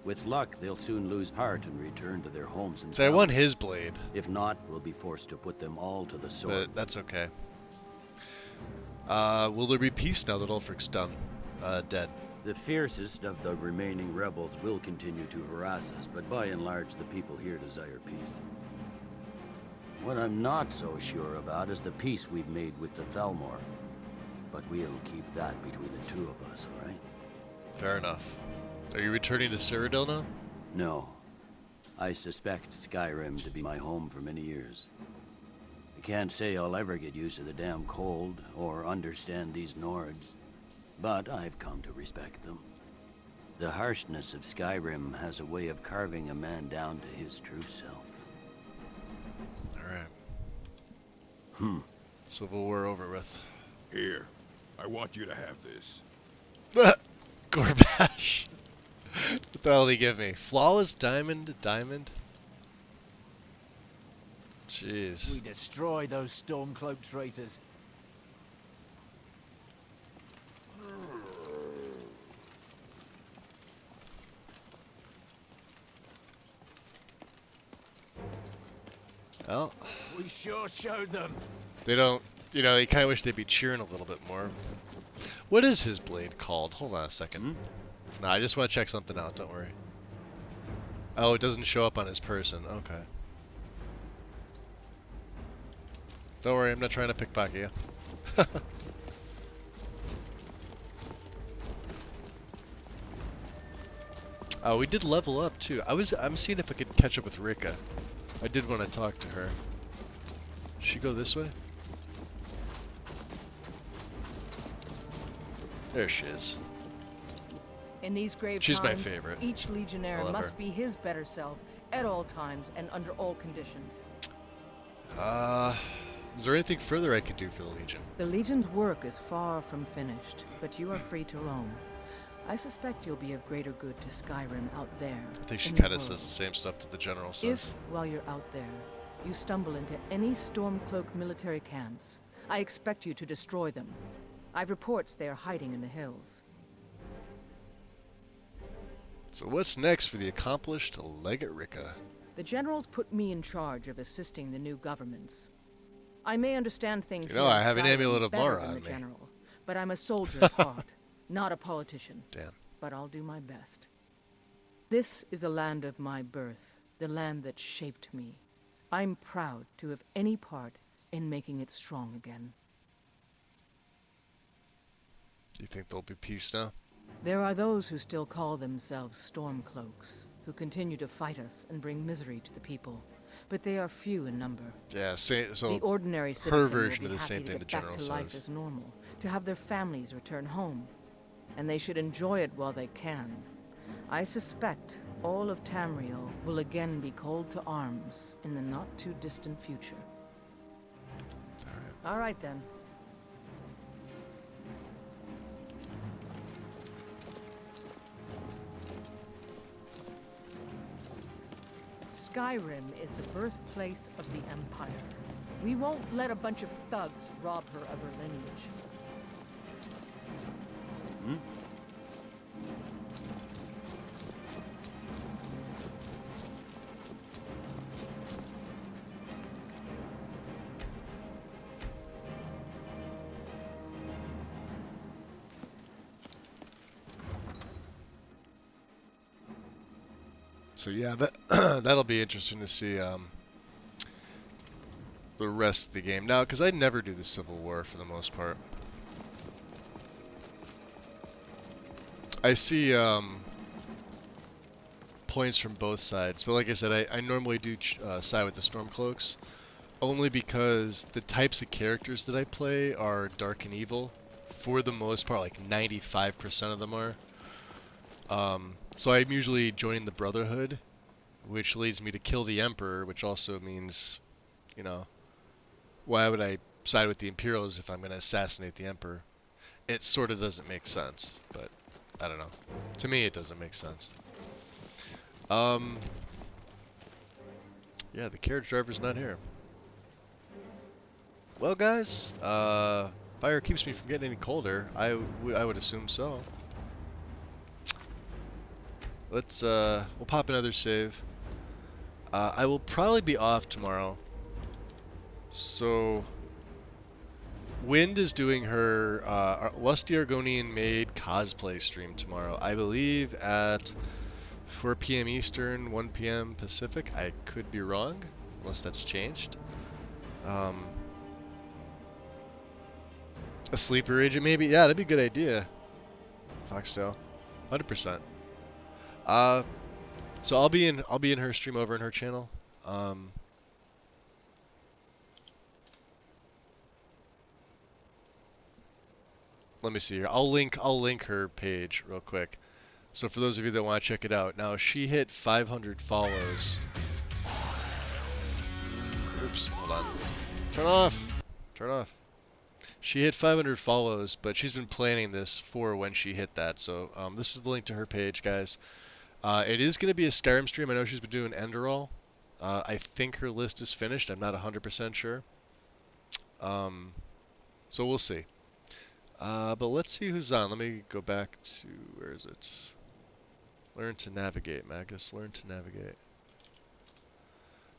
With luck, they'll soon lose heart and return to their homes and So I want families. his blade. If not, we'll be forced to put them all to the sword. But that's okay. Will there be peace now that Ulfric's done? Dead. The fiercest of the remaining rebels will continue to harass us, but by and large, the people here desire peace. What I'm not so sure about is the peace we've made with the Thalmor. but we'll keep that between the two of us, all right? Fair enough. Are you returning to Cyrodiil now? No. I suspect Skyrim to be my home for many years. I can't say I'll ever get used to the damn cold or understand these Nords, but I've come to respect them. The harshness of Skyrim has a way of carving a man down to his true self. Alright. Civil War over with. Here, I want you to have this. Gorbash. What the hell did he give me? Flawless diamond? Jeez. We destroy those Stormcloak traitors. Well, we sure showed them. They don't, you know, you kind of wish they'd be cheering a little bit more. What is his blade called? Hold on a second. No, I just want to check something out, don't worry. Oh, it doesn't show up on his person. Okay. Don't worry, I'm not trying to pickpocket you. Oh, we did level up too. I'm seeing if I could catch up with Rika. I did want to talk to her. Should she go this way? There she is. In these grave She's my times, favorite. each legionnaire I love must her. be his better self at all times and under all conditions. Is there anything further I could do for the Legion? The Legion's work is far from finished, but you are free to roam. I suspect you'll be of greater good to Skyrim out there. I think she in the kind of says world. the same stuff that the General says. If, while you're out there, you stumble into any Stormcloak military camps, I expect you to destroy them. I've reports they are hiding in the hills. So what's next for the accomplished Legate Rika? The generals put me in charge of assisting the new governments. I may understand things You know, here in I have an Skyrim amulet of better Mara than on the me. general, but I'm a soldier at heart, not a politician. Damn. But I'll do my best. This is the land of my birth, the land that shaped me. I'm proud to have any part in making it strong again. Do you think there'll be peace now? There are those who still call themselves Stormcloaks, who continue to fight us and bring misery to the people. But they are few in number. Yeah, so The ordinary her citizen version will of be the same happy thing to the get General back to life says. as normal, to have their families return home. And they should enjoy it while they can. I suspect all of Tamriel will again be called to arms in the not-too-distant future. All right, then. Skyrim is the birthplace of the Empire. We won't let a bunch of thugs rob her of her lineage. So yeah, that that'll be interesting to see the rest of the game. Now, because I never do the Civil War for the most part. I see points from both sides, but like I said, I normally do side with the Stormcloaks, only because the types of characters that I play are dark and evil. For the most part, like 95% of them are. So I'm usually joining the Brotherhood, which leads me to kill the Emperor, which also means, you know, why would I side with the Imperials if I'm going to assassinate the Emperor? It sort of doesn't make sense, but I don't know. To me, it doesn't make sense. Yeah, the carriage driver's not here. Well, guys, fire keeps me from getting any colder. I would assume so. Let's, we'll pop another save. I will probably be off tomorrow. So, Wind is doing her Lusty Argonian Maid cosplay stream tomorrow. I believe at 4 p.m. Eastern, 1 p.m. Pacific. I could be wrong, unless that's changed. A sleeper agent, maybe? Yeah, that'd be a good idea. Foxtail. 100%. So I'll be in her stream over in her channel. Let me see here. I'll link her page real quick. So for those of you that want to check it out, now she hit 500 follows. Oops, hold on. Turn off. Turn off. She hit 500 follows, but she's been planning this for when she hit that. So this is the link to her page, guys. It is going to be a Skyrim stream. I know she's been doing Enderall. I think her list is finished. I'm not 100% sure. So we'll see. But let's see who's on. Let me go back to, where is it? Learn to navigate, Magus. Learn to navigate.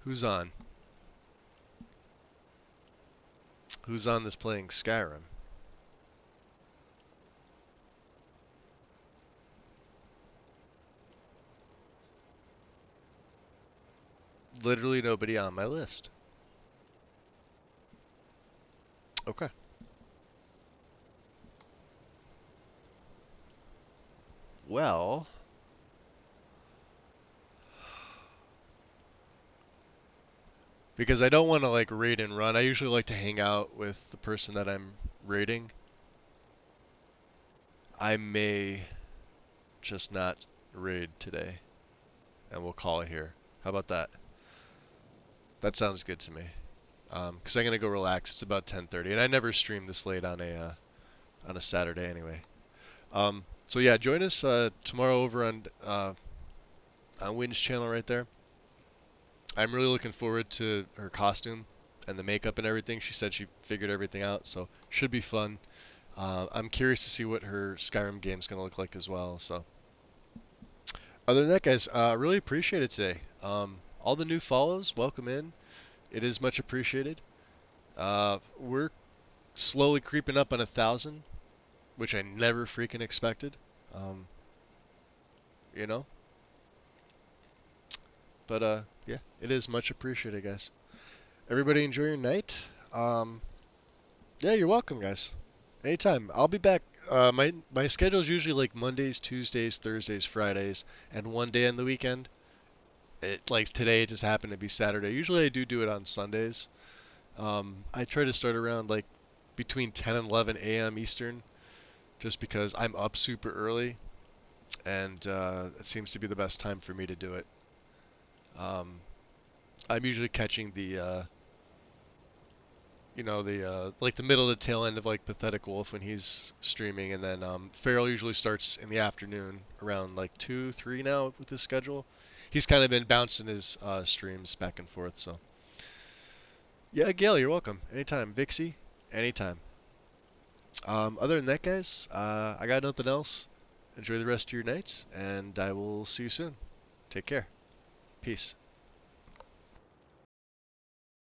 Who's on? Who's on this playing Skyrim? Literally nobody on my list. Okay. Well, because I don't want to like raid and run, I usually like to hang out with the person that I'm raiding. I may just not raid today, and we'll call it here. How about that? That sounds good to me. Because I'm gonna go relax. It's about 10:30, and I never stream this late on a Saturday anyway. So yeah, join us tomorrow over on Wynn's channel right there. I'm really looking forward to her costume and the makeup and everything. She said she figured everything out, so should be fun. I'm curious to see what her Skyrim game's gonna look like as well. So, other than that, guys, really appreciate it today. All the new follows, welcome in. It is much appreciated. We're slowly creeping up on 1,000, which I never freaking expected. You know. But yeah, it is much appreciated, guys. Everybody enjoy your night. Yeah, you're welcome, guys. Anytime. I'll be back. My schedule is usually like Mondays, Tuesdays, Thursdays, Fridays, and one day on the weekend. Like today, it just happened to be Saturday. Usually I do it on Sundays. I try to start around like between 10 and 11 a.m. Eastern, just because I'm up super early, and it seems to be the best time for me to do it. I'm usually catching the like the middle of the tail end of like Pathetic Wolf when he's streaming, and then Farrell usually starts in the afternoon around like 2, 3 now with his schedule. He's kind of been bouncing his streams back and forth, so. Yeah, Gail, you're welcome. Anytime. Vixie, anytime. Other than that, guys, I got nothing else. Enjoy the rest of your nights, and I will see you soon. Take care. Peace.